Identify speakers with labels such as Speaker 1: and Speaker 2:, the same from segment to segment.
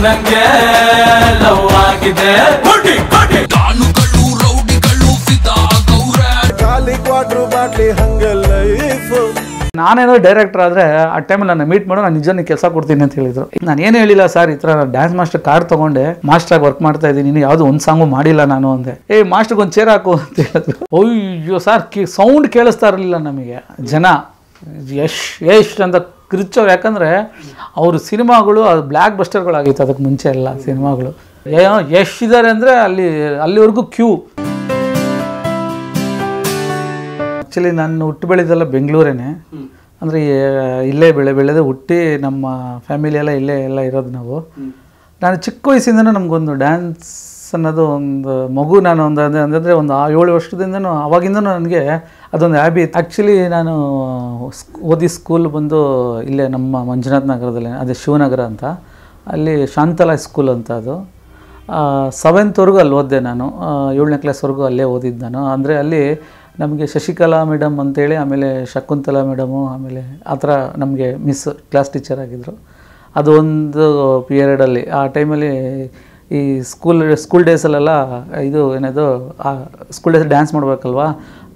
Speaker 1: ನಂಗೆ ಲವ್ ಆಗಿದೆ
Speaker 2: ನಾನೇನೋ ಡೈರೆಕ್ಟರ್ ಆದರೆ ಆ ಟೈಮಲ್ಲಿ ನನ್ನ ಮೀಟ್ ಮಾಡೋ ನಾನು ನಿಜನೇ ಕೆಲಸ ಕೊಡ್ತೀನಿ ಅಂತ ಹೇಳಿದ್ರು. ನಾನು ಏನು ಹೇಳಿಲ್ಲ ಸರ್, ಈ ಥರ ಡ್ಯಾನ್ಸ್ ಮಾಸ್ಟರ್ ಕಾರ್ಡ್ ತೊಗೊಂಡೆ ಮಾಸ್ಟ್ರಾಗಿ ವರ್ಕ್ ಮಾಡ್ತಾ ಇದ್ದೀನಿ, ನೀನು ಯಾವುದೋ ಒಂದು ಸಾಂಗು ಮಾಡಿಲ್ಲ ನಾನು ಅಂದೆ. ಮಾಸ್ಟ್ರಿಗೆ ಒಂದು ಚೇರ್ ಹಾಕು ಅಂತ ಹೇಳಿದ್ರು. ಅಯ್ಯೋ ಸರ್, ಸೌಂಡ್ ಕೇಳಿಸ್ತಾ ಇರಲಿಲ್ಲ ನಮಗೆ. ಜನ ಯಶ್ ಅಂತ ಕಿರ್ಚೋರು, ಯಾಕಂದರೆ ಅವರು ಸಿನಿಮಾಗಳು ಅದು ಬ್ಲ್ಯಾಕ್ ಬಸ್ಟರ್ಗಳಾಗಿತ್ತು ಅದಕ್ಕೆ ಮುಂಚೆ ಎಲ್ಲ ಸಿನಿಮಾಗಳು. ಯಶ್ ಇದ್ದಾರೆ ಅಂದರೆ ಅಲ್ಲಿವರೆಗೂ ಕ್ಯೂ. ಆ್ಯಕ್ಚುಲಿ ನಾನು ಹುಟ್ಟು ಬೆಳೆದೆಲ್ಲ ಬೆಂಗಳೂರೇನೆ, ಅಂದರೆ ಇಲ್ಲೇ ಬೆಳೆದು ಹುಟ್ಟಿ ನಮ್ಮ ಫ್ಯಾಮಿಲಿ ಎಲ್ಲ ಇಲ್ಲೇ ಎಲ್ಲ ಇರೋದು ನಾವು. ನಾನು ಚಿಕ್ಕ ವಯಸ್ಸಿಂದನೂ ನಮಗೊಂದು ಡ್ಯಾನ್ಸ್ ಅನ್ನೋದು ಒಂದು ಮಗು, ನಾನು ಅಂದರೆ ಒಂದು 7 ವರ್ಷದಿಂದನೂ ಅವಾಗಿಂದನೂ ನನಗೆ ಅದೊಂದು ಹ್ಯಾಬಿ ಇತ್ತು. ಆ್ಯಕ್ಚುಲಿ ನಾನು ಓದಿ ಸ್ಕೂಲ್ ಬಂದು ಇಲ್ಲೇ ನಮ್ಮ ಮಂಜುನಾಥ್ ನಗರದಲ್ಲಿ, ಅದೇ ಶಿವನಗರ ಅಂತ, ಅಲ್ಲಿ ಶಾಂತಲಾ ಸ್ಕೂಲ್ ಅಂತ, ಅದು 7th ಅಲ್ಲಿ ಓದಿದೆ ನಾನು. 7ನೇ ಕ್ಲಾಸ್ವರೆಗೂ ಅಲ್ಲೇ ಓದಿದ್ದು ನಾನು. ಅಂದರೆ ಅಲ್ಲಿ ನಮಗೆ ಶಶಿಕಲಾ ಮೇಡಮ್ ಅಂತೇಳಿ, ಆಮೇಲೆ ಶಕುಂತಲಾ ಮೇಡಮು, ಆಮೇಲೆ ಆ ಥರ ನಮಗೆ ಮಿಸ್ ಕ್ಲಾಸ್ ಟೀಚರ್ ಆಗಿದ್ದರು. ಅದು ಒಂದು ಪೀರಿಯಡಲ್ಲಿ, ಆ ಟೈಮಲ್ಲಿ ಈ ಸ್ಕೂಲ್ ಡೇಸಲ್ಲೆಲ್ಲ ಇದು ಏನದು ಸ್ಕೂಲ್ ಡೇಸ್ ಡ್ಯಾನ್ಸ್ ಮಾಡಬೇಕಲ್ವಾ.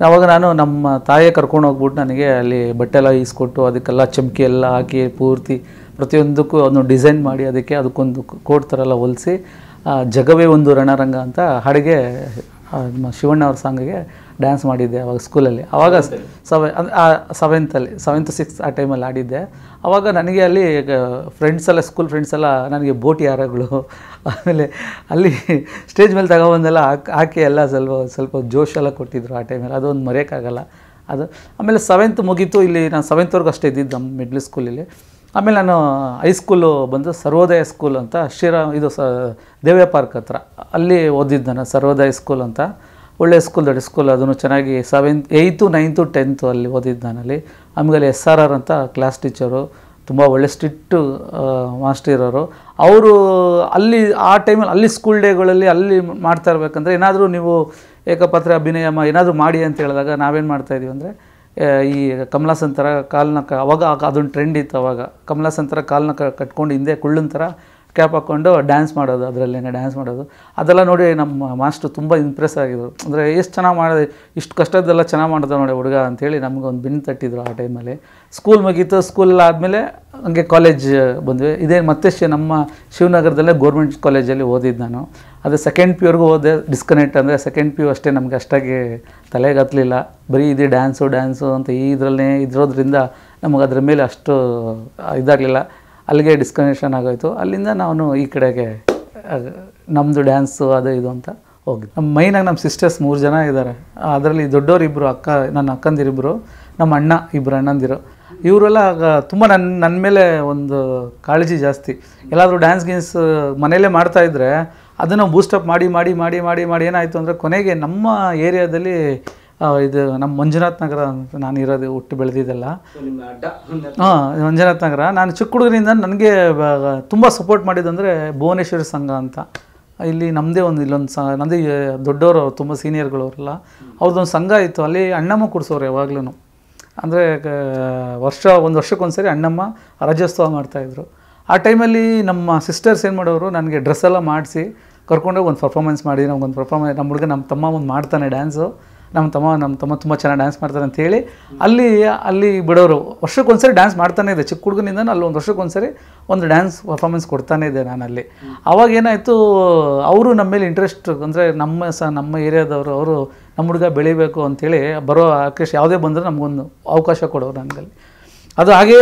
Speaker 2: ಆವಾಗ ನಾನು ನಮ್ಮ ತಾಯಿಯೇ ಕರ್ಕೊಂಡು ಹೋಗ್ಬಿಟ್ಟು ನನಗೆ ಅಲ್ಲಿ ಬಟ್ಟೆ ಎಲ್ಲ ಈಸ್ಕೊಟ್ಟು ಅದಕ್ಕೆಲ್ಲ ಚಮಕಿ ಎಲ್ಲ ಹಾಕಿ ಪೂರ್ತಿ ಪ್ರತಿಯೊಂದಕ್ಕೂ ಅದನ್ನು ಡಿಸೈನ್ ಮಾಡಿ ಅದಕ್ಕೊಂದು ಕೋಟ್ ಥರ ಎಲ್ಲ ಹೊಲಿಸಿ ಜಗವೇ ಒಂದು ರಣರಂಗ ಅಂತ ಹಾಡಿಗೆ ಶಿವಣ್ಣ ಅವ್ರ ಸಾಂಗಿಗೆ ಡ್ಯಾನ್ಸ್ ಮಾಡಿದ್ದೆ ಅವಾಗ ಸ್ಕೂಲಲ್ಲಿ. ಆವಾಗ 7th 6th ಆ ಟೈಮಲ್ಲಿ ಆಡಿದ್ದೆ. ಆವಾಗ ನನಗೆ ಅಲ್ಲಿ ಸ್ಕೂಲ್ ಫ್ರೆಂಡ್ಸ್ ಎಲ್ಲ ನನಗೆ ಬೋಟಿ ಹಾರಗಳು, ಆಮೇಲೆ ಅಲ್ಲಿ ಸ್ಟೇಜ್ ಮೇಲೆ ತಗೊಬಂದೆಲ್ಲ ಹಾಕಿ ಎಲ್ಲ ಸ್ವಲ್ಪ ಜೋಶೆಲ್ಲ ಕೊಟ್ಟಿದ್ರು ಆ ಟೈಮಲ್ಲಿ. ಅದೊಂದು ಮರೆಯೋಕ್ಕಾಗಲ್ಲ ಅದು. ಆಮೇಲೆ 7th ಮುಗೀತು. ಇಲ್ಲಿ ನಾನು 7th ಅಷ್ಟೇ ಇದ್ದಿದ್ದು ನಮ್ಮ ಮಿಡ್ಲ್ ಸ್ಕೂಲಲ್ಲಿ. ಆಮೇಲೆ ನಾನು ಹೈಸ್ಕೂಲು ಬಂದು ಸರ್ವೋದಯ ಸ್ಕೂಲ್ ಅಂತ ದೇವ್ಯ ಪಾರ್ಕ್ ಹತ್ರ, ಅಲ್ಲಿ ಓದಿದ್ದು ನಾನು. ಸರ್ವೋದಯ ಸ್ಕೂಲ್ ಅಂತ ಒಳ್ಳೆಯ ಸ್ಕೂಲ್, ದೊಡ್ಡ ಸ್ಕೂಲ್, ಅದನ್ನು ಚೆನ್ನಾಗಿ 8th 9th 10th ಅಲ್ಲಿ ಓದಿದ್ದು ನಾನಲ್ಲಿ. ಆಮೇಲೆ SRR ಅಂತ ಕ್ಲಾಸ್ ಟೀಚರು, ತುಂಬ ಒಳ್ಳೆ ಸ್ಟ್ರಿಕ್ಟು ಮಾಸ್ಟರ್ ಇರೋರು ಅವರು. ಅಲ್ಲಿ ಆ ಟೈಮಲ್ಲಿ ಅಲ್ಲಿ ಸ್ಕೂಲ್ ಡೇಗಳಲ್ಲಿ ಅಲ್ಲಿ ಮಾಡ್ತಾ ಇರಬೇಕಂದ್ರೆ ಏನಾದರೂ ನೀವು ಏಕಪಾತ್ರೆ ಅಭಿನಯ ಏನಾದರೂ ಮಾಡಿ ಅಂತ ಹೇಳಿದಾಗ ನಾವೇನು ಮಾಡ್ತಾಯಿದ್ದೀವಿ ಅಂದರೆ, ಈ ಕಮಲಾಸನ್ ಥರ ಕಾಲನ್ನ ಅವಾಗ ಅದೊಂದು ಟ್ರೆಂಡ್ ಇತ್ತು. ಅವಾಗ ಕಮಲಾಸನ್ ಥರ ಕಾಲನ್ನ ಕಟ್ಕೊಂಡು ಹಿಂದೆ ಕುಳ್ಳನ ಥರ ಕ್ಯಾಪ್ ಹಾಕ್ಕೊಂಡು ಡ್ಯಾನ್ಸ್ ಮಾಡೋದು, ಅದರಲ್ಲೇನೆ ಡ್ಯಾನ್ಸ್ ಮಾಡೋದು. ಅದೆಲ್ಲ ನೋಡಿ ನಮ್ಮ ಮಾಸ್ಟ್ರು ತುಂಬ ಇಂಪ್ರೆಸ್ ಆಗಿದ್ರು. ಅಂದರೆ ಎಷ್ಟು ಚೆನ್ನಾಗಿ ಮಾಡಿದೆ, ಇಷ್ಟು ಕಷ್ಟದ್ದೆಲ್ಲ ಚೆನ್ನಾಗಿ ಮಾಡಿದ ನೋಡಿ ಹುಡುಗ ಅಂಥೇಳಿ ನಮಗೊಂದು ಬೆನ್ನು ತಟ್ಟಿದ್ರು ಆ ಟೈಮಲ್ಲಿ. ಸ್ಕೂಲ್ ಮುಗೀತು. ಸ್ಕೂಲ್ ಆದಮೇಲೆ ಹಂಗೆ ಕಾಲೇಜ್ ಬಂದ್ವಿ. ಇದೇ ಮತ್ತೆ ನಮ್ಮ ಶಿವನಗರದಲ್ಲೇ ಗೋರ್ಮೆಂಟ್ ಕಾಲೇಜಲ್ಲಿ ಓದಿದ್ದು ನಾನು. ಅದು 2nd PUವರೆಗೂ ಓದಿದೆ. ಡಿಸ್ಕನೆಕ್ಟ್ ಅಂದರೆ 2nd PU ಅಷ್ಟೇ ನಮಗೆ ಅಷ್ಟಾಗಿ ತಲೆಗೆ ಹತ್ತಲಿಲ್ಲ. ಬರೀ ಇದು ಡ್ಯಾನ್ಸು ಅಂತ ಇದ್ರೋದ್ರಿಂದ ನಮಗೆ ಅದ್ರ ಮೇಲೆ ಅಷ್ಟು ಇದಾಗಲಿಲ್ಲ. ಅಲ್ಲಿಗೆ ಡಿಸ್ಕನೆಕ್ಷನ್ ಆಗೋಯಿತು. ಅಲ್ಲಿಂದ ನಾನು ಈ ಕಡೆಗೆ ನಮ್ಮದು ಡ್ಯಾನ್ಸು ಅದು ಇದು ಅಂತ ಹೋಗಿದ್ದು. ನಮ್ಮ ಮೈನಾಗಿ ನಮ್ಮ ಸಿಸ್ಟರ್ಸ್ 3 ಜನ ಇದ್ದಾರೆ. ಅದರಲ್ಲಿ ದೊಡ್ಡವರು 2 ನನ್ನ ಅಕ್ಕಂದಿರಿಬ್ಬರು, ನಮ್ಮ ಅಣ್ಣ 2 ಅಣ್ಣಂದಿರು. ಇವರೆಲ್ಲ ತುಂಬ ನನ್ನ ಮೇಲೆ ಒಂದು ಕಾಳಜಿ ಜಾಸ್ತಿ. ಎಲ್ಲಾದರೂ ಡ್ಯಾನ್ಸ್ ಮನೆಯಲ್ಲೇ ಮಾಡ್ತಾಯಿದ್ರೆ ಅದನ್ನು ಬೂಸ್ಟಪ್ ಮಾಡಿ ಮಾಡಿ ಮಾಡಿ ಮಾಡಿ ಮಾಡಿ ಏನಾಯಿತು ಅಂದರೆ ಕೊನೆಗೆ ನಮ್ಮ ಏರಿಯಾದಲ್ಲಿ ಇದು ನಮ್ಮ ಮಂಜುನಾಥ್ ನಗರ ಅಂತ ನಾನು ಇರೋದು, ಹುಟ್ಟು ಬೆಳೆದಿದ್ದೆಲ್ಲ. ಮಂಜುನಾಥ್ ನಗರ. ನಾನು ಚಿಕ್ಕ ಹುಡುಗರಿಂದ ನನಗೆ ತುಂಬ ಸಪೋರ್ಟ್ ಮಾಡಿದಂದರೆ ಭುವನೇಶ್ವರಿ ಸಂಘ ಅಂತ. ಇಲ್ಲಿ ನಮ್ಮದೇ ಇಲ್ಲೊಂದು ನಮ್ಮದೇ ದೊಡ್ಡವರು, ತುಂಬ ಸೀನಿಯರ್ಗಳವರೆಲ್ಲ, ಅವ್ರದ್ದೊಂದು ಸಂಘ ಇತ್ತು. ಅಲ್ಲಿ ಅಣ್ಣಮ್ಮ ಕೊಡಿಸೋರು ಯಾವಾಗ್ಲೂ. ಅಂದರೆ ಒಂದು ವರ್ಷಕ್ಕೊಂದ್ಸರಿ ಅಣ್ಣಮ್ಮ ರಾಜ್ಯೋತ್ಸವ ಮಾಡ್ತಾಯಿದ್ರು. ಆ ಟೈಮಲ್ಲಿ ನಮ್ಮ ಸಿಸ್ಟರ್ಸ್ ಏನು ಮಾಡೋರು, ನನಗೆ ಡ್ರೆಸ್ ಎಲ್ಲ ಮಾಡಿಸಿ ಕರ್ಕೊಂಡೋಗಿ ಒಂದು ಪರ್ಫಾರ್ಮೆನ್ಸ್ ಮಾಡಿ, ನಮ್ಮ ಹುಡುಗ ನಮ್ಮ ತಮ್ಮ ಒಂದು ಮಾಡ್ತಾನೆ ಡ್ಯಾನ್ಸು, ನಮ್ಮ ತಮ್ಮ ತುಂಬ ಚೆನ್ನಾಗಿ ಡ್ಯಾನ್ಸ್ ಮಾಡ್ತಾರೆ ಅಂಥೇಳಿ ಅಲ್ಲಿ ಬಿಡೋರು. ವರ್ಷಕ್ಕೊಂದ್ಸರಿ ಡ್ಯಾನ್ಸ್ ಮಾಡ್ತಾನೇ ಇದೆ. ಚಿಕ್ಕ ಹುಡುಗನಿಂದ ಅಲ್ಲಿ ಒಂದು ವರ್ಷಕ್ಕೊಂದ್ಸರಿ ಒಂದು ಡ್ಯಾನ್ಸ್ ಪರ್ಫಾರ್ಮೆನ್ಸ್ ಕೊಡ್ತಾನೇ ಇದೆ ನಾನಲ್ಲಿ. ಆವಾಗ ಏನಾಯಿತು, ಅವರು ನಮ್ಮ ಮೇಲೆ ಇಂಟ್ರೆಸ್ಟ್, ಅಂದರೆ ನಮ್ಮ ಏರಿಯಾದವರು, ಅವರು ನಮ್ಮ ಹುಡುಗ ಬೆಳಿಬೇಕು ಅಂಥೇಳಿ ಬರೋ ಆಕೇಶ್ ಯಾವುದೇ ಬಂದರೂ ನಮಗೊಂದು ಅವಕಾಶ ಕೊಡೋರು ನನಗಲ್ಲಿ. ಅದು ಹಾಗೇ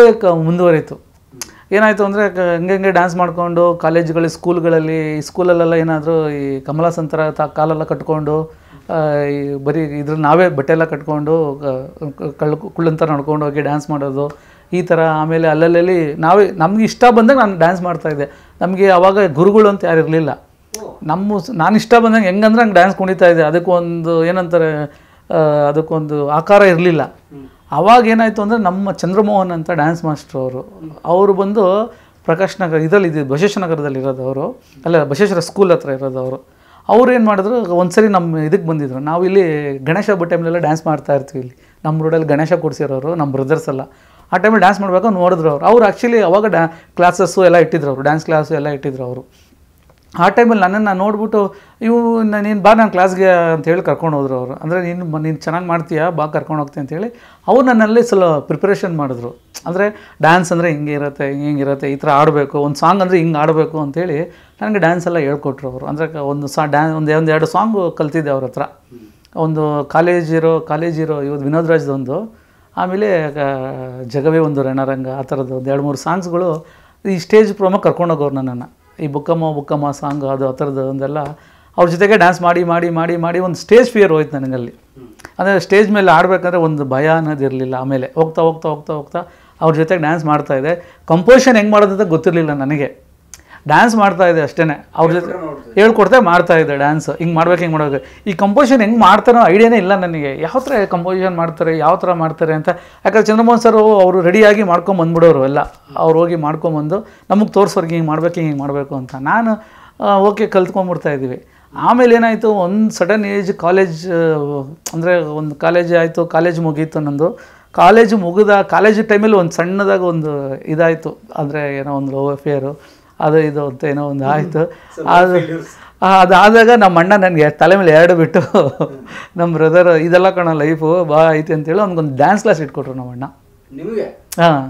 Speaker 2: ಮುಂದುವರಿತು. ಏನಾಯಿತು ಅಂದರೆ ಹಂಗೆ ಡ್ಯಾನ್ಸ್ ಮಾಡಿಕೊಂಡು ಕಾಲೇಜುಗಳು, ಸ್ಕೂಲ್ಗಳಲ್ಲಿ, ಸ್ಕೂಲಲ್ಲೆಲ್ಲ ಏನಾದರೂ ಈ ಕಮಲಾಸನ್ ಥರ ಕಾಲೆಲ್ಲ ಕಟ್ಕೊಂಡು ಈ ಬರೀ ಇದ್ರಲ್ಲಿ ನಾವೇ ಬಟ್ಟೆ ಎಲ್ಲ ಕಟ್ಕೊಂಡು ಕುಳ್ಳಂತ ನಡ್ಕೊಂಡು ಹೋಗಿ ಡ್ಯಾನ್ಸ್ ಮಾಡೋದು ಈ ಥರ. ಆಮೇಲೆ ಅಲ್ಲಲ್ಲಿ ನಮ್ಗೆ ಇಷ್ಟ ಬಂದಾಗ ನಾನು ಡ್ಯಾನ್ಸ್ ಮಾಡ್ತಾಯಿದ್ದೆ. ನಮಗೆ ಆವಾಗ ಗುರುಗಳು ಅಂತ ಯಾರು ಇರಲಿಲ್ಲ. ನಾನು ಇಷ್ಟ ಬಂದಂಗೆ ಹೆಂಗಂದ್ರೆ ಹಂಗೆ ಡ್ಯಾನ್ಸ್ ಕುಣಿತಾ ಇದ್ದೆ. ಅದಕ್ಕೊಂದು ಆಕಾರ ಇರಲಿಲ್ಲ. ಆವಾಗ ಏನಾಯಿತು ಅಂದರೆ ನಮ್ಮ ಚಂದ್ರಮೋಹನ್ ಅಂತ ಡ್ಯಾನ್ಸ್ ಮಾಸ್ಟ್ರು ಅವರು ಬಂದು ಪ್ರಕಾಶ್ ನಗರ ಬಸವೇಶ್ವರ ನಗರದಲ್ಲಿ ಇರೋದು ಅವರು, ಅಲ್ಲ ಬಸವೇಶ್ವರ ಸ್ಕೂಲ್ ಹತ್ರ ಇರೋದು ಅವರು. ಅವ್ರು ಏನು ಮಾಡಿದ್ರು, ಒಂದು ಸರಿ ನಮ್ಮ ಇದಕ್ಕೆ ಬಂದಿದ್ರು. ನಾವು ಇಲ್ಲಿ ಗಣೇಶ ಹಬ್ಬ ಟೈಮ್ಲೆಲ್ಲ ಡ್ಯಾನ್ಸ್ ಮಾಡ್ತಾ ಇರ್ತೀವಿ. ಇಲ್ಲಿ ನಮ್ಮ ರೋಡಲ್ಲಿ ಗಣೇಶ ಕೊಡಿಸಿರೋರು ನಮ್ಮ ಬ್ರದರ್ಸ್ ಎಲ್ಲ. ಆ ಟೈಮಲ್ಲಿ ಡ್ಯಾನ್ಸ್ ಮಾಡಬೇಕು ನೋಡಿದ್ರು ಅವ್ರು ಆ್ಯಕ್ಚುಲಿ ಅವಾಗ ಕ್ಲಾಸಸ್ಸು ಎಲ್ಲ ಇಟ್ಟಿದ್ರು ಅವರು, ಡ್ಯಾನ್ಸ್ ಕ್ಲಾಸು ಎಲ್ಲ ಇಟ್ಟಿದ್ರು ಅವರು. ಆ ಟೈಮಲ್ಲಿ ನನ್ನನ್ನು ನೋಡ್ಬಿಟ್ಟು ನೀನು ಬಾ ನನ್ನ ಕ್ಲಾಸ್ಗೆ ಅಂತ ಹೇಳಿ ಕರ್ಕೊಂಡು ಹೋದ್ರು ಅವರು. ಅಂದರೆ ನೀನು ಚೆನ್ನಾಗಿ ಮಾಡ್ತೀಯಾ, ಬಾ ಕರ್ಕೊಂಡು ಹೋಗ್ತೀನಿ ಅಂತೇಳಿ ಅವ್ರು ನನ್ನಲ್ಲಿ ಸ್ವಲ್ಪ ಪ್ರಿಪ್ರೇಷನ್ ಮಾಡಿದ್ರು. ಅಂದರೆ ಡ್ಯಾನ್ಸ್ ಅಂದರೆ ಹಿಂಗೆ ಇರುತ್ತೆ, ಹಿಂಗಿರುತ್ತೆ, ಈ ಥರ ಆಡಬೇಕು, ಒಂದು ಸಾಂಗ್ ಅಂದರೆ ಹಿಂಗೆ ಆಡಬೇಕು ಅಂತೇಳಿ ನನಗೆ ಡ್ಯಾನ್ಸ್ ಎಲ್ಲ ಹೇಳ್ಕೊಟ್ರು ಅವರು. ಅಂದರೆ ಒಂದು ಒಂದೆರಡು ಸಾಂಗು ಕಲ್ತಿದ್ದೆ ಅವ್ರ ಹತ್ರ. ಒಂದು ಕಾಲೇಜ್ ಇರೋ ಇವತ್ತು ವಿನೋದ್ ರಾಜ್ದೊಂದು, ಆಮೇಲೆ ಜಗವೇ ಒಂದು ರಣರಂಗ, ಆ ಥರದ್ದು ಒಂದು 2-3 ಸಾಂಗ್ಸ್ಗಳು ಈ ಸ್ಟೇಜ್ ಪ್ರೋಮೋ ಕರ್ಕೊಂಡೋಗೋರು ನನ್ನನ್ನು. ಈ ಬುಕ್ಕಮ್ಮ ಸಾಂಗ್ ಅದು ಆ ಥರದ್ದು ಒಂದೆಲ್ಲ ಅವ್ರ ಜೊತೆಗೆ ಡ್ಯಾನ್ಸ್ ಮಾಡಿ ಒಂದು ಸ್ಟೇಜ್ ಫಿಯರ್ ಹೋಯ್ತು ನನಗಲ್ಲಿ. ಅಂದರೆ ಸ್ಟೇಜ್ ಮೇಲೆ ಆಡಬೇಕಂದ್ರೆ ಒಂದು ಭಯ ಅನ್ನೋದಿರಲಿಲ್ಲ. ಆಮೇಲೆ ಹೋಗ್ತಾ ಅವ್ರ ಜೊತೆಗೆ ಡ್ಯಾನ್ಸ್ ಮಾಡ್ತಾಯಿದ್ದೆ. ಕಂಪೋಸಿಷನ್ ಹೆಂಗೆ ಮಾಡೋದಂತ ಗೊತ್ತಿರಲಿಲ್ಲ ನನಗೆ, ಡ್ಯಾನ್ಸ್ ಮಾಡ್ತಾಯಿದ್ದೆ ಅಷ್ಟೇ. ಅವ್ರ ಜೊತೆ ಹೇಳ್ಕೊಡ್ತಾ ಮಾಡ್ತಾಯಿದ್ದೆ ಡ್ಯಾನ್ಸ್, ಹಿಂಗೆ ಮಾಡ್ಬೇಕು. ಈ ಕಂಪೋಸಿಷನ್ ಹೆಂಗೆ ಮಾಡ್ತಾರೋ ಐಡಿಯಾನೇ ಇಲ್ಲ ನನಗೆ, ಯಾವ ಥರ ಕಂಪೋಸಿಷನ್ ಮಾಡ್ತಾರೆ, ಯಾವ ಥರ ಮಾಡ್ತಾರೆ ಅಂತ. ಯಾಕಂದ್ರೆ ಚಂದ್ರಮೋಹನ್ ಸರ್ ಅವರು ರೆಡಿಯಾಗಿ ಮಾಡ್ಕೊಂಬಂದ್ಬಿಡೋರು ಎಲ್ಲ. ಅವ್ರು ಹೋಗಿ ಮಾಡ್ಕೊಂಬಂದು ನಮಗೆ ತೋರಿಸೋರ್ಗೆ ಹಿಂಗೆ ಮಾಡಬೇಕು ಅಂತ. ನಾನು ಓಕೆ ಕಲ್ತ್ಕೊಂಡ್ಬಿಡ್ತಾಯಿದ್ದೀವಿ. ಆಮೇಲೆ ಏನಾಯಿತು, ಒಂದು ಸಡನ್ ಏಜ್ ಕಾಲೇಜ್, ಅಂದರೆ ಒಂದು ಕಾಲೇಜ್ ಆಯಿತು, ಕಾಲೇಜ್ ಮುಗೀತು ನಂದು. ಕಾಲೇಜ್ ಟೈಮಲ್ಲಿ ಒಂದು ಸಣ್ಣದಾಗ ಒಂದು ಇದಾಯಿತು, ಅಂದರೆ ಏನೋ ಒಂದು ಲವ್ ಅಫೇರು ಅದು ಇದು ಅಂತ ಏನೋ ಒಂದು ಆಯಿತು. ಅದಾದಾಗ ನಮ್ಮ ಅಣ್ಣ ನನಗೆ ತಲೆ ಮೇಲೆ 2 ಬಿಟ್ಟು ನಮ್ಮ ಬ್ರದರ್ ಇದೆಲ್ಲ ಕಾಣೋ ಲೈಫು ಬಾ ಐತಿ ಅಂತೇಳಿ ಅವ್ನಿಗೊಂದು ಡ್ಯಾನ್ಸ್ ಕ್ಲಾಸ್ ಇಟ್ಕೊಟ್ರು ನಮ್ಮ ಅಣ್ಣ. ಹಾಂ,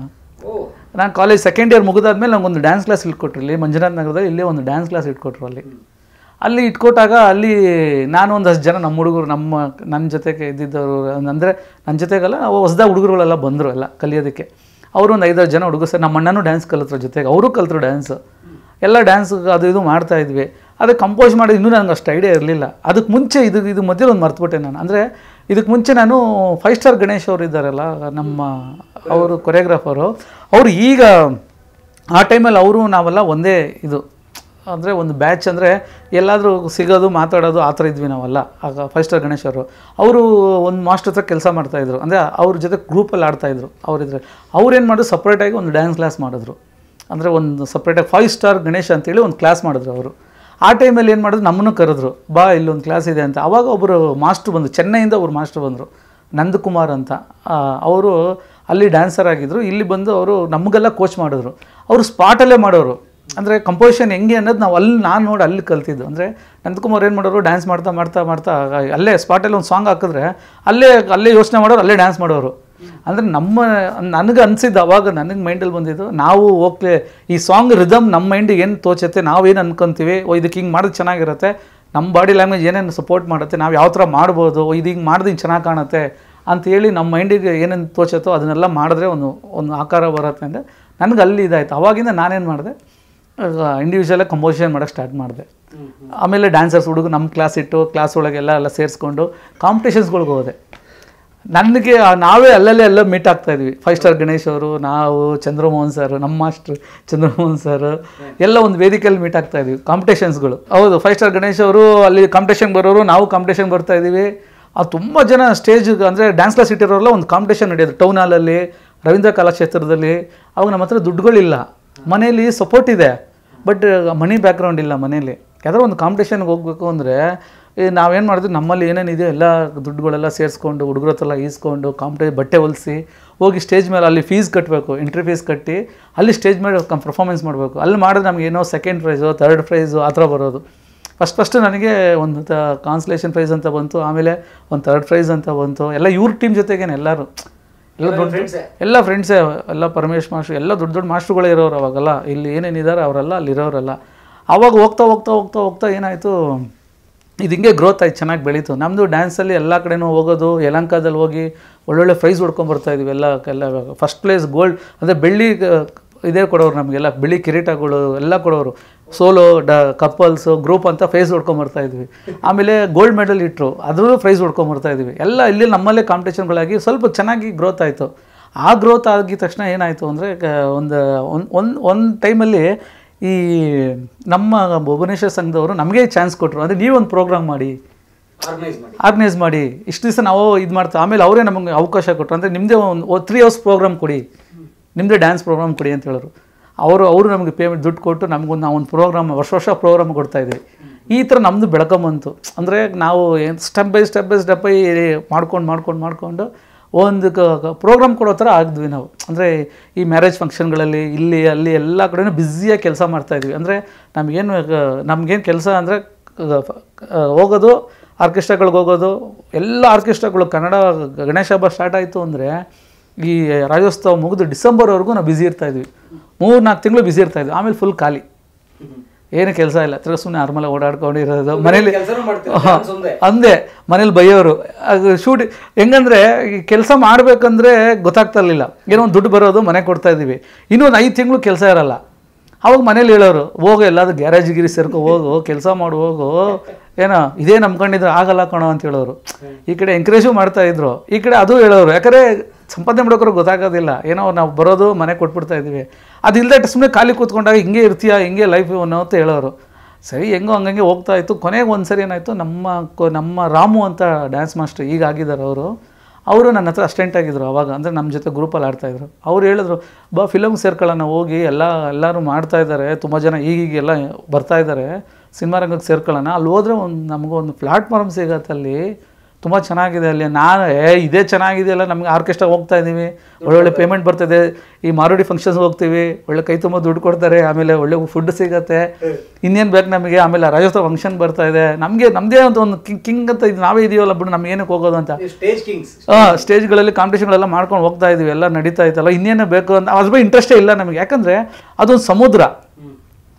Speaker 2: ನಾನು ಕಾಲೇಜ್ ಸೆಕೆಂಡ್ ಇಯರ್ ಮುಗಿದಾದ್ಮೇಲೆ ನನಗೊಂದು ಡ್ಯಾನ್ಸ್ ಕ್ಲಾಸ್ ಇಟ್ಕೊಟ್ರು. ಇಲ್ಲಿ ಮಂಜುನಾಥ್ ನಗರದಲ್ಲಿ ಇಲ್ಲೇ ಒಂದು ಡ್ಯಾನ್ಸ್ ಕ್ಲಾಸ್ ಇಟ್ಕೊಟ್ರು. ಅಲ್ಲಿ ಇಟ್ಕೊಟ್ಟಾಗ ಅಲ್ಲಿ ನಾನು ಒಂದಷ್ಟು ಜನ ನಮ್ಮ ಹುಡುಗರು ನನ್ನ ಜೊತೆಗೆ ಇದ್ದಿದ್ದವರು, ಅಂದರೆ ನನ್ನ ಜೊತೆಗೆಲ್ಲ ಹೊಸದಾಗಿ ಹುಡುಗರುಗಳೆಲ್ಲ ಬಂದರು ಎಲ್ಲ ಕಲಿಯೋದಕ್ಕೆ. ಅವರು ಒಂದು 5-6 ಜನ ಹುಡುಗರು ಸರ್, ನಮ್ಮ ಅಣ್ಣನೂ ಡ್ಯಾನ್ಸ್ ಕಲಿತ್ರು ಜೊತೆಗೆ, ಅವರು ಕಲಿತರು ಡ್ಯಾನ್ಸ್. ಎಲ್ಲ ಡ್ಯಾನ್ಸ್ ಅದು ಇದು ಮಾಡ್ತಾಯಿದ್ವಿ. ಅದಕ್ಕೆ ಕಂಪೋಸ್ ಮಾಡೋದು ಇನ್ನೂ ನನಗೆ ಅಷ್ಟು ಐಡಿಯಾ ಇರಲಿಲ್ಲ. ಅದಕ್ಕೆ ಮುಂಚೆ ಇದು ಮಧ್ಯೆ ಒಂದು ಮರ್ತುಬಿಟ್ಟೆ ನಾನು. ಅಂದರೆ ಇದಕ್ಕೆ ಮುಂಚೆ ನಾನು 5 ಸ್ಟಾರ್ ಗಣೇಶ್ ಅವರು ಇದ್ದಾರಲ್ಲ ಅವರು ಕೊರಿಯೋಗ್ರಾಫರು, ಅವರು ಈಗ ಆ ಟೈಮಲ್ಲಿ ನಾವೆಲ್ಲ ಒಂದೇ ಇದು, ಅಂದರೆ ಒಂದು ಬ್ಯಾಚ್. ಅಂದರೆ ಎಲ್ಲಾದರೂ ಸಿಗೋದು ಮಾತಾಡೋದು ಆ ಥರ ಇದ್ವಿ ನಾವೆಲ್ಲ. ಆಗ 5 ಸ್ಟಾರ್ ಗಣೇಶ್ ಅವರು ಒಂದು ಮಾಸ್ಟರ್ ಹತ್ರ ಕೆಲಸ ಮಾಡ್ತಾಯಿದ್ರು. ಅಂದರೆ ಅವ್ರ ಜೊತೆ ಗ್ರೂಪಲ್ಲಿ ಆಡ್ತಾಯಿದ್ರು. ಅವ್ರೇನು ಮಾಡಿದ್ರು, ಸಪ್ರೇಟಾಗಿ ಒಂದು ಡ್ಯಾನ್ಸ್ ಕ್ಲಾಸ್ ಮಾಡಿದ್ರು. ಅಂದರೆ ಒಂದು ಸಪ್ರೇಟಾಗಿ 5 ಸ್ಟಾರ್ ಗಣೇಶ್ ಅಂತೇಳಿ ಒಂದು ಕ್ಲಾಸ್ ಮಾಡಿದ್ರು ಅವರು. ಆ ಟೈಮಲ್ಲಿ ಏನು ಮಾಡಿದ್ರು, ನಮ್ಮನ್ನು ಕರೆದ್ರು, ಬಾ ಇಲ್ಲೊಂದು ಕ್ಲಾಸ್ ಇದೆ ಅಂತ. ಆವಾಗ ಒಬ್ಬರು ಮಾಸ್ಟ್ರು ಬಂದರು, ಚೆನ್ನೈಯಿಂದ ಒಬ್ಬರು ಮಾಸ್ಟ್ರು ಬಂದರು, ನಂದಕುಮಾರ್ ಅಂತ. ಅವರು ಅಲ್ಲಿ ಡ್ಯಾನ್ಸರ್ ಆಗಿದ್ದರು. ಇಲ್ಲಿ ಬಂದು ಅವರು ನಮಗೆಲ್ಲ ಕೋಚ್ ಮಾಡಿದ್ರು. ಅವರು ಸ್ಪಾಟಲ್ಲೇ ಮಾಡೋರು. ಅಂದರೆ ಕಂಪೋಸಿಷನ್ ಹೆಂಗೆ ಅನ್ನೋದು ನಾನು ನೋಡಿ ಅಲ್ಲಿ ಕಲ್ತಿದ್ದು. ಅಂದರೆ ನಂದಕುಮಾರ್ ಏನು ಮಾಡೋರು, ಡ್ಯಾನ್ಸ್ ಮಾಡ್ತಾ ಅಲ್ಲೇ ಸ್ಪಾಟಲ್ಲಿ ಒಂದು ಸಾಂಗ್ ಹಾಕಿದ್ರೆ ಅಲ್ಲೇ ಯೋಚನೆ ಮಾಡೋರು, ಅಲ್ಲೇ ಡ್ಯಾನ್ಸ್ ಮಾಡೋರು. ಅಂದರೆ ನನಗೆ ಅನಿಸಿದ್ದು ಅವಾಗ ನನಗೆ ಮೈಂಡಲ್ಲಿ ಬಂದಿದ್ದು, ನಾವು ಓಕೆ ಈ ಸಾಂಗ್ ರಿದಮ್ ನಮ್ಮ ಮೈಂಡಿಗೆ ಏನು ತೋಚುತ್ತೆ, ನಾವೇನು ಅನ್ಕೊತೀವಿ, ಇದಕ್ಕೆ ಹಿಂಗೆ ಮಾಡೋದು ಚೆನ್ನಾಗಿರುತ್ತೆ, ನಮ್ಮ ಬಾಡಿ ಲ್ಯಾಂಗ್ವೇಜ್ ಏನೇನು ಸಪೋರ್ಟ್ ಮಾಡುತ್ತೆ, ನಾವು ಯಾವ ಥರ ಮಾಡ್ಬೋದು, ಇದು ಹಿಂಗೆ ಮಾಡಿದ್ರೆ ಹಿಂಗೆ ಚೆನ್ನಾಗಿ ಕಾಣುತ್ತೆ ಅಂತೇಳಿ ನಮ್ಮ ಮೈಂಡಿಗೆ ಏನೇನು ತೋಚುತ್ತೋ ಅದನ್ನೆಲ್ಲ ಮಾಡಿದ್ರೆ ಒಂದು ಆಕಾರ ಬರುತ್ತೆ. ಅಂದರೆ ನನಗೆ ಅಲ್ಲಿ ಇದಾಯಿತು. ಅವಾಗಿಂದ ನಾನೇನು ಮಾಡಿದೆ, ಇಂಡಿವಿಜುವಲಾಗಿ ಕಂಪೋಸಿಷನ್ ಮಾಡೋಕ್ಕೆ ಸ್ಟಾರ್ಟ್ ಮಾಡಿದೆ. ಆಮೇಲೆ ಡ್ಯಾನ್ಸರ್ಸ್ ಹುಡುಗ ನಮ್ಮ ಕ್ಲಾಸ್ ಒಳಗೆಲ್ಲ ಸೇರಿಸ್ಕೊಂಡು ಕಾಂಪಿಟೇಷನ್ಸ್ಗಳಿಗೆ ಹೋದೆ. ನನಗೆ ನಾವೇ ಎಲ್ಲ ಮೀಟ್ ಆಗ್ತಾಯಿದ್ವಿ. 5 ಸ್ಟಾರ್ ಗಣೇಶ್ ಅವರು, ನಾವು, ಚಂದ್ರಮೋಹನ್ ಸರ್, ನಮ್ಮ ಮಾಸ್ಟ್ರು ಚಂದ್ರಮೋಹನ್ ಸರ್ ಎಲ್ಲ ಒಂದು ವೇದಿಕೆಯಲ್ಲಿ ಮೀಟ್ ಆಗ್ತಾಯಿದ್ವಿ. ಕಾಂಪಿಟೇಷನ್ಸ್ಗಳು ಹೌದು. 5 ಸ್ಟಾರ್ ಗಣೇಶ್ ಅವರು ಅಲ್ಲಿ ಕಾಂಪಿಟೇಷನ್ಗೆ ಬರೋರು, ನಾವು ಕಾಂಪಿಟೇಷನ್ಗೆ ಬರ್ತಾಯಿದ್ದೀವಿ. ಅದು ತುಂಬ ಜನ ಸ್ಟೇಜ್, ಅಂದರೆ ಡ್ಯಾನ್ಸ್ ಕ್ಲಾಸ್ ಇಟ್ಟಿರೋರೆಲ್ಲ ಒಂದು ಕಾಂಪಿಟೇಷನ್ ನಡೆಯೋದು ಟೌನ್ ಹಾಲಲ್ಲಿ, ರವೀಂದ್ರ ಕಲಾಕ್ಷೇತ್ರದಲ್ಲಿ. ಅವಾಗ ನಮ್ಮ ಹತ್ರ ದುಡ್ಡುಗಳಿಲ್ಲ, ಮನೇಲಿ ಸಪೋರ್ಟ್ ಇದೆ, ಬಟ್ ಮನಿ ಬ್ಯಾಕ್ಗ್ರೌಂಡ್ ಇಲ್ಲ ಮನೇಲಿ. ಯಾವ್ದಾರು ಒಂದು ಕಾಂಪಿಟೇಷನ್ಗೆ ಹೋಗಬೇಕು ಅಂದರೆ ನಾವೇನು ಮಾಡಿದ್ವಿ, ನಮ್ಮಲ್ಲಿ ಏನೇನಿದೆ ಎಲ್ಲ ದುಡ್ಡುಗಳೆಲ್ಲ ಸೇರಿಸ್ಕೊಂಡು ಹುಡುಗರ ಹತ್ರ ಈಸ್ಕೊಂಡು ಬಟ್ಟೆ ಹೊಲಿಸಿ ಹೋಗಿ ಸ್ಟೇಜ್ ಮೇಲೆ ಅಲ್ಲಿ ಫೀಸ್ ಕಟ್ಟಬೇಕು, ಎಂಟ್ರಿ ಫೀಸ್ ಕಟ್ಟಿ ಅಲ್ಲಿ ಸ್ಟೇಜ್ ಮೇಲೆ ಪರ್ಫಾರ್ಮೆನ್ಸ್ ಮಾಡಬೇಕು. ಅಲ್ಲಿ ಮಾಡಿದ್ರೆ ನಮಗೆ ಏನೋ 2nd ಪ್ರೈಸು 3rd ಪ್ರೈಸು ಆ ಥರ ಬರೋದು. ಫಸ್ಟು ನನಗೆ ಒಂದು ಕಾನ್ಸಲೇಷನ್ ಪ್ರೈಸ್ ಅಂತ ಬಂತು, ಆಮೇಲೆ ಒಂದು 3rd ಪ್ರೈಸ್ ಅಂತ ಬಂತು. ಎಲ್ಲ ಇವ್ರ ಟೀಮ್ ಜೊತೆಗೇನೆ ಎಲ್ಲ ಫ್ರೆಂಡ್ಸೇ, ಎಲ್ಲ ಪರಮೇಶ್ ಮಾಸ್ಟ್ರು, ಎಲ್ಲ ದೊಡ್ಡ ಮಾಸ್ಟ್ರುಗಳೇ ಇರೋರು ಅವಾಗೆಲ್ಲ. ಇಲ್ಲಿ ಏನೇನಿದ್ದಾರೆ ಅವರೆಲ್ಲ ಅಲ್ಲಿರೋರೆಲ್ಲ. ಆವಾಗ ಹೋಗ್ತಾ ಏನಾಯಿತು, ಇದು ಹಿಂಗೆ ಗ್ರೋತ್ ಆಯ್ತು, ಚೆನ್ನಾಗಿ ಬೆಳೀತು. ನಮ್ಮದು ಡ್ಯಾನ್ಸಲ್ಲಿ ಎಲ್ಲ ಕಡೆನೂ ಹೋಗೋದು, ಯಲಹಂಕದಲ್ಲಿ ಹೋಗಿ ಒಳ್ಳೊಳ್ಳೆ ಪ್ರೈಸ್ ಹೊಡ್ಕೊಂಬರ್ತಾಯಿದ್ವಿ. ಎಲ್ಲ ಫಸ್ಟ್ ಪ್ಲೇಸ್ ಗೋಲ್ಡ್, ಅಂದರೆ ಬೆಳ್ಳಿ ಇದೇ ಕೊಡೋರು ನಮಗೆಲ್ಲ, ಬೆಳ್ಳಿ ಕಿರೀಟಗಳು ಎಲ್ಲ ಕೊಡೋರು. ಸೋಲೋ ಕಪಲ್ಸು ಗ್ರೂಪ್ ಅಂತ ಪ್ರೈಸ್ ಹೊಡ್ಕೊಂಬರ್ತಾಯಿದ್ವಿ. ಆಮೇಲೆ ಗೋಲ್ಡ್ ಮೆಡಲ್ ಇಟ್ಟರು, ಅದರಲ್ಲೂ ಪ್ರೈಸ್ ಹೊಡ್ಕೊಂಬರ್ತಾಯಿದ್ವಿ. ಎಲ್ಲ ಇಲ್ಲಿ ನಮ್ಮಲ್ಲೇ ಕಾಂಪಿಟೇಷನ್ಗಳಾಗಿ ಸ್ವಲ್ಪ ಚೆನ್ನಾಗಿ ಗ್ರೋತ್ ಆಯಿತು. ಆ ಗ್ರೋತ್ ಆಗಿದ ತಕ್ಷಣ ಏನಾಯಿತು ಅಂದರೆ, ಒಂದು ಟೈಮಲ್ಲಿ ಈ ನಮ್ಮ ಭುವನೇಶ್ವರ ಸಂಘದವರು ನಮಗೆ ಚಾನ್ಸ್ ಕೊಟ್ಟರು. ಅಂದರೆ ನೀವೊಂದು ಪ್ರೋಗ್ರಾಮ್ ಮಾಡಿ, ಆರ್ಗನೈಸ್ ಮಾಡಿ, ಇಷ್ಟು ದಿವಸ ನಾವು ಇದು ಮಾಡ್ತಾ. ಆಮೇಲೆ ಅವರೇ ನಮಗೆ ಅವಕಾಶ ಕೊಟ್ಟರು. ಅಂದರೆ ನಿಮ್ಮದೇ ಒಂದು 3 hours ಪ್ರೋಗ್ರಾಮ್ ಕೊಡಿ, ನಿಮ್ಮದೇ ಡ್ಯಾನ್ಸ್ ಪ್ರೋಗ್ರಾಮ್ ಕೊಡಿ ಅಂತ ಹೇಳೋರು. ಅವರು ನಮಗೆ ಪೇಮೆಂಟ್ ದುಡ್ಡು ಕೊಟ್ಟು ನಾವು ಪ್ರೋಗ್ರಾಮ್ ವರ್ಷ ಪ್ರೋಗ್ರಾಮ್ ಕೊಡ್ತಾಯಿದ್ವಿ. ಈ ಥರ ನಮ್ಮದು ಬೆಳ್ಕೊಂಬಂತು. ಅಂದರೆ ನಾವು ಸ್ಟೆಪ್ ಬೈ ಸ್ಟೆಪ್ ಮಾಡ್ಕೊಂಡು ಒಂದು ಪ್ರೋಗ್ರಾಮ್ ಕೊಡೋ ಥರ ಆಗಿದ್ವಿ ನಾವು. ಅಂದರೆ ಈ ಮ್ಯಾರೇಜ್ ಫಂಕ್ಷನ್ಗಳಲ್ಲಿ ಇಲ್ಲಿ ಅಲ್ಲಿ ಎಲ್ಲ ಕಡೆಯೂ ಬ್ಯುಸಿಯಾಗಿ ಕೆಲಸ ಮಾಡ್ತಾಯಿದ್ವಿ. ಅಂದರೆ ನಮಗೇನು ಕೆಲಸ ಅಂದರೆ ಹೋಗೋದು, ಆರ್ಕೆಸ್ಟ್ರಾಗಳಿಗೆ ಹೋಗೋದು, ಎಲ್ಲ ಆರ್ಕೆಸ್ಟ್ರಾಗಳು ಕನ್ನಡ ಗಣೇಶ ಹಬ್ಬ ಸ್ಟಾರ್ಟ್ ಆಯಿತು ಅಂದರೆ ಈ ರಾಜ್ಯೋತ್ಸವ ಮುಗಿದು ಡಿಸೆಂಬರ್ವರೆಗೂ ನಾವು ಬ್ಯುಸಿ ಇರ್ತಾಯಿದ್ವಿ. 3-4 ತಿಂಗಳು ಬ್ಯುಸಿ ಇರ್ತಾಯಿದ್ವಿ. ಆಮೇಲೆ ಫುಲ್ ಖಾಲಿ, ಏನು ಕೆಲಸ ಇಲ್ಲ. ತಿರ್ಗ ಸುಮ್ಮನೆ ನಾರ್ಮಲ್ ಓಡಾಡ್ಕೊಂಡಿರೋದು ಮನೇಲಿ. ಅಂದೆ ಮನೇಲಿ ಬೈಯೋರು. ಶೂಟಿಂಗ್ ಹೆಂಗಂದರೆ ಈ ಕೆಲಸ ಮಾಡಬೇಕಂದ್ರೆ ಗೊತ್ತಾಗ್ತಿರ್ಲಿಲ್ಲ. ಏನೋ ಒಂದು ದುಡ್ಡು ಬರೋದು, ಮನೆ ಕೊಡ್ತಾಯಿದ್ದೀವಿ, ಇನ್ನೊಂದು 5 ತಿಂಗಳು ಕೆಲಸ ಇರೋಲ್ಲ. ಅವಾಗ ಮನೇಲಿ ಹೇಳೋರು, ಹೋಗು ಎಲ್ಲಾದ್ರೂ ಗ್ಯಾರೇಜ್ ಗಿರಿ ಸೇರ್ಕೊ, ಹೋಗು ಕೆಲಸ ಮಾಡು, ಹೋಗು, ಏನೋ ಇದೇ ನಂಬ್ಕೊಂಡಿದ್ರೆ ಆಗಲ್ಲ ಕಣೋ ಅಂತ ಹೇಳೋರು. ಈ ಕಡೆ ಎಂಕರೇಜು ಮಾಡ್ತಾಯಿದ್ರು, ಈ ಕಡೆ ಅದು ಹೇಳೋರು. ಯಾಕಂದರೆ ಸಂಪಾದನೆ ಮಾಡೋಕ್ರು ಗೊತ್ತಾಗೋದಿಲ್ಲ, ಏನೋ ನಾವು ಬರೋದು ಮನೆ ಕೊಟ್ಬಿಡ್ತಾ ಇದ್ದೀವಿ. ಅದಿಲ್ಲದೆ ಸುಮ್ಮನೆ ಖಾಲಿ ಕೂತ್ಕೊಂಡಾಗ ಹಿಂಗೆ ಇರ್ತೀಯ, ಹಿಂಗೆ ಲೈಫ್ ಅನ್ನೋ ಅಂತ ಹೇಳೋರು. ಸರಿ ಹೆಂಗೋ ಹಂಗಂಗೆ ಹೋಗ್ತಾ ಇತ್ತು. ಕೊನೆಗೆ ಒಂದು ಸರಿ ಏನಾಯಿತು, ನಮ್ಮ ರಾಮು ಅಂತ ಡ್ಯಾನ್ಸ್ ಮಾಸ್ಟರ್ ಈಗ ಆಗಿದ್ದಾರೆ ಅವರು ನನ್ನ ಹತ್ರ ಅಸ್ಟೆಂಟ್ ಆಗಿದ್ರು ಅವಾಗ. ಅಂದರೆ ನಮ್ಮ ಜೊತೆ ಗ್ರೂಪಲ್ಲಿ ಆಡ್ತಾಯಿದ್ರು. ಅವ್ರು ಹೇಳಿದ್ರು, ಬಾ ಫಿಲಮ್ಗೆ ಸೇರ್ಕೊಳ್ಳೋಣ, ಹೋಗಿ ಎಲ್ಲರೂ ಮಾಡ್ತಾಯಿದ್ದಾರೆ, ತುಂಬ ಜನ ಈಗೀಗೆಲ್ಲ ಬರ್ತಾಯಿದ್ದಾರೆ, ಸಿನಿಮಾ ರಂಗಕ್ಕೆ ಸೇರ್ಕೊಳ್ಳೋಣ. ಅಲ್ಲಿ ಹೋದರೆ ನಮಗೊಂದು ಪ್ಲ್ಯಾಟ್ಫಾರ್ಮ್ ಸಿಗತ್ತೆ, ಅಲ್ಲಿ ತುಂಬ ಚೆನ್ನಾಗಿದೆ. ಅಲ್ಲಿ ನಾನು ಇದೇ ಚೆನ್ನಾಗಿದೆಯಲ್ಲ, ನಮಗೆ ಆರ್ಕೆಸ್ಟ್ರಾ ಹೋಗ್ತಾ ಇದ್ದೀವಿ, ಒಳ್ಳೊಳ್ಳೆ ಪೇಮೆಂಟ್ ಬರ್ತಾಯಿದೆ, ಈ ಮಾರುಡಿ ಫಂಕ್ಷನ್ಸ್ ಹೋಗ್ತೀವಿ, ಒಳ್ಳೆ ಕೈ ತುಂಬ ದುಡ್ಡು ಕೊಡ್ತಾರೆ, ಆಮೇಲೆ ಒಳ್ಳೆ ಫುಡ್ ಸಿಗುತ್ತೆ, ಇನ್ನೇನು ಬೇಕು ನಮಗೆ, ಆಮೇಲೆ ರಾಜ್ಯೋತ್ಸವ ಫಂಕ್ಷನ್ ಬರ್ತಾಯಿದೆ, ನಮ್ಮದೇ ಒಂದು ಕಿಂಗ್ ಅಂತ ಇದು ನಾವೇ ಇದೆಯಲ್ಲ ಬಿಡು, ನಮ್ಗೆ ಏನಕ್ಕೆ ಹೋಗೋದು ಅಂತ. ಸ್ಟೇಜ್ಗಳಲ್ಲಿ ಕಾಂಪಿಟೇಷನ್ಗಳೆಲ್ಲ ಮಾಡ್ಕೊಂಡು ಹೋಗ್ತಾ ಇದ್ದೀವಿ, ಎಲ್ಲ ನಡೀತಾ ಇತ್ತಲ್ಲ, ಇನ್ನೇನು ಬೇಕು ಅಂತ ಅದ್ರ ಬಗ್ಗೆ ಇಂಟ್ರೆಸ್ಟೇ ಇಲ್ಲ ನಮಗೆ. ಯಾಕಂದರೆ ಅದೊಂದು ಸಮುದ್ರ.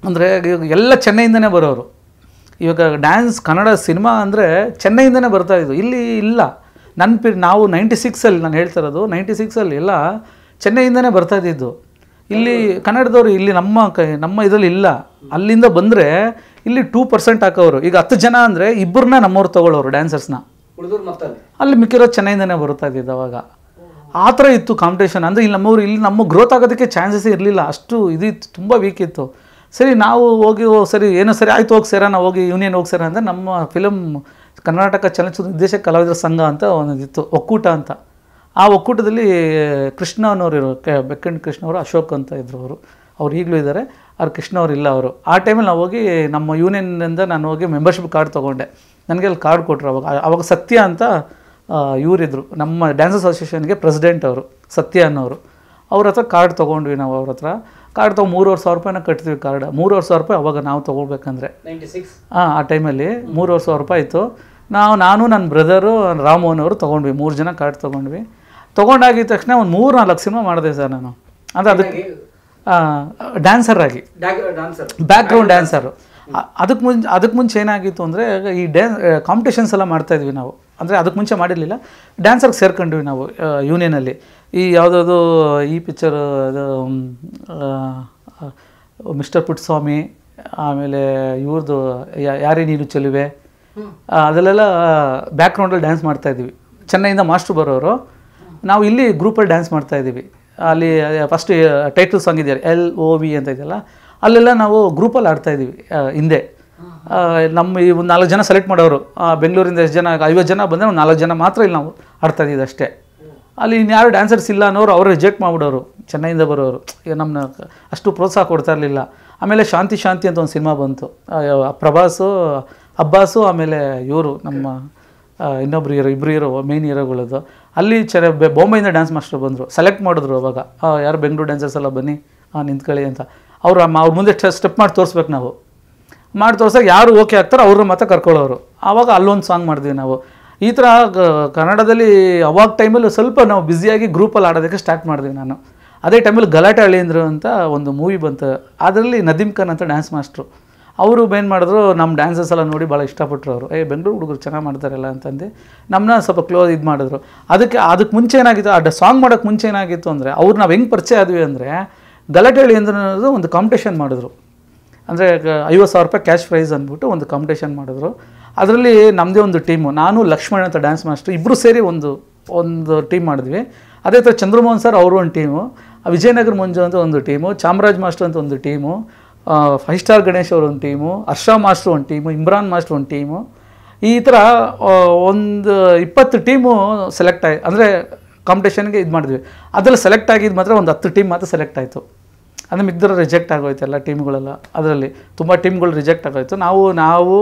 Speaker 2: ಅಂದರೆ ಎಲ್ಲ ಚೆನ್ನೈಯಿಂದನೇ ಬರೋರು. ಇವಾಗ ಡ್ಯಾನ್ಸ್ ಕನ್ನಡ ಸಿನಿಮಾ ಅಂದರೆ ಚೆನ್ನೈಯಿಂದನೇ ಬರ್ತಾಯಿದ್ದು, ಇಲ್ಲಿ ಇಲ್ಲ. ನಾವು 96ಅಲ್ಲಿ ನಾನು ಹೇಳ್ತಾ ಇರೋದು, 96ಅಲ್ಲಿ ಎಲ್ಲ ಚೆನ್ನೈಯಿಂದನೇ ಬರ್ತಾಯಿದ್ದು. ಇಲ್ಲಿ ಕನ್ನಡದವರು ಇಲ್ಲಿ ನಮ್ಮ ಇದರಲ್ಲಿ ಇಲ್ಲ. ಅಲ್ಲಿಂದ ಬಂದರೆ ಇಲ್ಲಿ 2% ಹಾಕೋರು. ಈಗ 10 ಜನ ಅಂದರೆ 2 ನಮ್ಮವ್ರು ತೊಗೊಳ್ಳೋರು ಡ್ಯಾನ್ಸರ್ಸ್ನ, ಅಲ್ಲಿ ಮಿಕ್ಕಿರೋ ಚೆನ್ನೈಯಿಂದನೇ ಬರ್ತಾ ಇದ್ದಿದ್ದು ಅವಾಗ. ಆ ಥರ ಇತ್ತು ಕಾಂಪಿಟೇಷನ್. ಅಂದರೆ ಇಲ್ಲಿ ನಮ್ಮ ಗ್ರೋತ್ ಆಗೋದಕ್ಕೆ ಚಾನ್ಸಸ್ ಇರಲಿಲ್ಲ, ಅಷ್ಟು ಇದಿತ್ತು, ತುಂಬ ವೀಕ್ ಇತ್ತು. ಸರಿ ನಾವು ಹೋಗಿ ಸರಿ ಏನೋ ಸರಿ ಆಯಿತು, ಹೋಗಿ ಸೇರೋಣ, ಹೋಗಿ ಯೂನಿಯನ್ ಹೋಗಿ ಸೇರೋಣ ಅಂದರೆ ನಮ್ಮ ಫಿಲಮ್ ಕರ್ನಾಟಕ ಚಲನಚಿತ್ರ ನಿರ್ದೇಶಕ ಕಲಾವಿದರ ಸಂಘ ಅಂತ ಒಂದಿತ್ತು, ಒಕ್ಕೂಟ ಅಂತ. ಆ ಒಕ್ಕೂಟದಲ್ಲಿ ಕೃಷ್ಣ ಅನ್ನೋರು ಬೆಕ್ಕಂಡ್ ಕೃಷ್ಣ ಅವರು, ಅಶೋಕ್ ಅಂತ ಇದ್ದರು ಅವ್ರು ಈಗಲೂ ಇದ್ದಾರೆ. ಅವ್ರು ಕೃಷ್ಣ ಅವರು ಇಲ್ಲ ಅವರು. ಆ ಟೈಮಲ್ಲಿ ನಾವು ಹೋಗಿ ನಮ್ಮ ಯೂನಿಯನ್ನಿಂದ ನಾನು ಹೋಗಿ ಮೆಂಬರ್ಶಿಪ್ ಕಾರ್ಡ್ ತೊಗೊಂಡೆ. ನನಗೆ ಅಲ್ಲಿ ಕಾರ್ಡ್ ಕೊಟ್ಟರು. ಅವಾಗ ಸತ್ಯ ಅಂತ ಇವರಿದ್ದರು, ನಮ್ಮ ಡ್ಯಾನ್ಸ್ ಅಸೋಸಿಯೇಷನ್ಗೆ ಪ್ರೆಸಿಡೆಂಟ್ ಅವರು, ಸತ್ಯ ಅನ್ನೋರು. ಅವ್ರ ಹತ್ರ ಕಾರ್ಡ್ ತೊಗೊಂಡ್ವಿ ನಾವು. ಅವ್ರ ಹತ್ರ ಕಾರ್ಡ್ ತೊಗೊಂಡು 3,500 ರೂಪಾಯಿನ ಕಟ್ತೀವಿ ಕಾರ್ಡ್. 3,500 ರೂಪಾಯಿ ಅವಾಗ ನಾವು ತೊಗೊಳ್ಬೇಕಂದ್ರೆ ಆ ಟೈಮಲ್ಲಿ 3,500 ರೂಪಾಯಿ ಇತ್ತು. ನಾನು ನನ್ನ ಬ್ರದರು ರಾಮು ಅನ್ನೋರು ತೊಗೊಂಡ್ವಿ, 3 ಜನ ಕಾರ್ಡ್ ತೊಗೊಂಡ್ವಿ. ತೊಗೊಂಡಾಗಿದ್ದ ತಕ್ಷಣ ಒಂದು 3-4 ಸಿನಿಮಾ ಮಾಡಿದೆ ಸರ್ ನಾನು. ಅಂದರೆ ಅದಕ್ಕೆ ಡ್ಯಾನ್ಸರ್ ಆಗಿ, ಬ್ಯಾಕ್ಗ್ರೌಂಡ್ ಡ್ಯಾನ್ಸರು. ಅದಕ್ಕೆ ಮುಂಚೆ ಏನಾಗಿತ್ತು ಅಂದರೆ ಈ ಕಾಂಪಿಟೇಷನ್ಸ್ ಎಲ್ಲ ಮಾಡ್ತಾಯಿದ್ವಿ ನಾವು. ಅಂದರೆ ಅದಕ್ಕೆ ಮುಂಚೆ ಮಾಡಿರಲಿಲ್ಲ, ಡ್ಯಾನ್ಸರ್ಗೆ ಸೇರ್ಕೊಂಡ್ವಿ ನಾವು ಯೂನಿಯನಲ್ಲಿ. ಈ ಯಾವುದಾದ್ರು ಈ ಪಿಕ್ಚರ್ ಅದು ಮಿಸ್ಟರ್ ಪುಟ್ಟಸ್ವಾಮಿ, ಆಮೇಲೆ ಇವ್ರದ್ದು ಯಾರೇ ನೀನು ಚೆಲುವೆ, ಅದರಲ್ಲೆಲ್ಲ ಬ್ಯಾಕ್ಗ್ರೌಂಡಲ್ಲಿ ಡ್ಯಾನ್ಸ್ ಮಾಡ್ತಾಯಿದ್ವಿ. ಚೆನ್ನೈಯಿಂದ ಮಾಸ್ಟ್ರು ಬರೋರು, ನಾವು ಇಲ್ಲಿ ಗ್ರೂಪಲ್ಲಿ ಡ್ಯಾನ್ಸ್ ಮಾಡ್ತಾಯಿದ್ದೀವಿ. ಅಲ್ಲಿ ಫಸ್ಟ್ ಟೈಟಲ್ ಸಾಂಗ್ ಇದೆಯಲ್ಲ LOV ಅಂತ ಇದೆಯಲ್ಲ, ಅಲ್ಲೆಲ್ಲ ನಾವು ಗ್ರೂಪಲ್ಲಿ ಆಡ್ತಾಯಿದ್ದೀವಿ ಹಿಂದೆ. ನಮ್ಮ ಈ ಒಂದು 4 ಜನ ಸೆಲೆಕ್ಟ್ ಮಾಡೋರು. ಬೆಂಗಳೂರಿಂದ ಎಷ್ಟು ಜನ, 50 ಜನ ಬಂದರೆ ಒಂದು 4 ಜನ ಮಾತ್ರ ಇಲ್ಲಿ ನಾವು ಆಡ್ತಾಯಿದ್ದೀವಿ ಅಷ್ಟೇ. ಅಲ್ಲಿ ಇನ್ಯಾರು ಡ್ಯಾನ್ಸರ್ಸ್ ಇಲ್ಲ ಅನ್ನೋರು ಅವರು ರಿಜೆಕ್ಟ್ ಮಾಡಿಬಿಡೋರು, ಚೆನ್ನೈಯಿಂದ ಬರೋರು. ಈಗ ನಮ್ಮನ್ನ ಅಷ್ಟು ಪ್ರೋತ್ಸಾಹ ಕೊಡ್ತಾ ಇರಲಿಲ್ಲ. ಆಮೇಲೆ ಶಾಂತಿ ಅಂತ ಒಂದು ಸಿನಿಮಾ ಬಂತು, ಪ್ರಭಾಸು, ಅಬ್ಬಾಸು, ಆಮೇಲೆ ಇವರು ನಮ್ಮ ಇನ್ನೊಬ್ರು ಇಬ್ಬರು ಹೀರೋ, ಮೇನ್ ಹೀರೋಗಳದ್ದು. ಅಲ್ಲಿ ಬಾಂಬೆಯಿಂದ ಡ್ಯಾನ್ಸ್ ಮಾಸ್ಟರ್ ಬಂದರು, ಸೆಲೆಕ್ಟ್ ಮಾಡಿದ್ರು. ಅವಾಗ ಯಾರು ಬೆಂಗಳೂರು ಡ್ಯಾನ್ಸರ್ಸ್ ಎಲ್ಲ ಬನ್ನಿ ನಿಂತ್ಕೊಳ್ಳಿ ಅಂತ. ಅವ್ರ ಮುಂದೆ ಸ್ಟೆಪ್ ಮಾಡಿ ತೋರಿಸ್ಬೇಕು ನಾವು. ಮಾಡಿ ತೋರ್ಸೋಕೆ ಯಾರು ಓಕೆ ಆಗ್ತಾರೋ ಅವ್ರನ್ನ ಮಾತ್ರ ಕರ್ಕೊಳ್ಳೋರು. ಆವಾಗ ಅಲ್ಲೊಂದು ಸಾಂಗ್ ಮಾಡಿದ್ವಿ ನಾವು. ಈ ಥರ ಕನ್ನಡದಲ್ಲಿ ಅವಾಗ ಟೈಮಲ್ಲಿ ಸ್ವಲ್ಪ ನಾವು ಬ್ಯುಸಿಯಾಗಿ ಗ್ರೂಪಲ್ಲಿ ಆಡೋದಕ್ಕೆ ಸ್ಟಾರ್ಟ್ ಮಾಡಿದ್ವಿ ನಾನು. ಅದೇ ಟೈಮಲ್ಲಿ ಗಲಾಟೆ ಅಳಿಯಂದ್ರು ಅಂತ ಒಂದು ಮೂವಿ ಬಂತು. ಅದರಲ್ಲಿ ನದೀಮ್ ಖಾನ್ ಅಂತ ಡ್ಯಾನ್ಸ್ ಮಾಸ್ಟ್ರು, ಅವರು ಏನು ಮಾಡಿದ್ರು, ನಮ್ಮ ಡ್ಯಾನ್ಸಸ್ ಎಲ್ಲ ನೋಡಿ ಭಾಳ ಇಷ್ಟಪಟ್ಟರು ಅವರು. ಬೆಂಗಳೂರು ಹುಡುಗರು ಚೆನ್ನಾಗಿ ಮಾಡ್ತಾರಲ್ಲ ಅಂತಂದು ನಮ್ಮನ್ನ ಸ್ವಲ್ಪ ಕ್ಲೋಸ್ ಇದು ಮಾಡಿದ್ರು. ಅದಕ್ಕೆ ಮುಂಚೆ ಏನಾಗಿತ್ತು, ಆ ಸಾಂಗ್ ಮಾಡೋಕ್ಕೆ ಮುಂಚೆ ಏನಾಗಿತ್ತು ಅಂದರೆ, ಅವ್ರು ನಾವು ಹೆಂಗೆ ಪರಿಚಯ ಆದ್ವಿ ಅಂದರೆ, ಗಲಾಟೆ ಅಳಿಯಂದ್ರು ಅನ್ನೋದು ಒಂದು ಕಾಂಪಿಟೇಷನ್ ಮಾಡಿದ್ರು. ಅಂದರೆ 50,000 ರೂಪಾಯಿ ಕ್ಯಾಶ್ ಪ್ರೈಸ್ ಅಂದ್ಬಿಟ್ಟು ಒಂದು ಕಾಂಪಿಟೇಷನ್ ಮಾಡಿದ್ರು. ಅದರಲ್ಲಿ ನಮ್ಮದೇ ಒಂದು ಟೀಮು, ನಾನು ಲಕ್ಷ್ಮಣ್ ಅಂತ ಡ್ಯಾನ್ಸ್ ಮಾಸ್ಟ್ರು ಇಬ್ಬರು ಸೇರಿ ಒಂದು ಟೀಮ್ ಮಾಡಿದ್ವಿ. ಅದೇ ಥರ ಚಂದ್ರಮೋಹನ್ ಸರ್ ಅವರು ಒಂದು ಟೀಮು, ವಿಜಯನಗರ ಮಂಜು ಅಂತ ಒಂದು ಟೀಮು, ಚಾಮರಾಜ್ ಮಾಸ್ಟರ್ ಅಂತ ಒಂದು ಟೀಮು, 5 ಸ್ಟಾರ್ ಗಣೇಶ್ ಅವರು ಒಂದು ಟೀಮು, ಹರ್ಷ ಮಾಸ್ಟ್ರು ಒಂದು ಟೀಮು, ಇಮ್ರಾನ್ ಮಾಸ್ಟ್ರು ಒಂದು ಟೀಮು. ಈ ಥರ ಒಂದು 20 ಟೀಮು ಸೆಲೆಕ್ಟ್ ಆಗಿ, ಅಂದರೆ ಕಾಂಪಿಟೇಷನ್ಗೆ ಇದು ಮಾಡಿದ್ವಿ. ಅದರಲ್ಲಿ ಸೆಲೆಕ್ಟ್ ಆಗಿದ್ದು ಮಾತ್ರ ಒಂದು 10 ಟೀಮ್ ಮಾತ್ರ ಸೆಲೆಕ್ಟ್ ಆಯಿತು. ಅಂದರೆ ಮಿಕ್ಕಿದ್ರು ರಿಜೆಕ್ಟ್ ಆಗೋಯ್ತು ಎಲ್ಲ ಟೀಮ್ಗಳೆಲ್ಲ. ಅದರಲ್ಲಿ ತುಂಬ ಟೀಮ್ಗಳು ರಿಜೆಕ್ಟ್ ಆಗೋಯ್ತು. ನಾವು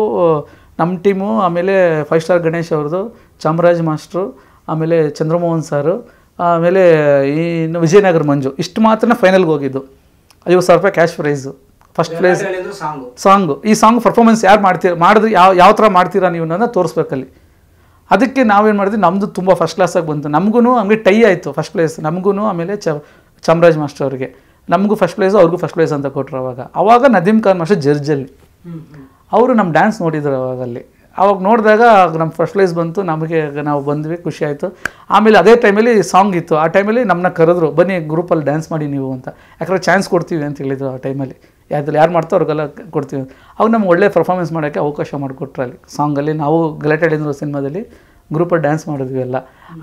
Speaker 2: ನಮ್ಮ ಟೀಮು, ಆಮೇಲೆ 5 ಸ್ಟಾರ್ ಗಣೇಶ್ ಅವ್ರದ್ದು, ಚಾಮರಾಜ್ ಮಾಸ್ಟ್ರು, ಆಮೇಲೆ ಚಂದ್ರಮೋಹನ್ ಸಾರು, ಆಮೇಲೆ ಇನ್ನು ವಿಜಯನಗರ ಮಂಜು, ಇಷ್ಟು ಮಾತ್ರ ಫೈನಲ್ಗೆ ಹೋಗಿದ್ದು. 50,000 ರೂಪಾಯಿ cash price, first place song. ಈ ಸಾಂಗ್ ಪರ್ಫಾರ್ಮೆನ್ಸ್ ಯಾರು ಮಾಡಿದ್ರೆ ಯಾವ ಥರ ಮಾಡ್ತೀರಾ ನೀವು ಅನ್ನೋದನ್ನ ತೋರಿಸ್ಬೇಕಲ್ಲಿ. ಅದಕ್ಕೆ ನಾವೇನು ಮಾಡಿದ್ವಿ, ನಮ್ಮದು ತುಂಬ ಫಸ್ಟ್ ಕ್ಲಾಸಾಗಿ ಬಂತು. ನಮಗೂ ಹಂಗೆ ಟೈ ಆಯಿತು ಫಸ್ಟ್ ಪ್ಲೇಸ್, ನಮಗೂ ಆಮೇಲೆ ಚಾಮರಾಜ್ ಮಾಸ್ಟರ್ ಅವ್ರಿಗೆ, ನಮಗೂ ಫಸ್ಟ್ ಪ್ಲೇಸು ಅವ್ರಿಗೂ ಫಸ್ಟ್ ಪ್ಲೇಸ್ ಅಂತ ಕೊಟ್ಟರು. ಅವಾಗ ನದೀಮ್ ಖಾನ್ ಮಾಸ್ಟರ್ ಜಡ್ಜಲ್ಲಿ ಅವರು ನಮ್ಮ ಡ್ಯಾನ್ಸ್ ನೋಡಿದ್ರು. ಅವಾಗ ನೋಡಿದಾಗ ನಮ್ಮ ಫಸ್ಟ್ ಪ್ಲೇಸ್ ಬಂತು, ನಮಗೆ ನಾವು ಬಂದ್ವಿ, ಖುಷಿ ಆಯಿತು. ಆಮೇಲೆ ಅದೇ ಟೈಮಲ್ಲಿ ಸಾಂಗ್ ಇತ್ತು, ಆ ಟೈಮಲ್ಲಿ ನಮ್ಮನ್ನ ಕರೆದ್ರು, ಬನ್ನಿ ಗ್ರೂಪಲ್ಲಿ ಡ್ಯಾನ್ಸ್ ಮಾಡಿ ನೀವು ಅಂತ, ಯಾಕಂದರೆ ಚಾನ್ಸ್ ಕೊಡ್ತೀವಿ ಅಂತ ಹೇಳಿದ್ರು ಆ ಟೈಮಲ್ಲಿ. ಯಾರು ಮಾಡ್ತೋ ಅವ್ರಿಗೆಲ್ಲ ಕೊಡ್ತೀವಿ. ಅವಾಗ ನಮ್ಗೆ ಒಳ್ಳೆ ಪರ್ಫಾರ್ಮೆನ್ಸ್ ಮಾಡೋಕ್ಕೆ ಅವಕಾಶ ಮಾಡಿಕೊಟ್ರು ಅಲ್ಲಿ ಸಾಂಗಲ್ಲಿ. ನಾವು ಗಲಾಟೆ ಸಿನಿಮಾದಲ್ಲಿ ಗ್ರೂಪಲ್ಲಿ ಡ್ಯಾನ್ಸ್ ಮಾಡಿದ್ವಿ ಎಲ್ಲ.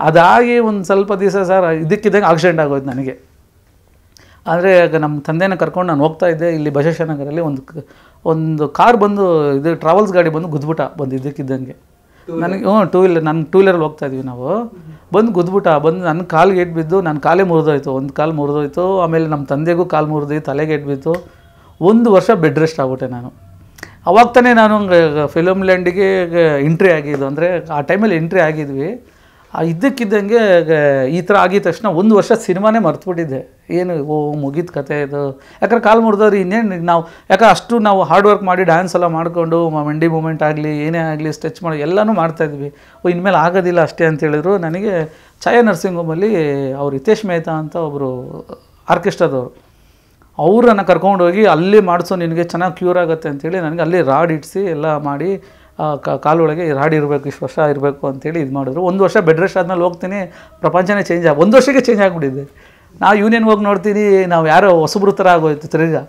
Speaker 2: ಅದಾಗಿ ಒಂದು ಸ್ವಲ್ಪ ದಿವಸ ಸರ್ ಇದಕ್ಕಿದ್ದಂಗೆ ಆಕ್ಸಿಡೆಂಟ್ ಆಗೋಯ್ತು ನನಗೆ. ಆದರೆ ನಮ್ಮ ತಂದೆನ ಕರ್ಕೊಂಡು ನಾನು ಹೋಗ್ತಾ ಇದ್ದೆ, ಇಲ್ಲಿ ಬಸವೇಶ್ವರನಗರಲ್ಲಿ ಒಂದು ಕಾರ್ ಬಂದು, ಇದು ಟ್ರಾವೆಲ್ಸ್ ಗಾಡಿ ಬಂದು ಇದ್ದಕ್ಕಿದ್ದಂಗೆ ನನಗೆ ಟೂ ವೀಲರಲ್ಲಿ ಹೋಗ್ತಾ ಇದ್ವಿ ನಾವು, ಬಂದು ನನ್ನ ಕಾಲಿಗೆ ಏಟ್ ಬಿದ್ದು, ನನ್ನ ಕಾಲೇ ಮುರಿದೋಯ್ತು, ಒಂದು ಕಾಲು ಮುರಿದೋಯ್ತು. ಆಮೇಲೆ ನಮ್ಮ ತಂದೆಗೂ ಕಾಲು ಮುರಿದು ತಲೆಗೆ ಏಟ್ ಬಿತ್ತು. 1 ವರ್ಷ ಬೆಡ್ ರೆಸ್ಟ್ ಆಗ್ಬಿಟ್ಟೆ ನಾನು. ಅವಾಗ ತಾನೇ ನಾನು ಫಿಲಮ್ ಲ್ಯಾಂಡಿಗೆ ಎಂಟ್ರಿ ಆಗಿದ್ದು, ಅಂದರೆ ಆ ಟೈಮಲ್ಲಿ ಎಂಟ್ರಿ ಆಗಿದ್ವಿ. ಇದ್ದಕ್ಕಿದ್ದಂಗೆ ಈ ಥರ ಆಗಿದ ತಕ್ಷಣ 1 ವರ್ಷ ಸಿನಿಮಾನೇ ಮರ್ತುಬಿಟ್ಟಿದ್ದೆ. ಏನು ಮುಗಿದ ಕತೆ ಇದು, ಯಾಕಂದ್ರೆ ಕಾಲು ಮುರಿದವ್ರು ಇನ್ನೇನು ನಾವು, ಯಾಕಂದ್ರೆ ಅಷ್ಟು ನಾವು ಹಾರ್ಡ್ ವರ್ಕ್ ಮಾಡಿ ಡ್ಯಾನ್ಸ್ ಎಲ್ಲ ಮಾಡಿಕೊಂಡು ಮಂಡಿ ಮೂಮೆಂಟ್ ಆಗಲಿ ಏನೇ ಆಗಲಿ ಸ್ಟ್ರೆಚ್ ಮಾಡಿ ಎಲ್ಲನೂ ಮಾಡ್ತಾಯಿದ್ವಿ. ಇನ್ಮೇಲೆ ಆಗೋದಿಲ್ಲ ಅಷ್ಟೇ ಅಂತ ಹೇಳಿದ್ರು. ನನಗೆ ಛಾಯಾ ನರ್ಸಿಂಗ್ ಹೋಮಲ್ಲಿ ಅವ್ರು ಹಿತೇಶ್ ಮೆಹ್ತಾ ಅಂತ ಒಬ್ಬರು ಆರ್ಕೆಸ್ಟ್ರಾದವರು, ಅವರನ್ನು ಕರ್ಕೊಂಡೋಗಿ ಅಲ್ಲಿ ಮಾಡಿಸೋ, ನಿನಗೆ ಚೆನ್ನಾಗಿ ಕ್ಯೂರ್ ಆಗುತ್ತೆ ಅಂತೇಳಿ ನನಗೆ ಅಲ್ಲಿ ರಾಡ್ ಇಡಿಸಿ ಎಲ್ಲ ಮಾಡಿ ಕಾಲೊಳಗೆ ರಾಡ್ ಇರಬೇಕು, ಇಷ್ಟು ವರ್ಷ ಇರಬೇಕು ಅಂತೇಳಿ ಇದು ಮಾಡಿದ್ರು. 1 ವರ್ಷ ಬೆಡ್ ರೆಸ್ಟ್ ಆದಮೇಲೆ ಹೋಗ್ತೀನಿ, ಪ್ರಪಂಚನೇ ಚೇಂಜ್ 1 ವರ್ಷಕ್ಕೆ ಚೇಂಜ್ ಆಗಿಬಿಟ್ಟಿದೆ. ನಾವು ಯೂನಿಯನ್ ಹೋಗಿ ನೋಡ್ತೀನಿ, ನಾವು ಯಾರೋ ಹೊಸಬ್ರ ಥರ ಆಗೋಯ್ತು ತಿರ್ಗ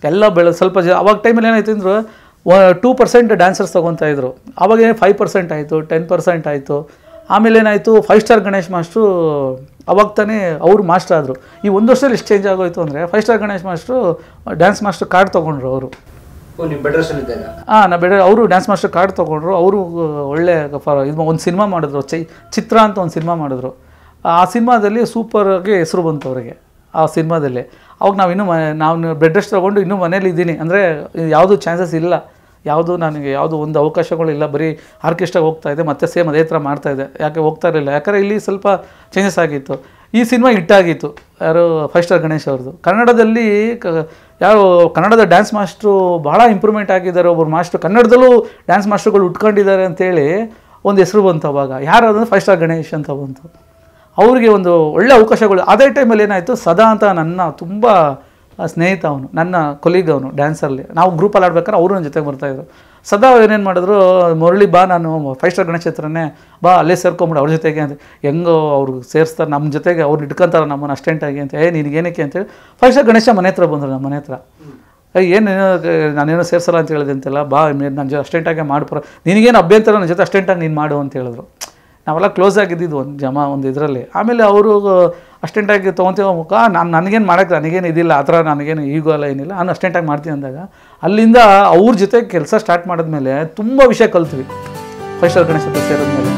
Speaker 2: ಎಲ್ಲ ಸ್ವಲ್ಪ ಅವಾಗ ಟೈಮಲ್ಲಿ ಏನಾಯ್ತು ಅಂದ್ರೆ 2% ಡ್ಯಾನ್ಸರ್ಸ್ ತೊಗೊತಾಯಿದ್ರು. ಅವಾಗ 5% ಆಯಿತು, 10% ಆಯಿತು. ಆಮೇಲೆ ಏನಾಯಿತು, 5 ಸ್ಟಾರ್ ಗಣೇಶ್ ಮಾಸ್ಟ್ರು ಅವಾಗ ತಾನೇ ಅವರು ಮಾಸ್ಟರ್ ಆದರು. ಈ 1 ವರ್ಷದಲ್ಲಿ ಎಷ್ಟು ಚೇಂಜ್ ಆಗೋಯ್ತು ಅಂದರೆ, 5 star Ganesh master dance master card ತೊಗೊಂಡ್ರು ಅವರು. ಅವರು ಡ್ಯಾನ್ಸ್ ಮಾಸ್ಟರ್ ಕಾರ್ಡ್ ತೊಗೊಂಡ್ರು. ಅವರು ಒಳ್ಳೆ ಇದು ಒಂದು ಸಿನಿಮಾ ಮಾಡಿದ್ರು, ಚಿತ್ರ ಅಂತ ಒಂದು ಸಿನಿಮಾ ಮಾಡಿದ್ರು. ಆ ಸಿನಿಮಾದಲ್ಲಿ ಸೂಪರಾಗಿ ಹೆಸರು ಬಂತು ಅವರಿಗೆ ಆ ಸಿನಿಮಾದಲ್ಲಿ. ಅವಾಗ ನಾವು ಬೆಡ್ ರೆಸ್ಟ್ ತೊಗೊಂಡು ಇನ್ನೂ ಮನೇಲಿ ಇದ್ದೀನಿ, ಅಂದರೆ ಯಾವುದೂ ಚಾನ್ಸಸ್ ಇಲ್ಲ, ನನಗೆ ಯಾವುದೂ ಒಂದು ಅವಕಾಶಗಳಿಲ್ಲ, ಬರೀ ಆರ್ಕೆಸ್ಟ್ರಾಗೆ ಹೋಗ್ತಾಯಿದ್ದೆ, ಮತ್ತೆ ಸೇಮ್ ಅದೇ ಥರ ಮಾಡ್ತಾಯಿದ್ದೆ. ಯಾಕೆ ಹೋಗ್ತಾ ಇರಲಿಲ್ಲ, ಯಾಕಂದರೆ ಇಲ್ಲಿ ಸ್ವಲ್ಪ ಚೇಂಜಸ್ ಆಗಿತ್ತು. ಈ ಸಿನಿಮಾ ಹಿಟ್ಟಾಗಿತ್ತು, ಯಾರು 5 ಸ್ಟಾರ್ ಗಣೇಶ್ ಅವ್ರದ್ದು. ಕನ್ನಡದಲ್ಲಿ ಕನ್ನಡದ ಡ್ಯಾನ್ಸ್ ಮಾಸ್ಟ್ರು ಭಾಳ ಇಂಪ್ರೂವ್ಮೆಂಟ್ ಆಗಿದ್ದಾರೆ. ಒಬ್ಬರು ಮಾಸ್ಟ್ರು ಕನ್ನಡದಲ್ಲೂ ಡ್ಯಾನ್ಸ್ ಮಾಸ್ಟ್ರುಗಳು ಉಟ್ಕೊಂಡಿದ್ದಾರೆ ಅಂತೇಳಿ ಒಂದು ಹೆಸರು ಬಂತು. ಅವಾಗ ಯಾರು ಅಂದರೆ 5 ಸ್ಟಾರ್ ಗಣೇಶ್ ಅಂತ ಬಂತು. ಅವರಿಗೆ ಒಂದು ಒಳ್ಳೆ ಅವಕಾಶಗಳು. ಅದೇ ಟೈಮಲ್ಲಿ ಏನಾಯಿತು, ಸದಾ ಅಂತ ನನ್ನ ತುಂಬ ಸ್ನೇಹಿತ, ಅವನು ನನ್ನ ಕೊಲೀಗ್, ಅವನು ಡ್ಯಾನ್ಸಲ್ಲಿ. ನಾವು ಗ್ರೂಪಲ್ಲಿ ಆಡ್ಬೇಕಾದ್ರೆ ಅವರು ನನ್ನ ಜೊತೆಗೆ ಬರ್ತಾಯಿದ್ರು. ಸದಾ ಏನೇನು ಮಾಡಿದ್ರು, ಮುರಳಿ ಬಾ, ನಾನು 5 ಸ್ಟಾರ್ ಗಣೇಶ್ ಹತ್ರನೇ ಬಾ, ಅಲ್ಲೇ ಸೇರ್ಕೊಂಬಿಡು ಅವ್ರ ಜೊತೆಗೆ ಅಂತ. ಹೆಂಗೋ ಅವ್ರು ಸೇರಿಸ್ತಾರೆ ನಮ್ಮ ಜೊತೆಗೆ, ಅವ್ರು ಇಟ್ಕೊಂತಾರೆ ನಮ್ಮನ್ನು ಅಸ್ಟೆಂಟಾಗಿ ಅಂತ. ನಿನಗೇನಕ್ಕೆ ಅಂತೇಳಿ 5 ಸ್ಟಾರ್ ಗಣೇಶ ಮನೆ ಹತ್ರ ಬಂದರು, ನಮ್ಮ ಮನೆ ಹತ್ರ. ನಾನೇನೋ ಸೇರಿಸಲ್ಲ ಅಂತ ಹೇಳಿದೆ ಅಂತೆಲ್ಲ, ಬಾ ನನ್ನ ಜೊತೆ ಅಸ್ಟೆಂಟಾಗೆ ಮಾಡ್ಪರ, ನಿನಗೇನು ಅಭ್ಯಂತರ, ನನ್ನ ಜೊತೆ ಅಸ್ಟೆಂಟಾಗಿ ನೀನು ಮಾಡು ಅಂತ ಹೇಳಿದ್ರು. ನಾವೆಲ್ಲ ಕ್ಲೋಸ್ ಆಗಿದ್ದಿದ್ದು ಒಂದು ಇದರಲ್ಲಿ. ಆಮೇಲೆ ಅವರು ಅಸ್ಟೆಂಟಾಗಿ ತೊಗೊತೀವೋ ಮುಖ, ನನಗೇನು ಮಾಡೋಕ್ಕೆ ನನಗೇನು ಇದಿಲ್ಲ, ಆ ಥರ ನನಗೇನು ಈಗೋ ಎಲ್ಲ ಏನಿಲ್ಲ, ನಾನು ಅಸ್ಟೆಂಟಾಗಿ ಮಾಡ್ತೀನಿ ಅಂದಾಗ ಅಲ್ಲಿಂದ ಅವ್ರ ಜೊತೆ ಕೆಲಸ ಸ್ಟಾರ್ಟ್ ಮಾಡಿದ್ಮೇಲೆ ತುಂಬ ವಿಷಯ ಕಲ್ತ್ವಿ. 5 ಸ್ಟಾರ್ ಗಣೇಶ್ ಹತ್ರ ಸೇರಿದ್ಮೇಲೆ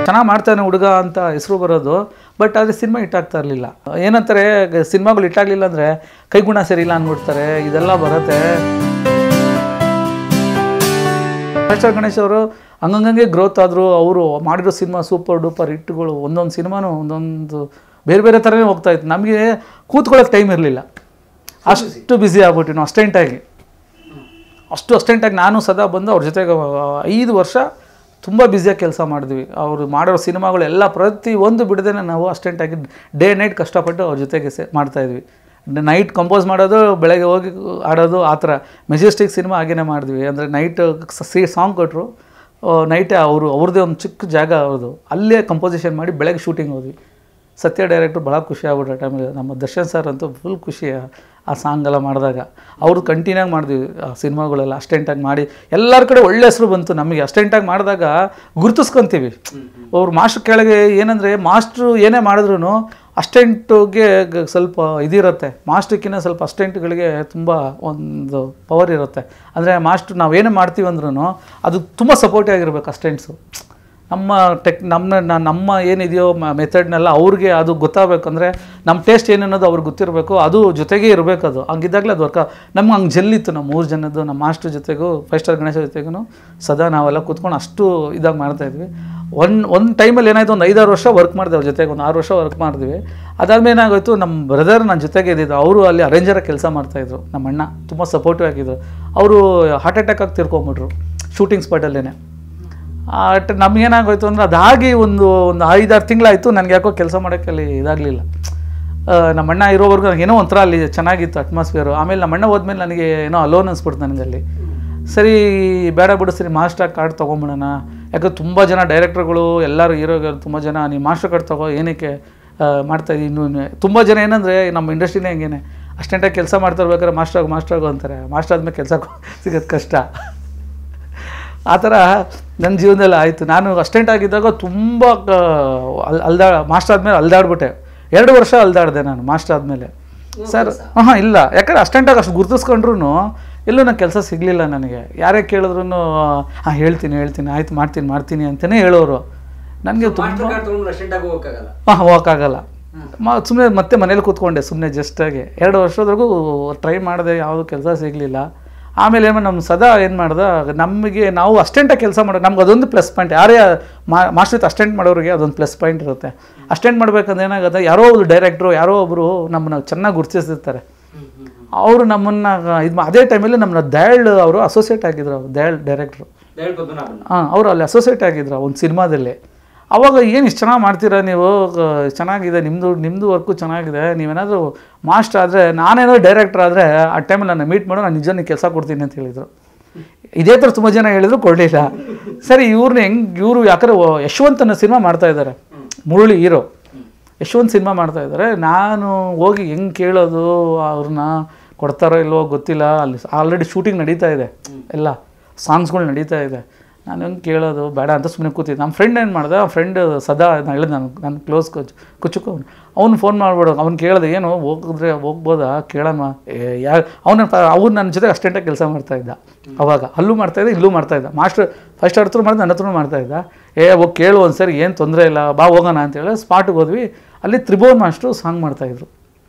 Speaker 2: ಚೆನ್ನಾಗಿ ಮಾಡ್ತಾನೆ ಹುಡುಗ ಅಂತ ಹೆಸರು ಬರೋದು. ಬಟ್ ಆದರೆ ಸಿನಿಮಾ ಹಿಟ್ಟಾಗ್ತಾ ಇರಲಿಲ್ಲ. ಏನಂತಾರೆ, ಸಿನಿಮಾಗಳು ಹಿಟ್ಟಾಗಲಿಲ್ಲ ಅಂದರೆ ಕೈಗುಣ ಸರಿಯಿಲ್ಲ ಅಂದ್ಬಿಡ್ತಾರೆ, ಇದೆಲ್ಲ ಬರುತ್ತೆ. 5 ಸ್ಟಾರ್ ಗಣೇಶ್ ಅವರು ಹಂಗಂಗೆ ಗ್ರೋತ್ ಆದರು. ಅವರು ಮಾಡಿರೋ ಸಿನಿಮಾ ಸೂಪರ್ ಡೂಪರ್ ಹಿಟ್ಗಳು, ಒಂದೊಂದು ಸಿನಿಮಾನು ಒಂದೊಂದು ಬೇರೆ ಬೇರೆ ಥರನೇ ಹೋಗ್ತಾಯಿತ್ತು. ನಮಗೆ ಕೂತ್ಕೊಳ್ಳೋಕೆ ಟೈಮ್ ಇರಲಿಲ್ಲ, ಅಷ್ಟು ಬ್ಯುಸಿ ಆಗ್ಬಿಟ್ಟು ನಾವು ಅಸ್ಟೆಂಟಾಗಿ ನಾನು ಸದಾ ಬಂದು ಅವ್ರ ಜೊತೆಗೆ 5 ವರ್ಷ ತುಂಬ ಬ್ಯುಸಿಯಾಗಿ ಕೆಲಸ ಮಾಡಿದ್ವಿ. ಅವರು ಮಾಡೋ ಸಿನಿಮಾಗಳೆಲ್ಲ ಪ್ರತಿಯೊಂದು ಬಿಡದೇನೆ ನಾವು ಅಸ್ಟೆಂಟಾಗಿ ಡೇ ನೈಟ್ ಕಷ್ಟಪಟ್ಟು ಅವ್ರ ಜೊತೆಗೆ ಮಾಡ್ತಾಯಿದ್ವಿ. ನೈಟ್ ಕಂಪೋಸ್ ಮಾಡೋದು, ಬೆಳಗ್ಗೆ ಹೋಗಿ ಆಡೋದು, ಆ ಥರ. ಮೆಜೆಸ್ಟಿಕ್ ಸಿನಿಮಾ ಹಾಗೇ ಮಾಡಿದ್ವಿ. ಅಂದರೆ ನೈಟ್ ಸಾಂಗ್ ಕೊಟ್ಟರು, ನೈಟೇ ಅವ್ರದ್ದೇ ಒಂದು ಚಿಕ್ಕ ಜಾಗ ಅವ್ರದ್ದು, ಅಲ್ಲೇ ಕಂಪೋಸಿಷನ್ ಮಾಡಿ ಬೆಳಗ್ಗೆ ಶೂಟಿಂಗ್ ಹೋದ್ವಿ. ಸತ್ಯ ಡೈರೆಕ್ಟ್ರು ಭಾಳ ಖುಷಿ ಆಗ್ಬಿಟ್ರೆ ಟೈಮಲ್ಲಿ. ನಮ್ಮ ದರ್ಶನ್ ಸರ್ ಅಂತೂ ಫುಲ್ ಖುಷಿ ಆ ಸಾಂಗೆಲ್ಲ ಮಾಡಿದಾಗ. ಅವ್ರದ್ದು ಕಂಟಿನ್ಯೂಯಾಗಿ ಮಾಡಿದ್ವಿ ಆ ಸಿನಿಮಾಗಳೆಲ್ಲ ಅಸ್ಟೆಂಟಾಗಿ ಮಾಡಿ. ಎಲ್ಲರ ಕಡೆ ಒಳ್ಳೆ ಹೆಸರು ಬಂತು ನಮಗೆ. ಅಸ್ಟೆಂಟಾಗಿ ಮಾಡಿದಾಗ ಗುರುತಿಸ್ಕೊತೀವಿ. ಅವ್ರು ಮಾಸ್ಟ್ರ್ ಕೆಳಗೆ ಏನಂದರೆ, ಮಾಸ್ಟ್ರು ಏನೇ ಮಾಡಿದ್ರು ಅಸ್ಟೆಂಟ್ಗೆ ಸ್ವಲ್ಪ ಇದಿರುತ್ತೆ, ಮಾಸ್ಟ್ರಿಗಿನ್ನ ಸ್ವಲ್ಪ ಅಸ್ಟೆಂಟ್ಗಳಿಗೆ ತುಂಬ ಒಂದು ಪವರ್ ಇರುತ್ತೆ. ಅಂದರೆ ಮಾಸ್ಟ್ರು ನಾವೇನೇ ಮಾಡ್ತೀವಿ ಅಂದ್ರೂ ಅದು ತುಂಬ ಸಪೋರ್ಟಿವ್ ಆಗಿರ್ಬೇಕು ಅಸ್ಟೆಂಟ್ಸು. ನಮ್ಮ ಏನಿದೆಯೋ ಮೆಥಡ್ನೆಲ್ಲ ಅವ್ರಿಗೆ ಅದು ಗೊತ್ತಾಗಬೇಕಂದ್ರೆ ನಮ್ಮ ಟೇಸ್ಟ್ ಏನು ಅನ್ನೋದು ಅವ್ರಿಗೆ ಗೊತ್ತಿರಬೇಕು, ಅದು ಜೊತೆಗೆ ಇರಬೇಕು. ಅದು ಹಂಗಿದ್ದಾಗಲೇ ಅದು ನಮ್ಗೆ ಹಂಗೆ ಜಲ್ಲಿತ್ತು. ನಮ್ಮ 3 ಜನದ್ದು, ನಮ್ಮ ಮಾಸ್ಟರ್ ಜೊತೆಗೂ 5 ಸ್ಟಾರ್ ಗಣೇಶ ಜೊತೆಗೂ ಸದಾ ನಾವೆಲ್ಲ ಕೂತ್ಕೊಂಡು ಅಷ್ಟು ಇದಾಗಿ ಮಾಡ್ತಾಯಿದ್ವಿ. ಒಂದು ಟೈಮಲ್ಲಿ ಏನಾಯಿತು, ಒಂದು 5-6 ವರ್ಷ ವರ್ಕ್ ಮಾಡಿದೆ ಅವ್ರ ಜೊತೆಗೆ, ಒಂದು 6 ವರ್ಷ ವರ್ಕ್ ಮಾಡಿದ್ವಿ. ಅದಾದ್ಮೇಲೆ ಏನಾಗೋಯ್ತು, ನಮ್ಮ ಬ್ರದರ್ ನನ್ನ ಜೊತೆಗೆ ಇದ್ದಿದ್ದು, ಅವರು ಅಲ್ಲಿ ಅರೇಂಜರಾಗಿ ಕೆಲಸ ಮಾಡ್ತಾಯಿದ್ರು. ನಮ್ಮ ಅಣ್ಣ ತುಂಬ ಸಪೋರ್ಟಿವ್ ಆಗಿದ್ರು. ಅವರು ಹಾರ್ಟ್ ಅಟ್ಯಾಕ್ ಆಗಿ ತೀರ್ಕೊಂಬಿಟ್ರು ಶೂಟಿಂಗ್ ಸ್ಪಾಟಲ್ಲೇ. ನಮಗೇನಾಗೋಯ್ತು ಅಂದರೆ ಅದಾಗಿ ಒಂದು 5-6 ತಿಂಗಳಾಯಿತು. ನನಗೆ ಯಾಕೋ ಕೆಲಸ ಮಾಡೋಕ್ಕೆ ಅಲ್ಲಿ ಇದಾಗಲಿಲ್ಲ. ನಮ್ಮ ಅಣ್ಣ ಇರೋವರೆಗೂ ನನಗೆ ಏನೋ ಒಂಥರ ಅಲ್ಲಿ ಚೆನ್ನಾಗಿತ್ತು ಅಟ್ಮಾಸ್ಫಿಯರು. ಆಮೇಲೆ ನಮ್ಮ ಅಣ್ಣ ಹೋದ್ಮೇಲೆ ನನಗೆ ಏನೋ ಅಲೋನ್ ಅನಿಸ್ಬಿಡ್ತು ನನಗಲ್ಲಿ. ಸರಿ ಬೇಡ ಬಿಡು, ಸರಿ ಮಾಸ್ಟರ್ ಕಾರ್ಡ್ ತೊಗೊಂಬಿಡೋಣ. ಯಾಕಂದ್ರೆ ತುಂಬ ಜನ ಡೈರೆಕ್ಟರ್ಗಳು ಎಲ್ಲರೂ ಹೀರೋಗಳು ತುಂಬ ಜನ ನೀವು ಮಾಸ್ಟರ್ ಕಾರ್ಡ್ ತೊಗೋ ಏನಕ್ಕೆ ಮಾಡ್ತಾಯಿದ್ದೀವಿ. ಇನ್ನೂ ತುಂಬ ಜನ ಏನಂದರೆ ನಮ್ಮ ಇಂಡಸ್ಟ್ರಿನೇ ಹೆಂಗೇನೆ ಅಷ್ಟೆಂಟಾಗಿ ಕೆಲಸ ಮಾಡ್ತಾ ಇರ್ಬೇಕಾದ್ರೆ ಮಾಸ್ಟರ್ಗು ಅಂತಾರೆ. ಮಾಸ್ಟರ್ ಆದಮೇಲೆ ಕೆಲಸ ಸಿಗೋದು ಕಷ್ಟ. ಆ ಥರ ನನ್ನ ಜೀವನದಲ್ಲಿ ಆಯಿತು. ನಾನು ಅಸ್ಟೆಂಟ್ ಆಗಿದ್ದಾಗ ತುಂಬ ಮಾಸ್ಟರ್ ಆದಮೇಲೆ ಅಲ್ದಾಡ್ಬಿಟ್ಟೆ. 2 ವರ್ಷ ಅಲ್ದಾಡಿದೆ ನಾನು ಮಾಸ್ಟರ್ ಆದಮೇಲೆ. ಸರ್ ಇಲ್ಲ, ಯಾಕಂದರೆ ಅಸ್ಟೆಂಟಾಗಿ ಅಷ್ಟು ಗುರ್ತಿಸ್ಕೊಂಡ್ರು ಎಲ್ಲೂ ನಂಗೆ ಕೆಲಸ ಸಿಗಲಿಲ್ಲ ನನಗೆ. ಯಾರೇ ಕೇಳಿದ್ರು ಹೇಳ್ತೀನಿ ಆಯ್ತು ಮಾಡ್ತೀನಿ ಅಂತಲೇ ಹೇಳೋರು. ನನಗೆ ತುಂಬ ಹೋಗೋಕ್ಕಾಗಲ್ಲ. ಸುಮ್ಮನೆ ಮತ್ತೆ ಮನೇಲಿ ಕೂತ್ಕೊಂಡೆ ಸುಮ್ಮನೆ ಜಸ್ಟಾಗಿ 2 ವರ್ಷದವರೆಗೂ ಟ್ರೈ ಮಾಡಿದೆ, ಯಾವುದು ಕೆಲಸ ಸಿಗಲಿಲ್ಲ. ಆಮೇಲೆ ನಮ್ಮ ಸದಾ ಏನು ಮಾಡ್ದೆ, ನಮಗೆ ನಾವು ಅಸ್ಟೆಂಟಾಗಿ ಕೆಲಸ ಮಾಡೋದು ನಮ್ಗೆ ಅದೊಂದು ಪ್ಲಸ್ ಪಾಯಿಂಟ್. ಯಾರೇ ಮಾಸ್ಟರ್ ಅಸ್ಟೆಂಟ್ ಮಾಡೋರಿಗೆ ಅದೊಂದು ಪ್ಲಸ್ ಪಾಯಿಂಟ್ ಇರುತ್ತೆ. ಅಸ್ಟೆಂಟ್ ಮಾಡ್ಬೇಕಂದ್ರೆ ಏನಾಗುತ್ತೆ, ಯಾರೋ ಒಬ್ರು ಡೈರೆಕ್ಟ್ರು ಯಾರೋ ಒಬ್ಬರು ನಮ್ಮನ್ನ ಚೆನ್ನಾಗಿ ಗುರುತಿಸಿರ್ತಾರೆ. ಅವರು ನಮ್ಮನ್ನು ಅದೇ ಟೈಮಲ್ಲಿ ನಮ್ಮನ್ನ ದಯಾಳ್ ಅವರು ಅಸೋಸಿಯೇಟ್ ಆಗಿದ್ರು. ದಯಾಳ್ ಡೈರೆಕ್ಟ್ರು, ಅವರು ಅಲ್ಲಿ ಅಸೋಸಿಯೇಟ್ ಆಗಿದ್ರು ಒಂದು ಸಿನಿಮಾದಲ್ಲಿ. ಅವಾಗ ಏನು ಇಷ್ಟು ಚೆನ್ನಾಗಿ ಮಾಡ್ತೀರಾ ನೀವು, ಚೆನ್ನಾಗಿದೆ ನಿಮ್ಮದು ವರ್ಕು ಚೆನ್ನಾಗಿದೆ, ನೀವೇನಾದರೂ ಮಾಸ್ಟರ್ ಆದರೆ ನಾನೇನಾದ್ರು ಡೈರೆಕ್ಟರ್ ಆದರೆ ಆ ಟೈಮಲ್ಲಿ ನನ್ನ ಮೀಟ್ ಮಾಡೋ ನಾನು ನಿಜ ಕೆಲಸ ಕೊಡ್ತೀನಿ ಅಂತ ಹೇಳಿದರು. ಇದೇ ಥರ ತುಂಬ ಜನ ಹೇಳಿದ್ರು, ಕೊಡಲಿಲ್ಲ. ಸರಿ ಇವರು ಯಾಕಂದರೆ ಯಶವಂತ್ ಅನ್ನೋ ಸಿನಿಮಾ ಮಾಡ್ತಾಯಿದ್ದಾರೆ, ಮುರಳಿ ಹೀರೋ. ಯಶವಂತ್ ಸಿನಿಮಾ ಮಾಡ್ತಾಯಿದ್ದಾರೆ. ನಾನು ಹೋಗಿ ಹೆಂಗೆ ಕೇಳೋದು, ಅವ್ರನ್ನ ಕೊಡ್ತಾರೋ ಇಲ್ವೋ ಗೊತ್ತಿಲ್ಲ. ಅಲ್ಲಿ ಆಲ್ರೆಡಿ ಶೂಟಿಂಗ್ ನಡೀತಾ ಇದೆ, ಎಲ್ಲ ಸಾಂಗ್ಸ್ಗಳು ನಡೀತಾ ಇದೆ. ನಾನು ಹೆಂಗೆ ಕೇಳೋದು ಬೇಡ ಅಂತ ಸುಮ್ಮನೆ ಕೂತಿದ್ದೆ. ನಮ್ಮ ಫ್ರೆಂಡ್ ಏನು ಮಾಡಿದೆ, ಆ ಫ್ರೆಂಡ್ ಸದಾ ಹೇಳಿದೆ ನನ್ನ ಕ್ಲೋಸ್ ಕುಚ್ಚುಕು ಅವ್ನು ಫೋನ್ ಮಾಡ್ಬಿಡೋ. ಅವ್ನು ಕೇಳಿದೆ, ಏನು ಹೋಗ್ಬೋದಾ ಕೇಳೋಣ. ಅವ್ನು ನನ್ನ ಜೊತೆ ಅಷ್ಟೆಂಟಾಗಿ ಕೆಲಸ ಮಾಡ್ತಾಯಿದ್ದ. ಅವಾಗ ಅಲ್ಲೂ ಮಾಡ್ತಾಯಿದ್ದ, ಇಲ್ಲೂ ಮಾಡ್ತಾಯಿದ್ದ. ಮಾಸ್ಟರ್ 5 ಸ್ಟಾರ್ ಹತ್ರ ಮಾಡಿದೆ, ನನ್ನ ಹತ್ರನೂ ಮಾಡ್ತಾಯಿದ್ದ. ಹೋಗಿ ಕೇಳು ಒಂದು ಸರಿ, ಏನು ತೊಂದರೆ ಇಲ್ಲ, ಬಾ ಹೋಗೋಣ ಅಂತೇಳಿ ಸ್ಪಾಟಿಗೆ ಹೋದ್ವಿ. ಅಲ್ಲಿ ತ್ರಿಭುವನ್ ಮಾಸ್ಟ್ರು ಸಾಂಗ್ ಮಾಡ್ತಾಯಿದ್ರು.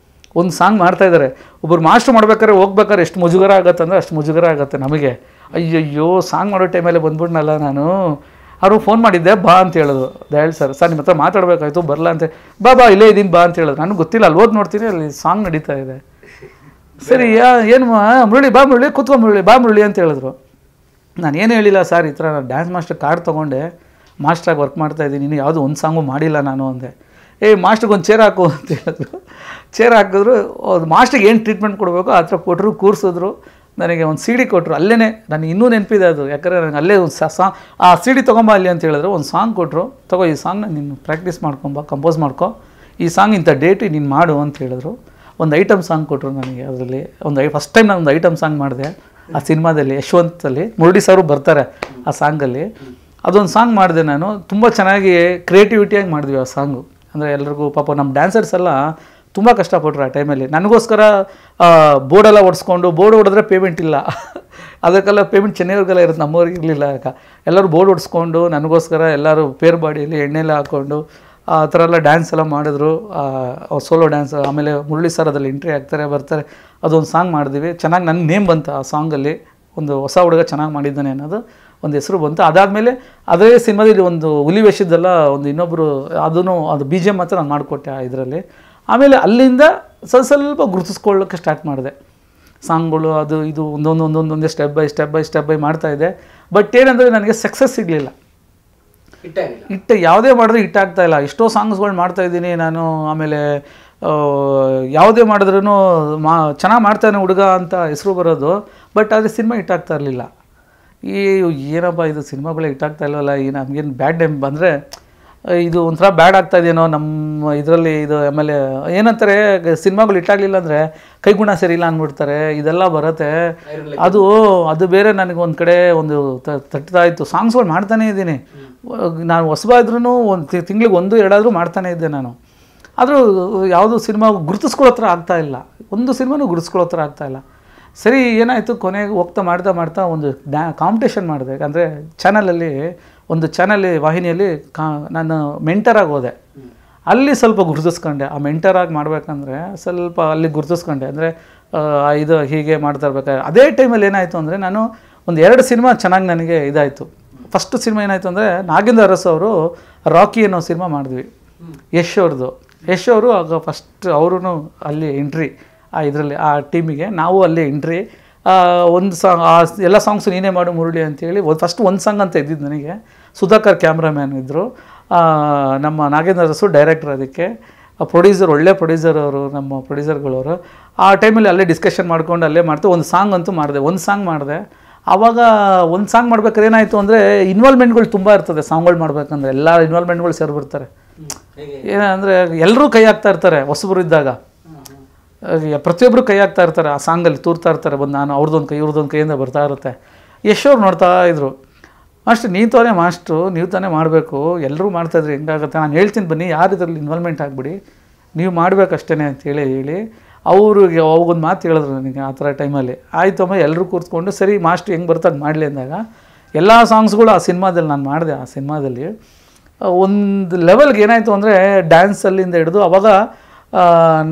Speaker 2: ಒಂದು ಸಾಂಗ್ ಮಾಡ್ತಾಯಿದ್ದಾರೆ. ಒಬ್ಬರು ಮಾಸ್ಟ್ರು ಮಾಡ್ಬೇಕಾದ್ರೆ ಹೋಗ್ಬೇಕಾದ್ರೆ ಎಷ್ಟು ಮುಜುಗರ ಆಗುತ್ತೆ ಅಂದರೆ ಅಷ್ಟು ಮುಜುಗರ ಆಗುತ್ತೆ ನಮಗೆ. ಅಯ್ಯಯ್ಯೋ ಸಾಂಗ್ ಮಾಡೋ ಟೈಮಲ್ಲಿ ಬಂದ್ಬಿಡ್ನಲ್ಲ ನಾನು. ಅವರು ಫೋನ್ ಮಾಡಿದ್ದೆ, ಬಾ ಅಂತ ಹೇಳಿದ್ರು ದಯಾಳ್ ಸರ್. ನಿಮ್ಮ ಹತ್ರ ಮಾತಾಡಬೇಕಾಯ್ತು, ಬರಲ್ಲ ಅಂತ. ಬಾ ಇಲ್ಲೇ ಇದ್ದೀನಿ ಬಾ ಅಂತ ಹೇಳಿದ್ರು. ನನಗೆ ಗೊತ್ತಿಲ್ಲ, ಅಲ್ಲಿ ಓದಿ ನೋಡ್ತೀನಿ ಅಲ್ಲಿ ಸಾಂಗ್ ನಡೀತಾ ಇದೆ. ಸರಿ ಏನು ಮುರಳಿ ಬಾ ಮುರಳಿ ಕೂತ್ಕೊ ಮುರಳಿ ಅಂತ ಹೇಳಿದ್ರು. ನಾನು ಏನು ಹೇಳಿಲ್ಲ, ಸರ್ ಈ ಥರ ನಾನು ಡ್ಯಾನ್ಸ್ ಮಾಸ್ಟರ್ ಕಾರ್ಡ್ ತೊಗೊಂಡೆ, ಮಾಸ್ಟ್ರಾಗಿ ವರ್ಕ್ ಮಾಡ್ತಾಯಿದ್ದೀನಿ, ಇನ್ನೂ ಯಾವುದೂ ಒಂದು ಸಾಂಗು ಮಾಡಿಲ್ಲ ನಾನು ಅಂದೆ. ಮಾಸ್ಟ್ರಿಗೆ ಒಂದು ಚೇರ್ ಹಾಕು ಅಂತ ಹೇಳಿದ್ರು. ಚೇರ್ ಹಾಕಿದ್ರು. ಮಾಸ್ಟ್ರಿಗೆ ಏನು ಟ್ರೀಟ್ಮೆಂಟ್ ಕೊಡಬೇಕು ಆ ಥರ ಕೊಟ್ಟರು, ಕೂರಿಸಿದ್ರು. ನನಗೆ ಒಂದು CD ಕೊಟ್ಟರು. ಅಲ್ಲೇ ನನಗೆ ಇನ್ನೂ ನೆನಪಿದೆ ಅದು, ಯಾಕಂದರೆ ನನಗೆ ಅಲ್ಲೇ ಒಂದು ಆ CD ತೊಗೊಂಬ ಅಲ್ಲಿ ಅಂತ ಹೇಳಿದ್ರು. ಒಂದು ಸಾಂಗ್ ಕೊಟ್ಟರು, ತಗೋ ಈ ಸಾಂಗ್ನ ನೀನು ಪ್ರಾಕ್ಟೀಸ್ ಕಂಪೋಸ್ ಮಾಡ್ಕೊ, ಈ ಸಾಂಗ್ ಇಂಥ ಡೇಟಿ ನೀನು ಮಾಡು ಅಂತ ಹೇಳಿದ್ರು. ಒಂದು ಐಟಮ್ ಸಾಂಗ್ ಕೊಟ್ಟರು ನನಗೆ. ಅದರಲ್ಲಿ ಫಸ್ಟ್ ಟೈಮ್ ನಾನು ಒಂದು ಐಟಮ್ ಸಾಂಗ್ ಮಾಡಿದೆ ಆ ಸಿನಿಮಾದಲ್ಲಿ. ಯಶವಂತಲ್ಲಿ ಮುರಳಿ ಸರ್ ಬರ್ತಾರೆ ಆ ಸಾಂಗಲ್ಲಿ. ಅದೊಂದು ಸಾಂಗ್ ಮಾಡಿದೆ ನಾನು. ತುಂಬ ಚೆನ್ನಾಗಿ ಕ್ರಿಯೇಟಿವಿಟಿಯಾಗಿ ಮಾಡಿದ್ವಿ ಆ ಸಾಂಗು. ಅಂದರೆ ಎಲ್ರಿಗೂ ಪಾಪ ನಮ್ಮ ಡ್ಯಾನ್ಸರ್ಸ್ ಎಲ್ಲ ತುಂಬ ಕಷ್ಟಪಟ್ಟರು ಆ ಟೈಮಲ್ಲಿ. ನನಗೋಸ್ಕರ ಬೋರ್ಡೆಲ್ಲ ಹೊಡ್ಸ್ಕೊಂಡು, ಬೋರ್ಡ್ ಹೊಡೆದ್ರೆ ಪೇಮೆಂಟ್ ಇಲ್ಲ, ಅದಕ್ಕೆಲ್ಲ ಪೇಮೆಂಟ್ ಚೆನ್ನೈವ್ರಿಗೆಲ್ಲ ಇರುತ್ತೆ, ನಮ್ಮವ್ರಿಗೆ ಇರಲಿಲ್ಲ. ಎಲ್ಲರೂ ಬೋರ್ಡ್ ಹೊಡ್ಸ್ಕೊಂಡು ನನಗೋಸ್ಕರ ಎಲ್ಲರೂ ಪೇರ್ ಬಾಡಿಯಲ್ಲಿ ಎಣ್ಣೆಲ್ಲ ಹಾಕ್ಕೊಂಡು ಆ ಥರ ಎಲ್ಲ ಡ್ಯಾನ್ಸ್ ಎಲ್ಲ ಮಾಡಿದ್ರು. Solo dance. ಆಮೇಲೆ ಮುರಳಿ ಸರ್ ಅದರಲ್ಲಿ ಎಂಟ್ರಿ ಆಗ್ತಾರೆ, ಬರ್ತಾರೆ. ಅದೊಂದು ಸಾಂಗ್ ಮಾಡಿದ್ವಿ. ಚೆನ್ನಾಗಿ ನನ್ನ ನೇಮ್ ಬಂತು ಆ ಸಾಂಗಲ್ಲಿ. ಒಂದು ಹೊಸ ಹುಡುಗ ಚೆನ್ನಾಗಿ ಮಾಡಿದ್ದಾನೆ ಅನ್ನೋದು ಒಂದು ಹೆಸರು ಬಂತು. ಅದಾದಮೇಲೆ ಅದೇ ಸಿನಿಮಾದಲ್ಲಿ ಒಂದು ಹುಲಿ ವೇಷದ್ದೆಲ್ಲ ಒಂದು ಇನ್ನೊಬ್ಬರು ಅದು BGM ಮಾತ್ರ ನಾನು ಮಾಡಿಕೊಟ್ಟೆ ಇದರಲ್ಲಿ. ಆಮೇಲೆ ಅಲ್ಲಿಂದ ಸ್ವಲ್ಪ ಗುರುತಿಸ್ಕೊಳ್ಳೋಕ್ಕೆ ಸ್ಟಾರ್ಟ್ ಮಾಡಿದೆ. ಸಾಂಗ್ಗಳು ಅದು ಇದು ಒಂದೊಂದೇ ಸ್ಟೆಪ್ ಬೈ ಮಾಡ್ತಾಯಿದ್ದೆ. ಬಟ್ ಏನಂದರೆ ನನಗೆ ಸಕ್ಸಸ್ ಸಿಗಲಿಲ್ಲ. ಯಾವುದೇ ಮಾಡಿದ್ರೆ ಆಗ್ತಾಯಿಲ್ಲ. ಎಷ್ಟೋ ಸಾಂಗ್ಸ್ಗಳು ಮಾಡ್ತಾಯಿದ್ದೀನಿ ನಾನು. ಆಮೇಲೆ ಯಾವುದೇ ಮಾಡಿದ್ರೂ ಚೆನ್ನಾಗಿ ಮಾಡ್ತಾನೆ ಹುಡುಗ ಅಂತ ಹೆಸರು ಬರೋದು. ಬಟ್ ಆದರೆ ಸಿನಿಮಾ ಆಗ್ತಾ ಇರಲಿಲ್ಲ. ಏನಪ್ಪ ಇದು ಸಿನಿಮಾಗಳೇ ಆಗ್ತಾ ಇಲ್ವಲ್ಲ, ಈ ನಮಗೇನು ಬ್ಯಾಡ್ ಟೈಮ್ ಬಂದರೆ ಇದು ಒಂಥರ ಬ್ಯಾಡ್ ಆಗ್ತಾಯಿದೇನೋ ನಮ್ಮ ಇದರಲ್ಲಿ. ಇದು ಆಮೇಲೆ ಏನಂತಾರೆ, ಸಿನಿಮಾಗಳು ಇಟ್ಟಾಗಲಿಲ್ಲ ಅಂದರೆ ಕೈಗುಣ ಸರಿಯಿಲ್ಲ ಅಂದ್ಬಿಡ್ತಾರೆ, ಇದೆಲ್ಲ ಬರುತ್ತೆ. ಅದು ಬೇರೆ. ನನಗೆ ಒಂದು ಕಡೆ ಒಂದು ತಟ್ತಾ ಇತ್ತು. ಸಾಂಗ್ಸ್ಗಳು ಮಾಡ್ತಾನೇ ಇದ್ದೀನಿ ನಾನು. ಹೊಸಬಾದ್ರೂ ಒಂದು ತಿಂಗಳಿಗೆ 1-2 ಮಾಡ್ತಾನೇ ಇದ್ದೆ ನಾನು. ಆದರೂ ಯಾವುದೂ ಸಿನಿಮಾ ಗುರುತಿಸ್ಕೊಳ್ಳೋ ಥರ ಆಗ್ತಾಯಿಲ್ಲ. ಒಂದು ಸಿನಿಮಾನೂ ಗುರುತಿಸ್ಕೊಳ್ಳೋ ಥರ ಆಗ್ತಾಯಿಲ್ಲ. ಸರಿ ಏನಾಯಿತು, ಕೊನೆಗೆ ಹೋಗ್ತಾ ಮಾಡ್ತಾ ಒಂದು ಕಾಂಪಿಟೇಷನ್ ಮಾಡಿದೆ. ಅಂದರೆ ಚಾನಲಲ್ಲಿ ಒಂದು ಚಾನಲ್ ವಾಹಿನಿಯಲ್ಲಿ ನಾನು ಮೆಂಟರಾಗಿ ಹೋದೆ. ಅಲ್ಲಿ ಸ್ವಲ್ಪ ಗುರುತಿಸ್ಕೊಂಡೆ. ಆ ಮೆಂಟರಾಗಿ ಮಾಡಬೇಕಂದ್ರೆ ಸ್ವಲ್ಪ ಅಲ್ಲಿ ಗುರುತಿಸ್ಕೊಂಡೆ. ಅಂದರೆ ಇದು ಹೀಗೆ ಮಾಡ್ತಾ ಇರ್ಬೇಕಾದ್ರೆ ಅದೇ ಟೈಮಲ್ಲಿ ಏನಾಯಿತು ಅಂದರೆ ನಾನು ಒಂದು 2 ಸಿನಿಮಾ ಚೆನ್ನಾಗಿ ನನಗೆ ಇದಾಯಿತು. ಫಸ್ಟ್ ಸಿನಿಮಾ ಏನಾಯಿತು ಅಂದರೆ ನಾಗೇಂದ್ರ ಅರಸು ಅವರು ರಾಕಿ ಅನ್ನೋ ಸಿನಿಮಾ ಮಾಡಿದ್ವಿ, ಯಶ್ ಅವ್ರದ್ದು. ಯಶ್ ಅವರು ಆಗ ಫಸ್ಟ್ ಅವರು ಅಲ್ಲಿ ಎಂಟ್ರಿ ಇದರಲ್ಲಿ ಆ ಟೀಮಿಗೆ, ನಾವು ಅಲ್ಲಿ ಎಂಟ್ರಿ. ಒಂದು ಸಾಂಗ್ ಎಲ್ಲ ಸಾಂಗ್ಸು ನೀನೇ ಮಾಡು ಮುರಳಿ ಅಂತೇಳಿ ಫಸ್ಟ್ ಒಂದು ಸಾಂಗ್ ಅಂತ ಇದ್ದಿದ್ದು ನನಗೆ. ಸುಧಾಕರ್ ಕ್ಯಾಮ್ರಾಮ್ಯಾನ್ ಇದ್ದರು, ನಮ್ಮ ನಾಗೇಂದ್ರ ಅರಸು ಡೈರೆಕ್ಟರ್. ಅದಕ್ಕೆ ಪ್ರೊಡ್ಯೂಸರ್, ಒಳ್ಳೆ ಪ್ರೊಡ್ಯೂಸರ್ ಅವರು, ನಮ್ಮ ಪ್ರೊಡ್ಯೂಸರ್ಗಳವರು. ಆ ಟೈಮಲ್ಲಿ ಅಲ್ಲೇ ಡಿಸ್ಕಷನ್ ಮಾಡ್ಕೊಂಡು ಅಲ್ಲೇ ಮಾಡ್ತು. ಒಂದು ಸಾಂಗ್ ಅಂತೂ ಮಾಡಿದೆ, ಒಂದು ಸಾಂಗ್ ಮಾಡಿದೆ. ಆವಾಗ ಒಂದು ಸಾಂಗ್ ಮಾಡ್ಬೇಕಾದ್ರೆ ಏನಾಯಿತು ಅಂದರೆ ಇನ್ವಾಲ್ವ್ಮೆಂಟ್ಗಳು ತುಂಬ ಇರ್ತದೆ. ಸಾಂಗ್ಗಳು ಮಾಡ್ಬೇಕಂದ್ರೆ ಎಲ್ಲ ಇನ್ವಾಲ್ವ್ಮೆಂಟ್ಗಳು ಸೇರಿಬಿಡ್ತಾರೆ. ಏನಂದರೆ ಎಲ್ಲರೂ ಕೈ ಹಾಕ್ತಾ ಇರ್ತಾರೆ ಹೊಸಬರು ಇದ್ದಾಗ, ಪ್ರತಿಯೊಬ್ಬರು ಕೈ ಹಾಕ್ತಾ ಇರ್ತಾರೆ. ಆ ಸಾಂಗಲ್ಲಿ ತೂರ್ತಾ ಇರ್ತಾರೆ. ಬಂದು ನಾನು ಅವ್ರದ್ದೊಂದು ಕೈ ಇವ್ರದ್ದೊಂದು ಕೈಯಿಂದ ಬರ್ತಾ ಇರುತ್ತೆ. ಯಶೋರು ನೋಡ್ತಾ ಇದ್ರು, ಮಾಸ್ಟ್ರು ನೀವು ತಾನೇ ಮಾಸ್ಟ್ರು, ನೀವು ತಾನೇ ಮಾಡಬೇಕು, ಎಲ್ಲರೂ ಮಾಡ್ತಾಯಿದ್ರಿ ಹೆಂಗಾಗುತ್ತೆ, ನಾನು ಹೇಳ್ತೀನಿ ಬನ್ನಿ, ಯಾರು ಇದರಲ್ಲಿ ಇನ್ವಾಲ್ವ್ಮೆಂಟ್ ಆಗಿಬಿಡಿ, ನೀವು ಮಾಡಬೇಕಷ್ಟೇ ಅಂತೇಳಿ ಹೇಳಿ ಅವ್ರಿಗೆ ಅವಾಗೊಂದು ಮಾತು ಹೇಳಿದ್ರು ನನಗೆ. ಆ ಥರ ಟೈಮಲ್ಲಿ ಆಯಿತು ಅಮ್ಮ, ಎಲ್ಲರೂ ಕೂತ್ಕೊಂಡು ಸರಿ ಮಾಸ್ಟ್ರು ಹೆಂಗೆ ಬರ್ತದೆ ಮಾಡಲಿ ಅಂದಾಗ ಎಲ್ಲ ಸಾಂಗ್ಸ್ಗಳು ಆ ಸಿನಿಮಾದಲ್ಲಿ ನಾನು ಮಾಡಿದೆ. ಆ ಸಿನಿಮಾದಲ್ಲಿ ಒಂದು ಲೆವೆಲ್ಗೆ ಏನಾಯಿತು ಅಂದರೆ ಡ್ಯಾನ್ಸಲ್ಲಿಂದ ಹಿಡಿದು ಅವಾಗ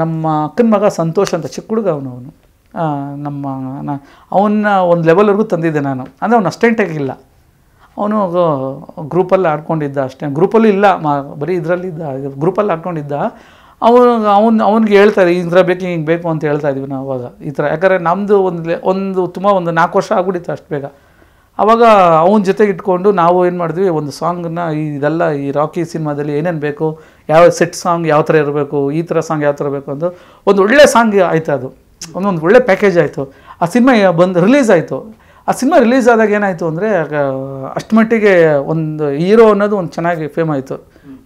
Speaker 2: ನಮ್ಮ ಅಕ್ಕನ ಮಗ ಸಂತೋಷ್ ಅಂತ ಚಿಕ್ಕ ಹುಡುಗ ಅವನು ನಮ್ಮ ಅವನ್ನ ಒಂದು ಲೆವೆಲ್ವರೆಗೂ ತಂದಿದ್ದೆ ನಾನು. ಅಂದರೆ ಅವನು ಅಷ್ಟೇಂಟಾಗಿಲ್ಲ, ಅವನು ಗ್ರೂಪಲ್ಲಿ ಆಡ್ಕೊಂಡಿದ್ದ ಅಷ್ಟೇ. ಗ್ರೂಪಲ್ಲಿ ಇಲ್ಲ, ಬರೀ ಇದರಲ್ಲಿದ್ದ, ಗ್ರೂಪಲ್ಲಿ ಆಡ್ಕೊಂಡಿದ್ದ. ಅವ್ನಿಗೆ ಹೇಳ್ತಾ ಇದ್ದೆ ಈ ಥರ ಬೇಕು ಹಿಂಗೆ ಬೇಕು ಅಂತ ಹೇಳ್ತಾ ಇದ್ವಿ ನಾವು ಅವಾಗ ಈ ಥರ. ಯಾಕಂದರೆ ನಮ್ಮದು ಒಂದು 4 ವರ್ಷ ಆಗ್ಬಿಟ್ಟಿತ್ತು ಅಷ್ಟು ಬೇಗ. ಆವಾಗ ಅವನ ಜೊತೆಗೆ ಇಟ್ಕೊಂಡು ನಾವು ಏನು ಮಾಡಿದ್ವಿ, ಒಂದು ಸಾಂಗನ್ನ ಇದೆಲ್ಲ ಈ ರಾಕಿ ಸಿನಿಮಾದಲ್ಲಿ ಏನೇನು ಬೇಕು, ಯಾವ ಸೆಟ್ ಸಾಂಗ್ ಯಾವ ಥರ ಇರಬೇಕು, ಈ ಥರ ಸಾಂಗ್ ಯಾವ ಥರ ಬೇಕು ಅಂತ ಒಂದು ಒಳ್ಳೆ ಸಾಂಗ್ ಆಯಿತು. ಅದು ಒಂದೊಂದು ಒಳ್ಳೆ ಪ್ಯಾಕೇಜ್ ಆಯಿತು. ಆ ಸಿನಿಮಾ ರಿಲೀಸ್ ಆಯಿತು. ಆ ಸಿನಿಮಾ ರಿಲೀಸ್ ಆದಾಗ ಏನಾಯಿತು ಅಂದರೆ ಅಷ್ಟು ಮಟ್ಟಿಗೆ ಒಂದು ಹೀರೋ ಅನ್ನೋದು ಒಂದು ಚೆನ್ನಾಗಿ ಫೇಮ್ ಆಯಿತು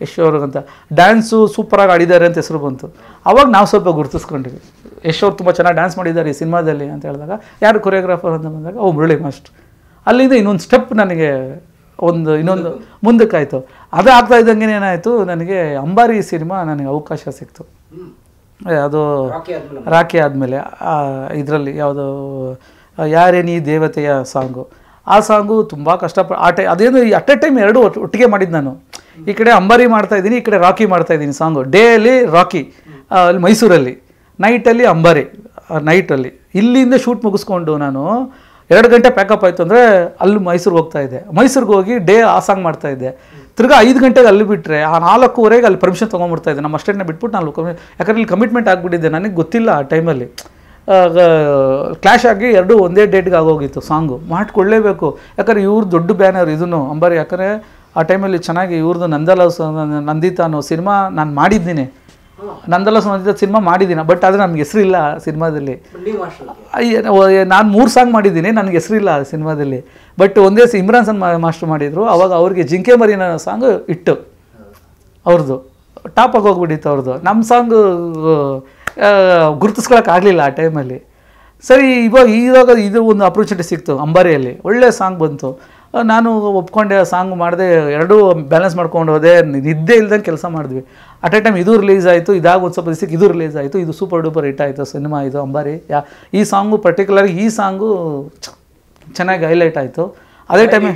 Speaker 2: ಯಶ್ ಅವ್ರಿಗಂತ. ಡ್ಯಾನ್ಸು ಸೂಪರಾಗಿ ಆಡಿದ್ದಾರೆ ಅಂತ ಹೆಸರು ಬಂತು. ಆವಾಗ ನಾವು ಸ್ವಲ್ಪ ಗುರುತಿಸ್ಕೊಂಡ್ವಿ, ಯಶ್ ಅವ್ರು ತುಂಬ ಚೆನ್ನಾಗಿ ಡ್ಯಾನ್ಸ್ ಮಾಡಿದ್ದಾರೆ ಈ ಸಿನಿಮಾದಲ್ಲಿ ಅಂತ ಹೇಳಿದಾಗ, ಯಾರು ಕೊರಿಯೋಗ್ರಾಫರ್ ಅಂತ ಬಂದಾಗ ಮುರಳಿ ಮಾಸ್ಟ್ರು. ಅಲ್ಲಿಂದ ಇನ್ನೊಂದು ಸ್ಟೆಪ್ ನನಗೆ ಇನ್ನೊಂದು ಮುಂದಕ್ಕಾಯಿತು. ಅದು ಆಗ್ತಾ ಇದ್ದಂಗೆ ಏನಾಯಿತು, ನನಗೆ ಅಂಬಾರಿ ಸಿನಿಮಾ ನನಗೆ ಅವಕಾಶ ಸಿಕ್ತು. ಅದು ರಾಖಿ ಆದಮೇಲೆ ಇದರಲ್ಲಿ ಯಾವುದು ಯಾರೇ ನೀ ದೇವತೆಯ ಸಾಂಗು. ಆ ಸಾಂಗು ತುಂಬ ಅದೇನು ಅಟ್ ಎ ಟೈಮ್ 2 ಒಟ್ಟಿಗೆ ಮಾಡಿದ್ದು ನಾನು. ಈ ಕಡೆ ಅಂಬಾರಿ ಮಾಡ್ತಾಯಿದ್ದೀನಿ, ಈ ಕಡೆ ರಾಕಿ ಮಾಡ್ತಾಯಿದ್ದೀನಿ ಸಾಂಗು. ಡೇಯಲ್ಲಿ ರಾಕಿ ಅಲ್ಲಿ ಮೈಸೂರಲ್ಲಿ, ನೈಟಲ್ಲಿ ಅಂಬಾರಿ ನೈಟಲ್ಲಿ. ಇಲ್ಲಿಂದ ಶೂಟ್ ಮುಗಿಸ್ಕೊಂಡು ನಾನು 2 ಗಂಟೆ ಪ್ಯಾಕಪ್ ಆಯಿತು ಅಂದರೆ ಅಲ್ಲಿ ಮೈಸೂರಿಗೆ ಹೋಗ್ತಾಯಿದ್ದೆ. ಮೈಸೂರಿಗೆ ಹೋಗಿ ಆ ಸಾಂಗ್ ಮಾಡ್ತಾಯಿದ್ದೆ. ತಿರ್ಗಾ 5 ಗಂಟೆಗೆ ಅಲ್ಲಿ ಬಿಟ್ಟರೆ ಆ 4:15 ಅಲ್ಲಿ ಪರ್ಮಿಷನ್ ತೊಗೊಂಡ್ಬಿಡ್ತಾಯಿದ್ದೆ. ನಮ್ಮ ಅಷ್ಟೇನೆ ಬಿಟ್ಬಿಟ್ಟು ನಾನು ಯಾಕಂದರೆ ಇಲ್ಲಿ ಕಮಿಟ್ಮೆಂಟ್ ಆಗಿಬಿಟ್ಟಿದ್ದೆ, ನನಗೆ ಗೊತ್ತಿಲ್ಲ ಆ ಟೈಮಲ್ಲಿ. ಕ್ಲಾಶ್ ಆಗಿ 2 ಒಂದೇ ಡೇಟ್ಗೆ ಆಗೋಗಿತ್ತು. ಸಾಂಗು ಮಾಡ್ಕೊಳ್ಳೇಬೇಕು, ಯಾಕಂದರೆ ಇವ್ರು ದೊಡ್ಡ ಬ್ಯಾನರ್ ಇದನ್ನು ಅಂಬಾರಿ. ಯಾಕಂದರೆ ಆ ಟೈಮಲ್ಲಿ ಚೆನ್ನಾಗಿ ಇವ್ರದ್ದು ನಂದಿತಾ ಅನ್ನೋ ಸಿನಿಮಾ ನಾನು ಮಾಡಿದ್ದೀನಿ. ನಂದಲಾಸ್ ನಂದಿತಾ ಸಿನಿಮಾ ಮಾಡಿದ್ದೀನಿ, ಬಟ್ ಆದರೆ ನನಗೆ ಹೆಸರಿಲ್ಲ ಆ ಸಿನಿಮಾದಲ್ಲಿ. ನಾನು 3 ಸಾಂಗ್ ಮಾಡಿದ್ದೀನಿ, ನನಗೆ ಹೆಸರಿಲ್ಲ ಆ ಸಿನಿಮಾದಲ್ಲಿ. ಬಟ್ ಒಂದೇ ಇಮ್ರಾನ್ ಖಾನ್ ಮಾಸ್ಟರ್ ಮಾಡಿದರು. ಅವಾಗ ಅವ್ರಿಗೆ ಜಿಂಕೆ ಮರಿನ ಸಾಂಗು ಇಟ್ಟು ಅವ್ರದ್ದು ಟಾಪಾಗಿ ಹೋಗ್ಬಿಟ್ಟಿತ್ತು ಅವ್ರದ್ದು. ನಮ್ಮ ಸಾಂಗು ಗುರುತಿಸ್ಕೊಳಕ್ಕಾಗಲಿಲ್ಲ ಆ ಟೈಮಲ್ಲಿ. ಸರಿ, ಇವಾಗ ಇದು ಒಂದು ಅಪರ್ಚುನಿಟಿ ಸಿಕ್ತು ಅಂಬಾರಿಯಲ್ಲಿ, ಒಳ್ಳೆ ಸಾಂಗ್ ಬಂತು. ನಾನು ಒಪ್ಕೊಂಡೆ, ಸಾಂಗ್ ಮಾಡಿದೆ, 2 ಬ್ಯಾಲೆನ್ಸ್ ಮಾಡ್ಕೊಂಡು ಹೋದೆ. ನಿದ್ದೆ ಇಲ್ದಂಗೆ ಕೆಲಸ ಮಾಡಿದ್ವಿ. ಅಟ್ ಎ ಟೈಮ್ ಇದು ರಿಲೀಸ್ ಆಯಿತು, ಇದಾಗ ಒಂದು ಸ್ವಲ್ಪ ದಿವಸಕ್ಕೆ ಇದು ರಿಲೀಸ್ ಆಯಿತು. ಇದು ಸೂಪರ್ ಡೂಪರ್ ಹಿಟ್ ಆಯಿತು ಸಿನಿಮಾ ಇದು ಅಂಬಾರಿ. ಈ ಸಾಂಗು ಪರ್ಟಿಕ್ಯುಲರ್ ಈ ಸಾಂಗು ಚೆನ್ನಾಗಿ ಹೈಲೈಟ್ ಆಯಿತು. ಅದೇ ಟೈಮ್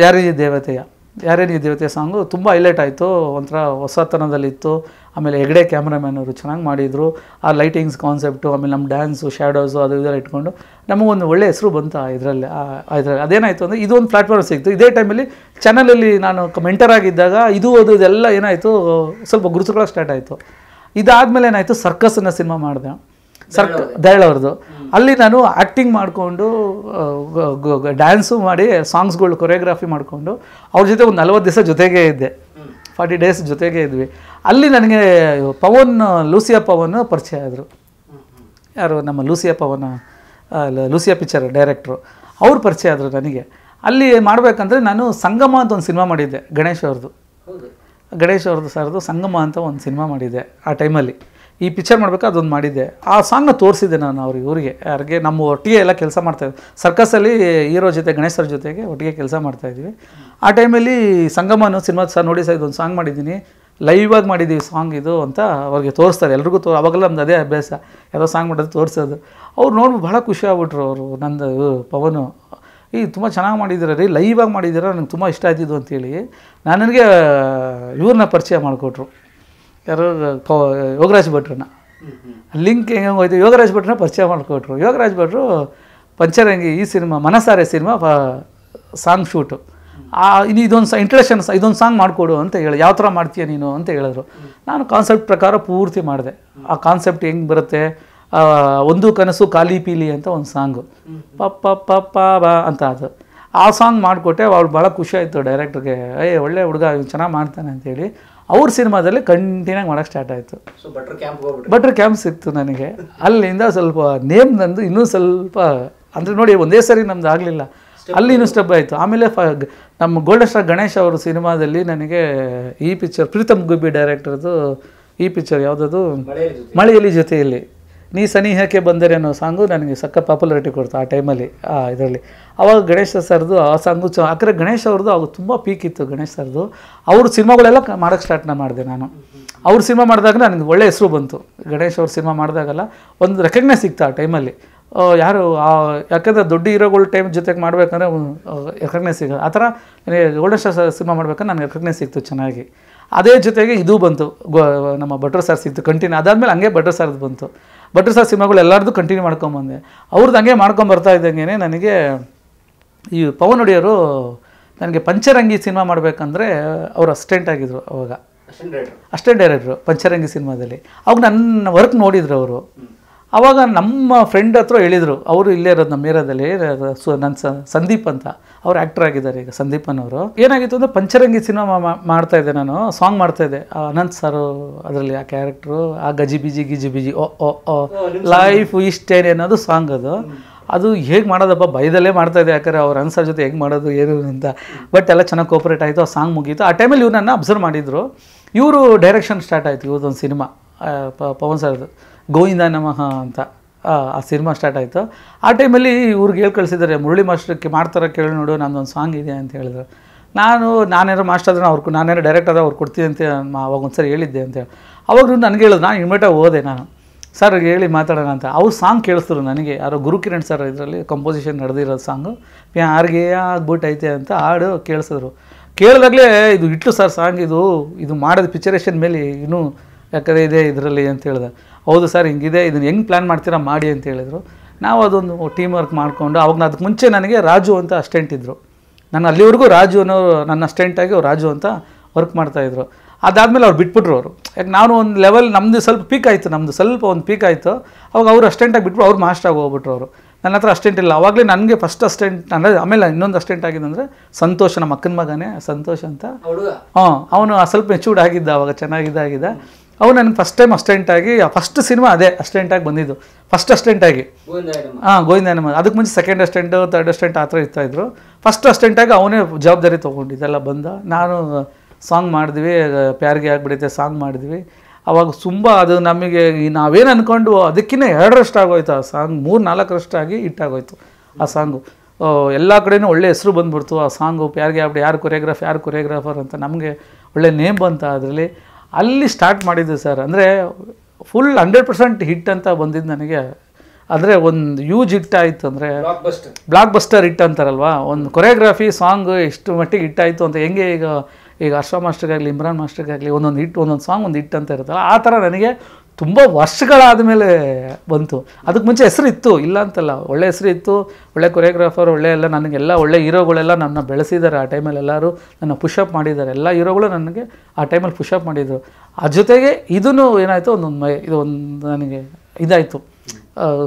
Speaker 2: ಯಾರೇ ನೀ ದೇವತೆಯ ಸಾಂಗು ತುಂಬ ಹೈಲೈಟ್ ಆಯಿತು. ಒಂಥರ ಹೊಸತನದಲ್ಲಿತ್ತು. ಆಮೇಲೆ ಹೆಗ್ಡೆ ಕ್ಯಾಮ್ರಾಮ್ಯಾನ್ ಅವರು ಚೆನ್ನಾಗಿ ಮಾಡಿದರು. ಆ ಲೈಟಿಂಗ್ಸ್ ಕಾನ್ಸೆಪ್ಟು, ಆಮೇಲೆ ನಮ್ಮ ಡ್ಯಾನ್ಸು, ಶ್ಯಾಡೋಸು ಅದು ಇದೆಲ್ಲ ಇಟ್ಕೊಂಡು ನಮಗೊಂದು ಒಳ್ಳೆ ಹೆಸರು ಬಂತು ಇದರಲ್ಲಿ. ಅದೇನಾಯಿತು ಅಂದರೆ ಇದೊಂದು ಪ್ಲ್ಯಾಟ್ಫಾರ್ಮ್ ಸಿಕ್ತು. ಇದೇ ಟೈಮಲ್ಲಿ ಚಾನಲಲ್ಲಿ ನಾನು ಮೆಂಟರ್ ಆಗಿದ್ದಾಗ ಇದೆಲ್ಲ ಏನಾಯಿತು, ಸ್ವಲ್ಪ ಗುರುತುಕೊಳ್ಳೋಕೆ ಸ್ಟಾರ್ಟ್ ಆಯಿತು. ಇದಾದಮೇಲೆ ಏನಾಯಿತು, ಸರ್ಕಸ್ ಅನ್ನೋ ಸಿನಿಮಾ ಮಾಡಿದೆ, ದಯಾಳ್ ಅವ್ರದ್ದು. ಅಲ್ಲಿ ನಾನು ಆ್ಯಕ್ಟಿಂಗ್ ಮಾಡಿಕೊಂಡು ಡ್ಯಾನ್ಸು ಮಾಡಿ ಸಾಂಗ್ಸ್ಗಳು ಕೊರಿಯೋಗ್ರಾಫಿ ಮಾಡಿಕೊಂಡು ಅವ್ರ ಜೊತೆ ಒಂದು 40 ದಿವಸ ಜೊತೆಗೇ ಇದ್ದೆ. 40 ಡೇಸ್ ಜೊತೆಗೇ ಇದ್ವಿ. ಅಲ್ಲಿ ನನಗೆ ಲೂಸಿಯಾ ಪವನ್ ಪರಿಚಯ ಆದರು. ಯಾರು ನಮ್ಮ ಲೂಸಿಯಾ ಪಿಕ್ಚರ್ ಡೈರೆಕ್ಟ್ರು, ಅವ್ರು ಪರಿಚಯ ಆದರು ನನಗೆ. ಅಲ್ಲಿ ಮಾಡಬೇಕಂದ್ರೆ ನಾನು ಸಂಗಮ ಅಂತ ಒಂದು ಸಿನಿಮಾ ಮಾಡಿದ್ದೆ, ಗಣೇಶ್ ಅವ್ರದ್ದು ಸರ್ದು ಸಂಗಮ ಅಂತ ಒಂದು ಸಿನಿಮಾ ಮಾಡಿದ್ದೆ. ಆ ಟೈಮಲ್ಲಿ ಈ ಪಿಕ್ಚರ್ ಮಾಡಬೇಕು ಅದೊಂದು ಮಾಡಿದ್ದೆ. ಆ ಸಾಂಗ್ನ ತೋರಿಸಿದ್ದೆ ನಾನು ಯಾರಿಗೆ ನಮ್ಮ ಒಟ್ಟಿಗೆ ಎಲ್ಲ ಕೆಲಸ ಮಾಡ್ತಾಯಿದ್ದೆ. ಸರ್ಕಸಲ್ಲಿ ಹೀರೋ ಜೊತೆ ಗಣೇಶ್ ಸರ್ ಜೊತೆಗೆ ಒಟ್ಟಿಗೆ ಕೆಲಸ ಮಾಡ್ತಾಯಿದ್ವಿ. ಆ ಟೈಮಲ್ಲಿ ಸಂಗಮ ಅನ್ನೋ ಸಿನಿಮಾ ಸರ್ ನೋಡಿ ಸರ್ ಇದೊಂದು ಸಾಂಗ್ ಮಾಡಿದ್ದೀನಿ, ಲೈವ್ ಆಗಿ ಮಾಡಿದ್ದೀವಿ ಸಾಂಗ್ ಇದು ಅಂತ ಅವ್ರಿಗೆ ತೋರಿಸ್ತಾರೆ. ಎಲ್ರಿಗೂ ಅವಾಗೆಲ್ಲ ನಮ್ದು ಅದೇ ಅಭ್ಯಾಸ, ಯಾವುದೋ ಸಾಂಗ್ ಮಾಡೋದು ತೋರಿಸೋದು. ಅವ್ರು ನೋಡ್ಬಿಟ್ಟು ಭಾಳ ಖುಷಿ ಆಗ್ಬಿಟ್ರು. ಅವರು ನಂದು ಪವನು ತುಂಬ ಚೆನ್ನಾಗಿ ಮಾಡಿದ್ದೀರ ರೀ, ಲೈವಾಗಿ ಮಾಡಿದ್ದೀರ, ನನಗೆ ತುಂಬ ಇಷ್ಟ ಆಯ್ತಿದ್ದು ಅಂತೇಳಿ ನನಗೆ ಇವ್ರನ್ನ ಪರಿಚಯ ಮಾಡಿಕೊಟ್ರು. ಯಾರು ಯೋಗರಾಜ್ ಭಟ್ರನ್ನ. ಲಿಂಕ್ ಹೆಂಗೆ ಹೋಯ್ತು, ಯೋಗರಾಜ್ ಭಟ್ರನ್ನ ಪರಿಚಯ ಮಾಡಿಕೊಟ್ರು. ಯೋಗರಾಜ್ ಭಟ್ರು ಪಂಚರಂಗಿ ಈ ಸಿನಿಮಾ ಮನಸಾರೆ ಸಿನಿಮಾ ಸಾಂಗ್ ಶೂಟು, ಇದೊಂದು ಇಂಟ್ರಡಕ್ಷನ್ ಇದೊಂದು ಸಾಂಗ್ ಮಾಡಿಕೊಡು ಅಂತ ಹೇಳಿ, ಯಾವ ಥರ ಮಾಡ್ತೀಯ ನೀನು ಅಂತ ಹೇಳಿದ್ರು. ನಾನು ಕಾನ್ಸೆಪ್ಟ್ ಪ್ರಕಾರ ಪೂರ್ತಿ ಮಾಡಿದೆ. ಆ ಕಾನ್ಸೆಪ್ಟ್ ಹೆಂಗೆ ಬರುತ್ತೆ, ಒಂದು ಕನಸು ಖಾಲಿ ಪೀಲಿ ಅಂತ ಒಂದು ಸಾಂಗು, ಪಪ್ಪ ಪಪ್ಪ ಬಾ ಅಂತ ಅದು. ಆ ಸಾಂಗ್ ಮಾಡಿಕೊಟ್ಟೆ. ಅವ್ಳು ಭಾಳ ಖುಷಿ ಆಯಿತು ಡೈರೆಕ್ಟ್ರಿಗೆ, ಒಳ್ಳೆ ಹುಡುಗ ಚೆನ್ನಾಗಿ ಮಾಡ್ತಾನೆ ಅಂತೇಳಿ. ಅವ್ರ ಸಿನಿಮಾದಲ್ಲಿ ಕಂಟಿನ್ಯೂಗಿ ಮಾಡೋಕ್ಕೆ ಸ್ಟಾರ್ಟ್ ಆಯಿತು. ಭಟ್ರ ಕ್ಯಾಂಪ್ ಸಿಕ್ತು ನನಗೆ. ಅಲ್ಲಿಂದ ಸ್ವಲ್ಪ ನೇಮ್ ನಂದು ಇನ್ನೂ ಸ್ವಲ್ಪ ಅಂದರೆ ನೋಡಿ ಒಂದೇ ಸರಿ ನಮ್ದು ಆಗಲಿಲ್ಲ, ಅಲ್ಲಿ ಇನ್ನೂ ಸ್ಟೆಪ್ ಆಯಿತು. ಆಮೇಲೆ ನಮ್ಮ ಗೋಲ್ಡನ್ ಸ್ಟಾರ್ ಗಣೇಶ್ ಅವರು ಸಿನಿಮಾದಲ್ಲಿ ನನಗೆ ಈ ಪಿಕ್ಚರ್ ಪ್ರೀತಮ್ ಗುಬ್ಬಿ ಡೈರೆಕ್ಟರ್ದು ಈ ಪಿಕ್ಚರ್ ಯಾವುದದು ಮಳೆಯಲ್ಲಿ ಜೊತೆಯಲ್ಲಿ ನೀ ಸನಿಹಕ್ಕೆ ಬಂದರೆ ಅನ್ನೋ ಸಾಂಗು ನನಗೆ ಸಕ್ಕ ಪಾಪ್ಯುಲಾರಿಟಿ ಕೊಡ್ತು ಆ ಟೈಮಲ್ಲಿ. ಇದರಲ್ಲಿ ಆವಾಗ ಗಣೇಶ ಸರ್ದು ಆ ಸಾಂಗು ಯಾಕಂದರೆ ಗಣೇಶ್ ಅವ್ರದ್ದು ಅವಾಗ ತುಂಬ ಪೀಕ್ ಇತ್ತು. ಗಣೇಶ್ ಸರ್ದು ಅವ್ರ ಸಿನಿಮಾಗಳೆಲ್ಲ ಮಾಡೋಕ್ಕೆ ಸ್ಟಾರ್ಟ್ ಮಾಡಿದೆ ನಾನು. ಅವ್ರ ಸಿನಿಮಾ ಮಾಡಿದಾಗ ನನಗೆ ಒಳ್ಳೆ ಹೆಸರು ಬಂತು. ಗಣೇಶ್ ಅವ್ರ ಸಿನಿಮಾ ಮಾಡಿದಾಗೆಲ್ಲ ಒಂದು ರೆಕಗ್ನೈಸ್ ಸಿಕ್ತು ಆ ಟೈಮಲ್ಲಿ. ಯಾರು ಯಾಕಂದರೆ ದೊಡ್ಡ ಹೀರೋಗಳ ಟೈಮ್ ಜೊತೆಗೆ ಮಾಡಬೇಕಂದ್ರೆ ರೆಕಗ್ನೈಸ್ ಸಿಗೋದು. ಆ ಥರ ಗೋಲ್ಡನ್ ಸ್ಟಾರ್ ಸಿನಿಮಾ ಮಾಡ್ಬೇಕಂದ್ರೆ ನನಗೆ ರೆಕಗ್ನೈಸ್ ಸಿಕ್ತು ಚೆನ್ನಾಗಿ. ಅದೇ ಜೊತೆಗೆ ಇದು ಬಂತು, ನಮ್ಮ ಭಟ್ರ ಸರ್ ಸಿಕ್ತು ಕಂಟಿನ್ಯೂ. ಅದಾದಮೇಲೆ ಹಂಗೆ ಭಟ್ರ ಸರ್ದು ಬಂತು. ಭಟ್ರ ಸರ್ ಸಿನಿಮಾಗಳು ಎಲ್ಲರದ್ದು ಕಂಟಿನ್ಯೂ ಮಾಡ್ಕೊಂಬಂದೆ. ಅವ್ರದ್ದು ಹಂಗೆ ಮಾಡ್ಕೊಂಬರ್ತಾ ಇದ್ದಂಗೆ ನನಗೆ ಈ ಪವನ್ ಒಡೆಯರು ನನಗೆ ಪಂಚರಂಗಿ ಸಿನಿಮಾ ಮಾಡಬೇಕಂದ್ರೆ ಅವ್ರು ಅಸಿಸ್ಟೆಂಟ್ ಆಗಿದ್ರು. ಅವಾಗ ಅಸಿಸ್ಟೆಂಟ್ ಡೈರೆಕ್ಟ್ರು ಪಂಚರಂಗಿ ಸಿನಿಮಾದಲ್ಲಿ. ಅವಾಗ ನನ್ನ ವರ್ಕ್ ನೋಡಿದ್ರು ಅವರು. ಆವಾಗ ನಮ್ಮ ಫ್ರೆಂಡ್ ಹತ್ರ ಹೇಳಿದರು, ಅವರು ಇಲ್ಲೇ ಇರೋದು ನಮ್ಮ ಏರಿಯಾದಲ್ಲಿ, ನನ್ನ ಸಂದೀಪ್ ಅಂತ ಅವ್ರು ಆ್ಯಕ್ಟರ್ ಆಗಿದ್ದಾರೆ ಈಗ, ಸಂದೀಪನ್ ಅವರು. ಏನಾಗಿತ್ತು ಅಂದರೆ ಪಂಚರಂಗಿ ಸಿನಿಮಾ ಮಾಡ್ತಾಯಿದ್ದೆ ನಾನು, ಸಾಂಗ್ ಮಾಡ್ತಾಯಿದ್ದೆ. ಅನಂತ್ ಸರು ಅದರಲ್ಲಿ ಆ ಕ್ಯಾರೆಕ್ಟ್ರು, ಆ ಗಜಿ ಬಿಜಿ ಓ ಲೈಫ್ ಇಷ್ಟೇನೆ ಅನ್ನೋದು ಸಾಂಗ್. ಅದು ಹೇಗೆ ಮಾಡೋದಪ್ಪ ಭಯದಲ್ಲೇ ಮಾಡ್ತಾಯಿದ್ದೆ, ಯಾಕಂದರೆ ಅವ್ರ ಅನ್ಸರ್ ಜೊತೆ ಹೇಗೆ ಮಾಡೋದು ಏನು ಅಂತ. ಬಟ್ ಎಲ್ಲ ಚೆನ್ನಾಗಿ ಕೋಪರೇಟ್ ಆಯಿತು, ಆ ಸಾಂಗ್ ಮುಗೀತು. ಆ ಟೈಮಲ್ಲಿ ಇವ್ರು ನನ್ನ ಅಬ್ಸರ್ವ್ ಮಾಡಿದರು. ಇವರು ಡೈರೆಕ್ಷನ್ ಸ್ಟಾರ್ಟ್ ಆಯಿತು ಇವ್ರದ್ದೊಂದು ಸಿನಿಮಾ, ಪವನ್ ಸರ್ದು ಗೋವಿಂದ ನಮಃ ಅಂತ ಆ ಸಿನಿಮಾ ಸ್ಟಾರ್ಟ್ ಆಯಿತು. ಆ ಟೈಮಲ್ಲಿ ಇವ್ರಿಗೆ ಹೇಳಿ ಕಳಿಸಿದ್ದಾರೆ, ಮುರಳಿ ಮಾಸ್ಟ್ರಿಗೆ ಮಾಡ್ತಾರೆ ಕೇಳಿ ನೋಡು, ನಮ್ಮದೊಂದು ಸಾಂಗ್ ಇದೆ ಅಂತ ಹೇಳಿದ್ರು. ನಾನೇನೋ ಮಾಸ್ಟರ್ ಆದ್ರೆ ನಾನೇನೋ ಡೈರೆಕ್ಟ್ ಆದ್ರೆ ಅವ್ರು ಕೊಡ್ತೀನಿ ಅಂತ ಅವಾಗ ಒಂದು ಸರಿ ಹೇಳಿದ್ದೆ ಅಂತೇಳಿ. ಅವಾಗ ನನಗೆ ಹೇಳಿದ್ರು, ನಾನು ಇಮಿಡಿಯೇಟಾಗಿ ಹೋದೆ ನಾನು, ಸರ್ ಹೇಳಿ ಮಾತಾಡೋಣ ಅಂತ. ಅವ್ರು ಸಾಂಗ್ ಕೇಳಿಸಿದ್ರು ನನಗೆ, ಯಾರೋ ಗುರುಕಿರಣ್ ಸರ್ ಇದರಲ್ಲಿ ಕಂಪೋಸಿಷನ್ ನಡೆದಿರೋ ಸಾಂಗು, ಯಾರಿಗೆ ಆಗ್ಬಿಟ್ಟೈತೆ ಅಂತ ಹಾಡು ಕೇಳಿಸಿದ್ರು. ಕೇಳಿದಾಗಲೇ ಇದು ಇಟ್ಟು ಸರ್ ಸಾಂಗ್, ಇದು ಮಾಡೋದು ಪಿಕ್ಚರೇಷನ್ ಮೇಲೆ ಇನ್ನೂ ಯಾಕಂದರೆ ಇದೆ ಇದರಲ್ಲಿ ಅಂತ ಹೇಳಿದೆ. ಹೌದು ಸರ್ ಹಿಂಗಿದೆ, ಇದನ್ನು ಹೆಂಗೆ ಪ್ಲ್ಯಾನ್ ಮಾಡ್ತೀರಾ ಮಾಡಿ ಅಂತ ಹೇಳಿದರು. ನಾವು ಅದೊಂದು ಟೀಮ್ ವರ್ಕ್ ಮಾಡಿಕೊಂಡು, ಅವಾಗ ಅದಕ್ಕೆ ಮುಂಚೆ ನನಗೆ ರಾಜು ಅಂತ ಅಸ್ಟೆಂಟ್ ಇದ್ದರು. ನಾನು ಅಲ್ಲಿವರೆಗೂ ರಾಜು ಅನ್ನೋ ನನ್ನ ಅಸ್ಟೆಂಟಾಗಿ ಅವ್ರು ರಾಜು ಅಂತ ವರ್ಕ್ ಮಾಡ್ತಾಯಿದ್ರು. ಅದಾದಮೇಲೆ ಅವ್ರು ಬಿಟ್ಬಿಟ್ರು ಅವರು. ಯಾಕೆ ನಾನು ಒಂದು ಲೆವೆಲ್ ನಮ್ಮದು ಸ್ವಲ್ಪ ಪೀಕ್ ಆಯಿತು, ಒಂದು ಪೀಕ್ ಆಯಿತು. ಅವಾಗ ಅವ್ರು ಅಸ್ಟೆಂಟಾಗಿ ಬಿಟ್ಬಿಟ್ಟು ಅವ್ರು ಮಾಸ್ಟ್ರಾಗಿ ಹೋಗ್ಬಿಟ್ರು ಅವರು. ನನ್ನ ಹತ್ರ ಅಸ್ಟೆಂಟ್ ಇಲ್ಲ. ಆವಾಗಲೇ ನನಗೆ ಫಸ್ಟ್ ಅಸ್ಟೆಂಟ್ ಅಂದರೆ, ಆಮೇಲೆ ಇನ್ನೊಂದು ಅಸ್ಟೆಂಟ್ ಆಗಿದ್ದಂದರೆ ಸಂತೋಷ್, ನಮ್ಮ ಅಕ್ಕನ ಮಗನೇ ಸಂತೋಷ್ ಅಂತ. ಅವನು ಸ್ವಲ್ಪ ಮೆಚೂರ್ಡ್ ಆಗಿದ್ದ, ಅವಾಗ ಚೆನ್ನಾಗಿದ್ದ. ಅವ್ರು ನನಗೆ ಫಸ್ಟ್ ಟೈಮ್ ಅಸ್ಟೆಂಟಾಗಿ, ಫಸ್ಟ್ ಸಿನಿಮಾ ಅದೇ ಅಸ್ಟೆಂಟಾಗಿ ಬಂದಿದ್ದು, ಫಸ್ಟ್ ಅಸ್ಟೆಂಟಾಗಿ. ಗೋವಿಂದ ನಮ್ಮ ಅದಕ್ಕೆ ಮುಂಚೆ ಸೆಕೆಂಡ್ ಅಸ್ಟೆಂಟು, ಥರ್ಡ್ ಅಸ್ಟೆಂಟ್ ಆ ಥರ ಇರ್ತಾಯಿದ್ರು. ಫಸ್ಟ್ ಅಸ್ಟೆಂಟಾಗಿ ಅವನೇ ಜವಾಬ್ದಾರಿ ತೊಗೊಂಡಿದ್ದೆಲ್ಲ ಬಂದ. ನಾನು ಸಾಂಗ್ ಮಾಡಿದ್ವಿ, ಪ್ಯಾರಿಗೆ ಆಗಿಬಿಡುತ್ತೆ ಸಾಂಗ್ ಮಾಡಿದ್ವಿ. ಅವಾಗ ತುಂಬ ಅದು ನಮಗೆ ನಾವೇನು ಅಂದ್ಕೊಂಡು ಅದಕ್ಕಿಂತ 2ರಷ್ಟು ಆಗೋಯ್ತು ಆ ಸಾಂಗ್, 3-4ರಷ್ಟಾಗಿ ಹಿಟ್ಟಾಗೋಯ್ತು ಆ ಸಾಂಗು. ಎಲ್ಲ ಕಡೆಯೂ ಒಳ್ಳೆ ಹೆಸರು ಬಂದ್ಬಿಡ್ತು ಆ ಸಾಂಗು. ಪ್ಯಾರಿಗೆ ಆಗ್ಬಿಟ್ಟು ಯಾರು ಕೊರಿಯೋಗ್ರಾಫರ್ ಅಂತ ನಮಗೆ ಒಳ್ಳೆ ನೇಮ್ ಬಂತು ಅದರಲ್ಲಿ. ಅಲ್ಲಿ ಸ್ಟಾರ್ಟ್ ಮಾಡಿದ್ದು ಸರ್. ಅಂದರೆ ಫುಲ್ 100% ಹಿಟ್ ಅಂತ ಬಂದಿದ್ದು ನನಗೆ. ಅಂದರೆ ಒಂದು ಯೂಜ್ ಹಿಟ್ ಆಯಿತು, ಅಂದರೆ ಬ್ಲಾಕ್ ಬಸ್ಟರ್ ಹಿಟ್ ಅಂತಾರಲ್ವ, ಒಂದು ಕೊರಿಯೋಗ್ರಾಫಿ ಸಾಂಗ್ ಎಷ್ಟು ಮಟ್ಟಿಗೆ ಹಿಟ್ ಆಯಿತು ಅಂತ. ಹೆಂಗೆ ಈಗ ಹರ್ಷ ಮಾಸ್ಟರ್ಗಾಗಲಿ ಇಮ್ರಾನ್ ಮಾಸ್ಟರ್ಗಾಗಲಿ ಒಂದೊಂದು ಸಾಂಗ್ ಒಂದು ಹಿಟ್ ಅಂತ ಇರುತ್ತಲ್ಲ, ಆ ಥರ ನನಗೆ ತುಂಬ ವರ್ಷಗಳಾದ ಮೇಲೆ ಬಂತು. ಅದಕ್ಕೆ ಮುಂಚೆ ಹೆಸರು ಇತ್ತು, ಇಲ್ಲ ಅಂತಲ್ಲ, ಒಳ್ಳೆ ಹೆಸರು ಇತ್ತು, ಒಳ್ಳೆ ಕೊರಿಯೋಗ್ರಾಫರ್, ನನಗೆಲ್ಲ ಒಳ್ಳೆ ಹೀರೋಗಳೆಲ್ಲ ನನ್ನ ಬೆಳೆಸಿದ್ದಾರೆ. ಆ ಟೈಮಲ್ಲಿ ಎಲ್ಲರೂ ನನ್ನ ಪುಷಪ್ ಮಾಡಿದ್ದಾರೆ, ಎಲ್ಲ ಹೀರೋಗಳು ನನಗೆ ಆ ಟೈಮಲ್ಲಿ ಪುಷಪ್ ಮಾಡಿದರು. ಆ ಜೊತೆಗೆ ಇದೂ ಏನಾಯಿತು, ಇದೊಂದು ನನಗೆ ಇದಾಯಿತು,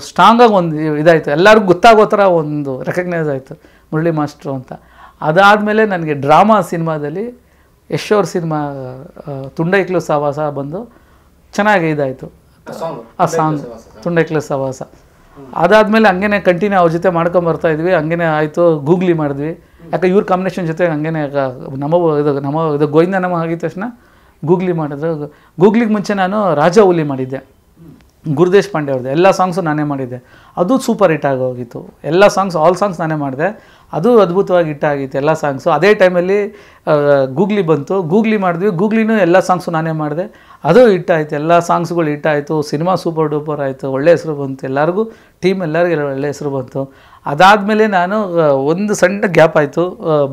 Speaker 2: ಸ್ಟ್ರಾಂಗಾಗಿ ಒಂದು ಇದಾಯಿತು, ಎಲ್ಲರಿಗೂ ಗೊತ್ತಾಗೋ ಥರ ಒಂದು ರೆಕಗ್ನೈಸ್ ಆಯಿತು ಮುರಳಿ ಮಾಸ್ಟ್ರು ಅಂತ. ಅದಾದಮೇಲೆ ನನಗೆ ಡ್ರಾಮಾ ಸಿನಿಮಾದಲ್ಲಿ ಯಶ್ ಅವ್ರ ಸಿನಿಮಾ ತುಂಡೈಕ್ಲು ಸಹವಾಸ ಬಂದು ಚೆನ್ನಾಗಿ ಇದಾಯಿತು ಆ ಸಾಂಗ್, ತುಂಡೈಕ್ಲು ಸಹವಾಸ. ಅದಾದಮೇಲೆ ಹಂಗೇ ಕಂಟಿನ್ಯೂ ಅವ್ರ ಜೊತೆ ಮಾಡ್ಕೊಂಬರ್ತಾಯಿದ್ವಿ. ಹಂಗೇ ಆಯಿತು, ಗೂಗ್ಲಿ ಮಾಡಿದ್ವಿ. ಯಾಕೆ ಇವ್ರ ಕಾಂಬಿನೇಷನ್ ಜೊತೆ ಹಂಗೇ ಇದು ಗೋವಿಂದ ನಮ ಆಗಿದ ತಕ್ಷಣ ಗೂಗ್ಲಿ ಮಾಡಿದ್ರು. ಗೂಗ್ಲಿಗೆ ಮುಂಚೆ ನಾನು ರಾಜ ಹುಲಿ ಮಾಡಿದ್ದೆ, ಗುರುದೇಶ್ ಪಾಂಡೆ ಅವ್ರದ್ದು. ಎಲ್ಲ ಸಾಂಗ್ಸು ನಾನೇ ಮಾಡಿದ್ದೆ, ಅದು ಸೂಪರ್ ಹಿಟ್ ಆಗೋಗಿತ್ತು. ಎಲ್ಲ ಆಲ್ ಸಾಂಗ್ಸ್ ನಾನೇ ಮಾಡಿದೆ, ಅದು ಅದ್ಭುತವಾಗಿ ಹಿಟ್ ಆಗಿತ್ತು ಎಲ್ಲ ಸಾಂಗ್ಸು. ಅದೇ ಟೈಮಲ್ಲಿ ಗೂಗ್ಲಿ ಬಂತು, ಗೂಗ್ಲಿ ಮಾಡಿದ್ವಿ. ಗೂಗ್ಲಿನೂ ಎಲ್ಲ ಸಾಂಗ್ಸು ನಾನೇ ಮಾಡಿದೆ. ಅದು ಹಿಟ್ಟಾಯಿತು, ಎಲ್ಲ ಸಾಂಗ್ಸ್ಗಳು ಹಿಟ್ಟಾಯಿತು, ಸಿನಿಮಾ ಸೂಪರ್ ಡೂಪರ್ ಆಯಿತು, ಒಳ್ಳೆ ಹೆಸರು ಬಂತು, ಎಲ್ಲರಿಗೂ ಎಲ್ಲರಿಗೂ ಒಳ್ಳೆ ಹೆಸರು ಬಂತು. ಅದಾದಮೇಲೆ ನಾನು ಒಂದು ಸಣ್ಣ ಗ್ಯಾಪ್ ಆಯಿತು,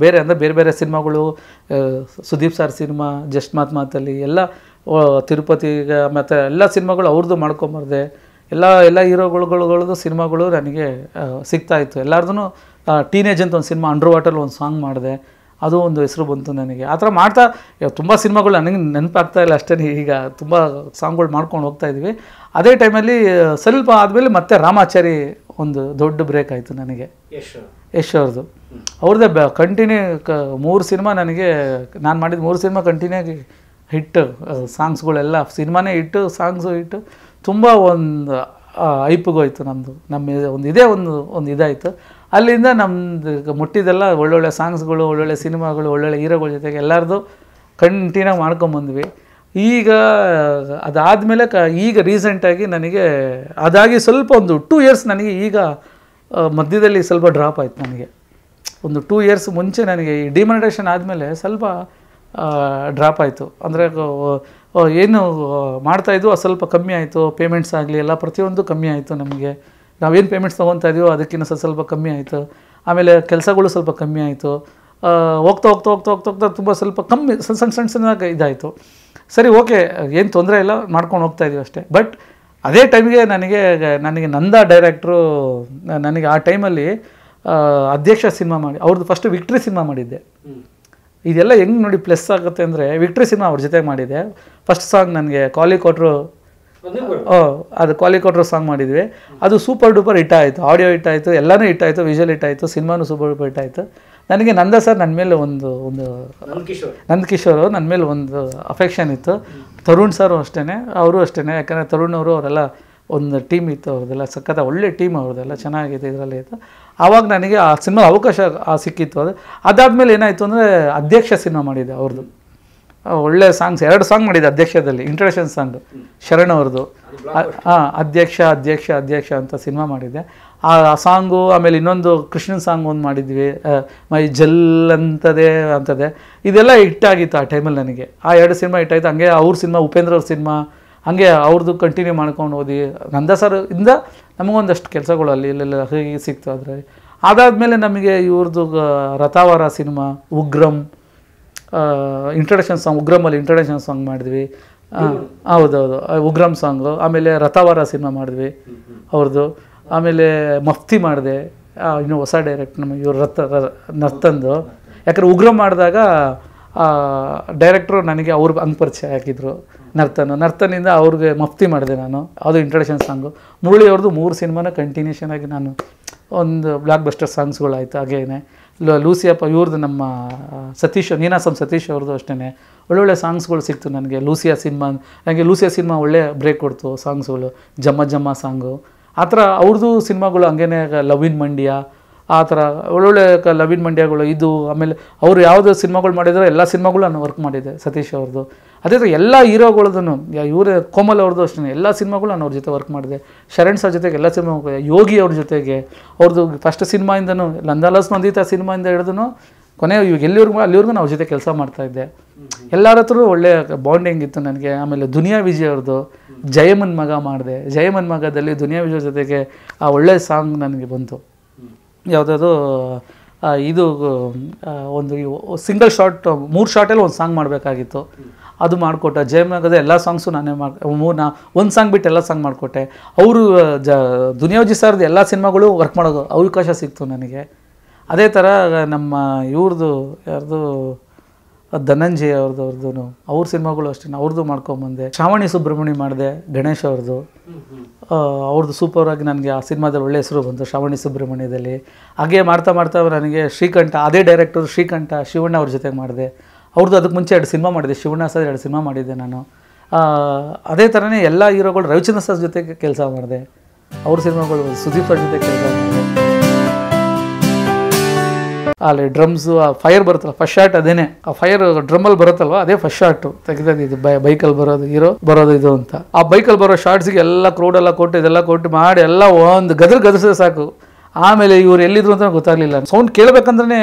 Speaker 2: ಬೇರೆ ಅಂದರೆ ಬೇರೆ ಬೇರೆ ಸಿನಿಮಾಗಳು, ಸುದೀಪ್ ಸರ್ ಸಿನಿಮಾ, ಜಸ್ಟ್ ಮಾತಲ್ಲಿ ಎಲ್ಲ, ತಿರುಪತಿಗೆ ಮತ್ತು ಎಲ್ಲ ಸಿನಿಮಾಗಳು ಅವ್ರದ್ದು ಮಾಡ್ಕೊಂಬರ್ದೆ. ಎಲ್ಲ ಹೀರೋಗಳದ್ದು ಸಿನಿಮಾಗಳು ನನಗೆ ಸಿಗ್ತಾಯಿತ್ತು. ಎಲ್ಲರದೂ ಟೀನೇಜ್ ಅಂತ ಒಂದು ಸಿನಿಮಾ, ಅಂಡರ್ ವಾಟರ್ ಒಂದು ಸಾಂಗ್ ಮಾಡಿದೆ, ಅದು ಒಂದು ಹೆಸರು ಬಂತು ನನಗೆ. ಆ ಥರ ಮಾಡ್ತಾ ತುಂಬ ಸಿನಿಮಾಗಳು ನನಗೆ ನೆನಪಾಗ್ತಾ ಇಲ್ಲ ಅಷ್ಟೇ. ಈಗ ತುಂಬ ಸಾಂಗ್ಗಳು ಮಾಡ್ಕೊಂಡು ಹೋಗ್ತಾ ಇದ್ವಿ. ಅದೇ ಟೈಮಲ್ಲಿ ಸ್ವಲ್ಪ ಆದಮೇಲೆ ಮತ್ತೆ ರಾಮಾಚಾರಿ ಒಂದು ದೊಡ್ಡ ಬ್ರೇಕ್ ಆಯಿತು ನನಗೆ, ಯಶ್ ಅವ್ರದ್ದು. ಅವ್ರದ್ದೇ ಕಂಟಿನ್ಯೂ 3 ಸಿನಿಮಾ ನನಗೆ, ನಾನು ಮಾಡಿದ 3 ಸಿನಿಮಾ ಕಂಟಿನ್ಯೂ ಆಗಿ ಹಿಟ್ಟು, ಸಾಂಗ್ಸ್ಗಳೆಲ್ಲ ಸಿನಿಮಾನೇ ಹಿಟ್ಟು, ಸಾಂಗ್ಸು ಹಿಟ್ಟು, ತುಂಬ ಒಂದು ಐಪಿಗೋಯ್ತು ನಮ್ಮದು. ಒಂದು ಇದಾಯಿತು. ಅಲ್ಲಿಂದ ನಮ್ಮದು ಮುಟ್ಟಿದೆಲ್ಲ ಒಳ್ಳೊಳ್ಳೆ ಸಾಂಗ್ಸ್ಗಳು, ಒಳ್ಳೊಳ್ಳೆ ಸಿನಿಮಾಗಳು, ಒಳ್ಳೊಳ್ಳೆ ಹೀರೋಗಳ ಜೊತೆಗೆ ಎಲ್ಲರದು ಕಂಟಿನ್ಯೂ ಮಾಡ್ಕೊಂಬಂದ್ವಿ. ಈಗ ಅದಾದಮೇಲೆ ಈಗ ರೀಸೆಂಟಾಗಿ ನನಗೆ ಅದಾಗಿ ಸ್ವಲ್ಪ ಒಂದು 2 ಇಯರ್ಸ್ ನನಗೆ ಈಗ ಮಧ್ಯದಲ್ಲಿ ಸ್ವಲ್ಪ ಡ್ರಾಪ್ ಆಯಿತು ನನಗೆ. ಒಂದು 2 ಇಯರ್ಸ್ ಮುಂಚೆ ನನಗೆ ಈ ಡಿಮಾನಿಟೈಸೇಷನ್ ಆದಮೇಲೆ ಸ್ವಲ್ಪ ಡ್ರಾಪ್ ಆಯಿತು. ಅಂದರೆ ಏನು ಮಾಡ್ತಾಯಿದ್ವು ಅದು ಸ್ವಲ್ಪ ಕಮ್ಮಿ ಆಯಿತು, ಪೇಮೆಂಟ್ಸ್ ಆಗಲಿ ಎಲ್ಲ ಪ್ರತಿಯೊಂದು ಕಮ್ಮಿ ಆಯಿತು ನಮಗೆ. ನಾವೇನು ಪೇಮೆಂಟ್ಸ್ ತೊಗೊತಾ ಇದೀವೋ ಅದಕ್ಕಿಂತ ಸ್ವಲ್ಪ ಕಮ್ಮಿ ಆಯಿತು. ಆಮೇಲೆ ಕೆಲಸಗಳು ಸ್ವಲ್ಪ ಕಮ್ಮಿ ಆಯಿತು. ಹೋಗ್ತಾ ತುಂಬ ಸ್ವಲ್ಪ ಕಮ್ಮಿ ಸಣ್ಣ ಇದಾಯಿತು. ಸರಿ, ಓಕೆ, ಏನು ತೊಂದರೆ ಇಲ್ಲ, ಮಾಡ್ಕೊಂಡು ಹೋಗ್ತಾಯಿದ್ದೀವಿ ಅಷ್ಟೇ. ಬಟ್ ಅದೇ ಟೈಮಿಗೆ ನನಗೆ ನಂದಾ ಡೈರೆಕ್ಟ್ರು ನನಗೆ ಆ ಟೈಮಲ್ಲಿ ಅಧ್ಯಕ್ಷ ಸಿನಿಮಾ ಮಾಡಿ, ಅವ್ರದ್ದು ಫಸ್ಟ್ ವಿಕ್ಟ್ರಿ ಸಿನಿಮಾ ಮಾಡಿದ್ದೆ. ಇದೆಲ್ಲ ಹೆಂಗೆ ನೋಡಿ ಪ್ಲಸ್ ಆಗುತ್ತೆ ಅಂದರೆ, ವಿಕ್ಟ್ರಿ ಸಿನಿಮಾ ಅವ್ರ ಜೊತೆಗೆ ಮಾಡಿದ್ದೆ. ಫಸ್ಟ್ ಸಾಂಗ್ ನನಗೆ ಕಾಲಿ ಕೊಟ್ಟರು, ಅದು ಕಾಲಿ ಕೊಟ್ಟರು ಸಾಂಗ್ ಮಾಡಿದ್ವಿ. ಅದು ಸೂಪರ್ ಡೂಪರ್ ಹಿಟ್ ಆಯಿತು, ಆಡಿಯೋ ಹಿಟ್ ಆಯಿತು, ಎಲ್ಲನೂ ಹಿಟ್ ಆಯಿತು, ವಿಜುವಲ್ ಹಿಟ್ ಆಯಿತು, ಸಿನಿಮಾನು ಸೂಪರ್ ಡೂಪರ್ ಹಿಟ್ ಆಯಿತು. ನನಗೆ ನಂದ ಸರ್ ನನ್ನ ಮೇಲೆ ಒಂದು ನಂದಕಿಶೋರ್ ನನ್ನ ಮೇಲೆ ಒಂದು ಅಫೆಕ್ಷನ್ ಇತ್ತು. ತರುಣ್ ಸರು ಅಷ್ಟೇ, ಅವರು ಅಷ್ಟೇ. ಯಾಕಂದರೆ ತರುಣ್ ಅವರೆಲ್ಲ ಒಂದು ಟೀಮ್ ಇತ್ತು, ಅವ್ರದ್ದೆಲ್ಲ ಸಖತ್ತ ಒಳ್ಳೆ ಟೀಮ್, ಅವ್ರದ್ದೆಲ್ಲ ಚೆನ್ನಾಗಿದೆ, ಇದರಲ್ಲಿ ಇತ್ತು. ಆವಾಗ ನನಗೆ ಆ ಸಿನಿಮಾ ಅವಕಾಶ ಸಿಕ್ಕಿತ್ತು. ಅದಾದಮೇಲೆ ಏನಾಯಿತು ಅಂದರೆ ಅಧ್ಯಕ್ಷ ಸಿನಿಮಾ ಮಾಡಿದ್ದೆ ಅವ್ರದ್ದು. ಒಳ್ಳೆ ಸಾಂಗ್ಸ್ 2 ಸಾಂಗ್ ಮಾಡಿದ್ದೆ ಅಧ್ಯಕ್ಷದಲ್ಲಿ, ಇಂಟ್ರಡಕ್ಷನ್ ಸಾಂಗ್ ಶರಣ್ ಅವ್ರದ್ದು. ಅಧ್ಯಕ್ಷ ಅಂತ ಸಿನಿಮಾ ಮಾಡಿದ್ದೆ. ಆ ಸಾಂಗು, ಆಮೇಲೆ ಇನ್ನೊಂದು ಕೃಷ್ಣನ್ ಸಾಂಗ್ ಒಂದು ಮಾಡಿದ್ವಿ, ಮೈ ಜಲ್ ಅಂತದೆ. ಇದೆಲ್ಲ ಹಿಟ್ಟಾಗಿತ್ತು ಆ ಟೈಮಲ್ಲಿ ನನಗೆ. ಆ 2 ಸಿನಿಮಾ ಹಿಟ್ಟಾಯಿತು. ಹಂಗೆ ಅವ್ರ ಸಿನಿಮಾ, ಉಪೇಂದ್ರ ಅವ್ರ ಸಿನಿಮಾ, ಹಂಗೆ ಅವ್ರದ್ದು ಕಂಟಿನ್ಯೂ ಮಾಡ್ಕೊಂಡು ಹೋದಿ. ನಂದ ಸರ್ ಇಂದ ನಮಗೊಂದಷ್ಟು ಕೆಲಸಗಳು ಅಲ್ಲಿ ಇಲ್ಲೆಲ್ಲ ಹೀಗೆ ಸಿಕ್ತು. ಆದರೆ ಅದಾದಮೇಲೆ ನಮಗೆ ಇವ್ರದ್ದು Rathaavara cinema, Ugramm introduction song, ಉಗ್ರಮಲ್ಲಿ ಇಂಟ್ರಡಕ್ಷನ್ ಸಾಂಗ್ ಮಾಡಿದ್ವಿ. ಹೌದೌದು, ಉಗ್ರಂ ಸಾಂಗು. ಆಮೇಲೆ ರಥಾವರ ಸಿನಿಮಾ ಮಾಡಿದ್ವಿ ಅವ್ರದ್ದು. ಆಮೇಲೆ ಮಫ್ತಿ ಮಾಡಿದೆ, ಇನ್ನೂ ಹೊಸ ಡೈರೆಕ್ಟ್ ನಮಗೆ ಇವ್ರು ನರ್ತಂದು. ಯಾಕಂದರೆ ಉಗ್ರಂ ಮಾಡಿದಾಗ ಡೈರೆಕ್ಟ್ರು ನನಗೆ ಅವ್ರಿಗೆ ಹಂಗೆ ಪರಿಚಯ ಹಾಕಿದ್ರು, ನರ್ತನಿಂದ ಅವ್ರಿಗೆ ಮಫ್ತಿ ಮಾಡಿದೆ ನಾನು, ಅದು ಇಂಟ್ರಡಕ್ಷನ್ ಸಾಂಗು. ಮುರಳಿ ಅವ್ರದ್ದು 3 ಸಿನಿಮಾನ ಕಂಟಿನ್ಯೂಷನ್ ಆಗಿ ನಾನು ಒಂದು ಬ್ಲಾಕ್ ಬಸ್ಟರ್ ಸಾಂಗ್ಸ್ಗಳಾಯಿತು. ಹಾಗೇನೆ ಲೂಸಿಯಪ್ಪ ಇವ್ರದ್ದು, ನಮ್ಮ ನೀನಾಸಂ ಸತೀಶ್ ಅವ್ರದ್ದು ಅಷ್ಟೇ ಒಳ್ಳೊಳ್ಳೆ ಸಾಂಗ್ಸ್ಗಳು ಸಿಕ್ತು ನನಗೆ. ಲೂಸಿಯಾ ಸಿನಿಮಾ ಒಳ್ಳೆ ಬ್ರೇಕ್ ಕೊಡ್ತು ಸಾಂಗ್ಸ್ಗಳು. ಜಮ್ಮ ಸಾಂಗು, ಆ ಥರ ಅವ್ರದ್ದು ಸಿನಿಮಾಗಳು. ಹಂಗೇನೆ ಲವ್ ಇನ್ ಮಂಡ್ಯ, ಆ ಥರ ಒಳ್ಳೊಳ್ಳೆ ಲವ್ ಇನ್ ಮಂಡ್ಯಗಳು ಇದು. ಆಮೇಲೆ ಅವರು ಯಾವುದೇ ಸಿನಿಮಾಗಳು ಮಾಡಿದ್ರು ಎಲ್ಲ ಸಿನಿಮಾಗಳು ನಾನು ವರ್ಕ್ ಮಾಡಿದ್ದೆ, ಸತೀಶ್ ಅವ್ರದ್ದು. ಅದೇ ಥರ ಎಲ್ಲ ಹೀರೋಗಳದ್ದು, ಇವರೇ ಕೋಮಲ್ ಅವ್ರದ್ದು ಅಷ್ಟೇ ಎಲ್ಲ ಸಿನಿಮಾಗಳು ನಾನು ಅವ್ರ ಜೊತೆ ವರ್ಕ್ ಮಾಡಿದೆ. ಶರಣ್ ಸರ್ ಜೊತೆಗೆ ಎಲ್ಲ ಸಿನಿಮಾ, ಯೋಗಿ ಅವ್ರ ಜೊತೆಗೆ ಅವ್ರದ್ದು ಫಸ್ಟ್ ಸಿನಿಮಾಯಿಂದನೂ, ನಂದಾಲಾಸ್ ನಂದಿತಾ ಸಿನಿಮಾಯಿಂದ ಹಿಡಿದು ಕೊನೆ ಇವಾಗ ಅಲ್ಲಿವರೆಗೂ ನಾವು ಜೊತೆ ಕೆಲಸ ಮಾಡ್ತಾಯಿದ್ದೆ. ಎಲ್ಲರ ಹತ್ರ ಒಳ್ಳೆ ಬಾಂಡಿಂಗ್ ಇತ್ತು ನನಗೆ. ಆಮೇಲೆ ದುನಿಯಾ ವಿಜಯ್ ಅವ್ರದ್ದು ಜಯಮನ್ ಮಗ ಮಾಡಿದೆ. ಜಯಮನ್ ಮಗದಲ್ಲಿ ದುನಿಯಾ ವಿಜಯ್ ಜೊತೆಗೆ ಆ ಒಳ್ಳೆ ಸಾಂಗ್ ನನಗೆ ಬಂತು. ಯಾವುದಾದ್ರು ಇದು ಒಂದು ಸಿಂಗಲ್ ಶಾರ್ಟ್ 3 ಶಾರ್ಟಲ್ಲಿ ಒಂದು ಸಾಂಗ್ ಮಾಡಬೇಕಾಗಿತ್ತು, ಅದು ಮಾಡಿಕೊಟ್ಟೆ. ಜಯಮಗದ ಎಲ್ಲ ಸಾಂಗ್ಸು ನಾನೇ ಒಂದು ಸಾಂಗ್ ಬಿಟ್ಟು ಎಲ್ಲ ಸಾಂಗ್ ಮಾಡಿಕೊಟ್ಟೆ. ಅವರು ದುನಿಯಾ ವಿಜಯ್ ಸರ್ದು ಎಲ್ಲ ಸಿನಿಮಾಗಳು ವರ್ಕ್ ಮಾಡೋದು ಅವಕಾಶ ಸಿಕ್ತು ನನಗೆ. ಅದೇ ಥರ ನಮ್ಮ ಇವ್ರದ್ದು ಯಾರ್ದು ಧನಂಜಯ ಅವ್ರದ್ದು ಅವ್ರ ಸಿನಿಮಾಗಳು ಅಷ್ಟೇ ಅವ್ರದ್ದು ಮಾಡ್ಕೊಂಬಂದೆ. ಶ್ರಾವಣಿ ಸುಬ್ರಹ್ಮಣ್ಯ ಮಾಡಿದೆ, ಗಣೇಶ್ ಅವ್ರದ್ದು ಸೂಪರಾಗಿ ನನಗೆ ಆ ಸಿನಿಮಾದಲ್ಲಿ ಒಳ್ಳೆ ಹೆಸರು ಬಂತು, ಶ್ರಾವಣಿ ಸುಬ್ರಹ್ಮಣ್ಯದಲ್ಲಿ. ಹಾಗೆ ಮಾಡ್ತಾ ನನಗೆ ಶ್ರೀಕಂಠ, ಅದೇ ಡೈರೆಕ್ಟರ್ ಶ್ರೀಕಂಠ, ಶಿವಣ್ಣ ಅವ್ರ ಜೊತೆಗೆ ಮಾಡಿದೆ. ಅವ್ರದ್ದು ಅದಕ್ಕೆ ಮುಂಚೆ 2 ಸಿನಿಮಾ ಮಾಡಿದೆ, ಶಿವಣ್ಣ ಸರ್ 2 ಸಿನಿಮಾ ಮಾಡಿದ್ದೆ ನಾನು. ಅದೇ ಥರನೇ ಎಲ್ಲ ಹೀರೋಗಳು, ರವಿಚಂದ್ರ ಸರ್ ಜೊತೆಗೆ ಕೆಲಸ ಮಾಡಿದೆ, ಅವ್ರ ಸಿನಿಮಾಗಳು, ಸುದೀಪ್ ಸರ್ ಜೊತೆ ಕೆಲಸ ಮಾಡಿದೆ. ಅಲ್ಲಿ ಡ್ರಮ್ಸು, ಆ ಫೈರ್ ಬರುತ್ತಲ್ಲ ಫಸ್ಟ್ ಶಾಟ್, ಅದೇನೆ ಆ ಫೈರ್ ಡ್ರಮ್ಮಲ್ಲಿ ಬರುತ್ತಲ್ವ, ಅದೇ ಫಸ್ಟ್ ಶಾರ್ಟು ತೆಗೆದಿದ್ದು. ಬೈಕಲ್ಲಿ ಬರೋದು ಇದು ಅಂತ. ಆ ಬೈಕಲ್ಲಿ ಬರೋ ಶಾರ್ಟ್ಸಿಗೆ ಎಲ್ಲ ಕ್ರೌಡೆಲ್ಲ ಕೊಟ್ಟು ಇದೆಲ್ಲ ಕೊಟ್ಟು ಮಾಡಿ ಎಲ್ಲ ಒಂದು ಗದರಿಸಿದ್ರೆ ಸಾಕು. ಆಮೇಲೆ ಇವ್ರು ಎಲ್ಲಿದ್ರು ಅಂತ ಗೊತ್ತಾಗಲಿಲ್ಲ. ಸೌಂಡ್ ಕೇಳಬೇಕಂದ್ರೆ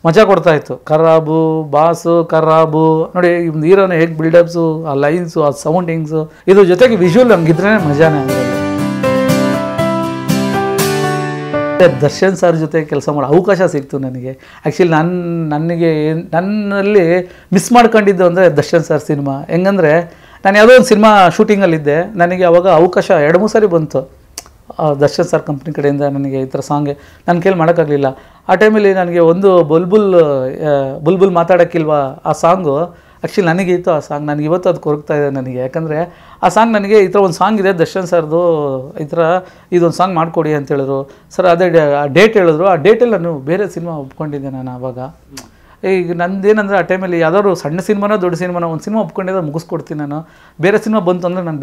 Speaker 2: ಮಜಾ ಕೊಡ್ತಾಯಿತ್ತು. ಖರಾಬು, ಬಾಸು, ಖರಾಬು ನೋಡಿ ಒಂದು ಹೀರೋನ ಹೇಗೆ ಬಿಲ್ಡಪ್ಸು, ಆ ಲೈನ್ಸು, ಆ ಸೌಂಡಿಂಗ್ಸು, ಇದ್ರ ಜೊತೆಗೆ ವಿಜುವಲ್ ಹಂಗಿದ್ರೆ ಮಜಾನೇ ಅದರಲ್ಲಿ. ದರ್ಶನ್ ಸರ್ ಜೊತೆ ಕೆಲಸ ಮಾಡೋ ಅವಕಾಶ ಸಿಕ್ತು ನನಗೆ. ಆ್ಯಕ್ಚುಲಿ ನನ್ನಲ್ಲಿ ಮಿಸ್ ಮಾಡ್ಕೊಂಡಿದ್ದು ಅಂದರೆ ದರ್ಶನ್ ಸರ್ ಸಿನಿಮಾ. ಹೆಂಗಂದರೆ ನಾನು ಯಾವುದೋ ಒಂದು ಸಿನಿಮಾ ಶೂಟಿಂಗಲ್ಲಿದ್ದೆ, ನನಗೆ ಅವಾಗ ಅವಕಾಶ 2-3 ಸಾರಿ ಬಂತು ದರ್ಶನ್ ಸರ್ ಕಂಪ್ನಿ ಕಡೆಯಿಂದ. ನನಗೆ ಈ ಥರ ಸಾಂಗ್ಗೆ ನನ್ನ ಕೈಲಿ ಮಾಡೋಕ್ಕಾಗಲಿಲ್ಲ. ಆ ಟೈಮಲ್ಲಿ ನನಗೆ ಒಂದು ಬುಲ್ಬುಲ್ ಮಾತಾಡೋಕ್ಕಿಲ್ವಾ ಆ ಸಾಂಗು ಆ್ಯಕ್ಚುಲಿ ನನಗೆ ಇತ್ತು. ಆ ಸಾಂಗ್ ನನಗೆ ಇವತ್ತು ಅದು ಕೊರಗ್ತಾ ಇದೆ ನನಗೆ. ಯಾಕಂದರೆ ಆ ಸಾಂಗ್ ನನಗೆ ಈ ಥರ ಒಂದು ಸಾಂಗ್ ಇದೆ ದರ್ಶನ್ ಸರ್ದು, ಈ ಥರ ಇದೊಂದು ಸಾಂಗ್ ಮಾಡಿಕೊಡಿ ಅಂತ ಹೇಳಿದ್ರು. ಸರ್ ಅದೇ ಡೇಟ್ ಹೇಳಿದ್ರು. ಆ ಡೇಟಲ್ಲಿ ನಾನು ಬೇರೆ ಸಿನಿಮಾ ಒಪ್ಕೊಂಡಿದ್ದೆ ನಾನು ಆವಾಗ. ಈಗ ನಂದೇನಂದರೆ ಆ ಟೈಮಲ್ಲಿ ಯಾವ್ದಾದ್ರು ಸಣ್ಣ ಸಿನಿಮಾನೋ ದೊಡ್ಡ ಸಿನಿಮಾನೋ ಒಂದು ಸಿನಿಮಾ ಒಪ್ಕೊಂಡಿದ್ದೆ ಮುಗಿಸ್ಕೊಡ್ತೀನಿ ನಾನು. ಬೇರೆ ಸಿನಿಮಾ ಬಂತು ಅಂದರೆ ನಾನು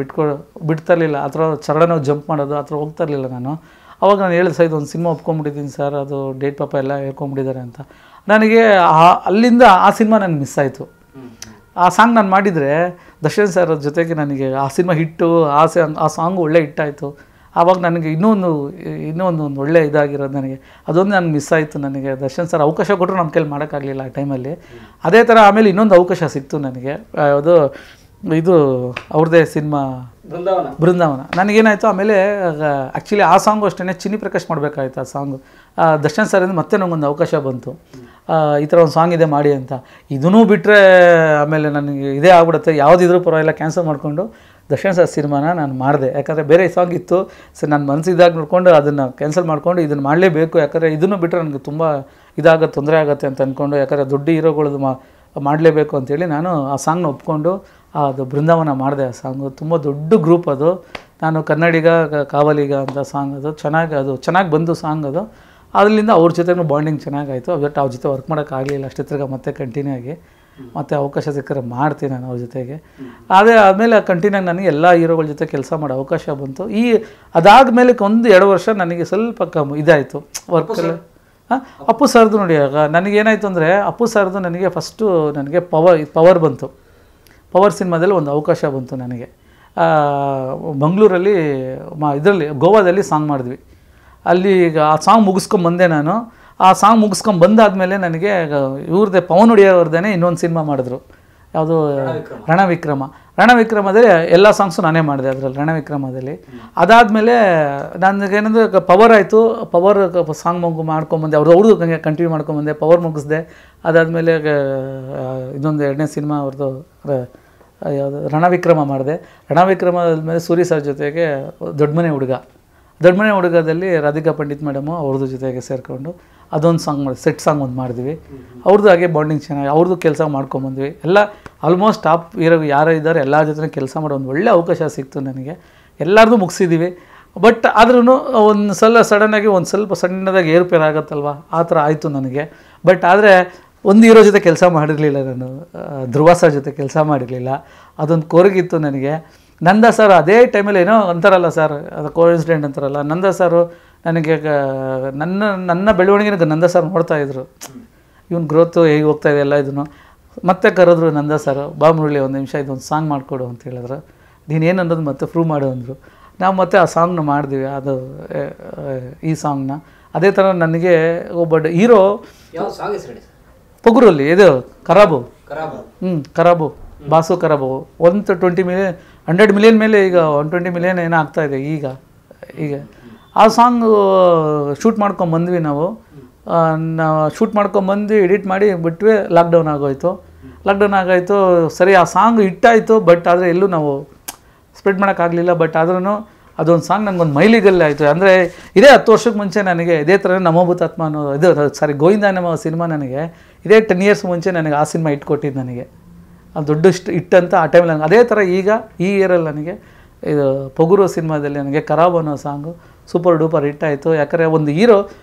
Speaker 2: ಬಿಡ್ತಾ ಇರಲಿಲ್ಲ. ಆ ಥರ ಚರಡನೋ ಜಂಪ್ ಮಾಡೋದು ಆ ಥರ ಹೋಗ್ತಾ ಇರಲಿಲ್ಲ ನಾನು. ಅವಾಗ ನಾನು ಹೇಳಿದೆ ಸರ್ ಇದೊಂದು ಸಿನಿಮಾ ಒಪ್ಕೊಂಡ್ಬಿಟ್ಟಿದ್ದೀನಿ ಸರ್, ಅದು ಡೇಟ್ ಪಾಪ ಎಲ್ಲ ಹೇಳ್ಕೊಂಬಿಟ್ಟಿದ್ದಾರೆ ಅಂತ. ನನಗೆ ಅಲ್ಲಿಂದ ಆ ಸಿನಿಮಾ ನನಗೆ ಮಿಸ್ ಆಯಿತು. ಆ ಸಾಂಗ್ ನಾನು ಮಾಡಿದರೆ ದರ್ಶನ್ ಸರ್ ಜೊತೆಗೆ ನನಗೆ ಆ ಸಿನಿಮಾ ಹಿಟ್ಟು, ಆ ಸಾಂಗು ಒಳ್ಳೆ ಹಿಟ್ಟಾಯಿತು. ಆವಾಗ ನನಗೆ ಇನ್ನೂ ಒಂದು ಒಳ್ಳೆ ಇದಾಗಿರೋದು ನನಗೆ ಅದೊಂದು ನನಗೆ ಮಿಸ್ ಆಯಿತು. ನನಗೆ ದರ್ಶನ್ ಸರ್ ಅವಕಾಶ ಕೊಟ್ಟರು ನಮ್ಮ ಕೈಲಿ ಮಾಡೋಕ್ಕಾಗಲಿಲ್ಲ ಆ ಟೈಮಲ್ಲಿ. ಅದೇ ಥರ ಆಮೇಲೆ ಇನ್ನೊಂದು ಅವಕಾಶ ಸಿಕ್ತು ನನಗೆ, ಇದು ಅವ್ರದ್ದೇ ಸಿನಿಮಾ ಬೃಂದಾವನ. ನನಗೇನಾಯಿತು ಆಮೇಲೆ ಆ್ಯಕ್ಚುಲಿ ಆ ಸಾಂಗು ಅಷ್ಟೇ ಚಿನ್ನಿ ಪ್ರಕಾಶ್ ಮಾಡಬೇಕಾಯ್ತು ಆ ಸಾಂಗು. ದರ್ಶನ್ ಸರಿಂದ ಮತ್ತೆ ನನಗೊಂದು ಅವಕಾಶ ಬಂತು, ಈ ಥರ ಒಂದು ಸಾಂಗ್ ಇದೆ ಮಾಡಿ ಅಂತ. ಇದನ್ನೂ ಬಿಟ್ಟರೆ ಆಮೇಲೆ ನನಗೆ ಇದೇ ಆಗ್ಬಿಡುತ್ತೆ, ಯಾವುದಿದ್ರೂ ಪರವಾಗಿಲ್ಲ ಕ್ಯಾನ್ಸಲ್ ಮಾಡಿಕೊಂಡು ದರ್ಶನ್ ಸರ್ ಸಿನಿಮಾನ ನಾನು ಮಾಡಿದೆ. ಯಾಕಂದರೆ ಬೇರೆ ಸಾಂಗ್ ಇತ್ತು ಸರ್, ನನ್ನ ಮನಸ್ಸಿದಾಗ ನೋಡಿಕೊಂಡು ಅದನ್ನು ಕ್ಯಾನ್ಸಲ್ ಮಾಡಿಕೊಂಡು ಇದನ್ನು ಮಾಡಲೇಬೇಕು. ಯಾಕಂದರೆ ಇದನ್ನು ಬಿಟ್ಟರೆ ನನಗೆ ತುಂಬ ತೊಂದರೆ ಆಗುತ್ತೆ ಅಂತ ಅಂದ್ಕೊಂಡು, ಯಾಕಂದರೆ ದೊಡ್ಡ ಹೀರೋಗಳದ್ದು ಮಾಡಲೇಬೇಕು ಅಂತೇಳಿ ನಾನು ಆ ಸಾಂಗ್ನ ಒಪ್ಕೊಂಡು ಅದು ಬೃಂದಾವನ ಮಾಡಿದೆ. ಆ ಸಾಂಗು ತುಂಬ ದೊಡ್ಡ ಗ್ರೂಪ್ ಅದು. ನಾನು ಕನ್ನಡಿಗ ಕಾವಲಿಗ ಅಂತ ಸಾಂಗ್ ಅದು ಚೆನ್ನಾಗಿ ಬಂದು ಸಾಂಗ್ ಅದು. ಅದರಿಂದ ಅವ್ರ ಜೊತೆನೂ ಬಾಂಡಿಂಗ್ ಚೆನ್ನಾಗಾಯಿತು. ಬಟ್ ಅವ್ರ ಜೊತೆ ವರ್ಕ್ ಮಾಡೋಕ್ಕಾಗಲಿಲ್ಲ ಅಷ್ಟೇ. ತಿರ್ಗ ಮತ್ತೆ ಕಂಟಿನ್ಯೂ ಆಗಿ ಮತ್ತೆ ಅವಕಾಶ ಸಿಕ್ಕರೆ ಮಾಡ್ತೀನಿ ನಾನು ಅವ್ರ ಜೊತೆಗೆ. ಆಮೇಲೆ ಕಂಟಿನ್ಯೂ ಆಗಿ ನನಗೆ ಎಲ್ಲ ಹೀರೋಗಳ ಜೊತೆ ಕೆಲಸ ಮಾಡೋ ಅವಕಾಶ ಬಂತು. ಅದಾದಮೇಲೆ 1-2 ವರ್ಷ ನನಗೆ ಸ್ವಲ್ಪ ಇದಾಯಿತು ವರ್ಕಲ್ಲಿ. ಅಪ್ಪು ಸರ್ದು ನೋಡಿ, ಆಗ ನನಗೇನಾಯಿತು ಅಂದರೆ ಅಪ್ಪು ಸರ್ದು ನನಗೆ ಫಸ್ಟು ನನಗೆ ಪವರ್ ಬಂತು. ಪವರ್ ಸಿನಿಮಾದಲ್ಲಿ ಒಂದು ಅವಕಾಶ ಬಂತು ನನಗೆ. ಮಂಗಳೂರಲ್ಲಿ ಇದರಲ್ಲಿ ಗೋವಾದಲ್ಲಿ ಸಾಂಗ್ ಮಾಡಿದ್ವಿ. ಅಲ್ಲಿ ಈಗ ಆ ಸಾಂಗ್ ಮುಗಿಸ್ಕೊಂಬಂದೆ ನಾನು. ಆ ಸಾಂಗ್ ಮುಗಿಸ್ಕೊಂಬಂದಾದಮೇಲೆ ನನಗೆ ಇವ್ರದ್ದೇ ಪವನ್ ಒಡೆಯರ್ ಅವ್ರದ್ದೇ ಇನ್ನೊಂದು ಸಿನಿಮಾ ಮಾಡಿದ್ರು, ಯಾವುದು ರಣವಿಕ್ರಮದಲ್ಲಿ ಎಲ್ಲ ಸಾಂಗ್ಸು ನಾನೇ ಮಾಡಿದೆ ಅದರಲ್ಲಿ ರಣವಿಕ್ರಮದಲ್ಲಿ. ಅದಾದಮೇಲೆ ನನಗೇನಂದರೆ ಪವರ್ ಆಯಿತು. ಪವರ್ ಸಾಂಗ್ ಮಾಡ್ಕೊಂಬಂದೆ, ಅವ್ರದ್ದು ಕಂಟಿನ್ಯೂ ಮಾಡ್ಕೊಂಬಂದೆ, ಪವರ್ ಮುಗಿಸ್ದೆ. ಅದಾದಮೇಲೆ ಇದೊಂದು 2ನೇ ಸಿನಿಮಾ ಅವ್ರದ್ದು ಯಾವುದು ರಣವಿಕ್ರಮ ಮಾಡಿದೆ. ರಣವಿಕ್ರಮದ ಸೂರಿ ಸರ್ ಜೊತೆಗೆ ದೊಡ್ಡಮನೆ ಹುಡುಗದಲ್ಲಿ ರಾಧಿಕಾ ಪಂಡಿತ್ ಮೇಡಮು ಅವ್ರದ್ದು ಜೊತೆಗೆ ಸೇರಿಕೊಂಡು ಅದೊಂದು ಸಾಂಗ್ ಸೆಟ್ ಸಾಂಗ್ ಒಂದು ಮಾಡಿದ್ವಿ. ಅವ್ರದ್ದು ಹಾಗೆ ಬಾಂಡಿಂಗ್ ಚೆನ್ನಾಗಿ ಅವ್ರದ್ದು ಕೆಲಸ ಮಾಡ್ಕೊಂಬಂದ್ವಿ. ಎಲ್ಲ ಆಲ್ಮೋಸ್ಟ್ ಟಾಪ್ ಯಾರು ಇದ್ದಾರೆ ಎಲ್ಲ ಜೊತೆ ಕೆಲಸ ಮಾಡೋ ಒಂದು ಒಳ್ಳೆ ಅವಕಾಶ ಸಿಕ್ತು ನನಗೆ. ಎಲ್ಲರದು ಮುಗಿಸಿದ್ದೀವಿ. ಬಟ್ ಆದ್ರೂ ಒಂದು ಸಡನ್ನಾಗಿ ಒಂದು ಸ್ವಲ್ಪ ಸಣ್ಣದಾಗಿ ಏರುಪೇರು ಆಗುತ್ತಲ್ವ, ಆ ಥರ ಆಯಿತು ನನಗೆ. ಬಟ್ ಆದರೆ ಒಂದು ಹೀರೋ ಜೊತೆ ಕೆಲಸ ಮಾಡಿರಲಿಲ್ಲ ನಾನು, ಧ್ರುವ ಸರ್ ಜೊತೆ ಕೆಲಸ ಮಾಡಿರಲಿಲ್ಲ. ಅದೊಂದು ಕೊರಗಿತ್ತು ನನಗೆ. ನಂದಾ ಸರ್ ಅದೇ ಟೈಮಲ್ಲಿ ಏನೋ ಅಂತಾರಲ್ಲ ಸರ್, ಅದು ಕೋಇನ್ಸಿಡೆಂಟ್ ಅಂತಾರಲ್ಲ, ನಂದಾ ಸರು ನನಗೆ ನನ್ನ ಬೆಳವಣಿಗೆನ ನಂದಾ ಸರ್ ನೋಡ್ತಾಯಿದ್ರು. ಇವನು ಗ್ರೋತು ಹೇಗೆ ಹೋಗ್ತಾಯಿದೆ ಎಲ್ಲ ಇದನ್ನು. ಮತ್ತೆ ಕರೆದ್ರು ನಂದಾ ಸರ್, ಬಾ ಮುರಳಿ ಒಂದು ನಿಮಿಷ ಇದೊಂದು ಸಾಂಗ್ ಮಾಡಿಕೊಡು ಅಂತ ಹೇಳಿದ್ರು. ನೀನೇನು ಅನ್ನೋದು ಮತ್ತೆ ಪ್ರೂವ್ ಮಾಡು ಅಂದರು. ನಾವು ಮತ್ತೆ ಆ ಸಾಂಗ್ನ ಮಾಡಿದ್ವಿ, ಅದು ಈ ಸಾಂಗ್ನ. ಅದೇ ಥರ ನನಗೆ ಒಬ್ಬ ಹೀರೋ ಪೊಗುರಲ್ಲಿ ಇದು ಕರಾಬು ಕರಾಬು ಬಾಸು ಕರಾಬು 120 ಮಿಲಿಯನ್ 100 ಮಿಲಿಯನ್ ಮೇಲೆ ಈಗ 120 ಮಿಲಿಯನ್ ಏನೋ ಆಗ್ತಾಯಿದೆ ಈಗ. ಆ ಸಾಂಗು ಶೂಟ್ ಮಾಡ್ಕೊಂಬಂದ್ವಿ ನಾವು ಶೂಟ್ ಮಾಡ್ಕೊಂಬಂದು ಎಡಿಟ್ ಮಾಡಿ ಬಿಟ್ವಿ. ಲಾಕ್ಡೌನ್ ಆಗೋಯ್ತು. ಸರಿ, ಆ ಸಾಂಗ್ ಹಿಟ್ಟಾಯಿತು. ಬಟ್ ಆದರೆ ಎಲ್ಲೂ ನಾವು ಸ್ಪ್ರೆಡ್ ಮಾಡೋಕ್ಕಾಗಲಿಲ್ಲ. ಬಟ್ ಆದ್ರೂ ಅದೊಂದು ಸಾಂಗ್ ನನಗೊಂದು ಮೈಲಿಗಲ್ಲೇ ಆಯಿತು. ಅಂದರೆ ಇದೇ 10 ವರ್ಷಕ್ಕೆ ಮುಂಚೆ ನನಗೆ ಇದೇ ಥರ ನಮೋಭೂತಾತ್ಮ ಅನ್ನೋ ಗೋವಿಂದ ಅನ್ನೋ ಸಿನಿಮಾ ನನಗೆ ಇದೇ 10 ಇಯರ್ಸ್ ಮುಂಚೆ ನನಗೆ ಆ ಸಿನಿಮಾ ಇಟ್ಕೊಟ್ಟಿದ್ದು ನನಗೆ. ಅದು ದೊಡ್ಡ ಇಟ್ಟಂತ ಆ ಟೈಮಲ್ಲಿ ನನಗೆ ಅದೇ ಥರ ಈಗ ಈ ಇಯರಲ್ಲಿ ನನಗೆ ಇದು ಪೊಗುರು ಸಿನಿಮಾದಲ್ಲಿ ನನಗೆ ಖರಾಬ್ ಅನ್ನೋ ಸಾಂಗು ಸೂಪರ್ ಡೂಪರ್ ಹಿಟ್ ಆಯಿತು. ಯಾಕಂದರೆ ಒಂದು ಹೀರೋ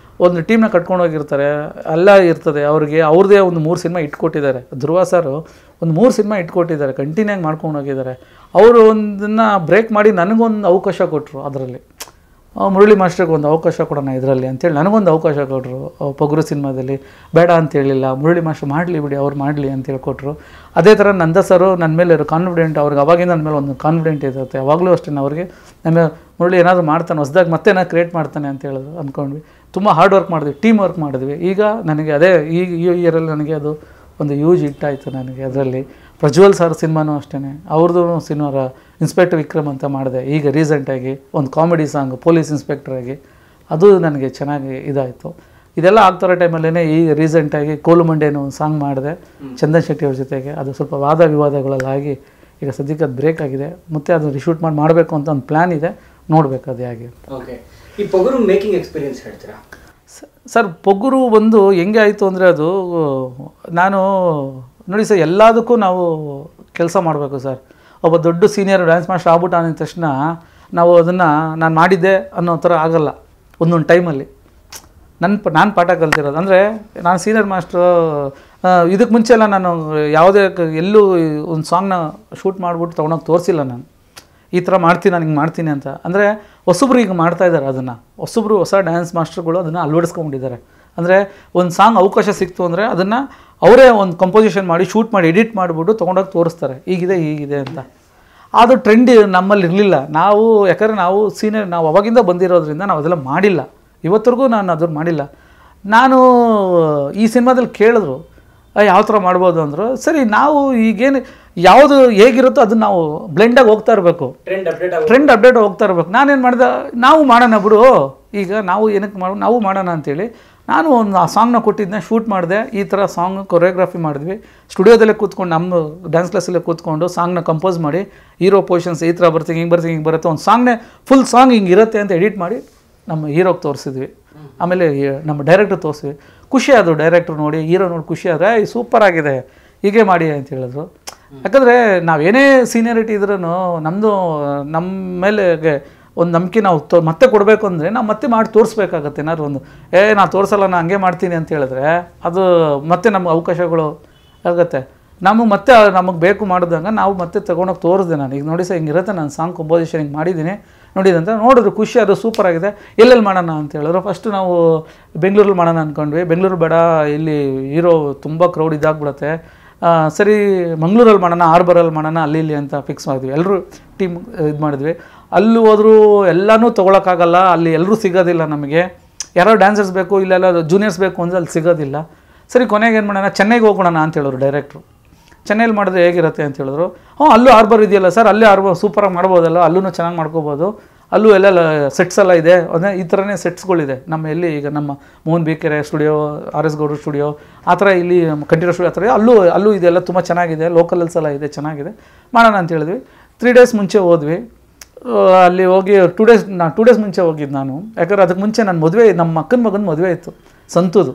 Speaker 2: ಒಂದು ಟೀಮ್ನ ಕಟ್ಕೊಂಡು ಹೋಗಿರ್ತಾರೆ, ಎಲ್ಲ ಇರ್ತದೆ ಅವ್ರಿಗೆ. ಅವ್ರದ್ದೇ ಒಂದು 3 ಸಿನಿಮಾ ಇಟ್ಕೊಟ್ಟಿದ್ದಾರೆ. ಧ್ರುವ ಸರ್ ಒಂದು 3 ಸಿನಿಮಾ ಇಟ್ಕೊಟ್ಟಿದ್ದಾರೆ, ಕಂಟಿನ್ಯೂ ಆಗಿ ಮಾಡ್ಕೊಂಡು ಹೋಗಿದ್ದಾರೆ. ಅವರು ಒಂದನ್ನು ಬ್ರೇಕ್ ಮಾಡಿ ನನಗೊಂದು ಅವಕಾಶ ಕೊಟ್ಟರು. ಅದರಲ್ಲಿ ಮುರಳಿ ಮಾಸ್ಟ್ರಿಗೆ ಒಂದು ಅವಕಾಶ ಕೊಡೋಣ ಇದರಲ್ಲಿ ಅಂತೇಳಿ ನನಗೊಂದು ಅವಕಾಶ ಕೊಟ್ಟರು ಪೊಗರು ಸಿನಿಮಾದಲ್ಲಿ. ಬೇಡ ಅಂತೇಳಿಲ್ಲ, ಮುರಳಿ ಮಾಸ್ಟ್ರು ಮಾಡಲಿ ಬಿಡಿ, ಅವ್ರು ಮಾಡಲಿ ಅಂತೇಳಿ ಕೊಟ್ಟರು. ಅದೇ ಥರ ನಂದ ಸರು ನನ್ನ ಮೇಲೆ ಕಾನ್ಫಿಡೆಂಟ್, ಅವ್ರಿಗೆ ಅವಾಗಿಂದ ನನ್ನ ಮೇಲೆ ಒಂದು ಕಾನ್ಫಿಡೆಂಟ್ ಇರುತ್ತೆ. ಯಾವಾಗಲೂ ಅಷ್ಟೇ ಅವ್ರಿಗೆ ನಮ್ಮ ಮುರಳಿ ಏನಾದರೂ ಮಾಡ್ತಾನೆ ಹೊಸದಾಗಿ ಮತ್ತೆ ಏನಾದ್ರು ಕ್ರಿಯೇಟ್ ಮಾಡ್ತಾನೆ ಅಂತ ಹೇಳಿದ್ರು ಅಂದ್ಕೊಂಡ್ವಿ. ತುಂಬ ಹಾರ್ಡ್ ವರ್ಕ್ ಮಾಡಿದ್ವಿ, ಟೀಮ್ ವರ್ಕ್ ಮಾಡಿದ್ವಿ. ಈಗ ನನಗೆ ಅದೇ ಈ ಇಯರಲ್ಲಿ ನನಗೆ ಅದು ಒಂದು ಯೂಜ್ ಹಿಟ್ ಆಯಿತು ನನಗೆ. ಅದರಲ್ಲಿ ಪ್ರಜ್ವಲ್ ಸರ್ ಸಿನಿಮಾನೂ ಅಷ್ಟೇ, ಅವ್ರದ್ದು ಸಿನಿಮಾ ಇನ್ಸ್ಪೆಕ್ಟರ್ ವಿಕ್ರಮ್ ಅಂತ ಮಾಡಿದೆ ಈಗ ರೀಸೆಂಟಾಗಿ, ಒಂದು ಕಾಮಿಡಿ ಸಾಂಗ್ ಪೊಲೀಸ್ ಇನ್ಸ್ಪೆಕ್ಟ್ರಾಗಿ, ಅದು ನನಗೆ ಚೆನ್ನಾಗಿ ಇದಾಯಿತು. ಇದೆಲ್ಲ ಆಗ್ತಿರೋ ಟೈಮಲ್ಲೇ ಈ ರೀಸೆಂಟಾಗಿ ಕೋಲು ಮಂಡೇನೂ ಒಂದು ಸಾಂಗ್ ಮಾಡಿದೆ ಚಂದನ್ ಶೆಟ್ಟಿ ಅವ್ರ ಜೊತೆಗೆ. ಅದು ಸ್ವಲ್ಪ ವಾದ ವಿವಾದಗಳಲ್ಲಾಗಿ ಈಗ ಸದ್ಯಕ್ಕೆ ಅದು ಬ್ರೇಕ್ ಆಗಿದೆ. ಮತ್ತೆ ಅದು ರಿಶೂಟ್ ಮಾಡಬೇಕು ಅಂತ ಒಂದು ಪ್ಲ್ಯಾನ್ ಇದೆ, ನೋಡಬೇಕು ಅದು ಹೇಗೆ.
Speaker 3: ಓಕೆ, ಈ ಪೊಗರು ಮೇಕಿಂಗ್ ಎಕ್ಸ್ಪೀರಿಯನ್ಸ್ ಹೇಳ್ತೀರಾ
Speaker 2: ಸರ್? ಪೊಗರು ಒಂದು ಹೆಂಗೆ ಆಯಿತು ಅಂದರೆ, ಅದು ನಾನು ನೋಡಿ ಸರ್, ಎಲ್ಲದಕ್ಕೂ ನಾವು ಕೆಲಸ ಮಾಡಬೇಕು ಸರ್. ಒಬ್ಬ ದೊಡ್ಡ ಸೀನಿಯರ್ ಡ್ಯಾನ್ಸ್ ಮಾಸ್ಟರ್ ಆಗ್ಬಿಟ್ಟು ಅಂದ ತಕ್ಷಣ ನಾವು ಅದನ್ನು ನಾನು ಮಾಡಿದ್ದೆ ಅನ್ನೋ ಥರ ಆಗಲ್ಲ. ಒಂದೊಂದು ಟೈಮಲ್ಲಿ ನಾನು ಪಾಠ ಕಲ್ತಿರೋದು ಅಂದರೆ, ನಾನು ಸೀನಿಯರ್ ಮಾಸ್ಟ್ರು ಇದಕ್ಕೆ ಮುಂಚೆ ಎಲ್ಲ ನಾನು ಯಾವುದೇ ಎಲ್ಲೂ ಒಂದು ಸಾಂಗ್ನ ಶೂಟ್ ಮಾಡಿಬಿಟ್ಟು ತೊಗೊಂಡೋಗಿ ತೋರಿಸಿಲ್ಲ ನಾನು. ಈ ಥರ ಮಾಡ್ತೀನಿ, ನಾನು ಹಿಂಗೆ ಮಾಡ್ತೀನಿ ಅಂತ. ಅಂದರೆ ಹೊಸಬ್ರು ಈಗ ಮಾಡ್ತಾಯಿದ್ದಾರೆ ಅದನ್ನು, ಹೊಸ ಡ್ಯಾನ್ಸ್ ಮಾಸ್ಟರ್ಗಳು ಅದನ್ನು ಅಳವಡಿಸ್ಕೊಂಡಿದ್ದಾರೆ. ಅಂದರೆ ಒಂದು ಸಾಂಗ್ ಅವಕಾಶ ಸಿಕ್ತು ಅಂದರೆ ಅದನ್ನು ಅವರೇ ಒಂದು ಕಂಪೋಸಿಷನ್ ಮಾಡಿ ಶೂಟ್ ಮಾಡಿ ಎಡಿಟ್ ಮಾಡಿಬಿಟ್ಟು ತೊಗೊಂಡೋಗಿ ತೋರಿಸ್ತಾರೆ, ಹೀಗಿದೆ ಅಂತ. ಅದು ಟ್ರೆಂಡ್ ನಮ್ಮಲ್ಲಿ ಇರಲಿಲ್ಲ. ನಾವು ಯಾಕಂದರೆ ನಾವು ಸೀನಿಯರ್, ನಾವು ಅವಾಗಿಂದ ಬಂದಿರೋದ್ರಿಂದ ನಾವು ಅದೆಲ್ಲ ಮಾಡಿಲ್ಲ, ಇವತ್ತರೆಗೂ ನಾನು ಅದನ್ನು ಮಾಡಿಲ್ಲ. ನಾನು ಈ ಸಿನಿಮಾದಲ್ಲಿ ಕೇಳಿದ್ರು ಯಾವ ಥರ ಮಾಡ್ಬೋದು ಅಂದರು. ಸರಿ, ನಾವು ಈಗೇನು ಯಾವುದು ಹೇಗಿರುತ್ತೋ ಅದನ್ನು ನಾವು ಬ್ಲೆಂಡಾಗಿ ಹೋಗ್ತಾ ಇರಬೇಕು, ಟ್ರೆಂಡ್ ಅಪ್ಡೇಟ್ ಹೋಗ್ತಾ ಇರಬೇಕು. ನಾನೇನು ಮಾಡಿದೆ, ನಾವು ಮಾಡೋಣ ಬಿಡು, ಈಗ ನಾವು ಏನಕ್ಕೆ ನಾವು ಮಾಡೋಣ ಅಂತೇಳಿ ನಾನು ಒಂದು ಆ ಸಾಂಗ್ನ ಕೊಟ್ಟಿದ್ದನ್ನ ಶೂಟ್ ಮಾಡಿದೆ. ಈ ಥರ ಸಾಂಗ್ ಕೊರಿಯೋಗ್ರಫಿ ಮಾಡಿದ್ವಿ, ಸ್ಟುಡಿಯೋದಲ್ಲೇ ಕೂತ್ಕೊಂಡು ನಮ್ಮ ಡ್ಯಾನ್ಸ್ ಕ್ಲಾಸಲ್ಲೇ ಕೂತ್ಕೊಂಡು ಸಾಂಗ್ನ ಕಂಪೋಸ್ ಮಾಡಿ, ಹೀರೋ ಪೊಸಿಷನ್ಸ್ ಈ ಥರ ಬರ್ತೀನಿ, ಹಿಂಗೆ ಬರುತ್ತೆ, ಒಂದು ಸಾಂಗ್ನೇ ಫುಲ್ ಸಾಂಗ್ ಹಿಂಗೆ ಇರುತ್ತೆ ಅಂತ ಎಡಿಟ್ ಮಾಡಿ ನಮ್ಮ ಹೀರೋಗೆ ತೋರಿಸಿದ್ವಿ. ಆಮೇಲೆ ನಮ್ಮ ಡೈರೆಕ್ಟ್ರ್ ತೋರಿಸಿದ್ವಿ. ಖುಷಿ ಆದರು ಡೈರೆಕ್ಟ್ರ್ ನೋಡಿ, ಹೀರೋ ನೋಡಿ ಖುಷಿ ಆದರೆ ಸೂಪರ್ ಆಗಿದೆ, ಹೀಗೆ ಮಾಡಿ ಅಂತ ಹೇಳಿದ್ರು. ಯಾಕಂದರೆ ನಾವೇನೇ ಸೀನಿಯರಿಟಿ ಇದ್ರೂ ನಮ್ಮದು ನಮ್ಮ ಮೇಲೆ ಒಂದು ನಂಬಿಕೆ ನಾವು ಮತ್ತೆ ಕೊಡಬೇಕು ಅಂದರೆ ನಾವು ಮತ್ತೆ ಮಾಡಿ ತೋರಿಸ್ಬೇಕಾಗತ್ತೆ. ಏನಾದ್ರು ಒಂದು ನಾನು ತೋರಿಸಲ್ಲ, ನಾನು ಹಂಗೆ ಮಾಡ್ತೀನಿ ಅಂತ ಹೇಳಿದ್ರೆ ಅದು ಮತ್ತೆ ನಮ್ಗೆ ಅವಕಾಶಗಳು ಆಗುತ್ತೆ. ನಮಗೆ ಬೇಕು ಮಾಡಿದಂಗೆ ನಾವು ಮತ್ತೆ ತೊಗೊಂಡೋಗಿ ತೋರಿಸ್ದೆ. ನಾನು ಈಗ ನೋಡಿ ಸರ್ ಹಿಂಗಿರುತ್ತೆ, ನಾನು ಸಾಂಗ್ ಕಂಪೋಸಿಷನ್ ಹಿಂಗೆ ಮಾಡಿದ್ದೀನಿ ನೋಡಿದಂತ ನೋಡಿದ್ರು, ಖುಷಿ ಅದು ಸೂಪರ್ ಆಗಿದೆ, ಎಲ್ಲೆಲ್ಲಿ ಮಾಡೋಣ ಅಂತ ಹೇಳಿದ್ರು. ಫಸ್ಟು ನಾವು ಬೆಂಗಳೂರಲ್ಲಿ ಮಾಡೋಣ ಅಂದ್ಕೊಂಡ್ವಿ. ಬೆಂಗಳೂರು ಬೇಡ, ಇಲ್ಲಿ ಹೀರೋ ತುಂಬ ಕ್ರೌಡ್ ಇದಾಗ್ಬಿಡುತ್ತೆ, ಸರಿ ಮಂಗಳೂರಲ್ಲಿ ಮಾಡೋಣ, ಆರ್ಬರಲ್ಲಿ ಮಾಡೋಣ, ಅಲ್ಲಿ ಅಂತ ಫಿಕ್ಸ್ ಮಾಡಿದ್ವಿ. ಎಲ್ಲರೂ ಟೀಮ್ ಇದು ಮಾಡಿದ್ವಿ. ಅಲ್ಲಿ ಹೋದರೂ ಎಲ್ಲನೂ ತೊಗೊಳಕ್ಕಾಗಲ್ಲ, ಅಲ್ಲಿ ಎಲ್ಲರೂ ಸಿಗೋದಿಲ್ಲ ನಮಗೆ. ಯಾರೋ ಡ್ಯಾನ್ಸರ್ಸ್ ಬೇಕು, ಇಲ್ಲೆಲ್ಲ ಜೂನಿಯರ್ಸ್ ಬೇಕು ಅಂದರೆ ಅಲ್ಲಿ ಸಿಗೋದಿಲ್ಲ. ಸರಿ, ಕೊನೆಗೆ ಏನು ಮಾಡೋಣ, ಚೆನ್ನೈಗೆ ಹೋಗೋಣ ಅಂತ ಹೇಳಿದ್ರು ಡೈರೆಕ್ಟ್ರು. ಚೆನ್ನೈಲಿ ಮಾಡಿದ್ರೆ ಹೇಗಿರುತ್ತೆ ಅಂತ ಹೇಳಿದ್ರು. ಅಲ್ಲೂ ಆರ್ಬರ್ ಇದೆಯಲ್ಲ ಸರ್, ಅಲ್ಲೇ ಆರ್ಬರ್ ಸೂಪರಾಗಿ ಮಾಡ್ಬೋದಲ್ಲ, ಅಲ್ಲೂ ಚೆನ್ನಾಗಿ ಮಾಡ್ಕೋಬೋದು, ಅಲ್ಲೂ ಎಲ್ಲ ಸೆಟ್ಸ್ ಎಲ್ಲ ಇದೆ. ಅದೇ ಈ ಥರನೇ ಸೆಟ್ಸ್ಗಳಿದೆ ನಮ್ಮ ಎಲ್ಲಿ ಈಗ ನಮ್ಮ ಮೋಹನ್ ಬಿಕೆರೆ ಸ್ಟುಡಿಯೋ, RS ಗೌಡ್ರು ಸ್ಟುಡಿಯೋ, ಆ ಥರ ಇಲ್ಲಿ ಕಂಠೀರವ ಸ್ಟುಡಿಯೋ ಆ ಥರ ಅಲ್ಲೂ ಇದೆಲ್ಲ ತುಂಬ ಚೆನ್ನಾಗಿದೆ, ಲೋಕಲ್ಸ್ ಎಲ್ಲ ಇದೆ, ಚೆನ್ನಾಗಿದೆ, ಮಾಡೋಣ ಅಂತ ಹೇಳಿದ್ವಿ. 3 days ಮುಂಚೆ ಹೋದ್ವಿ. ಅಲ್ಲಿ ಹೋಗಿ 2 days ಮುಂಚೆ ಹೋಗಿದ್ದು ನಾನು. ಯಾಕಂದ್ರೆ ಅದಕ್ಕೆ ಮುಂಚೆ ನನ್ನ ಮದುವೆ, ನಮ್ಮ ಅಕ್ಕನ ಮಗನ ಮದುವೆ ಇತ್ತು, ಸಂತುದು,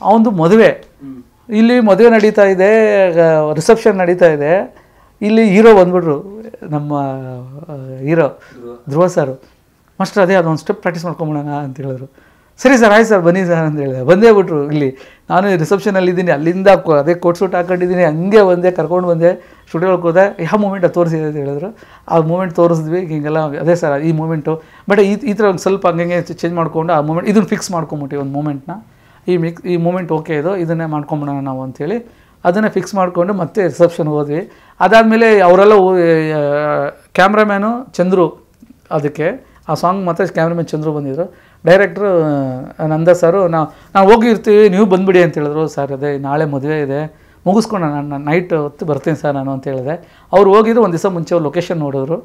Speaker 2: ಅವನದು ಮದುವೆ. ಇಲ್ಲಿ ಮದುವೆ ನಡೀತಾ ಇದೆ, ರಿಸೆಪ್ಷನ್ ನಡೀತಾ ಇದೆ. ಇಲ್ಲಿ ಹೀರೋ ಬಂದ್ಬಿಟ್ರು, ನಮ್ಮ ಹೀರೋ ಧ್ರುವ ಸರ್. ಮಾಸ್ಟರ್ ಅದೇ ಅದೊಂದು ಸ್ಟೆಪ್ ಪ್ರಾಕ್ಟೀಸ್ ಮಾಡ್ಕೊಂಬಿಡೋಣ ಅಂತ ಹೇಳಿದ್ರು. ಸರಿ ಸರ್, ಆಯ್ತು ಸರ್, ಬನ್ನಿ ಸರ್ ಅಂತ ಹೇಳಿದೆ. ಬಂದೇ ಬಿಟ್ರು. ಇಲ್ಲಿ ನಾನು ರಿಸೆಪ್ಷನಲ್ಲಿದ್ದೀನಿ, ಅಲ್ಲಿಂದ ಅದೇ ಕೋಟ್ ಸೂಟ್ ಹಾಕೊಂಡಿದ್ದೀನಿ, ಹಂಗೆ ಕರ್ಕೊಂಡು ಬಂದೆ, ಸ್ಟುಡಿಯೋಗೆ ಹೋದೆ. ಯಾವ ಮೂಮೆಂಟ್ ಅದು ತೋರಿಸಿದೆ ಅಂತ ಹೇಳಿದ್ರು. ಆ ಮೂಮೆಂಟ್ ತೋರಿಸಿದ್ವಿ. ಹಿಂಗೆಲ್ಲ ಅದೇ ಸರ್ ಈ ಮೂಮೆಂಟು, ಬಟ್ ಈ ಥರ ಒಂದು ಸ್ವಲ್ಪ ಹಂಗೆ ಚೇಂಜ್ ಮಾಡಿಕೊಂಡು ಆ ಮೂಮೆಂಟ್ ಇದನ್ನು ಫಿಕ್ಸ್ ಮಾಡ್ಕೊಂಬಿಟ್ಟು ಒಂದು ಮೂಮೆಂಟ್ನ, ಈ ಮೂಮೆಂಟ್ ಓಕೆ ಇದನ್ನೇ ಮಾಡ್ಕೊಂಬಿಡೋಣ ನಾವು ಅಂಥೇಳಿ ಅದನ್ನೇ ಫಿಕ್ಸ್ ಮಾಡಿಕೊಂಡು ಮತ್ತೆ ರಿಸೆಪ್ಷನ್ಗೆ ಹೋದ್ವಿ. ಅದಾದಮೇಲೆ ಅವರೆಲ್ಲ ಕ್ಯಾಮ್ರಾಮ್ಯಾನು ಚಂದ್ರು, ಅದಕ್ಕೆ ಆ ಸಾಂಗ್ ಮತ್ತು ಕ್ಯಾಮ್ರಾಮ್ಯಾನ್ ಚಂದ್ರು ಬಂದಿದ್ದರು. ಡೈರೆಕ್ಟ್ರು ನಂದ ಸರು, ನಾವು ಹೋಗಿರ್ತೀವಿ, ನೀವು ಬಂದುಬಿಡಿ ಅಂತ ಹೇಳಿದ್ರು. ಸರ್ ಅದೇ ನಾಳೆ ಮದುವೆ ಇದೆ, ಮುಗಿಸ್ಕೊಂಡು ನಾನು ನೈಟ್ ಹೊತ್ತು ಬರ್ತೀನಿ ಸರ್ ನಾನು ಅಂತ ಹೇಳಿದೆ. ಅವ್ರು ಹೋಗಿದ್ರು, ಒಂದು ದಿವಸ ಮುಂಚೆ ಅವ್ರು ಲೊಕೇಶನ್ ನೋಡಿದ್ರು.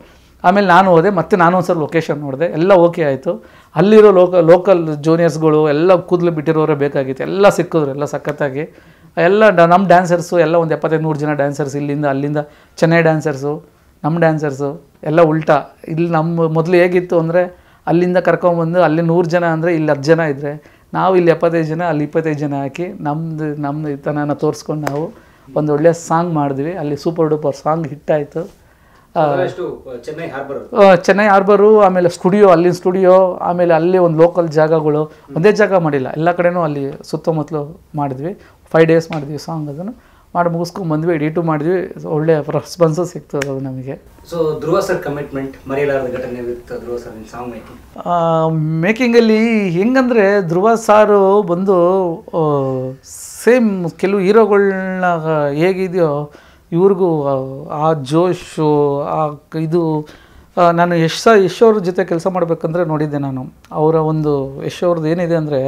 Speaker 2: ಆಮೇಲೆ ನಾನು ಹೋದೆ, ಮತ್ತೆ ನಾನು ಒಂದು ಸಲ ಲೊಕೇಶನ್ ನೋಡಿದೆ, ಎಲ್ಲ ಓಕೆ ಆಯಿತು. ಅಲ್ಲಿರೋ ಲೋಕಲ್ ಜೂನಿಯರ್ಸ್ಗಳು ಎಲ್ಲ ಕೂದಲು ಬಿಟ್ಟಿರೋರೇ ಬೇಕಾಗಿತ್ತು, ಎಲ್ಲ ಸಿಕ್ಕಿದ್ರು, ಎಲ್ಲ ಸಖತ್ತಾಗಿ. ಎಲ್ಲ ನಮ್ಮ ಡ್ಯಾನ್ಸರ್ಸು ಎಲ್ಲ ಒಂದು 75-100 ಜನ ಡ್ಯಾನ್ಸರ್ಸ್, ಇಲ್ಲಿಂದ ಅಲ್ಲಿಂದ ಚೆನ್ನೈ ಡ್ಯಾನ್ಸರ್ಸು, ನಮ್ಮ ಡ್ಯಾನ್ಸರ್ಸು ಎಲ್ಲ ಉಲ್ಟಾ. ಇಲ್ಲಿ ನಮ್ಮ ಮೊದಲು ಹೇಗಿತ್ತು ಅಂದರೆ, ಅಲ್ಲಿಂದ ಕರ್ಕೊಂಬಂದು ಅಲ್ಲಿ 100 ಜನ ಅಂದರೆ ಇಲ್ಲಿ 10 ಜನ ಇದ್ದರೆ, ನಾವು ಇಲ್ಲಿ 75 ಜನ ಅಲ್ಲಿ 25 ಜನ ಹಾಕಿ ನಮ್ಮ ತನನ ತೋರಿಸ್ಕೊಂಡು ನಾವು ಒಂದು ಒಳ್ಳೆಯ ಸಾಂಗ್ ಮಾಡಿದ್ವಿ. ಅಲ್ಲಿ ಸೂಪರ್ ಡೂಪರ್ ಸಾಂಗ್ ಹಿಟ್ಟಾಯಿತು. ಚೆನ್ನೈ ಹಾರ್ಬರು, ಆಮೇಲೆ ಸ್ಟುಡಿಯೋ, ಅಲ್ಲಿನ ಸ್ಟುಡಿಯೋ, ಆಮೇಲೆ ಅಲ್ಲಿ ಒಂದು ಲೋಕಲ್ ಜಾಗಗಳು, ಒಂದೇ ಜಾಗ ಮಾಡಿಲ್ಲ, ಎಲ್ಲ ಕಡೆನೂ ಅಲ್ಲಿ ಸುತ್ತಮುತ್ತಲು ಮಾಡಿದ್ವಿ. 5 days ಮಾಡಿದ್ವಿ ಸಾಂಗ್. ಅದನ್ನು ಮಾಡಿ ಮುಗಿಸ್ಕೊಂಡು ಬಂದ್ವಿ, ಎಡಿಟು ಮಾಡಿದ್ವಿ, ಒಳ್ಳೆ ರೆಸ್ಪಾನ್ಸು ಸಿಕ್ತು ಅದು ನಮಗೆ.
Speaker 3: ಸೊ ಧ್ರುವ ಸರ್ ಕಮಿಟ್ಮೆಂಟ್ ಮರೆಯಲಾರದ ಘಟನೆ with Dhruva sir song making.
Speaker 2: ಮೇಕಿಂಗಲ್ಲಿ ಹೆಂಗಂದರೆ ಧ್ರುವ ಸಾರು ಬಂದು ಸೇಮ್ ಕೆಲವು ಹೀರೋಗಳನ್ನ ಹೇಗಿದೆಯೋ ಇವ್ರಿಗೂ ಆ ಜೋಶು ಇದು ನಾನು ಯಶ್ ಅವ್ರ ಜೊತೆ ಕೆಲಸ ಮಾಡಬೇಕಂದ್ರೆ ನೋಡಿದ್ದೆ ನಾನು. ಅವರ ಒಂದು ಯಶ್ ಅವ್ರದ್ದು ಏನಿದೆ ಅಂದರೆ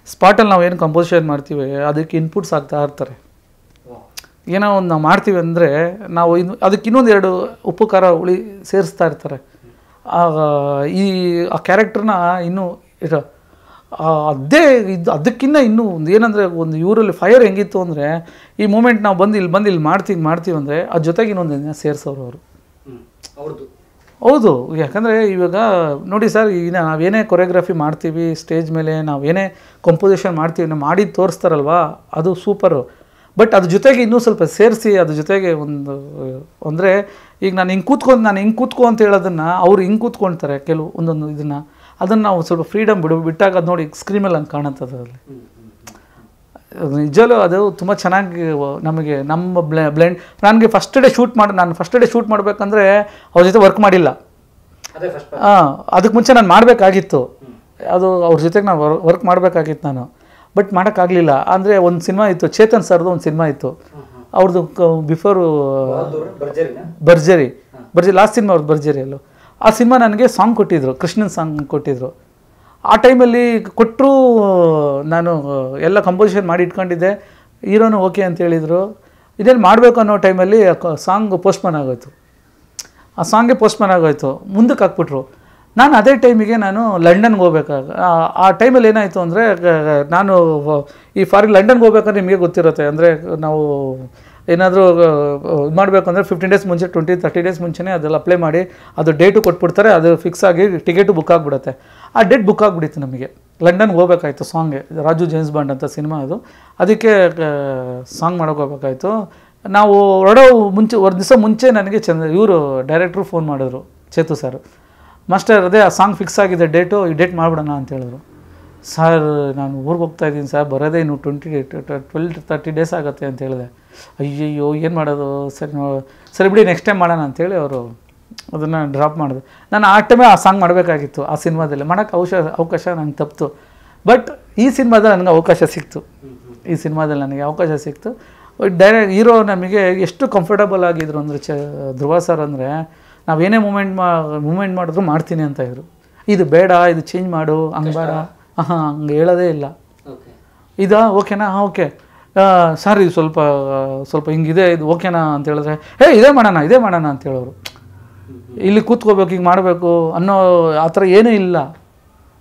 Speaker 2: ಸ್ಪಾಟಲ್ಲಿ ನಾವು ಏನು ಕಂಪೋಸಿಷನ್ ಮಾಡ್ತೀವಿ ಅದಕ್ಕೆ ಇನ್ಪುಟ್ಸ್ ಆಗ್ತಾ ಇರ್ತಾರೆ. ಏನೋ ಒಂದು ನಾವು ಮಾಡ್ತೀವಿ ಅಂದರೆ ನಾವು ಅದಕ್ಕೆ ಇನ್ನೊಂದು 2 ಉಪ್ಪು ಖಾರ ಹುಳಿ ಸೇರಿಸ್ತಾ ಇರ್ತಾರೆ. ಆ ಕ್ಯಾರೆಕ್ಟರ್ನ ಇನ್ನೂ ಅದೇ ಅದಕ್ಕಿಂತ ಇನ್ನೂ ಒಂದು ಏನಂದರೆ ಒಂದು ಇವರಲ್ಲಿ ಫೈರ್ ಹೆಂಗಿತ್ತು ಅಂದರೆ ಈ ಮೂಮೆಂಟ್ ನಾವು ಇಲ್ಲಿ ಮಾಡ್ತೀವಿ ಅಂದರೆ ಅದ್ರ ಜೊತೆಗೆ ಇನ್ನೊಂದು ಸೇರಿಸೋರು ಅವರು. ಹೌದು, ಯಾಕಂದರೆ ಇವಾಗ ನೋಡಿ ಸರ್, ಈಗ ನಾವೇನೇ ಕೊರಿಯೋಗ್ರಫಿ ಮಾಡ್ತೀವಿ ಸ್ಟೇಜ್ ಮೇಲೆ, ನಾವೇನೇ ಕಂಪೋಸಿಷನ್ ಮಾಡ್ತೀವಿ, ನಾವು ಮಾಡಿ ತೋರಿಸ್ತಾರಲ್ವ ಅದು ಸೂಪರು. ಬಟ್ ಅದ್ರ ಜೊತೆಗೆ ಇನ್ನೂ ಸ್ವಲ್ಪ ಸೇರಿಸಿ ಅದ್ರ ಜೊತೆಗೆ ಒಂದು ಅಂದರೆ ಈಗ ನಾನು ಹಿಂಗೆ ಕೂತ್ಕೊ ಅಂತ ಹೇಳೋದನ್ನು ಅವ್ರು ಹಿಂಗೆ ಕೂತ್ಕೊಳ್ತಾರೆ ಕೆಲವು ಒಂದೊಂದು ಅದನ್ನು ನಾವು ಸ್ವಲ್ಪ ಫ್ರೀಡಮ್ ಬಿಟ್ಟಾಗ ಅದು ನೋಡಿ ಸ್ಕ್ರೀನಲ್ಲಿ ಹಂಗೆ ಕಾಣುತ್ತದೆ. ಅದರಲ್ಲಿ ನಿಜವೂ ಅದು ತುಂಬ ಚೆನ್ನಾಗಿ ನಮಗೆ ನಮ್ಮ ಬ್ಲೆಂಡ್. ನನಗೆ ಫಸ್ಟ್ ಡೇ ಶೂಟ್ ಮಾಡಬೇಕಂದ್ರೆ ಅವ್ರ ಜೊತೆ ವರ್ಕ್ ಮಾಡಿಲ್ಲ. ಅದಕ್ಕೆ ಮುಂಚೆ ನಾನು ಮಾಡಬೇಕಾಗಿತ್ತು, ಅದು ಅವ್ರ ಜೊತೆಗೆ ನಾನು ವರ್ಕ್ ಮಾಡಬೇಕಾಗಿತ್ತು ನಾನು, ಬಟ್ ಮಾಡೋಕ್ಕಾಗಲಿಲ್ಲ. ಅಂದರೆ ಒಂದು ಸಿನಿಮಾ ಇತ್ತು, ಚೇತನ್ ಸರ್ದು ಒಂದು ಸಿನಿಮಾ ಇತ್ತು ಅವ್ರದ್ದು ಬಿಫೋರು ಭರ್ಜರಿ ಲಾಸ್ಟ್ ಸಿನಿಮಾ ಅವ್ರದ್ದು ಭರ್ಜರಿಯಲ್ಲೂ. ಆ ಸಿನಿಮಾ ನನಗೆ ಸಾಂಗ್ ಕೊಟ್ಟಿದ್ರು, ಕೃಷ್ಣನ್ ಸಾಂಗ್ ಕೊಟ್ಟಿದ್ರು. ಆ ಟೈಮಲ್ಲಿ ಕೊಟ್ಟರು, ನಾನು ಎಲ್ಲ ಕಂಪೋಸಿಷನ್ ಮಾಡಿ ಇಟ್ಕೊಂಡಿದ್ದೆ, ಹೀರೋನು ಓಕೆ ಅಂತ ಹೇಳಿದರು. ಇದೇನು ಮಾಡಬೇಕು ಅನ್ನೋ ಟೈಮಲ್ಲಿ ಸಾಂಗ್ ಪೋಸ್ಟ್ಪೋನ್ ಆಗೋಯ್ತು. ಆ ಸಾಂಗೇ ಪೋಸ್ಟ್ಪೋನ್ ಆಗೋಯ್ತು, ಮುಂದಕ್ಕೆ ಹಾಕ್ಬಿಟ್ರು. ನಾನು ಅದೇ ಟೈಮಿಗೆ ನಾನು ಲಂಡನ್ಗೆ ಆ ಟೈಮಲ್ಲಿ ಏನಾಯಿತು ಅಂದರೆ ನಾನು ಲಂಡನ್ಗೆ ಹೋಗ್ಬೇಕಂದ್ರೆ ನಿಮಗೆ ಗೊತ್ತಿರುತ್ತೆ, ಅಂದರೆ ನಾವು ಏನಾದರೂ ಇದು ಮಾಡಬೇಕು ಅಂದರೆ 15 ಡೇಸ್ ಮುಂಚೆ 20-30 ಡೇಸ್ ಮುಂಚೆನೇ ಅದೆಲ್ಲ ಅಪ್ಲೈ ಮಾಡಿ ಅದು ಡೇಟು ಕೊಟ್ಬಿಡ್ತಾರೆ, ಅದು ಫಿಕ್ಸ್ ಆಗಿ ಟಿಕೆಟು ಬುಕ್ ಆಗಿಬಿಡುತ್ತೆ. ಆ ಡೇಟ್ ಬುಕ್ ಆಗಿಬಿಟ್ಟಿತ್ತು ನಮಗೆ, ಲಂಡನ್ಗೆ ಹೋಗ್ಬೇಕಾಯ್ತು ಸಾಂಗ್ಗೆ. ರಾಜು ಜೇಮ್ಸ್ ಬಾಂಡ್ ಅಂತ ಸಿನಿಮಾ ಅದು, ಅದಕ್ಕೆ ಸಾಂಗ್ ಮಾಡೋಕೆ ಹೋಗ್ಬೇಕಾಯ್ತು. ನಾವು ಹೊರಡೋ ಒಂದು ದಿವಸ ಮುಂಚೆ ನನಗೆ ಇವರು ಡೈರೆಕ್ಟ್ರು ಫೋನ್ ಮಾಡಿದ್ರು, ಚೇತು ಸರ್, ಮಾಸ್ಟರ್ ಅದೇ ಆ ಸಾಂಗ್ ಫಿಕ್ಸ್ ಆಗಿದೆ ಡೇಟು, ಈ ಡೇಟ್ ಮಾಡಿಬಿಡೋಣ ಅಂತ ಹೇಳಿದ್ರು. ಸರ್ ನಾನು ಊರಿಗೆ ಹೋಗ್ತಾಯಿದ್ದೀನಿ ಸರ್, ಬರೋದೇ ಇನ್ನು 12-30 ಡೇಸ್ ಆಗುತ್ತೆ ಅಂತ ಹೇಳಿದೆ. ಅಯ್ಯಯ್ಯೋ ಏನು ಮಾಡೋದು ಸರಿ ಬಿಡಿ ನೆಕ್ಸ್ಟ್ ಟೈಮ್ ಮಾಡೋಣ ಅಂಥೇಳಿ ಅವರು ಅದನ್ನು ಡ್ರಾಪ್ ಮಾಡಿದೆ. ನಾನು ಆ ಟೈಮೇ ಆ ಸಾಂಗ್ ಮಾಡಬೇಕಾಗಿತ್ತು, ಆ ಸಿನಿಮಾದಲ್ಲಿ ಮಾಡೋಕ್ಕೆ ಅವಕಾಶ ನಂಗೆ ತಪ್ಪಿತು. ಬಟ್ ಈ ಸಿನಿಮಾದಲ್ಲಿ ನನಗೆ ಅವಕಾಶ ಸಿಕ್ತು. ಡೈರೆಕ್ಟ್ ಹೀರೋ ನಮಗೆ ಎಷ್ಟು ಕಂಫರ್ಟಬಲ್ ಆಗಿದ್ರು ಅಂದರೆ ಧ್ರುವ ಸರ್ ಅಂದರೆ ನಾವೇನೇ ಮೂಮೆಂಟ್ ಮಾಡಿದ್ರು ಮಾಡ್ತೀನಿ ಅಂತ ಇದ್ರು. ಇದು ಬೇಡ, ಇದು ಚೇಂಜ್ ಮಾಡು, ಹಂಗೆ ಬೇಡ, ಹಂಗೆ ಹೇಳೋದೇ ಇಲ್ಲ. ಓಕೆನಾ, ಓಕೆ ಸರ್, ಇದು ಸ್ವಲ್ಪ ಹಿಂಗಿದೆ, ಇದು ಓಕೆನಾ ಅಂತ ಹೇಳಿದ್ರೆ ಇದೇ ಮಾಡೋಣ ಅಂತ ಹೇಳೋರು. ಇಲ್ಲಿ ಕೂತ್ಕೋಬೇಕು, ಹಿಂಗೆ ಮಾಡಬೇಕು ಅನ್ನೋ ಆ ಥರ ಏನೂ ಇಲ್ಲ.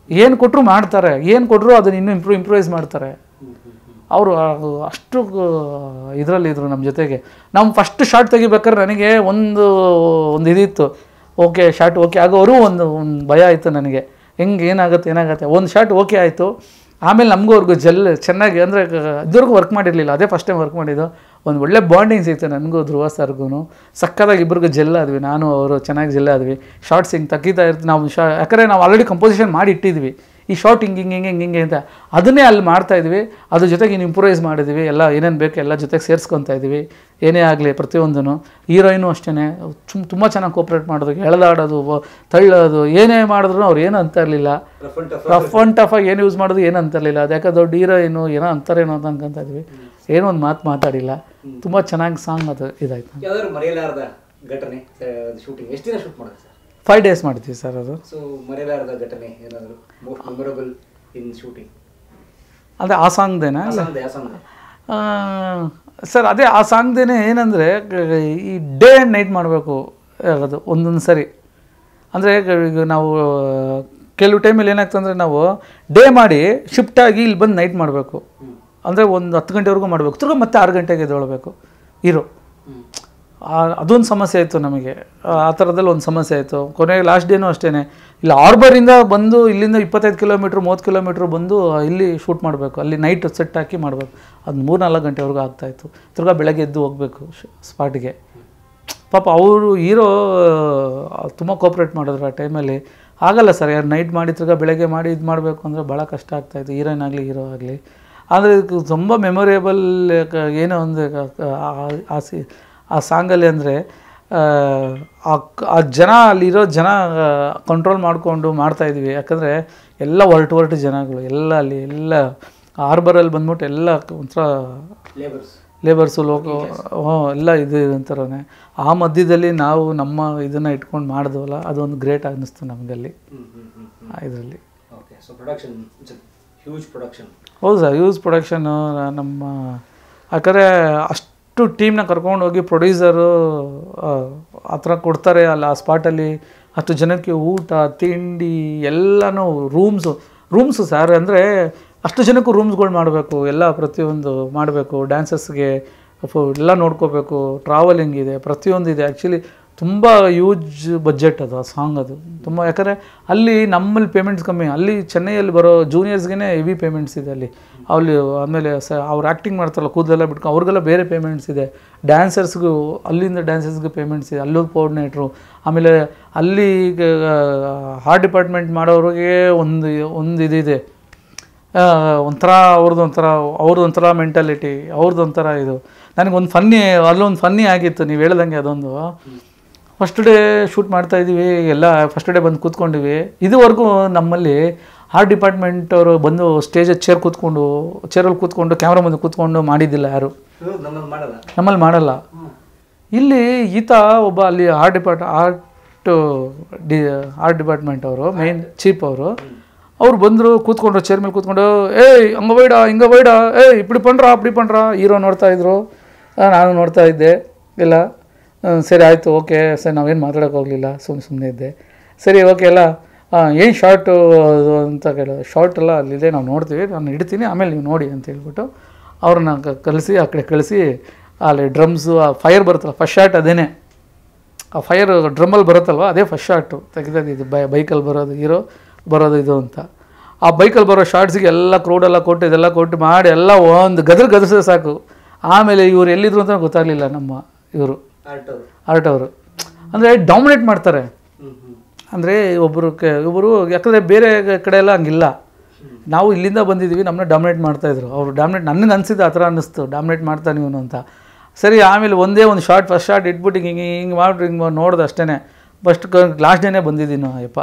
Speaker 2: ಏನು ಕೊಟ್ಟರು ಮಾಡ್ತಾರೆ, ಏನು ಕೊಟ್ಟರು ಅದನ್ನು ಇನ್ನೂ ಇಂಪ್ರೂವೈಸ್ ಮಾಡ್ತಾರೆ ಅವರು. ಅಷ್ಟು ಇದರಲ್ಲಿದ್ದರು ನಮ್ಮ ಜೊತೆಗೆ. ನಾವು ಫಸ್ಟ್ ಶಾರ್ಟ್ ತೆಗಿಬೇಕಾದ್ರೆ ನನಗೆ ಒಂದು ಇದಿತ್ತು, ಓಕೆ ಶಾರ್ಟ್ ಓಕೆ ಆಗೋರು ಒಂದು ಭಯ ಆಯಿತು ನನಗೆ, ಏನಾಗುತ್ತೆ. ಒಂದು ಶಾರ್ಟ್ ಓಕೆ ಆಯಿತು, ಆಮೇಲೆ ನಮಗೂ ಅವ್ರಿಗೂ ಚೆನ್ನಾಗಿ, ಅಂದರೆ ಇದುವರೆಗೂ ವರ್ಕ್ ಮಾಡಿರಲಿಲ್ಲ, ಅದೇ ಫಸ್ಟ್ ಟೈಮ್ ವರ್ಕ್ ಮಾಡಿದ್ದು. ಒಂದು ಒಳ್ಳೆ ಬಾಂಡಿಂಗ್ ಸಿಗ್ತು ನನಗೂ ಧ್ರುವ ಸರ್ಗೂ. ಸಕ್ಕದಾಗಿ ಇಬ್ಬರಿಗೂ ಆದ್ವಿ, ನಾನು ಅವರು ಚೆನ್ನಾಗಿ ಆದ್ವಿ. ಶಾರ್ಟ್ಸ್ ಹಿಂಗೆ ತೆಗಿತಾ ಇರ್ತೀವಿ ನಾವು, ಯಾಕಂದರೆ ನಾವು ಆಲ್ರೆಡಿ ಕಂಪೋಸಿಷನ್ ಮಾಡಿ ಇಟ್ಟಿದ್ವಿ, ಈ ಶಾರ್ಟ್ ಹಿಂಗೆ ಅಂತ ಅದನ್ನೇ ಅಲ್ಲಿ ಮಾಡ್ತಾಯಿದ್ವಿ. ಅದ್ರ ಜೊತೆಗೆ ಇಂಪ್ರೂವೈಸ್ ಮಾಡಿದ್ವಿ, ಎಲ್ಲ ಏನೇನು ಬೇಕು ಎಲ್ಲ ಜೊತೆಗೆ ಸೇರಿಸ್ಕೊತಾ ಇದ್ವಿ. ಏನೇ ಆಗಲಿ ಪ್ರತಿಯೊಂದೂ. ಹೀರೋಯಿನು ಅಷ್ಟೇ ತುಂಬ ಚೆನ್ನಾಗಿ ಕೋಪ್ರೇಟ್ ಮಾಡೋದು, ಎಳೆದಾಡೋದು, ತಳ್ಳೋದು, ಏನೇ ಮಾಡಿದ್ರು ಅವ್ರು ಏನು ಅಂತ ಇರಲಿಲ್ಲ. ರಫ್ ಆ್ಯಂಡ್ ಟಫಾಗಿ ಏನು ಯೂಸ್ ಮಾಡೋದು ಏನು ಅಂತ ಇರಲಿಲ್ಲ. ಅದು ಯಾಕೆ ದೊಡ್ಡ ಹೀರೋಯಿನು ಏನೋ ಅಂತಾರೇನೋ ಅಂತ ಅನ್ಕೊಂತ ಇದ್ವಿ. ಏನೋ ಒಂದು ಮಾತಾಡಿಲ್ಲ. ತುಂಬ ಚೆನ್ನಾಗಿ ಸಾಂಗ್ ಅದು ಇದಾಯ್ತು.
Speaker 3: ಮರೆಯಲಾರದ ಘಟನೆ ಶೂಟಿಂಗ್ ಎಷ್ಟು ದಿನ ಶೂಟ್ ಮಾಡೋದು ಸರ್?
Speaker 2: 5 ಡೇಸ್ ಮಾಡ್ತೀವಿ ಸರ್ ಅದು.
Speaker 3: ಸೊ ಮರೆಯಲಾರದ ಘಟನೆ ಏನಾದರೂ ಮೋಸ್ಟ್ ಮೆಮೊರಬಲ್ ಇನ್ ಶೂಟಿಂಗ್?
Speaker 2: ಅದೇ ಆ ಸಾಂಗ್ದೇನಾ ಸರ್? ಅದೇ ಆ ಸಾಂಗ್ದೇನೆ ಏನಂದರೆ ಈ ಡೇ ಆ್ಯಂಡ್ ನೈಟ್ ಮಾಡಬೇಕು ಅದು ಒಂದೊಂದು ಸರಿ. ಅಂದರೆ ಈಗ ನಾವು ಕೆಲವು ಟೈಮಲ್ಲಿ ಏನಾಗ್ತಂದರೆ ನಾವು ಡೇ ಮಾಡಿ ಶಿಫ್ಟಾಗಿ ಇಲ್ಲಿ ಬಂದು ನೈಟ್ ಮಾಡಬೇಕು. ಅಂದರೆ ಒಂದು 10 ಗಂಟೆವರೆಗೂ ಮಾಡಬೇಕು, ತಿರ್ಗಿ ಮತ್ತೆ 6 ಗಂಟೆಗೆ ಎದ್ದೇಳಬೇಕು ಹೀರೋ. ಅದೊಂದು ಸಮಸ್ಯೆ ಆಯಿತು ನಮಗೆ. ಆ ಥರದಲ್ಲಿ ಒಂದು ಸಮಸ್ಯೆ ಆಯಿತು. ಕೊನೆಗೆ ಲಾಸ್ಟ್ ಡೇನೂ ಅಷ್ಟೇ, ಇಲ್ಲಿ ಆರ್ಬರಿಂದ ಬಂದು ಇಲ್ಲಿಂದ 25 ಕಿಲೋಮೀಟ್ರ್ 30 ಕಿಲೋಮೀಟ್ರ್ ಬಂದು ಇಲ್ಲಿ ಶೂಟ್ ಮಾಡಬೇಕು, ಅಲ್ಲಿ ನೈಟ್ ಸೆಟ್ ಹಾಕಿ ಮಾಡಬೇಕು. ಅದು 3-4 ಗಂಟೆವರೆಗೂ ಆಗ್ತಾಯಿತ್ತು. ತಿರ್ಗಾ ಬೆಳಗ್ಗೆ ಎದ್ದು ಹೋಗಬೇಕು ಸ್ಪಾಟ್ಗೆ. ಪಾಪ ಅವರು ಹೀರೋ ತುಂಬ ಕೋಪ್ರೇಟ್ ಮಾಡಿದ್ರು ಆ ಟೈಮಲ್ಲಿ. ಆಗಲ್ಲ ಸರ್, ಯಾರು ನೈಟ್ ಮಾಡಿ ತಿರ್ಗಾ ಬೆಳಗ್ಗೆ ಮಾಡಿ ಇದು ಮಾಡಬೇಕು ಅಂದರೆ ಭಾಳ ಕಷ್ಟ ಆಗ್ತಾಯಿತ್ತು, ಹೀರೋಯಿನ್ ಆಗಲಿ ಹೀರೋ ಆಗಲಿ. ಆದರೆ ಇದಕ್ಕೆ ತುಂಬ ಮೆಮೊರೇಬಲ್ ಏನೋ ಒಂದು ಆ ಸಾಂಗಲ್ಲಿ ಅಂದರೆ ಆ ಜನ ಅಲ್ಲಿರೋ ಜನ ಕಂಟ್ರೋಲ್ ಮಾಡಿಕೊಂಡು ಮಾಡ್ತಾಯಿದ್ವಿ. ಯಾಕಂದರೆ ಎಲ್ಲ ಹೊರಟು ಜನಗಳು ಎಲ್ಲ ಅಲ್ಲಿ ಎಲ್ಲ ಹಾರ್ಬರಲ್ಲಿ ಬಂದ್ಬಿಟ್ಟು ಎಲ್ಲ ಒಂಥರ ಲೇಬರ್ಸು ಎಲ್ಲ ಇದು ಅಂತಾರೇ. ಆ ಮಧ್ಯದಲ್ಲಿ ನಾವು ನಮ್ಮ ಇದನ್ನು ಇಟ್ಕೊಂಡು ಮಾಡಿದ್ವಲ್ಲ, ಅದೊಂದು ಗ್ರೇಟ್ ಅನ್ನಿಸ್ತು ನಮಗಲ್ಲಿ ಇದರಲ್ಲಿ. ಹೌದು ಸರ್, ಹ್ಯೂಜ್ ಪ್ರೊಡಕ್ಷನ್ನು. ನಮ್ಮ ಯಾಕಂದರೆ ಅಷ್ಟು ಟೀಮ್ನ ಕರ್ಕೊಂಡೋಗಿ ಪ್ರೊಡ್ಯೂಸರು ಆ ಥರ ಕೊಡ್ತಾರೆ ಅಲ್ಲ ಆ ಸ್ಪಾಟಲ್ಲಿ. ಅಷ್ಟು ಜನಕ್ಕೆ ಊಟ ತಿಂಡಿ ಎಲ್ಲನೂ ರೂಮ್ಸು ಸರ್. ಅಂದರೆ ಅಷ್ಟು ಜನಕ್ಕೂ ರೂಮ್ಸ್ಗಳು ಮಾಡಬೇಕು, ಎಲ್ಲ ಪ್ರತಿಯೊಂದು ಮಾಡಬೇಕು. ಡ್ಯಾನ್ಸಸ್ಗೆ ಎಲ್ಲ ನೋಡ್ಕೋಬೇಕು, ಟ್ರಾವೆಲಿಂಗ್ ಇದೆ, ಪ್ರತಿಯೊಂದು ಇದೆ. ಆ್ಯಕ್ಚುಲಿ ತುಂಬ ಯೂಜ್ ಬಜೆಟ್ ಅದು ಆ ಸಾಂಗ್. ಅದು ತುಂಬ, ಯಾಕಂದರೆ ಅಲ್ಲಿ ನಮ್ಮಲ್ಲಿ ಪೇಮೆಂಟ್ಸ್ ಕಮ್ಮಿ. ಅಲ್ಲಿ ಚೆನ್ನೈಯಲ್ಲಿ ಬರೋ ಜೂನಿಯರ್ಸ್ಗೆ ಹೆವಿ ಪೇಮೆಂಟ್ಸ್ ಇದೆ ಅಲ್ಲಿ. ಆಮೇಲೆ ಅವ್ರು ಆ್ಯಕ್ಟಿಂಗ್ ಮಾಡ್ತಾರಲ್ಲ ಕೂದಲೆಲ್ಲ ಬಿಟ್ಕೊಂಡು ಅವ್ರಿಗೆಲ್ಲ ಬೇರೆ ಪೇಮೆಂಟ್ಸ್ ಇದೆ. ಡ್ಯಾನ್ಸರ್ಸ್ಗೂ ಅಲ್ಲಿಂದ ಡ್ಯಾನ್ಸರ್ಸ್ಗೆ ಪೇಮೆಂಟ್ಸ್ ಇದೆ, ಅಲ್ಲೂ ಕೋಆರ್ಡಿನೇಟ್ರು. ಆಮೇಲೆ ಅಲ್ಲಿ ಹಾರ್ಟ್ ಡಿಪಾರ್ಟ್ಮೆಂಟ್ ಮಾಡೋರಿಗೆ ಒಂದು ಇದಿದೆ, ಒಂಥರ ಅವ್ರದ್ದೊಂಥರ ಮೆಂಟಾಲಿಟಿ, ಅವ್ರದ್ದೊಂಥರ ಇದು. ನನಗೊಂದು ಅಲ್ಲೊಂದು ಫನ್ನಿ ಆಗಿತ್ತು ನೀವು ಹೇಳ್ದಂಗೆ. ಅದೊಂದು ಫಸ್ಟ್ ಡೇ ಶೂಟ್ ಮಾಡ್ತಾಯಿದ್ದೀವಿ, ಎಲ್ಲ ಫಸ್ಟ್ ಡೇ ಬಂದು ಕೂತ್ಕೊಂಡಿವಿ. ಇದುವರೆಗೂ ನಮ್ಮಲ್ಲಿ ಆರ್ಟ್ ಡಿಪಾರ್ಟ್ಮೆಂಟ್ ಅವರು ಬಂದು ಸ್ಟೇಜಲ್ಲಿ ಚೇರಲ್ಲಿ ಕೂತ್ಕೊಂಡು ಕ್ಯಾಮ್ರಾ ಮುಂದೆ ಕೂತ್ಕೊಂಡು ಮಾಡಿದ್ದಿಲ್ಲ ಯಾರು, ನಮ್ಮಲ್ಲಿ ಮಾಡಲ್ಲ. ಇಲ್ಲಿ ಈತ ಒಬ್ಬ ಅಲ್ಲಿ ಆರ್ಟ್ ಡಿಪಾರ್ಟ್ಮೆಂಟ್ ಅವರು ಮೇನ್ ಚೀಫ್ ಅವ್ರು ಬಂದರು, ಕೂತ್ಕೊಂಡ್ರು ಚೇರ್ ಮೇಲೆ ಕೂತ್ಕೊಂಡು, ಹಂಗೆ ಬೈಡ ಹಿಂಗೆ ಬೈಡ, ಇಪ್ಪಡಿ ಪಂಡ್ರಾ ಅಪ್ಪಡಿ ಪಂಡ್ರಾ. ಹೀರೋ ನೋಡ್ತಾಯಿದ್ರು, ನಾನು ನೋಡ್ತಾ ಇದ್ದೆ ಎಲ್ಲ. ಸರಿ ಆಯಿತು, ಓಕೆ ಸರ್, ನಾವೇನು ಮಾತಾಡೋಕೆ ಹೋಗಲಿಲ್ಲ, ಸುಮ್ಮನೆ ಇದ್ದೆ. ಸರಿ ಓಕೆ ಎಲ್ಲ ಏನು ಶಾರ್ಟು ಅಂತ ಕೇಳೋದು. ಶಾರ್ಟ್ ಎಲ್ಲ ಅಲ್ಲಿದೆ, ನಾವು ನೋಡ್ತೀವಿ, ನಾನು ಇಡ್ತೀನಿ, ಆಮೇಲೆ ನೀವು ನೋಡಿ ಅಂತ ಹೇಳ್ಬಿಟ್ಟು ಅವ್ರನ್ನ ಕಳಿಸಿ ಆ ಕಡೆ ಕಳಿಸಿ. ಅಲ್ಲಿ ಡ್ರಮ್ಸು ಆ ಫೈರ್ ಬರುತ್ತಲ್ಲ, ಫಸ್ಟ್ ಶಾಟ್ ಅದೇನೆ, ಆ ಫೈರ್ ಡ್ರಮ್ಮಲ್ಲಿ ಬರುತ್ತಲ್ವ ಅದೇ ಫಸ್ಟ್ ಶಾರ್ಟು ತೆಗೆದಿದ್ದು. ಬೈಕಲ್ಲಿ ಬರೋದು ಹೀರೋ ಬರೋದು ಇದು ಅಂತ. ಆ ಬೈಕಲ್ಲಿ ಬರೋ ಶಾರ್ಟ್ಸಿಗೆ ಎಲ್ಲ ಕ್ರೌಡೆಲ್ಲ ಕೊಟ್ಟು ಇದೆಲ್ಲ ಕೊಟ್ಟು ಮಾಡಿ ಎಲ್ಲ ಒಂದು ಗದರಿಸಿದ್ರೆ ಸಾಕು. ಆಮೇಲೆ ಇವ್ರು ಎಲ್ಲಿದ್ರು ಅಂತ ಗೊತ್ತಾಗಲಿಲ್ಲ. ನಮ್ಮ ಇವರು ಆರ್ಟ್ ಅವರು ಅಂದರೆ ಡಾಮಿನೇಟ್ ಮಾಡ್ತಾರೆ. ಅಂದರೆ ಒಬ್ಬರು ಯಾಕಂದರೆ ಬೇರೆ ಕಡೆ ಎಲ್ಲ ಹಂಗಿಲ್ಲ. ನಾವು ಇಲ್ಲಿಂದ ಬಂದಿದ್ದೀವಿ, ನಮ್ಮನ್ನ ಡಾಮಿನೇಟ್ ಮಾಡ್ತಾಯಿದ್ರು ಅವರು. ನನಗೆ ಅನಿಸಿದ್ದು ಆ ಥರ ಅನ್ನಿಸ್ತು, ಡಾಮಿನೇಟ್ ಮಾಡ್ತಾನೆ ಇವನು ಅಂತ. ಸರಿ ಆಮೇಲೆ ಒಂದು ಫಸ್ಟ್ ಶಾರ್ಟ್ ಇಟ್ಬಿಟ್ಟು ಹಿಂಗೆ ಮಾಡಿಬಿಟ್ಟು ಹಿಂಗೆ ನೋಡ್ದು ಅಷ್ಟೇ. ಲಾಸ್ಟ್ ಡೇನೇ ಬಂದಿದ್ದೀನಿ ಯಪ್ಪ.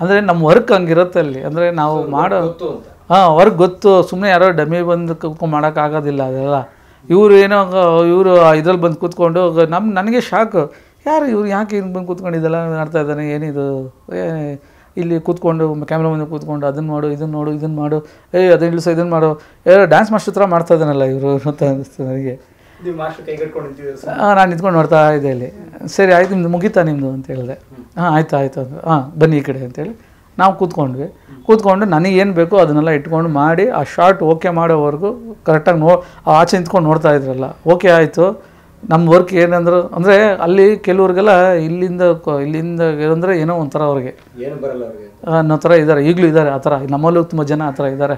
Speaker 2: ಅಂದರೆ ನಮ್ಮ ವರ್ಕ್ ಹಂಗಿರುತ್ತೆ ಅಲ್ಲಿ. ಅಂದರೆ ನಾವು ಮಾಡೋ ವರ್ಕ್ ಗೊತ್ತು, ಸುಮ್ಮನೆ ಯಾರೋ ಡಮ್ಮಿ ಬಂದು ಕೂತ್ಕೊಂಡು ಮಾಡೋಕ್ಕಾಗೋದಿಲ್ಲ ಅದೆಲ್ಲ. ಇವರು ಇದ್ರಲ್ಲಿ ಬಂದು ಕೂತ್ಕೊಂಡು ನನಗೆ ಶಾಕ್, ಇವ್ರು ಯಾಕೆ ಹಿಂಗೆ ಬಂದು ಕೂತ್ಕೊಂಡು ಇದೆಲ್ಲ ಮಾಡ್ತಾ ಇದ್ದಾನೆ, ಏನಿದು ಇಲ್ಲಿ ಕೂತ್ಕೊಂಡು ಕ್ಯಾಮ್ರಾ ಮುಂದೆ ಕೂತ್ಕೊಂಡು ಅದನ್ನು ಮಾಡು ಇದನ್ನು ಮಾಡು ಅದನ್ನು ಇಳಿಸೋ ಇದನ್ನು ಮಾಡು, ಡ್ಯಾನ್ಸ್ ಮಾಸ್ಟರ್ ಥರ ಮಾಡ್ತಾ ಇದ್ದಾನಲ್ಲ ಇವರು ಅಂತ ಅನ್ನಿಸ್ತು ನನಗೆ. ನಾನು ನಿಂತ್ಕೊಂಡು ನೋಡ್ತಾ ಇದ್ದೆ ಇಲ್ಲಿ. ಸರಿ ಆಯ್ತು, ನಿಮ್ಮದು ಮುಗೀತಾ ನಿಮ್ಮದು ಅಂತ ಹೇಳಿದೆ. ಆಯಿತು ಅಂದರು. ಬನ್ನಿ ಈ ಕಡೆ ಅಂತೇಳಿ ನಾವು ಕೂತ್ಕೊಂಡು ನನಗೇನು ಬೇಕೋ ಅದನ್ನೆಲ್ಲ ಇಟ್ಕೊಂಡು ಮಾಡಿ ಆ ಶಾರ್ಟ್ ಓಕೆ ಮಾಡೋವರೆಗೂ ಕರೆಕ್ಟಾಗಿ ಆಚೆ ನಿಂತ್ಕೊಂಡು ನೋಡ್ತಾ ಇದ್ರಲ್ಲ. ಓಕೆ ಆಯಿತು. ನಮ್ಮ ವರ್ಕ್ ಏನಂದ್ರು ಅಂದರೆ ಅಲ್ಲಿ ಕೆಲವ್ರಿಗೆಲ್ಲ ಇಲ್ಲಿಂದ ಅಂದರೆ ಏನೋ ಒಂಥರ ಅವ್ರಿಗೆ ಅನ್ನೋ ಥರ ಇದ್ದಾರೆ, ಈಗಲೂ ಇದ್ದಾರೆ ಆ ಥರ. ನಮ್ಮಲ್ಲೂ ತುಂಬ ಜನ ಆ ಥರ ಇದ್ದಾರೆ.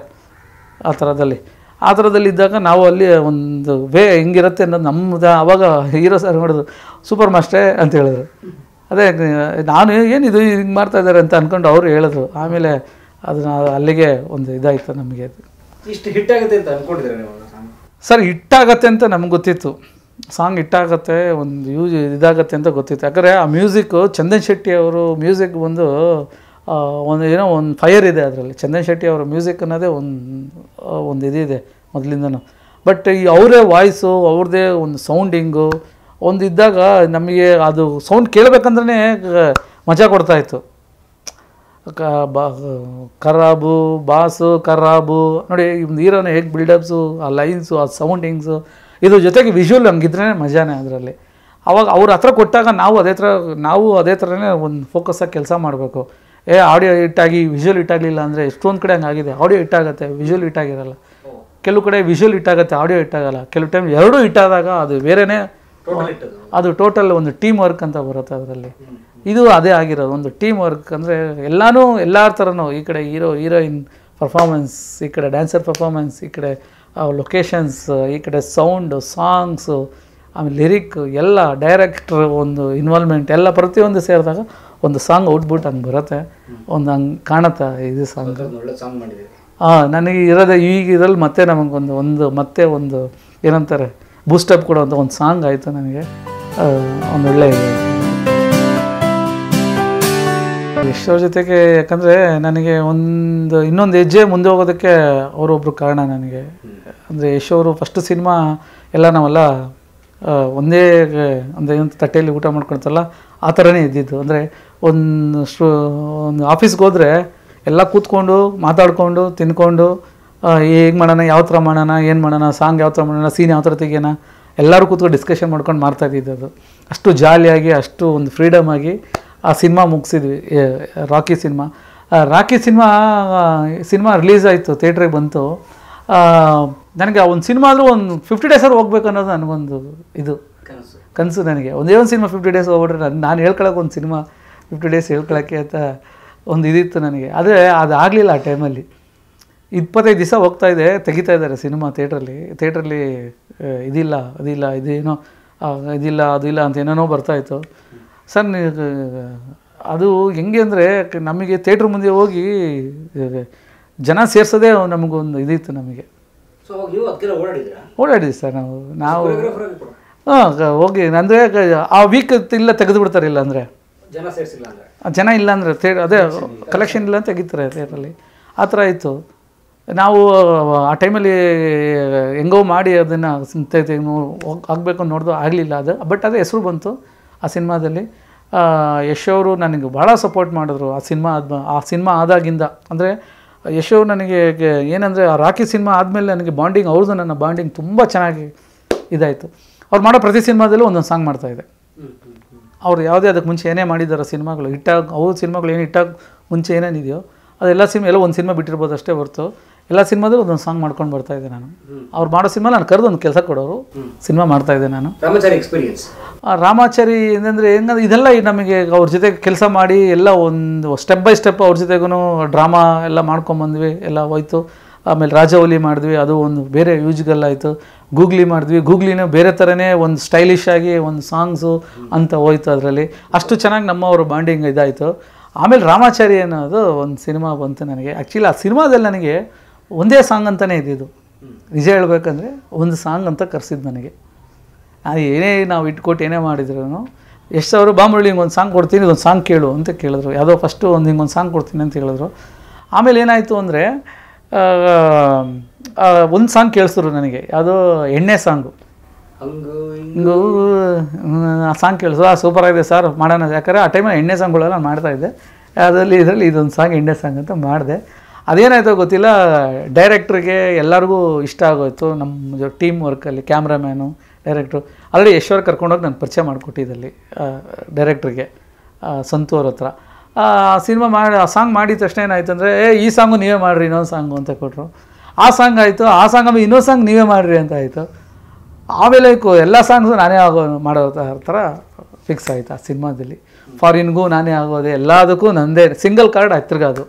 Speaker 2: ಆ ಥರದಲ್ಲಿ ಇದ್ದಾಗ ನಾವು ಅಲ್ಲಿ ಒಂದು ಹೆಂಗಿರುತ್ತೆ ಅನ್ನೋದು ನಮ್ಮದು. ಆವಾಗ ಹೀರೋ ಸರ್ ಮಾಡಿದ್ರು, ಸೂಪರ್ ಮಾಸ್ಟ್ರೇ ಅಂತ ಹೇಳಿದ್ರು. ಅದೇ ನಾನು ಏನಿದು ಹಿಂಗೆ ಮಾಡ್ತಾಯಿದ್ದಾರೆ ಅಂತ ಅಂದ್ಕೊಂಡು ಅವರು ಹೇಳಿದ್ರು. ಆಮೇಲೆ ಅದನ್ನ ಅಲ್ಲಿಗೆ ಒಂದು ಇದಾಯಿತು ನಮಗೆ. ಅದು
Speaker 3: ಇಷ್ಟು ಹಿಟ್ಟಾಗುತ್ತೆ ಅಂತ ಅಂದ್ಕೊಂಡಿದ್ರೆ
Speaker 2: ಸರ್? ಹಿಟ್ಟಾಗತ್ತೆ ಅಂತ ನಮ್ಗೆ ಗೊತ್ತಿತ್ತು, ಸಾಂಗ್ ಹಿಟ್ಟಾಗತ್ತೆ, ಒಂದು ಇದಾಗತ್ತೆ ಅಂತ ಗೊತ್ತಿತ್ತು. ಯಾಕಂದರೆ ಆ ಮ್ಯೂಸಿಕ್ಕು ಚಂದನ್ ಶೆಟ್ಟಿ ಅವರು ಮ್ಯೂಸಿಕ್ ಒಂದು ಒಂದು ಫೈರ್ ಇದೆ ಅದರಲ್ಲಿ. ಚಂದನ್ ಶೆಟ್ಟಿ ಅವರ ಮ್ಯೂಸಿಕ್ ಅನ್ನೋದೇ ಒಂದು ಇದಿದೆ ಮೊದಲಿಂದನೂ. ಬಟ್ ಈ ಅವರೇ ವಾಯ್ಸು, ಅವ್ರದ್ದೇ ಒಂದು ಸೌಂಡಿಂಗು ಒಂದು ಇದ್ದಾಗ ನಮಗೆ ಅದು ಸೌಂಡ್ ಕೇಳಬೇಕಂದ್ರೆ ಮಜಾ ಕೊಡ್ತಾಯಿತ್ತು. ಖರಾಬು ಬಾಸು ಖರಾಬು ನೋಡಿ, ಒಂದು ಹೀರೋನ ಹೇಗೆ ಬಿಲ್ಡಪ್ಸು, ಆ ಲೈನ್ಸು, ಆ ಸೌಂಡಿಂಗ್ಸು, ಇದ್ರ ಜೊತೆಗೆ ವಿಷುವಲ್ ಹಂಗಿದ್ರೆ ಮಜಾನೇ ಅದರಲ್ಲಿ. ಅವಾಗ ಅವ್ರ ಹತ್ರ ಕೊಟ್ಟಾಗ ನಾವು ಅದೇ ಥರನೇ ಒಂದು ಫೋಕಸ್ಸಾಗಿ ಕೆಲಸ ಮಾಡಬೇಕು. ಆಡಿಯೋ ಹಿಟ್ಟಾಗಿ ವಿಷುವಲ್ ಹಿಟ್ಟಾಗಲಿಲ್ಲ ಅಂದರೆ ಎಷ್ಟೊಂದು ಕಡೆ ಹಂಗಾಗಿದೆ. Audio ಹಿಟ್ಟಾಗುತ್ತೆ, visual ಹಿಟ್ಟಾಗಿರಲ್ಲ. ಕೆಲವು ಕಡೆ ವಿಷುವಲ್ ಹಿಟ್ಟಾಗುತ್ತೆ, ಆಡಿಯೋ ಹಿಟ್ಟಾಗಲ್ಲ. ಕೆಲವು ಟೈಮ್ ಎರಡೂ ಹಿಟ್ಟಾದಾಗ ಅದು ಬೇರೆಯೇ, ಅದು ಟೋಟಲ್ ಒಂದು ಟೀಮ್ ವರ್ಕ್ ಅಂತ ಬರುತ್ತೆ ಅದರಲ್ಲಿ. ಇದು ಅದೇ ಆಗಿರೋದು, ಒಂದು ಟೀಮ್ ವರ್ಕ್. ಅಂದರೆ ಎಲ್ಲ ಥರನೂ, ಈ ಕಡೆ ಹೀರೋಯಿನ್ ಪರ್ಫಾರ್ಮೆನ್ಸ್, ಈ ಕಡೆ ಡ್ಯಾನ್ಸರ್ ಪರ್ಫಾರ್ಮೆನ್ಸ್, ಈ ಕಡೆ ಲೊಕೇಶನ್ಸ್, ಈ ಕಡೆ ಸೌಂಡು, ಸಾಂಗ್ಸು, ಆಮೇಲೆ ಲಿರಿಕ್ ಎಲ್ಲ, ಡೈರೆಕ್ಟ್ರ್ ಒಂದು ಇನ್ವಾಲ್ವ್ಮೆಂಟ್ ಎಲ್ಲ ಪ್ರತಿಯೊಂದು ಸೇರಿದಾಗ ಒಂದು ಸಾಂಗ್ ಔಟ್ಪುಟ್ ಹಂಗೆ ಬರುತ್ತೆ, ಒಂದು ಹಂಗೆ ಕಾಣುತ್ತೆ ಇದು ಸಾಂಗ್. ನನಗೆ ಇರೋದೇ ಈಗ ಇದ್ರಲ್ಲಿ ಮತ್ತೆ ನಮಗೊಂದು ಒಂದು ಏನಂತಾರೆ ಬೂಸ್ಟಪ್ ಕೊಡೋಂಥ ಒಂದು ಸಾಂಗ್ ಆಯಿತು ನನಗೆ ಒಂದೊಳ್ಳೆ ಯಶ್ ಅವ್ರ ಜೊತೆಗೆ. ಯಾಕಂದರೆ ನನಗೆ ಇನ್ನೊಂದು ಹೆಜ್ಜೆ ಮುಂದೆ ಹೋಗೋದಕ್ಕೆ ಅವರೊಬ್ಬರು ಕಾರಣ ನನಗೆ. ಅಂದರೆ ಯಶ್ ಅವರು ಫಸ್ಟ್ ಸಿನಿಮಾ ಎಲ್ಲ ನಾವೆಲ್ಲ ಒಂದೇ ಏನು ತಟ್ಟೆಯಲ್ಲಿ ಊಟ ಮಾಡ್ಕೊಳ್ತಲ್ಲ ಆ ಥರನೇ ಇದ್ದಿದ್ದು. ಅಂದರೆ ಒಂದು ಆಫೀಸ್ಗೆ ಹೋದರೆ ಎಲ್ಲ ಕೂತ್ಕೊಂಡು ಮಾತಾಡಿಕೊಂಡು ತಿನ್ಕೊಂಡು ಹೇಗೆ ಮಾಡೋಣ, ಯಾವ ಥರ ಮಾಡೋಣ, ಏನು ಮಾಡೋಣ, ಸಾಂಗ್ ಯಾವ ಥರ ಮಾಡೋಣ, ಸೀನ್ ಯಾವ ಥರ ತೆಗಿಯೋಣ, ಎಲ್ಲರೂ ಕೂತ್ಕೊಂಡು ಡಿಸ್ಕಷನ್ ಮಾಡ್ಕೊಂಡು ಮಾಡ್ತಾಯಿದ್ದಿದ್ದು. ಅದು ಅಷ್ಟು ಜಾಲಿಯಾಗಿ ಅಷ್ಟು ಒಂದು ಫ್ರೀಡಮ್ ಆಗಿ ಆ ಸಿನಿಮಾ ಮುಗಿಸಿದ್ವಿ. ರಾಕಿ ಸಿನಿಮಾ ರಿಲೀಸ್ ಆಯಿತು, ಥಿಯೇಟ್ರಿಗೆ ಬಂತು. ನನಗೆ ಒಂದು ಸಿನಿಮಾ ಆದರೂ ಒಂದು 50 ಡೇಸ್ ಹೋಗ್ಬೇಕು ಅನ್ನೋದು ನನಗೊಂದು ಇದು ಕನಸು. ನನಗೆ ಒಂದೇ ಒಂದು ಸಿನಿಮಾ 50 ಡೇಸ್ ಹೋಗ್ಬಿಟ್ರೆ ನಾನು ಹೇಳ್ಕೊಳಕ್ಕೆ ಒಂದು ಸಿನಿಮಾ 50 ಡೇಸ್ ಹೇಳ್ಕೊಳಕ್ಕೆ ಅಂತ ಒಂದು ಇದಿತ್ತು ನನಗೆ. ಆದರೆ ಅದು ಆಗಲಿಲ್ಲ ಆ ಟೈಮಲ್ಲಿ. 25 ದಿವಸ ಹೋಗ್ತಾಯಿದೆ, ತೆಗಿತಾ ಇದ್ದಾರೆ ಸಿನಿಮಾ ಥಿಯೇಟ್ರಲ್ಲಿ ಇದಿಲ್ಲ ಅದಿಲ್ಲ ಅಂತ ಏನೇನೋ ಬರ್ತಾಯಿತ್ತು ಸರ್. ಅದು ಹೆಂಗೆ ಅಂದರೆ ನಮಗೆ ಥಿಯೇಟ್ರ್ ಮುಂದೆ ಹೋಗಿ ಜನ ಸೇರಿಸೋದೇ ನಮಗೊಂದು ಇದಿತ್ತು ನಮಗೆ. ಓಡಾಡಿದ್ವಿ ಸರ್ ನಾವು ಹೋಗಿ. ಅಂದರೆ ಆ ವೀಕ್ ಇಲ್ಲ ತೆಗೆದು ಬಿಡ್ತಾರಿಲ್ಲ ಅಂದರೆ ಜನ ಇಲ್ಲ ಅಂದರೆ ಅದೇ ಕಲೆಕ್ಷನ್ ಇಲ್ಲ ಅಂತ ತೆಗಿತಾರೆ ಥಿಯೇಟ್ರಲ್ಲಿ. ಆ ಥರ ಇತ್ತು. ನಾವು ಆ ಟೈಮಲ್ಲಿ ಹೆಂಗೋ ಮಾಡಿ ಅದನ್ನು ಆಗಬೇಕು ನೋಡ್ದು ಆಗಲಿಲ್ಲ ಅದು. ಬಟ್ ಅದೇ ಹೆಸರು ಬಂತು ಆ ಸಿನಿಮಾದಲ್ಲಿ. ಯಶ್ ಅವರು ನನಗೆ ಭಾಳ ಸಪೋರ್ಟ್ ಮಾಡಿದ್ರು ಆ ಸಿನಿಮಾ ಆದಾಗಿಂದ. ಅಂದರೆ ಯಶ್ ಅವರು ನನಗೆ ಏನಂದರೆ ಆ ರಾಕಿ ಸಿನಿಮಾ ಆದಮೇಲೆ ನನಗೆ ಬಾಂಡಿಂಗ್ ಅವ್ರದ್ದು ನನ್ನ ಬಾಂಡಿಂಗ್ ತುಂಬ ಚೆನ್ನಾಗಿ ಇದಾಯಿತು. ಅವ್ರು ಮಾಡೋ ಪ್ರತಿ ಸಿನಿಮಾದಲ್ಲೂ ಒಂದೊಂದು ಸಾಂಗ್ ಮಾಡ್ತಾಯಿದ್ದೆ. ಅವ್ರು ಯಾವುದೇ ಅದಕ್ಕೆ ಮುಂಚೆ ಏನೇ ಮಾಡಿದಾರೋ ಸಿನಿಮಾಗಳು ಅವ್ರ ಸಿನಿಮಾಗಳು ಏನು ಹಿಟ್ಟಾಗಿ ಮುಂಚೆ ಏನೇನಿದೆಯೋ ಅದೆಲ್ಲ ಎಲ್ಲ ಒಂದು ಸಿನಿಮಾ ಬಿಟ್ಟಿರ್ಬೋದು ಅಷ್ಟೇ ಹೊರತು ಎಲ್ಲ ಸಿನಿಮಾದಲ್ಲೂ ಒಂದೊಂದು ಸಾಂಗ್ ಮಾಡ್ಕೊಂಡು ಬರ್ತಾಯಿದ್ದೆ ನಾನು. ಅವ್ರು ಮಾಡೋ ಸಿನಿಮಾ ನಾನು ಕರೆದು ಒಂದು ಕೆಲಸ ಕೊಡೋರು ಸಿನಿಮಾ ಮಾಡ್ತಾಯಿದ್ದೆ ನಾನು. ರಾಮಾಚಾರಿ ಏನಂದರೆ ಇದೆಲ್ಲ ನಮಗೆ ಅವ್ರ ಜೊತೆ ಕೆಲಸ ಮಾಡಿ ಎಲ್ಲ ಒಂದು ಸ್ಟೆಪ್ ಬೈ ಸ್ಟೆಪ್ ಅವ್ರ ಜೊತೆಗೂ ಡ್ರಾಮಾ ಎಲ್ಲ ಮಾಡ್ಕೊಂಬಂದ್ವಿ, ಎಲ್ಲ ಹೋಯ್ತು. ಆಮೇಲೆ ರಾಜವಲಿ ಮಾಡಿದ್ವಿ, ಅದು ಒಂದು ಬೇರೆ ಯೂಜ್ಗಲ್ ಆಯಿತು. ಗೂಗ್ಲಿ ಮಾಡಿದ್ವಿ, ಗೂಗ್ಲಿನೂ ಬೇರೆ ಥರನೇ ಒಂದು ಸ್ಟೈಲಿಶ್ ಆಗಿ ಒಂದು ಸಾಂಗ್ಸು ಅಂತ ಹೋಯ್ತು. ಅದರಲ್ಲಿ ಅಷ್ಟು ಚೆನ್ನಾಗಿ ನಮ್ಮವರು ಬಾಂಡಿಂಗ್ ಇದಾಯಿತು. ಆಮೇಲೆ ರಾಮಾಚಾರಿ ಅನ್ನೋದು ಒಂದು ಸಿನಿಮಾ ಬಂತು ನನಗೆ. ಆ್ಯಕ್ಚುಲಿ ಆ ಸಿನಿಮಾದಲ್ಲಿ ನನಗೆ ಒಂದೇ ಸಾಂಗ್ ಅಂತಲೇ ಇದ್ದಿದ್ದು. ನಿಜ ಹೇಳ್ಬೇಕಂದ್ರೆ ಒಂದು ಸಾಂಗ್ ಅಂತ ಕರೆಸಿದ್ದು ನನಗೆ. ಅದು ಏನೇ ನಾವು ಇಟ್ಕೊಟ್ಟು ಏನೇ ಮಾಡಿದ್ರು ಯಶ್ ಅವರು ಬಾಂಬಳ್ಳಿ ಹಿಂಗೊಂದು ಸಾಂಗ್ ಕೊಡ್ತೀನಿ, ಒಂದು ಸಾಂಗ್ ಕೇಳು ಅಂತ ಕೇಳಿದ್ರು. ಯಾವುದೋ ಫಸ್ಟು ಹಿಂಗೊಂದು ಸಾಂಗ್ ಕೊಡ್ತೀನಿ ಅಂತ ಹೇಳಿದ್ರು. ಆಮೇಲೆ ಏನಾಯಿತು ಅಂದರೆ ಒಂದು ಸಾಂಗ್ ಕೇಳಿಸಿದ್ರು ನನಗೆ, ಯಾವುದೋ ಎಣ್ಣೆ ಸಾಂಗು. ಹಿಂಗೂ ಆ ಸಾಂಗ್ ಕೇಳಿದ್ರು. ಸೂಪರಾಗಿದೆ ಸರ್ ಮಾಡೋಣ. ಯಾಕಂದರೆ ಆ ಟೈಮಲ್ಲಿ ಎಣ್ಣೆ ಸಾಂಗ್ಗಳೆಲ್ಲ ನಾನು ಮಾಡ್ತಾಯಿದ್ದೆ. ಇದರಲ್ಲಿ ಇದೊಂದು ಸಾಂಗ್ ಎಣ್ಣೆ ಸಾಂಗ್ ಅಂತ ಮಾಡಿದೆ. ಅದೇನಾಯಿತೋ ಗೊತ್ತಿಲ್ಲ, ಡೈರೆಕ್ಟ್ರಿಗೆ ಎಲ್ಲರಿಗೂ ಇಷ್ಟ ಆಗೋಯ್ತು. ನಮ್ಮ ಟೀಮ್ ವರ್ಕಲ್ಲಿ ಕ್ಯಾಮ್ರಾಮ್ಯಾನು ಡೈರೆಕ್ಟ್ರು ಆಲ್ರೆಡಿ ಯಶ್ ಅವ್ರು ಕರ್ಕೊಂಡೋಗಿ ನಾನು ಪರಿಚಯ ಮಾಡಿಕೊಟ್ಟಿದ್ದಲ್ಲಿ ಡೈರೆಕ್ಟ್ರಿಗೆ ಸಂತು ಅವ್ರ ಹತ್ರ. ಆ ಸಾಂಗ್ ಮಾಡಿದ ತಕ್ಷಣ ಏನಾಯಿತು ಅಂದರೆ ಈ ಸಾಂಗು ನೀವೇ ಮಾಡಿರಿ, ಇನ್ನೊಂದು ಸಾಂಗು ಅಂತ ಕೊಟ್ಟರು. ಆ ಸಾಂಗ್ ಆಯಿತು. ಆ ಸಾಂಗ್ ಆಮೇಲೆ ಇನ್ನೊಂದು ಸಾಂಗ್ ನೀವೇ ಮಾಡಿರಿ ಅಂತ ಆಯಿತು. ಆಮೇಲೆ ಎಲ್ಲ ಸಾಂಗ್ಸು ನಾನೇ ಮಾಡೋ ಥರ ಫಿಕ್ಸ್ ಆಯಿತು ಆ ಸಿನಿಮಾದಲ್ಲಿ. ಫಾರಿನ್ಗೂ ನಾನೇ ಆಗೋದೆ, ಎಲ್ಲದಕ್ಕೂ ನಂದೇ ಸಿಂಗಲ್ ಕಾರ್ಡ್ ಹತ್ತಿರಗಾದು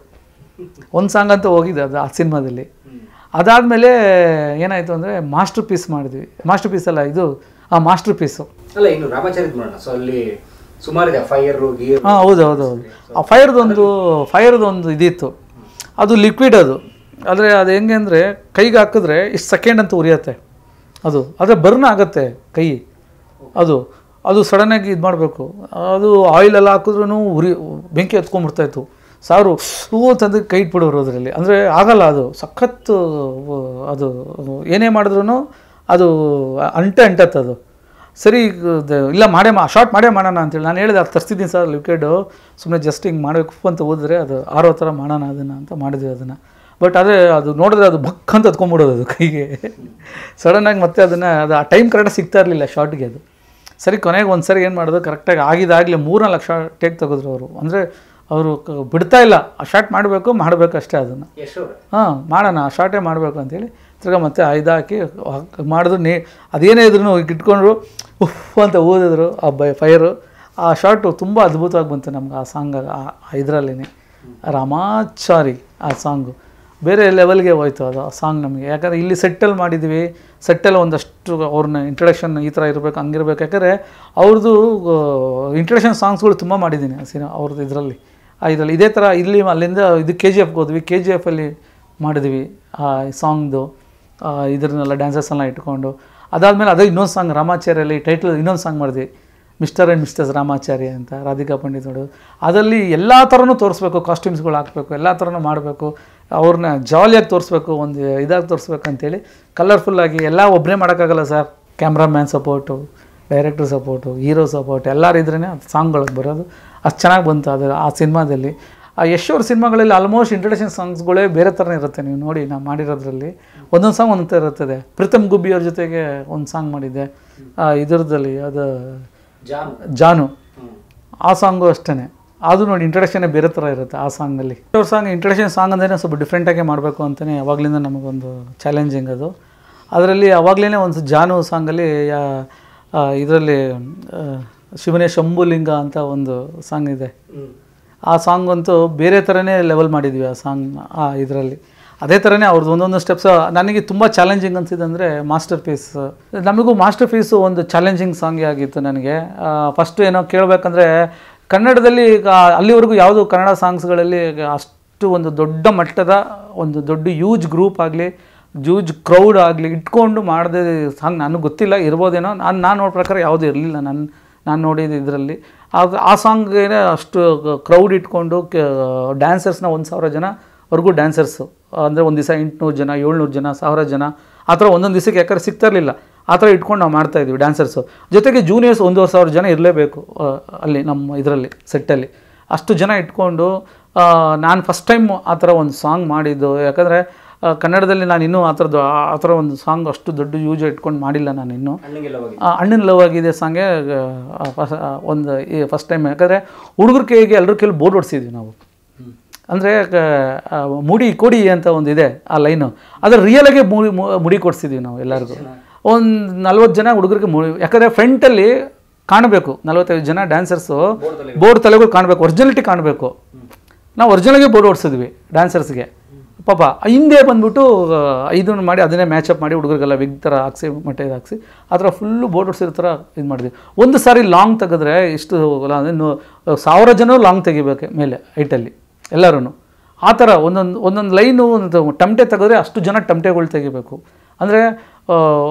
Speaker 2: ಒಂದು ಸಾಂಗ್ ಅಂತ ಹೋಗಿದ್ದೆ ಅದು ಆ ಸಿನಿಮಾದಲ್ಲಿ. ಅದಾದಮೇಲೆ ಏನಾಯಿತು ಅಂದರೆ ಮಾಸ್ಟರ್ ಪೀಸ್ ಮಾಡಿದ್ವಿ. ಮಾಸ್ಟರ್ ಪೀಸ್ ಅಲ್ಲ, ಇದು ಮಾಸ್ಟರ್ ಪೀಸು. ಹೌದು. ಆ ಫೈರ್ದೊಂದು ಇದಿತ್ತು. ಅದು ಲಿಕ್ವಿಡ್ ಅದು. ಆದರೆ ಅದು ಹೆಂಗೆ ಅಂದರೆ ಕೈಗೆ ಹಾಕಿದ್ರೆ ಇಷ್ಟು ಸೆಕೆಂಡ್ ಅಂತ ಉರಿಯುತ್ತೆ ಅದು. ಆದರೆ ಬರ್ನ್ ಆಗುತ್ತೆ ಕೈ. ಅದು ಸಡನ್ನಾಗಿ ಇದು ಮಾಡಬೇಕು. ಅದು ಆಯಿಲೆಲ್ಲ ಹಾಕಿದ್ರೂ ಬೆಂಕಿ ಹತ್ಕೊಂಡ್ಬಿಡ್ತಾಯಿತ್ತು. ಸಾರು ತಂದು ಕೈ ಇಟ್ಬಿಡೋರು ಅದರಲ್ಲಿ. ಅಂದರೆ ಆಗಲ್ಲ, ಅದು ಸಖತ್ತು. ಅದು ಏನೇ ಮಾಡಿದ್ರೂ ಅದು ಅಂಟತ್ತದು. ಸರಿ ಇಲ್ಲ ಶಾರ್ಟ್ ಮಾಡೇ ಮಾಡೋಣ ಅಂತೇಳಿ ನಾನು ಹೇಳಿದೆ. ಅದು ತರಿಸಿದ್ದೀನಿ ಸರ್ ಲಿಕ್ವಿಡು, ಸುಮ್ಮನೆ ಜಸ್ಟ್ ಹಿಂಗೆ ಮಾಡಬೇಕು ಅಂತ ಹೋದರೆ ಅದು ಆರೋ ಥರ ಮಾಡೋಣ ಅದನ್ನು ಅಂತ ಮಾಡಿದ್ವಿ ಅದನ್ನು. ಬಟ್ ಆದರೆ ಅದು ನೋಡಿದ್ರೆ ಅದು ಭಕ್ ಅಂತ ಹತ್ಕೊಂಡ್ಬಿಡೋದು ಅದು ಕೈಗೆ ಸಡನ್ನಾಗಿ. ಮತ್ತೆ ಅದು ಆ ಟೈಮ್ ಕರೆಕ್ಟಾಗಿ ಸಿಗ್ತಾ ಇರಲಿಲ್ಲ ಶಾರ್ಟ್ಗೆ ಅದು. ಸರಿ ಕೊನೆಗೆ ಒಂದು ಸರಿ ಏನು ಮಾಡೋದು, ಕರೆಕ್ಟಾಗಿ ಆಗಿದಾಗಲೇ 3-4 ಶಾರ್ಟ್ ಟೇಕ್ ತೆಗೆದ್ರು ಅವರು. ಅಂದರೆ ಅವರು ಬಿಡ್ತಾ ಇಲ್ಲ, ಆ ಶಾರ್ಟ್ ಮಾಡಬೇಕು ಅಷ್ಟೇ ಅದನ್ನು. ಮಾಡೋಣ ಆ ಶಾರ್ಟೇ ಮಾಡಬೇಕು ಅಂತೇಳಿ ತಿರ್ಗಾ ಮತ್ತೆ ಹಾಕಿ ಮಾಡಿದ್ರು. ಅದೇನೇ ಇದ್ರು ಇಟ್ಕೊಂಡ್ರು ಉಫ್ ಅಂತ ಓದಿದ್ರು ಆ ಫೈರು. ಆ ಶಾರ್ಟು ತುಂಬ ಅದ್ಭುತವಾಗಿ ಬಂತು ನಮ್ಗೆ ಆ ಸಾಂಗ್. ಇದರಲ್ಲೇ ರಾಮಾಚಾರಿ ಆ ಸಾಂಗು ಬೇರೆ ಲೆವೆಲ್ಗೆ ಹೋಯ್ತು ಅದು ಆ ಸಾಂಗ್ ನಮಗೆ. ಯಾಕಂದರೆ ಇಲ್ಲಿ ಸೆಟ್ಟಲ್ಲಿ ಮಾಡಿದ್ವಿ. ಸೆಟ್ಟಲ್ಲಿ ಒಂದಷ್ಟು ಅವ್ರನ್ನ ಇಂಟ್ರಡಕ್ಷನ್ ಈ ಥರ ಇರಬೇಕು, ಹಂಗಿರ್ಬೇಕು. ಯಾಕಂದರೆ ಅವ್ರದ್ದು ಇಂಟ್ರಡಕ್ಷನ್ ಸಾಂಗ್ಸ್ಗಳು ತುಂಬ ಮಾಡಿದ್ದೀನಿ ಅವ್ರದ್ದು ಇದರಲ್ಲಿ ಇದೇ ಥರ. ಇಲ್ಲಿ ಅಲ್ಲಿಂದ ಇದು KGFಗೆ ಹೋದ್ವಿ. KGFಲ್ಲಿ ಮಾಡಿದ್ವಿ ಆ ಸಾಂಗ್ದು ಇದ್ರನ್ನೆಲ್ಲ ಡ್ಯಾನ್ಸಸ್ನೆಲ್ಲ ಇಟ್ಕೊಂಡು. ಅದಾದಮೇಲೆ ಅದೇ ಇನ್ನೊಂದು ಸಾಂಗ್ ರಾಮಾಚಾರ್ಯಲ್ಲಿ ಟೈಟಲ್ ಇನ್ನೊಂದು ಸಾಂಗ್ ಮಾಡಿದ್ವಿ, ಮಿಸ್ಟರ್ ಆ್ಯಂಡ್ ಮಿಸ್ಟರ್ಸ್ ರಾಮಾಚಾರ್ಯ ಅಂತ, ರಾಧಿಕಾ ಪಂಡಿತ್ ಅವರು. ಅದರಲ್ಲಿ ಎಲ್ಲ ಥರನೂ ತೋರಿಸ್ಬೇಕು, ಕಾಸ್ಟ್ಯೂಮ್ಸ್ಗಳು ಹಾಕಬೇಕು, ಎಲ್ಲ ಥರನೂ ಮಾಡಬೇಕು, ಅವ್ರನ್ನ ಜಾಲಿಯಾಗಿ ತೋರಿಸ್ಬೇಕು, ಒಂದು ಇದಾಗಿ ತೋರಿಸ್ಬೇಕು ಅಂತೇಳಿ ಕಲರ್ಫುಲ್ಲಾಗಿ. ಎಲ್ಲ ಒಬ್ಬರೇ ಮಾಡೋಕ್ಕಾಗಲ್ಲ sir, cameraman support, director support, hero support ಎಲ್ಲರೂ ಇದ್ರೇ ಸಾಂಗ್ಗಳಿಗೆ ಬರೋದು. ಅಷ್ಟು ಚೆನ್ನಾಗಿ ಬಂತು ಅದು ಆ ಸಿನಿಮಾದಲ್ಲಿ. ಆ ಯಶ್ ಅವ್ರ ಸಿನಿಮಾಗಳಲ್ಲಿ ಆಲ್ಮೋಸ್ಟ್ ಇಂಟ್ರಡಕ್ಷನ್ ಸಾಂಗ್ಸ್ಗಳೇ ಬೇರೆ ಥರನೇ ಇರುತ್ತೆ. ನೀವು ನೋಡಿ ನಾವು ಮಾಡಿರೋದ್ರಲ್ಲಿ ಒಂದೊಂದು ಸಾಂಗ್ ಒಂದೊಂದು ಥರ ಇರ್ತದೆ. ಪ್ರೀತಮ್ ಗುಬ್ಬಿ ಅವ್ರ ಜೊತೆಗೆ ಒಂದು ಸಾಂಗ್ ಮಾಡಿದ್ದೆ ಇದರದಲ್ಲಿ, ಅದು ಜಾನು, ಆ ಸಾಂಗು ಅಷ್ಟೇ. ಅದು ನೋಡಿ ಇಂಟ್ರಡಕ್ಷನ್ನೇ ಬೇರೆ ಥರ ಇರುತ್ತೆ ಆ ಸಾಂಗಲ್ಲಿ. ಅವ್ರ ಸಾಂಗ್ ಇಂಟ್ರಡಕ್ಷನ್ ಸಾಂಗ್ ಅಂದರೆ ಸ್ವಲ್ಪ ಡಿಫ್ರೆಂಟಾಗೇ ಮಾಡಬೇಕು ಅಂತಲೇ ಅವಾಗಲಿಂದ ನಮಗೊಂದು ಚಾಲೆಂಜಿಂಗ್ ಅದು. ಅದರಲ್ಲಿ ಅವಾಗಲೇ ಒಂದು ಜಾನು ಸಾಂಗಲ್ಲಿ ಇದರಲ್ಲಿ ಶಿವನೇ ಶಂಭುಲಿಂಗ ಅಂತ ಒಂದು ಸಾಂಗ್ ಇದೆ. ಆ ಸಾಂಗ್ ಅಂತೂ ಬೇರೆ ಥರನೇ ಲೆವೆಲ್ ಮಾಡಿದ್ವಿ ಆ ಸಾಂಗ್. ಇದರಲ್ಲಿ ಅದೇ ಥರನೇ ಅವ್ರದ್ದು ಒಂದೊಂದು ಸ್ಟೆಪ್ಸ್ ನನಗೆ ತುಂಬ ಚಾಲೆಂಜಿಂಗ್ ಅನಿಸಿದೆ. ಅಂದರೆ ಮಾಸ್ಟರ್ ಪೀಸ್, ನಮಗೂ ಮಾಸ್ಟರ್ ಪೀಸು ಒಂದು ಚಾಲೆಂಜಿಂಗ್ ಸಾಂಗೇ ಆಗಿತ್ತು ನನಗೆ. ಫಸ್ಟು ಏನೋ ಕೇಳಬೇಕಂದ್ರೆ ಕನ್ನಡದಲ್ಲಿ ಅಲ್ಲಿವರೆಗೂ ಯಾವುದು ಕನ್ನಡ ಸಾಂಗ್ಸ್ಗಳಲ್ಲಿ ಅಷ್ಟು ಒಂದು ದೊಡ್ಡ ಮಟ್ಟದ ಒಂದು ದೊಡ್ಡ ಯೂಜ್ ಗ್ರೂಪ್ ಆಗಲಿ, ಯೂಜ್ ಕ್ರೌಡ್ ಆಗಲಿ ಇಟ್ಕೊಂಡು ಮಾಡಿದೆ ಸಾಂಗ್ ನನಗೆ ಗೊತ್ತಿಲ್ಲ, ಇರ್ಬೋದೇನೋ. ನಾನು ನೋಡೋ ಪ್ರಕಾರ ಯಾವುದೂ ಇರಲಿಲ್ಲ ನಾನು ನೋಡಿದ ಇದರಲ್ಲಿ. ಆ ಸಾಂಗ್ಗೆ ಅಷ್ಟು ಕ್ರೌಡ್ ಇಟ್ಕೊಂಡು ಡ್ಯಾನ್ಸರ್ಸ್ನ 1,000 ಜನವರೆಗೂ ಡ್ಯಾನ್ಸರ್ಸು, ಅಂದರೆ ಒಂದು ದಿವಸ 800 ಜನ, 700 ಜನ, 1000 ಜನ ಆ ಥರ ಒಂದೊಂದು ದಿವಸಕ್ಕೆ ಯಾಕಂದ್ರೆ ಸಿಗ್ತಿರಲಿಲ್ಲ, ಆ ಥರ ಇಟ್ಕೊಂಡು ನಾವು ಮಾಡ್ತಾಯಿದ್ವಿ ಡ್ಯಾನ್ಸರ್ಸು. ಜೊತೆಗೆ ಜೂನಿಯರ್ಸ್ 1,500 ಜನ ಇರಲೇಬೇಕು ಅಲ್ಲಿ ನಮ್ಮ ಇದರಲ್ಲಿ ಸೆಟ್ಟಲ್ಲಿ. ಅಷ್ಟು ಜನ ಇಟ್ಕೊಂಡು ನಾನು ಫಸ್ಟ್ ಟೈಮ್ ಆ ಥರ ಒಂದು ಸಾಂಗ್ ಮಾಡಿದ್ದು. ಯಾಕಂದರೆ ಕನ್ನಡದಲ್ಲಿ ನಾನು ಇನ್ನೂ ಆ ಥರ ಒಂದು ಸಾಂಗ್ ಅಷ್ಟು ದೊಡ್ಡ ಯೂಜ್ ಇಟ್ಕೊಂಡು ಮಾಡಿಲ್ಲ ನಾನು ಇನ್ನೂ. ಅಣ್ಣನ ಲವ್ ಆಗಿದೆ ಸಾಂಗೇ ಒಂದು ಫಸ್ಟ್ ಟೈಮ್. ಯಾಕಂದರೆ ಹುಡುಗರ ಕೈಗೆ ಎಲ್ಲರ ಕೈಲಿ ಬೋರ್ಡ್ ಹೊಡ್ಸಿದ್ವಿ ನಾವು. ಅಂದರೆ ಮುಡಿ ಕೊಡಿ ಅಂತ ಒಂದು ಇದೆ ಆ ಲೈನು, ಅದರ ರಿಯಲಾಗೆ ಮುಡಿ ಕೊಡಿಸಿದ್ವಿ ನಾವು ಎಲ್ಲರಿಗೂ. ಒಂದು 40 ಜನ ಹುಡುಗರಿಗೆ ಯಾಕಂದರೆ ಫ್ರಂಟಲ್ಲಿ ಕಾಣಬೇಕು 45 ಜನ ಡ್ಯಾನ್ಸರ್ಸು, ಬೋರ್ಡ್ ತಲೆಗಳು ಕಾಣಬೇಕು, ಒರಿಜಿನಲಿಟಿ ಕಾಣಬೇಕು. ನಾವು ಒರಿಜಿನಲ್ಗೆ ಬೋರ್ಡ್ ಹೊಡ್ಸಿದ್ವಿ ಡ್ಯಾನ್ಸರ್ಸ್ಗೆ. ಪಾಪ ಹಿಂದೆ ಬಂದ್ಬಿಟ್ಟು ಇದನ್ನು ಮಾಡಿ ಅದನ್ನೇ ಮ್ಯಾಚಪ್ ಮಾಡಿ ಹುಡುಗರಿಗೆಲ್ಲ ವಿಗ್ ಥರ ಹಾಕ್ಸಿ ಮೊಟ್ಟೆ ಹಾಕ್ಸಿ ಆ ಥರ ಫುಲ್ಲು ಬೋರ್ಡ್ ಹೊಡ್ಸಿರೋ ಥರ ಇದು ಮಾಡಿದ್ವಿ. ಒಂದು ಸಾರಿ ಲಾಂಗ್ ತೆಗೆದ್ರೆ ಇಷ್ಟು 1000 ಜನ ಲಾಂಗ್ ತೆಗಿಬೇಕು ಮೇಲೆ ಹೈಟಲ್ಲಿ ಎಲ್ಲರೂ. ಆ ಥರ ಒಂದೊಂದು ಲೈನು ಒಂದು ಟಮಟೆ ತೆಗೆದ್ರೆ ಅಷ್ಟು ಜನ ಟಮಟೆಗಳು ತೆಗಿಬೇಕು. ಅಂದರೆ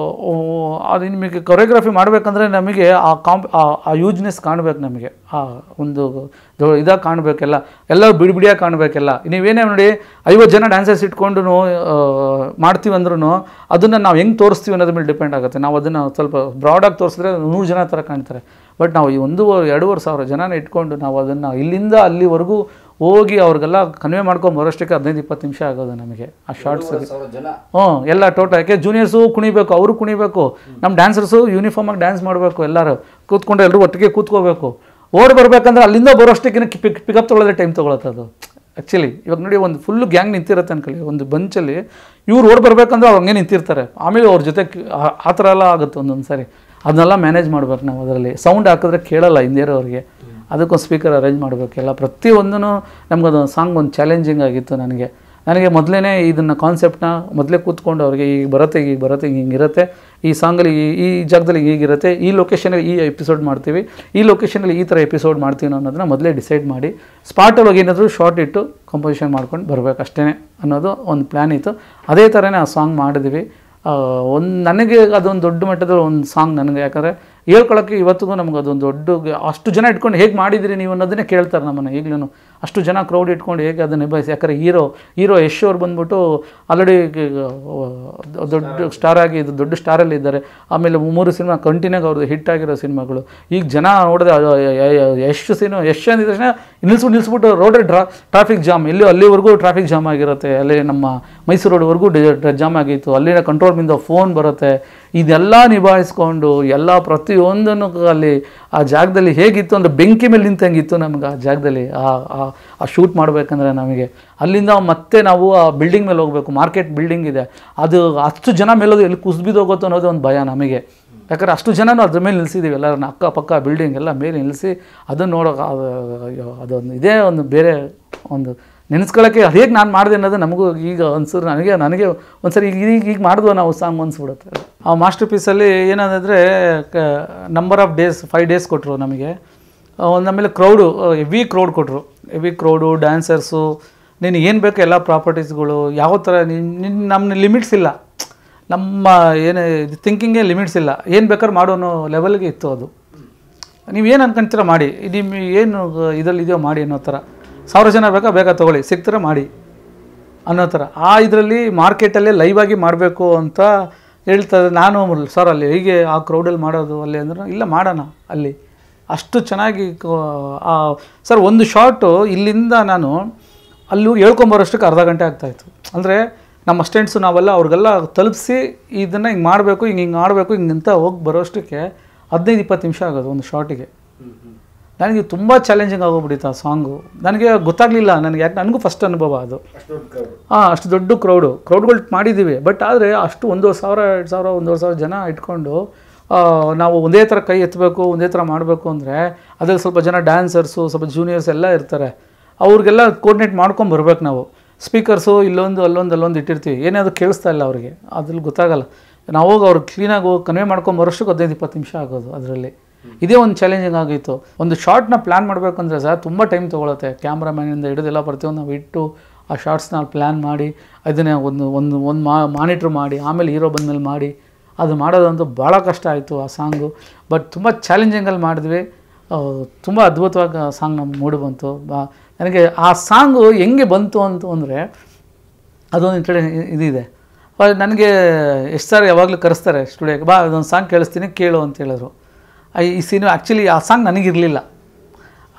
Speaker 2: ಅದು ನಿಮಗೆ ಕೊರಿಯೋಗ್ರಫಿ ಮಾಡಬೇಕಂದ್ರೆ ನಮಗೆ ಆ ಯೂಜ್ನೆಸ್ ಕಾಣಬೇಕು, ನಮಗೆ ಆ ಒಂದು ಇದಾಗಿ ಕಾಣಬೇಕೆಲ್ಲ, ಎಲ್ಲ ಬಿಡಿಯಾಗಿ ಕಾಣಬೇಕೆಲ್ಲ. ನೀವೇನೇ ನೋಡಿ 50 ಜನ ಡ್ಯಾನ್ಸರ್ಸ್ ಇಟ್ಕೊಂಡು ಮಾಡ್ತೀವಿ ಅಂದ್ರೂ ಅದನ್ನು ನಾವು ಹೆಂಗೆ ತೋರಿಸ್ತೀವಿ ಅನ್ನೋದ್ರ ಮೇಲೆ ಡಿಪೆಂಡ್ ಆಗುತ್ತೆ. ನಾವು ಅದನ್ನು ಸ್ವಲ್ಪ ಬ್ರಾಡಾಗಿ ತೋರಿಸಿದ್ರೆ 100 ಜನ ಥರ ಕಾಣ್ತಾರೆ. ಬಟ್ ನಾವು ಈ 1,500-2,500 ಸಾವಿರ ಜನನ ಇಟ್ಕೊಂಡು ನಾವು ಅದನ್ನು ಇಲ್ಲಿಂದ ಅಲ್ಲಿವರೆಗೂ ಹೋಗಿ ಅವ್ರಿಗೆಲ್ಲ ಕನ್ವೆ ಮಾಡ್ಕೊಂಡು ಬರೋಷ್ಟಕ್ಕೆ 15-20 ನಿಮಿಷ ಆಗೋದು ನಮಗೆ ಆ ಶಾರ್ಟ್ಸ್. ಎಲ್ಲ ಟೋಟಲ್. ಯಾಕೆ ಜೂನಿಯರ್ಸು ಕುಣಿಬೇಕು, ಅವರು ಕುಣಿಬೇಕು, ನಮ್ಮ ಡ್ಯಾನ್ಸರ್ಸು ಯೂನಿಫಾರ್ಮಾಗಿ ಡ್ಯಾನ್ಸ್ ಮಾಡಬೇಕು, ಎಲ್ಲರೂ ಕೂತ್ಕೊಂಡು ಎಲ್ಲರೂ ಒಟ್ಟಿಗೆ ಕೂತ್ಕೋಬೇಕು. ಓಡಿ ಬರಬೇಕಂದ್ರೆ ಅಲ್ಲಿಂದ ಬರೋಷ್ಟಕ್ಕೆ ಪಿಕಪ್ ತೊಗೊಳ್ಳೋದೇ ಟೈಮ್ ತೊಗೊಳತ್ತೆ ಅದು. ಆ್ಯಕ್ಚುಲಿ ಇವಾಗ ನೋಡಿ ಒಂದು ಫುಲ್ಲು ಗ್ಯಾಂಗ್ ನಿಂತಿರುತ್ತೆ ಅನ್ಕೊಳ್ಳಿ ಒಂದು ಬಂಚಲ್ಲಿ, ಇವ್ರು ಓಡಿ ಬರಬೇಕಂದ್ರೆ ಅವ್ರು ಹಂಗೆ ನಿಂತಿರ್ತಾರೆ. ಆಮೇಲೆ ಅವ್ರ ಜೊತೆ ಆ ಥರ ಎಲ್ಲ ಆಗುತ್ತೆ ಒಂದೊಂದು ಸಾರಿ. ಅದನ್ನೆಲ್ಲ ಮ್ಯಾನೇಜ್ ಮಾಡ್ಬೇಕು ನಾವು. ಅದರಲ್ಲಿ ಸೌಂಡ್ ಹಾಕಿದ್ರೆ ಕೇಳಲ್ಲ ಹಿಂದಿರೋರಿಗೆ, ಅದಕ್ಕೊಂದು ಸ್ಪೀಕರ್ ಅರೇಂಜ್ ಮಾಡಬೇಕೆಲ್ಲ. ಪ್ರತಿಯೊಂದೂ ನಮಗದೊಂದು ಸಾಂಗ್ ಒಂದು ಚಾಲೆಂಜಿಂಗ್ ಆಗಿತ್ತು ನನಗೆ ಮೊದಲೇ ಇದನ್ನು ಕಾನ್ಸೆಪ್ಟನ್ನ ಮೊದಲೇ ಕೂತ್ಕೊಂಡು ಅವ್ರಿಗೆ ಈಗ ಬರುತ್ತೆ ಹಿಂಗಿರುತ್ತೆ, ಈ ಸಾಂಗಲ್ಲಿ ಈ ಜಾಗದಲ್ಲಿ ಹೀಗಿರುತ್ತೆ, ಈ ಲೊಕೇಶನಲ್ಲಿ ಈ ಎಪಿಸೋಡ್ ಮಾಡ್ತೀವಿ, ಈ ಲೊಕೇಶನಲ್ಲಿ ಈ ಥರ ಎಪಿಸೋಡ್ ಮಾಡ್ತೀವಿ ಅನ್ನೋದನ್ನ ಮೊದಲೇ ಡಿಸೈಡ್ ಮಾಡಿ ಸ್ಪಾಟಲ್ಲಿ ಏನಾದರೂ ಶಾರ್ಟ್ ಇಟ್ಟು ಕಂಪೋಸಿಷನ್ ಮಾಡ್ಕೊಂಡು ಬರಬೇಕು ಅಷ್ಟೇ ಅನ್ನೋದು ಒಂದು ಪ್ಲ್ಯಾನ್ ಇತ್ತು. ಅದೇ ಥರನೇ ಆ ಸಾಂಗ್ ಮಾಡಿದ್ವಿ. ನನಗೆ ಅದೊಂದು ದೊಡ್ಡ ಮಟ್ಟದ ಒಂದು ಸಾಂಗ್ ನನಗೆ. ಯಾಕಂದರೆ ಹೇಳ್ಕೊಳಕ್ಕೆ ಇವತ್ತಿಗೂ ನಮ್ಗೆ ಅದೊಂದು ದೊಡ್ಡ ಅಷ್ಟು ಜನ ಇಟ್ಕೊಂಡು ಹೇಗೆ ಮಾಡಿದಿರಿ ನೀವು ಅನ್ನೋದನ್ನೇ ಕೇಳ್ತಾರೆ ನಮ್ಮನ್ನು ಈಗಲೂ. ಅಷ್ಟು ಜನ ಕ್ರೌಡ್ ಇಟ್ಕೊಂಡು ಹೇಗೆ ಅದನ್ನು ನಿಭಾಯಿಸಿ. ಯಾಕಂದರೆ ಹೀರೋ ಯಶ್ ಅವ್ರು ಬಂದ್ಬಿಟ್ಟು ಆಲ್ರೆಡಿ ದೊಡ್ಡ ಸ್ಟಾರ್ ಆಗಿ ದೊಡ್ಡ ಸ್ಟಾರಲ್ಲಿ ಇದ್ದಾರೆ. ಆಮೇಲೆ 3 ಸಿನಿಮಾ ಕಂಟಿನ್ಯೂಗೆ ಅವ್ರದ್ದು ಹಿಟ್ ಆಗಿರೋ ಸಿನಿಮಾಗಳು. ಈಗ ಜನ ನೋಡಿದ್ರೆ ಯಶ್ ಅಂದಿದ ತಕ್ಷಣ ನಿಲ್ಲಿಸ್ಬಿಟ್ಟು ರೋಡೇ ಟ್ರಾಫಿಕ್ ಜಾಮ್, ಅಲ್ಲಿವರೆಗೂ ಟ್ರಾಫಿಕ್ ಜಾಮ್ ಆಗಿರುತ್ತೆ. ಅಲ್ಲಿ ನಮ್ಮ ಮೈಸೂರು ರೋಡ್ವರೆಗೂ ಜಾಮ್ ಆಗಿತ್ತು. ಅಲ್ಲಿನ ಕಂಟ್ರೋಲ್ನಿಂದ ಫೋನ್ ಬರುತ್ತೆ. ಇದೆಲ್ಲ ನಿಭಾಯಿಸ್ಕೊಂಡು ಎಲ್ಲ ಪ್ರತಿಯೊಂದನ್ನು ಅಲ್ಲಿ ಆ ಜಾಗದಲ್ಲಿ ಹೇಗಿತ್ತು ಅಂದರೆ ಬೆಂಕಿ ಮೇಲೆ ನಿಂತಂಗಿತ್ತು ನಮ್ಗೆ ಆ ಜಾಗದಲ್ಲಿ ಆ ಶೂಟ್ ಮಾಡಬೇಕಂದ್ರೆ. ನಮಗೆ ಅಲ್ಲಿಂದ ಮತ್ತೆ ನಾವು ಆ ಬಿಲ್ಡಿಂಗ್ ಮೇಲೆ ಹೋಗಬೇಕು, ಮಾರ್ಕೆಟ್ ಬಿಲ್ಡಿಂಗ್ ಇದೆ, ಅದು ಅಷ್ಟು ಜನ ಮೇಲೋದು ಎಲ್ಲಿ ಕುಸಿಬಿದ್ದೋಗುತ್ತೋ ಅನ್ನೋದು ಒಂದು ಭಯ ನಮಗೆ. ಯಾಕಂದರೆ ಅಷ್ಟು ಜನನೂ ಅದ್ರ ಮೇಲೆ ನಿಲ್ಲಿಸಿದ್ದೀವಿ, ಎಲ್ಲರನ್ನ ಅಕ್ಕಪಕ್ಕ ಬಿಲ್ಡಿಂಗ್ ಎಲ್ಲ ಮೇಲೆ ನಿಲ್ಲಿಸಿ ಅದನ್ನು ನೋಡೋಕೆ ಅದೊಂದು ಇದೇ ಒಂದು ಬೇರೆ ಒಂದು ನೆನೆಸ್ಕೊಳ್ಳೋಕ್ಕೆ ಹೇಗೆ ನಾನು ಮಾಡಿದೆ ಅನ್ನೋದು ನಮಗೂ ಈಗ ಅನ್ಸಿದ್ರೆ ನನಗೆ ಒಂದ್ಸರಿ ಈಗ ಮಾಡಿದ್ವು ನಾವು ಸಾಂಗ್ ಅನ್ಸ್ಬಿಡುತ್ತೆ. ಆ ಮಾಸ್ಟರ್ ಪೀಸಲ್ಲಿ ಏನಂದರೆ ನಂಬರ್ ಆಫ್ ಡೇಸ್ 5 ಡೇಸ್ ಕೊಟ್ಟರು ನಮಗೆ. ಆಮೇಲೆ ಕ್ರೌಡು ಹೆವಿ ಕ್ರೌಡ್ ಕೊಟ್ಟರು. ಹೆವಿ ಕ್ರೌಡು, ಡ್ಯಾನ್ಸರ್ಸು ನೀನು ಏನು ಬೇಕು ಎಲ್ಲ ಪ್ರಾಪರ್ಟೀಸ್ಗಳು ಯಾವ ಥರ ನಮ್ಮ ಲಿಮಿಟ್ಸ್ ಇಲ್ಲ, ನಮ್ಮ ಏನು ಥಿಂಕಿಂಗೇ ಲಿಮಿಟ್ಸ್ ಇಲ್ಲ, ಏನು ಬೇಕಾದ್ರೂ ಮಾಡೋ ಅನ್ನೋ ಲೆವೆಲ್ಗೆ ಇತ್ತು ಅದು. ನೀವೇನು ಅನ್ಕೊಂತೀರ ಮಾಡಿ, ನಿಮ್ಮ ಏನು ಇದರಲ್ಲಿ ಇದೆಯೋ ಮಾಡಿ ಅನ್ನೋ ಥರ. 1000 ಜನ ಬೇಕಾ ತೊಗೊಳ್ಳಿ, ಸಿಗ್ತಾರೆ ಮಾಡಿ ಅನ್ನೋ ಥರ. ಆ ಇದರಲ್ಲಿ ಮಾರ್ಕೆಟಲ್ಲೇ ಲೈವಾಗಿ ಮಾಡಬೇಕು ಅಂತ ಹೇಳ್ತಾರೆ. ನಾನು ಸರ್ ಅಲ್ಲಿ ಹೀಗೆ ಆ ಕ್ರೌಡಲ್ಲಿ ಮಾಡೋದು ಅಲ್ಲಿ ಅಂದ್ರೆ ಇಲ್ಲ ಮಾಡೋಣ ಅಲ್ಲಿ ಅಷ್ಟು ಚೆನ್ನಾಗಿ. ಸರ್ ಒಂದು ಶಾರ್ಟು ಇಲ್ಲಿಂದ ನಾನು ಅಲ್ಲಿ ಹೇಳ್ಕೊಂಬರೋಷ್ಟಕ್ಕೆ ಅರ್ಧ ಗಂಟೆ ಆಗ್ತಾಯಿತ್ತು. ಅಂದರೆ ನಮ್ಮ ಅಸ್ಟೆಂಟ್ಸು ನಾವೆಲ್ಲ ಅವ್ರಿಗೆಲ್ಲ ತಲುಪಿಸಿ ಇದನ್ನು ಹಿಂಗೆ ಮಾಡಬೇಕು, ಹಿಂಗೆ ಮಾಡಬೇಕು, ಹಿಂಗಂತ ಹೋಗಿ ಬರೋಷ್ಟಕ್ಕೆ 15-20 ನಿಮಿಷ ಆಗೋದು ಒಂದು ಶಾರ್ಟಿಗೆ. ನನಗೆ ತುಂಬ ಚಾಲೆಂಜಿಂಗ್ ಆಗೋಗ್ಬಿಟ್ಟಿತ್ತು ಆ ಸಾಂಗು. ನನಗೆ ಗೊತ್ತಾಗಲಿಲ್ಲ, ನನಗೆ ಯಾಕೆ ನನಗೂ ಫಸ್ಟ್ ಅನುಭವ ಅದು. ಅಷ್ಟು ದೊಡ್ಡ ಕ್ರೌಡ್ಗಳು ಮಾಡಿದ್ದೀವಿ. ಬಟ್ ಆದರೆ ಅಷ್ಟು 1,000, 2,000, 1,500 ಜನ ಇಟ್ಕೊಂಡು ನಾವು ಒಂದೇ ಥರ ಕೈ ಎತ್ತಬೇಕು, ಒಂದೇ ಥರ ಮಾಡಬೇಕು ಅಂದರೆ ಅದ್ರಲ್ಲಿ ಸ್ವಲ್ಪ ಜನ ಡ್ಯಾನ್ಸರ್ಸು, ಸ್ವಲ್ಪ ಜೂನಿಯರ್ಸ್ ಎಲ್ಲ ಇರ್ತಾರೆ. ಅವ್ರಿಗೆಲ್ಲ ಕೋರ್ಡಿನೇಟ್ ಮಾಡ್ಕೊಂಡು ಬರ್ಬೇಕು ನಾವು. ಸ್ಪೀಕರ್ಸು ಅಲ್ಲೊಂದು ಇಟ್ಟಿರ್ತೀವಿ, ಏನಾದರೂ ಕೇಳಿಸ್ತಾ ಇಲ್ಲ ಅವ್ರಿಗೆ, ಅದ್ರಲ್ಲಿ ಗೊತ್ತಾಗಲ್ಲ. ನಾವು ಹೋಗಿ ಅವ್ರಿಗೆ ಕ್ಲೀನಾಗಿ ಹೋಗಿ ಕನ್ವೆ ಮಾಡ್ಕೊಂಡು ಬರೋಷ್ಟಕ್ಕೆ 15-20 ನಿಮಿಷ ಆಗೋದು ಅದರಲ್ಲಿ. ಇದೇ ಒಂದು ಚಾಲೆಂಜಿಂಗ್ ಆಗಿತ್ತು. ಒಂದು ಶಾರ್ಟ್ನ ಪ್ಲ್ಯಾನ್ ಮಾಡಬೇಕಂದ್ರೆ ಸರ್ ತುಂಬ ಟೈಮ್ ತೊಗೊಳುತ್ತೆ. ಕ್ಯಾಮ್ರಾಮ್ಯಾನಿಂದ ಹಿಡಿದೆಲ್ಲ ಪ್ರತಿಯೊಂದು ನಾವು ಇಟ್ಟು ಆ ಶಾರ್ಟ್ಸ್ನ ಪ್ಲ್ಯಾನ್ ಮಾಡಿ ಅದನ್ನೇ ಒಂದು ಮಾನಿಟ್ರ್ ಮಾಡಿ ಆಮೇಲೆ ಹೀರೋ ಬಂದಮೇಲೆ ಮಾಡಿ ಅದು ಮಾಡೋದಂತೂ ಭಾಳ ಕಷ್ಟ ಆಯಿತು ಆ ಸಾಂಗು. ಬಟ್ ತುಂಬ ಚಾಲೆಂಜಿಂಗಲ್ಲಿ ಮಾಡಿದ್ವಿ. ತುಂಬ ಅದ್ಭುತವಾಗಿ ಆ ಸಾಂಗ್ ನಮ್ಮ ಮೂಡಿ ಬಂತು. ನನಗೆ ಆ ಸಾಂಗು ಹೆಂಗೆ ಬಂತು ಅಂತ ಅಂದರೆ ಅದೊಂದು ಇದಿದೆ. ನನಗೆ ಎಷ್ಟು ಸಾರಿ ಯಾವಾಗಲೂ ಕರೆಸ್ತಾರೆ ಸ್ಟುಡಿಯೋಗೆ, ಬಾ ಅದೊಂದು ಸಾಂಗ್ ಕೇಳಿಸ್ತೀನಿ ಕೇಳು ಅಂತ ಹೇಳಿದ್ರು. ಈ ಸಿನಿಮಾ ಆ್ಯಕ್ಚುಲಿ ಆ ಸಾಂಗ್ ನನಗಿರಲಿಲ್ಲ.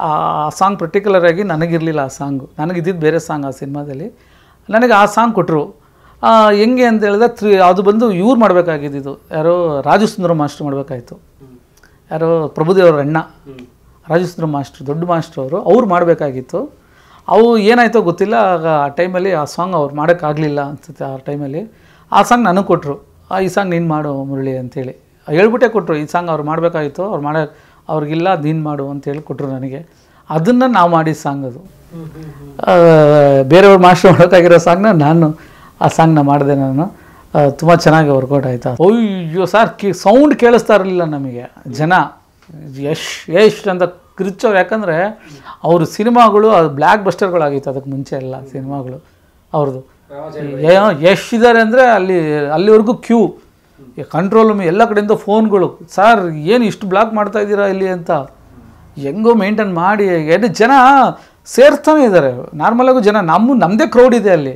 Speaker 2: ಆ ಸಾಂಗ್ ಪರ್ಟಿಕ್ಯುಲರಾಗಿ ನನಗಿರಲಿಲ್ಲ ಆ ಸಾಂಗು. ನನಗಿದ್ದಿದ್ದು ಬೇರೆ ಸಾಂಗ್ ಆ ಸಿನಿಮಾದಲ್ಲಿ. ನನಗೆ ಆ ಸಾಂಗ್ ಕೊಟ್ಟರು. ಹೆಂಗೆ ಅಂತ ಹೇಳಿದ್ರೆ ಅದು ಬಂದು ಇವ್ರು ಮಾಡಬೇಕಾಗಿದ್ದು, ಯಾರೋ ರಾಜು ಸುಂದರ ಮಾಸ್ಟ್ರು ಮಾಡಬೇಕಾಯ್ತು. ಯಾರೋ ಪ್ರಭುದೇವ್ರ ಅಣ್ಣ ರಾಜು ಸುಂದರ ಮಾಸ್ಟ್ರು, ದೊಡ್ಡ ಮಾಸ್ಟ್ರು ಅವ್ರು ಮಾಡಬೇಕಾಗಿತ್ತು. ಅವು ಏನಾಯ್ತೋ ಗೊತ್ತಿಲ್ಲ. ಆ ಟೈಮಲ್ಲಿ ಆ ಸಾಂಗ್ ಅವ್ರು ಮಾಡೋಕ್ಕಾಗಲಿಲ್ಲ ಅನಿಸುತ್ತೆ. ಆ ಟೈಮಲ್ಲಿ ಆ ಸಾಂಗ್ ನನಗೆ ಕೊಟ್ಟರು. ಈ ಸಾಂಗ್ ನೀನು ಮಾಡು ಮುರಳಿ ಅಂತೇಳಿ ಹೇಳ್ಬಿಟ್ಟೆ ಕೊಟ್ಟರು. ಈ ಸಾಂಗ್ ಅವ್ರು ಮಾಡಬೇಕಾಗಿತ್ತು, ಅವ್ರಿಗಿಲ್ಲ ನೀನು ಮಾಡು ಅಂತೇಳಿ ಕೊಟ್ಟರು ನನಗೆ. ಅದನ್ನು ನಾವು ಮಾಡಿದ ಸಾಂಗ್ ಅದು. ಬೇರೆಯವ್ರು ಮಾಸ್ಟ್ರು ಮಾಡೋಕ್ಕಾಗಿರೋ ಸಾಂಗ್ನ ನಾನು ಆ ಸಾಂಗ್ನ ಮಾಡಿದೆ. ನಾನು ತುಂಬ ಚೆನ್ನಾಗಿ ವರ್ಕೌಟ್ ಆಯಿತಾ. ಅಯ್ಯೋ ಸರ್, ಸೌಂಡ್ ಕೇಳಿಸ್ತಾ ಇರಲಿಲ್ಲ ನಮಗೆ. ಜನ ಯಶ್ ಅಂತ ಕಿರ್ಚೋರು. ಯಾಕಂದರೆ ಅವರು ಸಿನಿಮಾಗಳು ಅದು ಬ್ಲ್ಯಾಕ್ ಬಸ್ಟರ್ಗಳಾಗಿತ್ತು ಅದಕ್ಕೆ ಮುಂಚೆ ಎಲ್ಲ ಸಿನಿಮಾಗಳು ಅವ್ರದ್ದು. ಎಷ್ಟಿದ್ದಾರೆ ಅಂದರೆ ಅಲ್ಲಿವರೆಗೂ ಕ್ಯೂ, ಕಂಟ್ರೋಲ್ ರೂಮ್ ಎಲ್ಲ ಕಡೆಯಿಂದ ಫೋನ್ಗಳು. ಸರ್ ಏನು ಇಷ್ಟು ಬ್ಲಾಕ್ ಮಾಡ್ತಾಯಿದ್ದೀರಾ ಇಲ್ಲಿ ಅಂತ ಹೆಂಗೋ ಮೇಂಟೈನ್ ಮಾಡಿ ಜನ ಸೇರ್ತಾನೆ ಇದ್ದಾರೆ. ನಾರ್ಮಲಾಗೂ ಜನ ನಮ್ಮದೇ ಕ್ರೌಡ್ ಇದೆ ಅಲ್ಲಿ.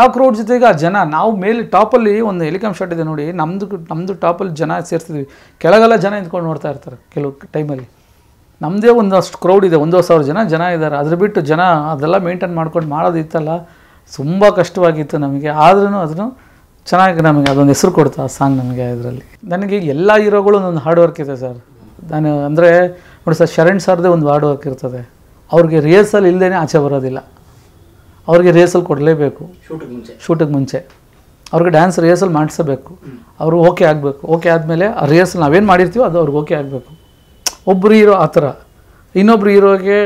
Speaker 2: ಆ ಕ್ರೌಡ್ ಜೊತೆಗೆ ಆ ಜನ, ನಾವು ಮೇಲೆ ಟಾಪಲ್ಲಿ ಒಂದು ಹೆಲಿಕಾಮ್ ಶಾಟ್ ಇದೆ ನೋಡಿ, ನಮ್ಮದು ಟಾಪಲ್ಲಿ ಜನ ಸೇರ್ತಿದ್ವಿ. ಕೆಳಗೆಲ್ಲ ಜನ ನಿಂತ್ಕೊಂಡು ನೋಡ್ತಾ ಇರ್ತಾರೆ ಕೆಲವು ಟೈಮಲ್ಲಿ. ನಮ್ಮದೇ ಒಂದಷ್ಟು ಕ್ರೌಡ್ ಇದೆ, 1,000 ಜನ ಇದ್ದಾರೆ. ಅದ್ರ ಬಿಟ್ಟು ಜನ ಅದೆಲ್ಲ ಮೇಂಟೈನ್ ಮಾಡ್ಕೊಂಡು ಮಾಡೋದಿತ್ತಲ್ಲ, ತುಂಬ ಕಷ್ಟವಾಗಿತ್ತು ನಮಗೆ. ಆದ್ರೂ ಅದನ್ನು ಚೆನ್ನಾಗಿ ನಮಗೆ ಅದೊಂದು ಹೆಸರು ಕೊಡ್ತು ಆ ಸಾಂಗ್ ನಮಗೆ. ಅದರಲ್ಲಿ ನನಗೆ ಎಲ್ಲ ಹೀರೋಗಳು ಒಂದು ಹಾರ್ಡ್ ವರ್ಕ್ ಇದೆ ಸರ್. ನಾನು ಅಂದರೆ ನೋಡಿ ಸರ್, ಶರಣ್ ಸರ್ದೇ ಒಂದು ಹಾರ್ಡ್ ವರ್ಕ್ ಇರ್ತದೆ. ಅವ್ರಿಗೆ ರಿಹರ್ಸಲ್ ಇಲ್ಲದೇ ಆಚೆ ಬರೋದಿಲ್ಲ. ಅವ್ರಿಗೆ ರಿಹರ್ಸಲ್ ಕೊಡಲೇಬೇಕು. ಶೂಟಿಗೆ ಮುಂಚೆ ಅವ್ರಿಗೆ ಡ್ಯಾನ್ಸ್ ರಿಹರ್ಸಲ್ ಮಾಡಿಸಬೇಕು. ಅವರು ಓಕೆ ಆಗಬೇಕು. ಓಕೆ ಆದಮೇಲೆ ಆ ರಿಹರ್ಸಲ್ ನಾವೇನು ಮಾಡಿರ್ತೀವೋ ಅದು ಅವ್ರಿಗೆ ಓಕೆ ಆಗಬೇಕು. ಒಬ್ಬರು ಹೀರೋ ಆ ಥರ, ಇನ್ನೊಬ್ರು ಹೀರೋಗೆ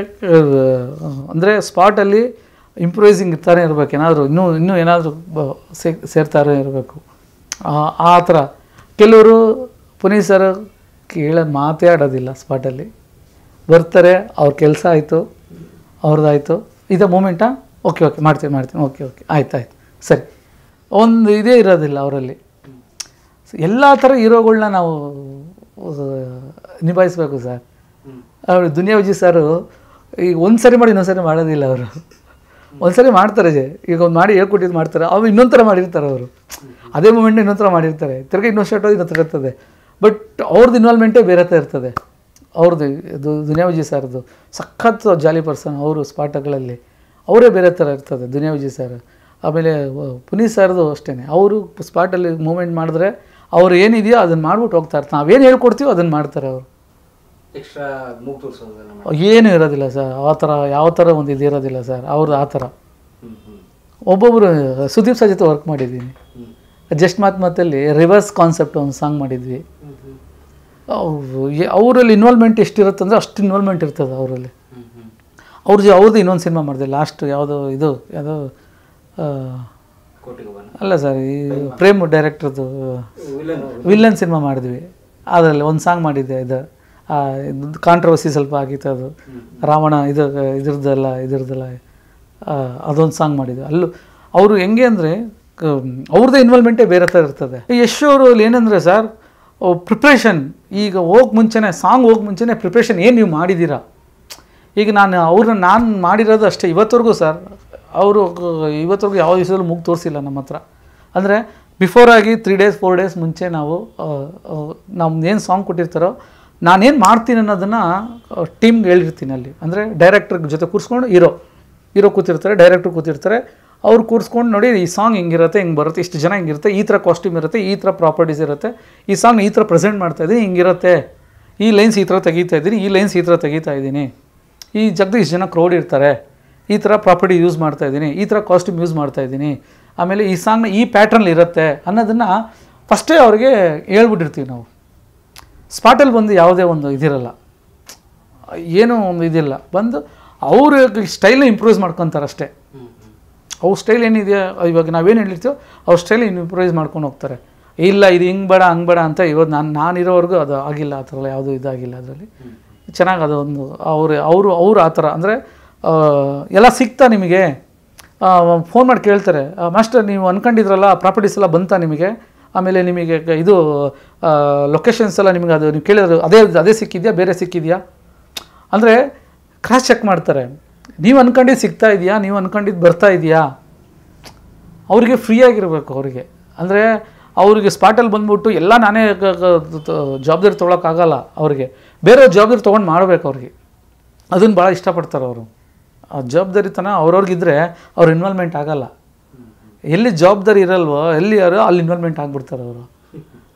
Speaker 2: ಅಂದರೆ ಸ್ಪಾಟಲ್ಲಿ ಇಂಪ್ರೂವೈಸಿಂಗ್ ಇರ್ತಾನೆ ಇರಬೇಕು. ಏನಾದರೂ ಇನ್ನೂ ಏನಾದರೂ ಸೇರ್ತಾನೆ ಇರಬೇಕು. ಆ ಥರ ಕೆಲವರು ಪುನೀತ್ ಸರ್ ಮಾತೇ ಆಡೋದಿಲ್ಲ. ಸ್ಪಾಟಲ್ಲಿ ಬರ್ತಾರೆ, ಅವ್ರ ಕೆಲಸ ಆಯಿತು, ಅವ್ರದ್ದಾಯಿತು, ಇದೇ ಮೂಮೆಂಟಾ, ಓಕೆ ಮಾಡ್ತೀನಿ, ಓಕೆ ಆಯ್ತು ಸರಿ, ಒಂದು ಇದೇ ಇರೋದಿಲ್ಲ ಅವರಲ್ಲಿ. ಎಲ್ಲ ಥರ ಹೀರೋಗಳನ್ನ ನಾವು ನಿಭಾಯಿಸ್ಬೇಕು ಸರ್. ಅವರು ದುನಿಯಾ ವಿಜಯ್ ಸರು ಈಗ ಒಂದು ಸರಿ ಮಾಡಿ ಇನ್ನೊಂದು ಸರಿ ಮಾಡೋದಿಲ್ಲ. ಅವರು ಒಂದು ಸರಿ ಮಾಡ್ತಾರೆ, ಈಗ ಒಂದು ಮಾಡಿ ಹೇಳ್ಕೊಟ್ಟಿದ್ದು ಮಾಡ್ತಾರೆ, ಅವ್ರು ಇನ್ನೊಂದು ಥರ ಮಾಡಿರ್ತಾರೆ. ಅವರು ಅದೇ ಮೂಮೆಂಟ್ನ ಇನ್ನೊಂದು ಥರ ಮಾಡಿರ್ತಾರೆ, ತಿರ್ಗಿ ಇನ್ನೊಂದು ಶಾರ್ಟ್ ಇನ್ನೊಂದು ಥರ ಇರ್ತದೆ. ಬಟ್ ಅವ್ರದ್ದು ಇನ್ವಾಲ್ವ್ಮೆಂಟೇ ಬೇರೆ ಥರ ಇರ್ತದೆ. ಅವ್ರದ್ದು ಇದು ದುನಿಯಾ ವಿಜಯ್ ಸರ್ದು ಸಖತ್ ಜಾಲಿ ಪರ್ಸನ್. ಅವರು ಸ್ಪಾಟ್ಗಳಲ್ಲಿ ಅವರೇ ಬೇರೆ ಥರ ಇರ್ತದೆ ದುನಿಯಾ ವಿಜಯ್ ಸರ್. ಆಮೇಲೆ ಪುನೀತ್ ಸರ್ದು ಅಷ್ಟೇ, ಅವರು ಸ್ಪಾಟಲ್ಲಿ ಮೂಮೆಂಟ್ ಮಾಡಿದ್ರೆ ಅವ್ರು ಏನಿದೆಯೋ ಅದನ್ನು ಮಾಡ್ಬಿಟ್ಟು ಹೋಗ್ತಾ ಇರ್ತಾರೆ. ನಾವೇನು ಹೇಳ್ಕೊಡ್ತೀವೋ ಅದನ್ನು ಮಾಡ್ತಾರೆ ಅವರು. ಏನೂ ಇರೋದಿಲ್ಲ ಸರ್ ಆ ಥರ, ಯಾವ ಥರ ಒಂದು ಇದು ಇರೋದಿಲ್ಲ ಸರ್ ಅವ್ರದ್ದು ಆ ಥರ. ಒಬ್ಬೊಬ್ಬರು ಸುದೀಪ್ ಸರ್ ಜೊತೆ ವರ್ಕ್ ಮಾಡಿದ್ದೀನಿ. ಜಸ್ಟ್ ಮಾತಲ್ಲಿ ರಿವರ್ಸ್ ಕಾನ್ಸೆಪ್ಟ್ ಒಂದು ಸಾಂಗ್ ಮಾಡಿದ್ವಿ. ಅವರಲ್ಲಿ ಇನ್ವಾಲ್ವ್ಮೆಂಟ್ ಎಷ್ಟಿರುತ್ತೆ ಅಂದರೆ ಅಷ್ಟು ಇನ್ವಾಲ್ವ್ಮೆಂಟ್ ಇರ್ತದೆ ಅವರಲ್ಲಿ. ಅವ್ರದ್ದು ಇನ್ನೊಂದು ಸಿನಿಮಾ ಮಾಡಿದೆ ಲಾಸ್ಟ್, ಯಾವುದೋ ಅಲ್ಲ ಸರ್, ಈ ಪ್ರೇಮ್ ಡೈರೆಕ್ಟರ್ದು ವಿಲ್ಲನ್ ಸಿನಿಮಾ ಮಾಡಿದ್ವಿ. ಅದರಲ್ಲಿ ಒಂದು ಸಾಂಗ್ ಮಾಡಿದ್ದೆ. ಇದು ಕಾಂಟ್ರವರ್ಸಿ ಸ್ವಲ್ಪ ಆಗಿತ್ತು. ಅದು ರಾವಣ ಇದ್ರದ್ದೆಲ್ಲ ಅದೊಂದು ಸಾಂಗ್ ಮಾಡಿದ್ವಿ. ಅಲ್ಲೂ ಅವರು ಹೆಂಗೆ ಅಂದರೆ ಅವ್ರದ್ದೇ ಇನ್ವಾಲ್ವ್ಮೆಂಟೇ ಬೇರೆ ಥರ ಇರ್ತದೆ. ಯಶ್ ಅವರು ಅಲ್ಲಿ ಏನಂದರೆ ಸರ್, ಪ್ರಿಪ್ರೇಷನ್, ಈಗ ಹೋಗಿ ಮುಂಚೆನೇ ಸಾಂಗ್ ಹೋಗಿ ಮುಂಚೆನೇ ಪ್ರಿಪ್ರೇಷನ್ ಏನು ನೀವು ಮಾಡಿದ್ದೀರಾ. ಈಗ ನಾನು ಮಾಡಿರೋದು ಅಷ್ಟೇ ಇವತ್ತವರೆಗೂ ಸರ್. ಅವರು ಇವತ್ತವರೆಗೂ ಯಾವ ದಿವಸದಲ್ಲೂ ಮೂಗು ತೋರಿಸಿಲ್ಲ ನಮ್ಮ ಹತ್ರ. ಅಂದರೆ ಬಿಫೋರಾಗಿ 3 days 4 days ಮುಂಚೆ ನಾವು ನಮ್ದೇನು ಸಾಂಗ್ ಕೊಟ್ಟಿರ್ತಾರೋ ನಾನೇನು ಮಾಡ್ತೀನಿ ಅನ್ನೋದನ್ನು ಟೀಮ್ಗೆ ಹೇಳಿರ್ತೀನಿ ಅಲ್ಲಿ. ಅಂದರೆ ಡೈರೆಕ್ಟ್ರ್ ಜೊತೆ ಕೂರಿಸ್ಕೊಂಡು ಹೀರೋ ಕೂತಿರ್ತಾರೆ, ಡೈರೆಕ್ಟ್ರ್ ಕೂತಿರ್ತಾರೆ, ಅವ್ರು ಕೂರಿಸ್ಕೊಂಡು ನೋಡಿ ಈ ಸಾಂಗ್ ಹಿಂಗಿರುತ್ತೆ, ಹಿಂಗೆ ಬರುತ್ತೆ, ಇಷ್ಟು ಜನ ಹಿಂಗಿರುತ್ತೆ, ಈ ಥರ ಕಾಸ್ಟ್ಯೂಮ್ ಇರುತ್ತೆ, ಈ ಥರ ಪ್ರಾಪರ್ಟೀಸ್ ಇರುತ್ತೆ, ಈ ಸಾಂಗ್ ಈ ಥರ ಪ್ರೆಸೆಂಟ್ ಮಾಡ್ತಾಯಿದ್ದೀನಿ, ಹಿಂಗಿರುತ್ತೆ, ಈ ಲೈನ್ಸ್ ಈ ಥರ ತೆಗಿತಾ ಇದ್ದೀನಿ, ಈ ಲೈನ್ಸ್ ಈ ಥರ ತೆಗಿತಾ ಇದ್ದೀನಿ, ಈ ಜಾಗದಲ್ಲಿ ಇಷ್ಟು ಜನ ಕ್ರೌಡ್ ಇರ್ತಾರೆ, ಈ ಥರ ಪ್ರಾಪರ್ಟಿ ಯೂಸ್ ಮಾಡ್ತಾಯಿದ್ದೀನಿ, ಈ ಥರ ಕಾಸ್ಟ್ಯೂಮ್ ಯೂಸ್ ಮಾಡ್ತಾಯಿದ್ದೀನಿ, ಆಮೇಲೆ ಈ ಸಾಂಗ್ನ ಈ ಪ್ಯಾಟ್ರನ್ ಇರುತ್ತೆ ಅನ್ನೋದನ್ನು ಫಸ್ಟೇ ಅವ್ರಿಗೆ ಹೇಳ್ಬಿಟ್ಟಿರ್ತೀವಿ ನಾವು. ಸ್ಪಾಟಲ್ಲಿ ಬಂದು ಯಾವುದೇ ಒಂದು ಇದಿರಲ್ಲ, ಏನೂ ಒಂದು ಇದಿಲ್ಲ, ಬಂದು ಅವರು ಸ್ಟೈಲ್ನ ಇಂಪ್ರೂವೈಸ್ ಮಾಡ್ಕೊತಾರೆ ಅಷ್ಟೇ. ಅವ್ರ ಸ್ಟೈಲ್ ಏನಿದೆಯಾ ಇವಾಗ ನಾವೇನು ಹೇಳಿರ್ತೀವೋ ಅವ್ರ ಸ್ಟೈಲ್ ಇಂಪ್ರೂವೈಸ್ ಮಾಡ್ಕೊಂಡು ಹೋಗ್ತಾರೆ. ಇಲ್ಲ ಇದು ಹಿಂಗೆ ಬೇಡ ಹಂಗೆ ಬೇಡ ಅಂತ ಇವತ್ತು ನಾನಿರೋವರೆಗೂ ಅದು ಆಗಿಲ್ಲ, ಆ ಥರ ಯಾವುದೂ ಇದಾಗಿಲ್ಲ. ಅದರಲ್ಲಿ ಚೆನ್ನಾಗಿ ಅದೊಂದು ಅವರು ಆ ಥರ ಅಂದರೆ ಎಲ್ಲ ಸಿಗ್ತಾ ನಿಮಗೆ ಫೋನ್ ಮಾಡಿ ಕೇಳ್ತಾರೆ, ಮಾಸ್ಟರ್ ನೀವು ಅಂದ್ಕೊಂಡಿದ್ರಲ್ಲ ಪ್ರಾಪರ್ಟೀಸ್ ಎಲ್ಲ ಬಂತಾ ನಿಮಗೆ, ಆಮೇಲೆ ನಿಮಗೆ ಇದು ಲೊಕೇಶನ್ಸ್ ಎಲ್ಲ ನಿಮಗೆ ಅದು ನೀವು ಕೇಳಿದ್ರು ಅದೇ ಸಿಕ್ಕಿದೆಯಾ ಬೇರೆ ಸಿಕ್ಕಿದೆಯಾ ಅಂದರೆ ಕ್ರಾಸ್ ಚೆಕ್ ಮಾಡ್ತಾರೆ. ನೀವು ಅಂದ್ಕೊಂಡಿದ್ದು ಸಿಗ್ತಾ ಇದೆಯಾ, ನೀವು ಅಂದ್ಕೊಂಡಿದ್ದು ಬರ್ತಾ ಇದೆಯಾ. ಅವರಿಗೆ ಫ್ರೀಯಾಗಿರಬೇಕು. ಅವರಿಗೆ ಅಂದರೆ ಅವ್ರಿಗೆ ಸ್ಪಾಟಲ್ಲಿ ಬಂದ್ಬಿಟ್ಟು ಎಲ್ಲ ನಾನೇ ಜವಾಬ್ದಾರಿ ತೊಗೊಳಕ್ಕಾಗಲ್ಲ. ಅವ್ರಿಗೆ ಬೇರೆ ಜವಾಬ್ದಾರಿ ತೊಗೊಂಡು ಮಾಡಬೇಕು. ಅವ್ರಿಗೆ ಅದನ್ನು ಭಾಳ ಇಷ್ಟಪಡ್ತಾರೆ ಅವರು. ಆ ಜವಾಬ್ದಾರಿತನ ಅವ್ರವ್ರಿಗಿದ್ರೆ ಅವ್ರ ಇನ್ವಾಲ್ವ್ಮೆಂಟ್ ಆಗಲ್ಲ. ಎಲ್ಲಿ ಜವಾಬ್ದಾರಿ ಇರಲ್ವೋ ಎಲ್ಲಿ ಯಾರೋ ಅಲ್ಲಿ ಇನ್ವಾಲ್ವ್ಮೆಂಟ್ ಆಗಿಬಿಡ್ತಾರೆ ಅವರು.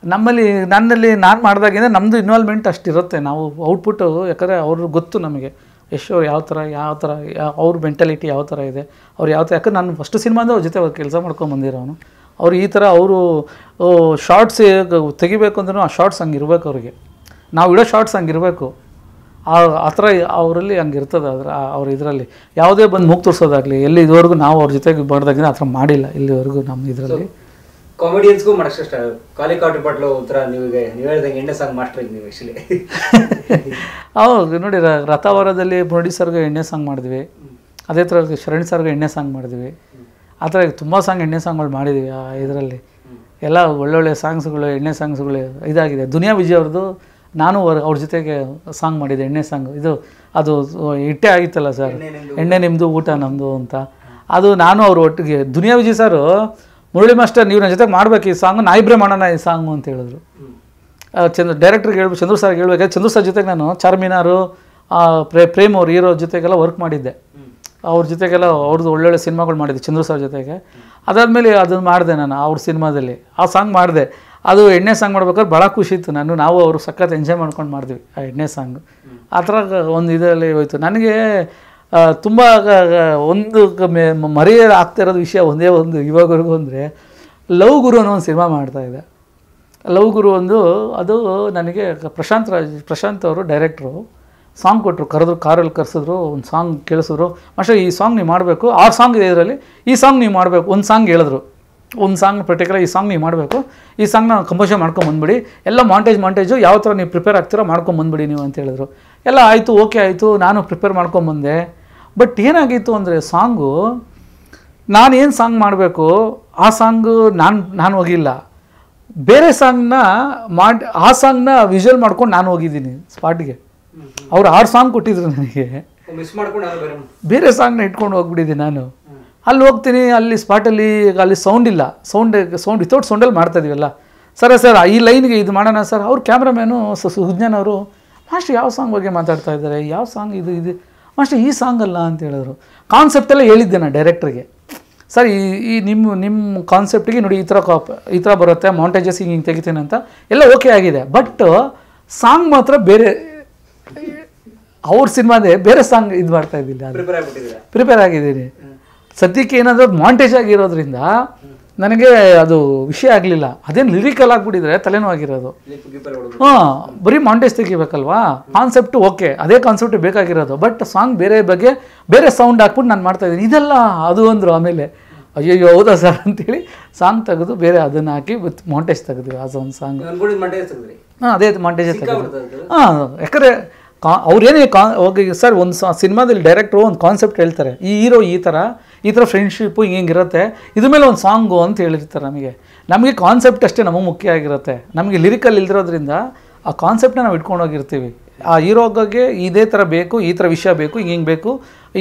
Speaker 2: ನನ್ನಲ್ಲಿ ನಾನು ಮಾಡಿದಾಗಿಂದ ನಮ್ಮದು ಇನ್ವಾಲ್ವ್ಮೆಂಟ್ ಅಷ್ಟಿರುತ್ತೆ. ನಾವು ಔಟ್ಪುಟ್ಟು ಯಾಕಂದರೆ ಅವ್ರಿಗೆ ಗೊತ್ತು ನಮಗೆ ಯಶ್ ಅವ್ರು ಯಾವ ಥರ ಅವ್ರ ಮೆಂಟಾಲಿಟಿ ಯಾವ ಥರ ಇದೆ, ಅವ್ರು ಯಾವ ಥರ. ಯಾಕಂದ್ರೆ ನಾನು ಫಸ್ಟ್ ಸಿನಿಮಾದ ಅವ್ರ ಜೊತೆ ಅವ್ರು ಕೆಲಸ ಮಾಡ್ಕೊಂಡು ಬಂದಿರೋನು. ಅವ್ರು ಈ ಥರ ಅವರು ಶಾರ್ಟ್ಸ್ ತೆಗಿಬೇಕು ಅಂದ್ರೂ ಆ ಶಾರ್ಟ್ಸ್ ಹಂಗೆ ಇರಬೇಕು. ಅವ್ರಿಗೆ ನಾವು ಇಡೋ ಶಾರ್ಟ್ಸ್ ಹಂಗೆ ಇರಬೇಕು. ಆ ಥರ ಅವರಲ್ಲಿ ಹಂಗೆ ಇರ್ತದೆ. ಅವ್ರ ಇದರಲ್ಲಿ ಯಾವುದೇ ಬಂದು ಮೂಗು ತೋರಿಸೋದಾಗಲಿ ಎಲ್ಲಿ ಇದುವರೆಗೂ ನಾವು ಅವ್ರ ಜೊತೆಗೆ ಮಾಡಿದಾಗಿನ ಆ ಥರ ಮಾಡಿಲ್ಲ ಇಲ್ಲಿವರೆಗೂ ನಮ್ಮ ಇದರಲ್ಲಿ.
Speaker 3: ಕಾಮಿಡಿಯನ್ಸ್ಗೂ ಮಾಡೋಷ್ಟು ಇಷ್ಟ. ಕಾಲಿಕಾಟ್ ಪಟ್ಲು ಒಂಥರ ನೀವು ಹೇಳ್ದಂಗೆ ಎಣ್ಣೆ ಸಾಂಗ್ ಮಾಸ್ಟರ್ ನೀವು ಆ್ಯಕ್ಚುಲಿ.
Speaker 2: ಹೌದು ನೋಡಿ, ರಥವರದಲ್ಲಿ ಪ್ರೊಡ್ಯೂಸರ್ಗೆ ಎಣ್ಣೆ ಸಾಂಗ್ ಮಾಡಿದ್ವಿ. ಅದೇ ಥರ ಶರಣ್ ಸರ್ಗೆ ಎಣ್ಣೆ ಸಾಂಗ್ ಮಾಡಿದ್ವಿ. ಆ ಥರ ತುಂಬ ಸಾಂಗ್ ಎಣ್ಣೆ ಸಾಂಗ್ಗಳು ಮಾಡಿದ್ವಿ. ಇದರಲ್ಲಿ ಎಲ್ಲ ಒಳ್ಳೊಳ್ಳೆ ಸಾಂಗ್ಸ್ಗಳು ಎಣ್ಣೆ ಸಾಂಗ್ಸ್ಗಳು ಇದಾಗಿದೆ. ದುನಿಯಾ ವಿಜಯ್ ಅವ್ರದ್ದು ನಾನು ಅವ್ರ ಜೊತೆಗೆ ಸಾಂಗ್ ಮಾಡಿದ್ದೆ, ಎಣ್ಣೆ ಸಾಂಗ್. ಅದು ಹಿಟ್ಟೇ ಆಗಿತ್ತಲ್ಲ ಸರ್, ಎಣ್ಣೆ ನಿಮ್ಮದು ಊಟ ನಮ್ಮದು ಅಂತ. ಅದು ನಾನು ಅವ್ರ ಒಟ್ಟಿಗೆ ದುನಿಯಾ ವಿಜಯ್ ಸರು ಮುರಳಿ ಮಾಸ್ಟರ್ ನೀವು ನನ್ನ ಜೊತೆಗೆ ಮಾಡ್ಬೇಕು ಈ ಸಾಂಗು, ನಾಯಿಬ್ರೆ ಮಾಡೋಣ ಈ ಸಾಂಗು ಅಂತ ಹೇಳಿದ್ರು. ಡೈರೆಕ್ಟ್ರಿಗೆ ಹೇಳ್ಬೇಕು, ಚಂದ್ರು ಸರ್ಗೆ ಹೇಳ್ಬೇಕಾದ್ರೆ ಚಂದ್ರು ಸರ್ ಜೊತೆಗೆ ನಾನು ಚಾರ್ಮಿನಾರು ಪ್ರೇಮ್ ಅವ್ರ ಹೀರೋ ಜೊತೆಗೆಲ್ಲ ವರ್ಕ್ ಮಾಡಿದ್ದೆ. ಅವ್ರ ಜೊತೆಗೆಲ್ಲ ಅವ್ರದ್ದು ಒಳ್ಳೊಳ್ಳೆ ಸಿನಿಮಾಗಳು ಮಾಡಿದ್ದೆ ಚಂದ್ರು ಸರ್ ಜೊತೆಗೆ. ಅದಾದಮೇಲೆ ಅದನ್ನು ಮಾಡಿದೆ ನಾನು ಅವ್ರ ಸಿನಿಮಾದಲ್ಲಿ ಆ ಸಾಂಗ್ ಮಾಡಿದೆ. ಅದು ಎಣ್ಣೆ ಸಾಂಗ್ ಮಾಡ್ಬೇಕಾದ್ರೆ ಭಾಳ ಖುಷಿ ಇತ್ತು. ನಾವು ಅವರು ಸಖತ್ ಎಂಜಾಯ್ ಮಾಡ್ಕೊಂಡು ಮಾಡಿದ್ವಿ ಆ ಎಣ್ಣೆ ಸಾಂಗ್. ಆ ಥರ ಒಂದು ಇದರಲ್ಲಿ ಹೋಯ್ತು. ನನಗೆ ತುಂಬ ಒಂದು ಮರೆಯಲು ಆಗ್ತಿರೋದು ವಿಷಯ ಒಂದೇ ಒಂದು ಇವಾಗವರೆಗೂ ಅಂದರೆ ಲವ್ ಗುರು ಅನ್ನೋ ಒಂದು ಸಿನಿಮಾ ಮಾಡ್ತಾಯಿದ್ದೆ. ಲವ್ ಗುರು ಅದು ನನಗೆ ಪ್ರಶಾಂತ್ ಅವರು ಡೈರೆಕ್ಟ್ರು ಸಾಂಗ್ ಕೊಟ್ಟರು, ಕಾರಲ್ಲಿ ಕರೆಸಿದ್ರು, ಒಂದು ಸಾಂಗ್ ಕೇಳಿಸಿದ್ರು. ಮಾಸ್ಟರ್ ಈ ಸಾಂಗ್ ನೀವು ಮಾಡಬೇಕು, 6 ಸಾಂಗ್ ಇದೆ ಇದರಲ್ಲಿ, ಈ ಸಾಂಗ್ ನೀವು ಮಾಡಬೇಕು. ಒಂದು ಸಾಂಗ್ ಹೇಳಿದ್ರು, ಒಂದು ಸಾಂಗ್ ಪರ್ಟಿಕ್ಯುಲರ್ ಈ ಸಾಂಗ್ ನೀವು ಮಾಡಬೇಕು, ಈ ಸಾಂಗ್ನ ಕಂಪೋಸ್ ಮಾಡ್ಕೊಂಬಂದ್ಬಿಡಿ, ಎಲ್ಲ ಮಾಂಟೇಜು ಯಾವ ಥರ ನೀವು ಪ್ರಿಪೇರ್ ಆಗ್ತೀರೋ ಮಾಡ್ಕೊಂಬಂದ್ಬಿಡಿ ನೀವು ಅಂತ ಹೇಳಿದ್ರು. ಎಲ್ಲ ಆಯಿತು, ಓಕೆ ಆಯಿತು, ನಾನು ಪ್ರಿಪೇರ್ ಮಾಡ್ಕೊಂಬಂದೆ. ಬಟ್ ಏನಾಗಿತ್ತು ಅಂದರೆ ಸಾಂಗು ನಾನೇನು ಸಾಂಗ್ ಮಾಡಬೇಕು ಆ ಸಾಂಗು ನಾನು ಹೋಗಿಲ್ಲ. ಬೇರೆ ಸಾಂಗ್ನ ಆ ಸಾಂಗ್ನ ವಿಜುವಲ್ ಮಾಡ್ಕೊಂಡು ನಾನು ಹೋಗಿದ್ದೀನಿ ಸ್ಪಾಟ್ಗೆ. ಅವ್ರು 6 ಸಾಂಗ್ ಕೊಟ್ಟಿದ್ರು ನನಗೆ, ಬೇರೆ ಸಾಂಗ್ನ ಇಟ್ಕೊಂಡು ಹೋಗ್ಬಿಟ್ಟಿದ್ದೀನಿ ನಾನು. ಅಲ್ಲಿ ಹೋಗ್ತೀನಿ, ಅಲ್ಲಿ ಸ್ಪಾಟಲ್ಲಿ ಅಲ್ಲಿ ಸೌಂಡ್ ಇಲ್ಲ, ಸೌಂಡ್ ವಿತೌಟ್ ಸೌಂಡಲ್ಲಿ ಮಾಡ್ತಾಯಿದ್ದೀವಲ್ಲ. ಸರ್ ಈ ಲೈನ್ಗೆ ಇದು ಮಾಡೋಣ ಸರ್. ಅವ್ರು ಕ್ಯಾಮ್ರಾಮ್ಯಾನು ಸುಜ್ಞಾನ್ ಅವರು, ಮಾಸ್ಟರ್ ಯಾವ ಸಾಂಗ್ ಬಗ್ಗೆ ಮಾತಾಡ್ತಾ ಇದ್ದಾರೆ, ಯಾವ ಸಾಂಗ್ ಇದು ಮಾಸ್ಟರ್ ಈ ಸಾಂಗ್ ಅಲ್ಲ ಅಂತ ಹೇಳಿದ್ರು. ಕಾನ್ಸೆಪ್ಟೆಲ್ಲ ಹೇಳಿದ್ದೆ ನಾನು ಡೈರೆಕ್ಟ್ರಿಗೆ, ಸರ್ ಈ ನಿಮ್ಮ ಕಾನ್ಸೆಪ್ಟಿಗೆ ನೋಡಿ ಈ ಥರ ಬರುತ್ತೆ, ಮಾಂಟೇಜಸ್ ಹಿಂಗೆ ತೆಗಿತೀನಿ ಅಂತ ಎಲ್ಲ ಓಕೆ ಆಗಿದೆ. ಬಟ್ ಸಾಂಗ್ ಮಾತ್ರ ಬೇರೆ, ಅವ್ರ ಸಿನಿಮಾದೇ ಬೇರೆ ಸಾಂಗ್ ಇದು ಮಾಡ್ತಾ ಇದ್ದಿಲ್ಲ, ಪ್ರಿಪೇರ್ ಆಗಿದ್ದೀನಿ. ಸದ್ಯಕ್ಕೆ ಏನಾದರೂ ಮಾಂಟೇಜ್ ಆಗಿರೋದ್ರಿಂದ ನನಗೆ ಅದು ವಿಷಯ ಆಗಲಿಲ್ಲ. ಅದೇನು ಲಿರಿಕಲ್ ಆಗಿಬಿಟ್ಟಿದ್ರೆ ತಲೆನೋ ಆಗಿರೋದು. ಬರೀ ಮಾಂಟೇಜ್ ತೆಗಿಬೇಕಲ್ವಾ, ಕಾನ್ಸೆಪ್ಟು ಓಕೆ, ಅದೇ ಕಾನ್ಸೆಪ್ಟ್ ಬೇಕಾಗಿರೋದು. ಬಟ್ ಸಾಂಗ್ ಬೇರೆ ಸೌಂಡ್ ಹಾಕ್ಬಿಟ್ಟು ನಾನು ಮಾಡ್ತಾಯಿದ್ದೀನಿ. ಇದೆಲ್ಲ ಅದು ಅಂದರು. ಆಮೇಲೆ ಅಯ್ಯೋ ಹೌದಾ ಸರ್ ಅಂತೇಳಿ ಸಾಂಗ್ ತೆಗೆದು ಬೇರೆ ಅದನ್ನು ಹಾಕಿ ಮಾಂಟೇಜ್ ತೆಗೆದ್ವಿ. ಅದು ಒಂದು ಸಾಂಗ್ ಅದೇ ಮಾಂಟೇಜೇ ತೆಗೆದು. ಯಾಕಂದರೆ ಅವ್ರೇನೇ ಹೋಗಿ ಸರ್ ಒಂದು ಸಿನಿಮಾದಲ್ಲಿ ಡೈರೆಕ್ಟ್ರು ಒಂದು ಕಾನ್ಸೆಪ್ಟ್ ಹೇಳ್ತಾರೆ, ಈ ಹೀರೋ ಈ ಥರ ಫ್ರೆಂಡ್ಶಿಪ್ಪು ಹಿಂಗಿರುತ್ತೆ, ಇದ್ರ ಮೇಲೆ ಒಂದು ಸಾಂಗು ಅಂತ ಹೇಳಿರ್ತಾರೆ. ನಮಗೆ ಕಾನ್ಸೆಪ್ಟ್ ಅಷ್ಟೇ ನಮಗೆ ಮುಖ್ಯ ಆಗಿರುತ್ತೆ. ನಮಗೆ ಲಿರಿಕಲ್ ಇಲ್ದಿರೋದ್ರಿಂದ ಆ ಕಾನ್ಸೆಪ್ಟನ್ನ ನಾವು ಇಟ್ಕೊಂಡು ಹೋಗಿರ್ತೀವಿ. ಆ ಹೀರೋಗೆ ಇದೇ ಥರ ಬೇಕು, ಈ ಥರ ವಿಷಯ ಬೇಕು, ಹಿಂಗೆ ಬೇಕು,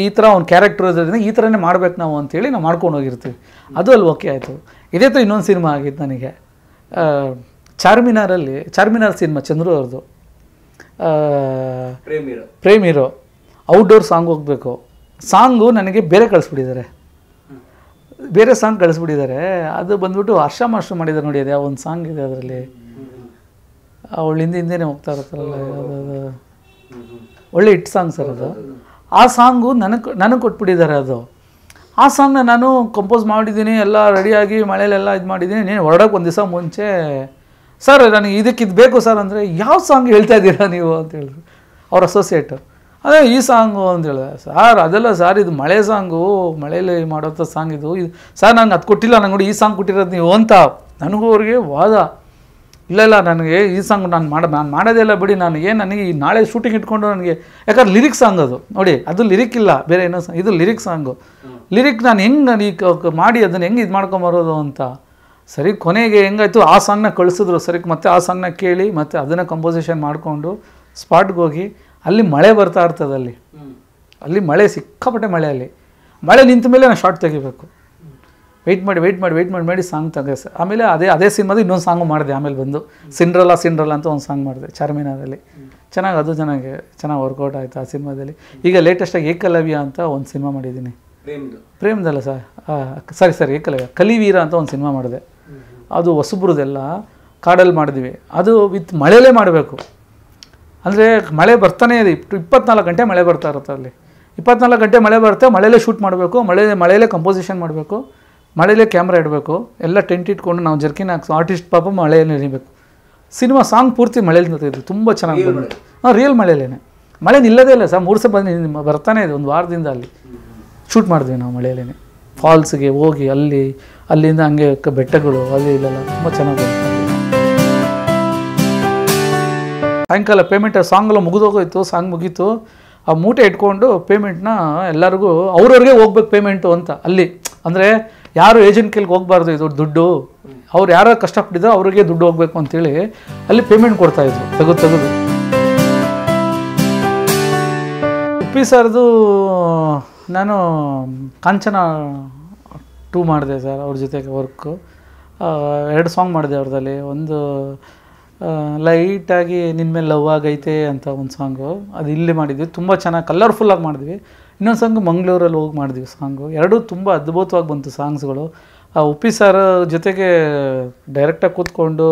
Speaker 2: ಈ ಥರ ಒಂದು ಕ್ಯಾರೆಕ್ಟರ್ ಇರೋದ್ರಿಂದ ಈ ಥರನೇ ಮಾಡ್ಬೇಕು ನಾವು ಅಂತೇಳಿ ನಾವು ಮಾಡ್ಕೊಂಡು ಹೋಗಿರ್ತೀವಿ. ಅದು ಅಲ್ಲಿ ಓಕೆ ಆಯಿತು. ಇದೇ ಥರ ಇನ್ನೊಂದು ಸಿನಿಮಾ ಆಗಿತ್ತು ನನಗೆ, ಚಾರ್ಮಿನಾರ್ ಸಿನಿಮಾ, ಚಂದ್ರು ಅವ್ರದ್ದು, ಪ್ರೇಮ್ ಹೀರೋ. ಔಟ್ಡೋರ್ ಸಾಂಗ್ ಹೋಗಬೇಕು. ಸಾಂಗು ನನಗೆ ಬೇರೆ ಕಳಿಸ್ಬಿಟ್ಟಿದ್ದಾರೆ, ಬೇರೆ ಸಾಂಗ್ ಕಳಿಸ್ಬಿಟ್ಟಿದ್ದಾರೆ. ಅದು ಬಂದ್ಬಿಟ್ಟು ಹರ್ಷ ಮಾಸ್ಟರ್ ಮಾಡಿದ್ದಾರೆ ನೋಡಿ, ಅದು ಯಾವ ಒಂದು ಸಾಂಗ್ ಇದೆ ಅದರಲ್ಲಿ, ಅವಳು ಹಿಂದೆನೇ ಹೋಗ್ತಾ ಇರುತ್ತಲ್ಲ, ಒಳ್ಳೆ ಹಿಟ್ ಸಾಂಗ್ ಸರ್ ಅದು. ಆ ಸಾಂಗು ನನಗೆ ಕೊಟ್ಬಿಟ್ಟಿದ್ದಾರೆ. ಅದು ಆ ಸಾಂಗ್ನ ನಾನು ಕಂಪೋಸ್ ಮಾಡಿದ್ದೀನಿ, ಎಲ್ಲ ರೆಡಿಯಾಗಿ ಮಳೆಯಲ್ಲೆಲ್ಲ ಇದು ಮಾಡಿದ್ದೀನಿ. ನೀನು ಹೊರಡೋಕೆ ಒಂದು ದಿವಸ ಮುಂಚೆ ಸರ್ ನನಗೆ ಇದು ಬೇಕು ಸರ್ ಅಂದರೆ, ಯಾವ ಸಾಂಗ್ ಹೇಳ್ತಾ ಇದ್ದೀರಾ ನೀವು ಅಂತ ಹೇಳಿದ್ರು ಅವ್ರ ಅಸೋಸಿಯೇಟು. ಅದೇ ಈ ಸಾಂಗು ಅಂತ ಹೇಳಿದೆ. ಸರ್ ಅದೆಲ್ಲ ಸರ್ ಇದು ಮಳೆ ಸಾಂಗು, ಮಳೆಯಲ್ಲಿ ಮಾಡೋಂಥ ಸಾಂಗ್ ಇದು ಸರ್, ನಂಗೆ ಅದು ಕೊಟ್ಟಿಲ್ಲ, ನಂಗೆ ನೋಡಿ ಈ ಸಾಂಗ್ ಕೊಟ್ಟಿರೋದು ನೀವು ಅಂತ. ನನಗೂ ಅವ್ರಿಗೆ ವಾದ, ಇಲ್ಲ ನನಗೆ ಈ ಸಾಂಗ್ ನಾನು ಮಾಡೋದೇ ಇಲ್ಲ ಬಿಡಿ, ನನಗೆ ಈ ನಾಳೆ ಶೂಟಿಂಗ್ ಇಟ್ಕೊಂಡು ನನಗೆ, ಯಾಕಂದ್ರೆ ಲಿರಿಕ್ ಸಾಂಗ್ ಅದು ನೋಡಿ, ಅದು ಲಿರಿಕ್ ಇಲ್ಲ, ಬೇರೆ ಏನೋ ಸಾಂಗ್, ಇದು ಲಿರಿಕ್ ಸಾಂಗು. ಲಿರಿಕ್ ನಾನು ಹೆಂಗೆ ಮಾಡಿ ಅದನ್ನು ಹೆಂಗೆ ಇದು ಮಾಡ್ಕೊಂಬರೋದು ಅಂತ. ಸರಿ ಕೊನೆಗೆ ಹೆಂಗಾಯ್ತು, ಆ ಸಾಂಗ್ನ ಕಳಿಸಿದ್ರು. ಸರಿ ಮತ್ತೆ ಆ ಸಾಂಗ್ನ ಕೇಳಿ ಮತ್ತೆ ಅದನ್ನು ಕಂಪೋಸಿಷನ್ ಮಾಡಿಕೊಂಡು ಸ್ಪಾಟ್ಗೆ ಹೋಗಿ, ಅಲ್ಲಿ ಮಳೆ ಬರ್ತಾ ಇರ್ತದೆ, ಅಲ್ಲಿ ಮಳೆ ಸಿಕ್ಕಾಪಟ್ಟೆ ಮಳೆ, ಅಲ್ಲಿ ಮಳೆ ನಿಂತ ಮೇಲೆ ನಾನು ಶಾರ್ಟ್ ತೆಗಿಬೇಕು. ವೆಯ್ಟ್ ಮಾಡಿ ಸಾಂಗ್ ತೆಗೆಸ. ಆಮೇಲೆ ಅದೇ ಸಿನಿಮಾದ ಇನ್ನೊಂದು ಸಾಂಗು ಮಾಡಿದೆ. ಆಮೇಲೆ ಬಂದು ಸಿಂಡ್ರಲ್ಲ ಅಂತ ಒಂದು ಸಾಂಗ್ ಮಾಡಿದೆ ಚಾರ್ಮಿನಾರಲ್ಲಿ. ಚೆನ್ನಾಗಿ ವರ್ಕೌಟ್ ಆಯಿತು ಆ ಸಿನಿಮಾದಲ್ಲಿ. ಈಗ ಲೇಟೆಸ್ಟಾಗಿ ಏಕಲವ್ಯ ಅಂತ ಒಂದು ಸಿನಿಮಾ ಮಾಡಿದ್ದೀನಿ. ಪ್ರೇಮ್ದಲ್ಲ ಸರ್ ಏಕಲವ್ಯ, ಕಲಿವೀರ ಅಂತ ಒಂದು ಸಿನಿಮಾ ಮಾಡಿದೆ. ಅದು ಹೊಸಬ್ರದೆಲ್ಲ ಕಾಡಲ್ಲಿ ಮಾಡಿದ್ವಿ. ಅದು ವಿತ್ ಮಳೆಯಲ್ಲೇ ಮಾಡಬೇಕು. ಅಂದರೆ ಮಳೆ ಬರ್ತಾನೆ ಇದೆ, 24 ಗಂಟೆ ಮಳೆ ಬರ್ತಾ ಇರುತ್ತೆ. ಅಲ್ಲಿ 24 ಗಂಟೆ ಮಳೆ ಬರುತ್ತೆ, ಮಳೆಯಲ್ಲೇ ಶೂಟ್ ಮಾಡಬೇಕು, ಮಳೆಯಲ್ಲೇ ಕಂಪೋಸಿಷನ್ ಮಾಡಬೇಕು, ಮಳೆಯಲ್ಲೇ ಕ್ಯಾಮ್ರಾ ಇಡಬೇಕು, ಎಲ್ಲ ಟೆಂಟ್ ಇಟ್ಕೊಂಡು ನಾವು ಜರ್ಕಿನ್ ಹಾಕ್ಸೋ ಆರ್ಟಿಸ್ಟ್ ಪಾಪ ಮಳೆಯಲ್ಲಿ ಇರಬೇಕು. ಸಿನಿಮಾ ಸಾಂಗ್ ಪೂರ್ತಿ ಮಳೆಯಲ್ಲಿ ನಿಂತಿದ್ದು, ತುಂಬ ಚೆನ್ನಾಗಿ ಬಂದಿತ್ತು. ರಿಯಲ್ ಮಳೆಯಲ್ಲೇ, ಮಳೆ ನಿಲ್ಲದೇ ಇಲ್ಲ ಸರ್, 3 ಸಲ ಬರ್ತಾನೆ ಇದೆ. ಒಂದು ವಾರದಿಂದ ಅಲ್ಲಿ ಶೂಟ್ ಮಾಡಿದ್ವಿ ನಾವು ಮಳೆಯಲ್ಲೇ. ಫಾಲ್ಸ್ಗೆ ಹೋಗಿ ಅಲ್ಲಿಂದ ಹಂಗೆ ಬೆಟ್ಟಗಳು ಅಲ್ಲಿ ಇಲ್ಲೆಲ್ಲ ತುಂಬ ಚೆನ್ನಾಗಿ ಬಂತು. ಸಾಯಂಕಾಲ ಪೇಮೆಂಟ್ ಸಾಂಗೆಲ್ಲ ಮುಗಿದೋಗೋಯ್ತು, ಸಾಂಗ್ ಮುಗೀತು. ಆ ಮೂಟೆ ಇಟ್ಕೊಂಡು ಪೇಮೆಂಟ್ನ ಎಲ್ಲರಿಗೂ ಅವ್ರವ್ರಿಗೆ ಹೋಗ್ಬೇಕು ಪೇಮೆಂಟು ಅಂತ. ಅಲ್ಲಿ ಅಂದರೆ ಯಾರು ಏಜೆಂಟ್ ಕೈಲಿ ಹೋಗ್ಬಾರ್ದು, ಇದು ದುಡ್ಡು ಅವ್ರು ಯಾರು ಕಷ್ಟಪಟ್ಟಿದ್ರು ಅವ್ರಿಗೆ ದುಡ್ಡು ಹೋಗ್ಬೇಕು ಅಂತೇಳಿ ಅಲ್ಲಿ ಪೇಮೆಂಟ್ ಕೊಡ್ತಾಯಿದ್ರು ತೆಗೆದು. ಉಪ್ಪಿ ಸರ್ದು ನಾನು ಕಾಂಚನ 2 ಮಾಡಿದೆ ಸರ್, ಅವ್ರ ಜೊತೆಗೆ ವರ್ಕು. 2 ಸಾಂಗ್ ಮಾಡಿದೆ ಅವ್ರದಲ್ಲಿ. ಒಂದು ಲೈಟಾಗಿ ನಿನ್ನ ಮೇಲೆ ಲವ್ ಆಗೈತೆ ಅಂತ ಒಂದು ಸಾಂಗು, ಅದು ಇಲ್ಲಿ ಮಾಡಿದ್ವಿ, ತುಂಬ ಚೆನ್ನಾಗಿ ಕಲರ್ಫುಲ್ಲಾಗಿ ಮಾಡಿದ್ವಿ. ಇನ್ನೊಂದು ಸಾಂಗು ಮಂಗಳೂರಲ್ಲಿ ಹೋಗಿ ಮಾಡಿದ್ವಿ ಸಾಂಗು. ಎರಡೂ ತುಂಬ ಅದ್ಭುತವಾಗಿ ಬಂತು ಸಾಂಗ್ಸ್ಗಳು. ಉಪ್ಪಿ ಸರ್ ಜೊತೆಗೆ ಡೈರೆಕ್ಟಾಗಿ ಕೂತ್ಕೊಂಡು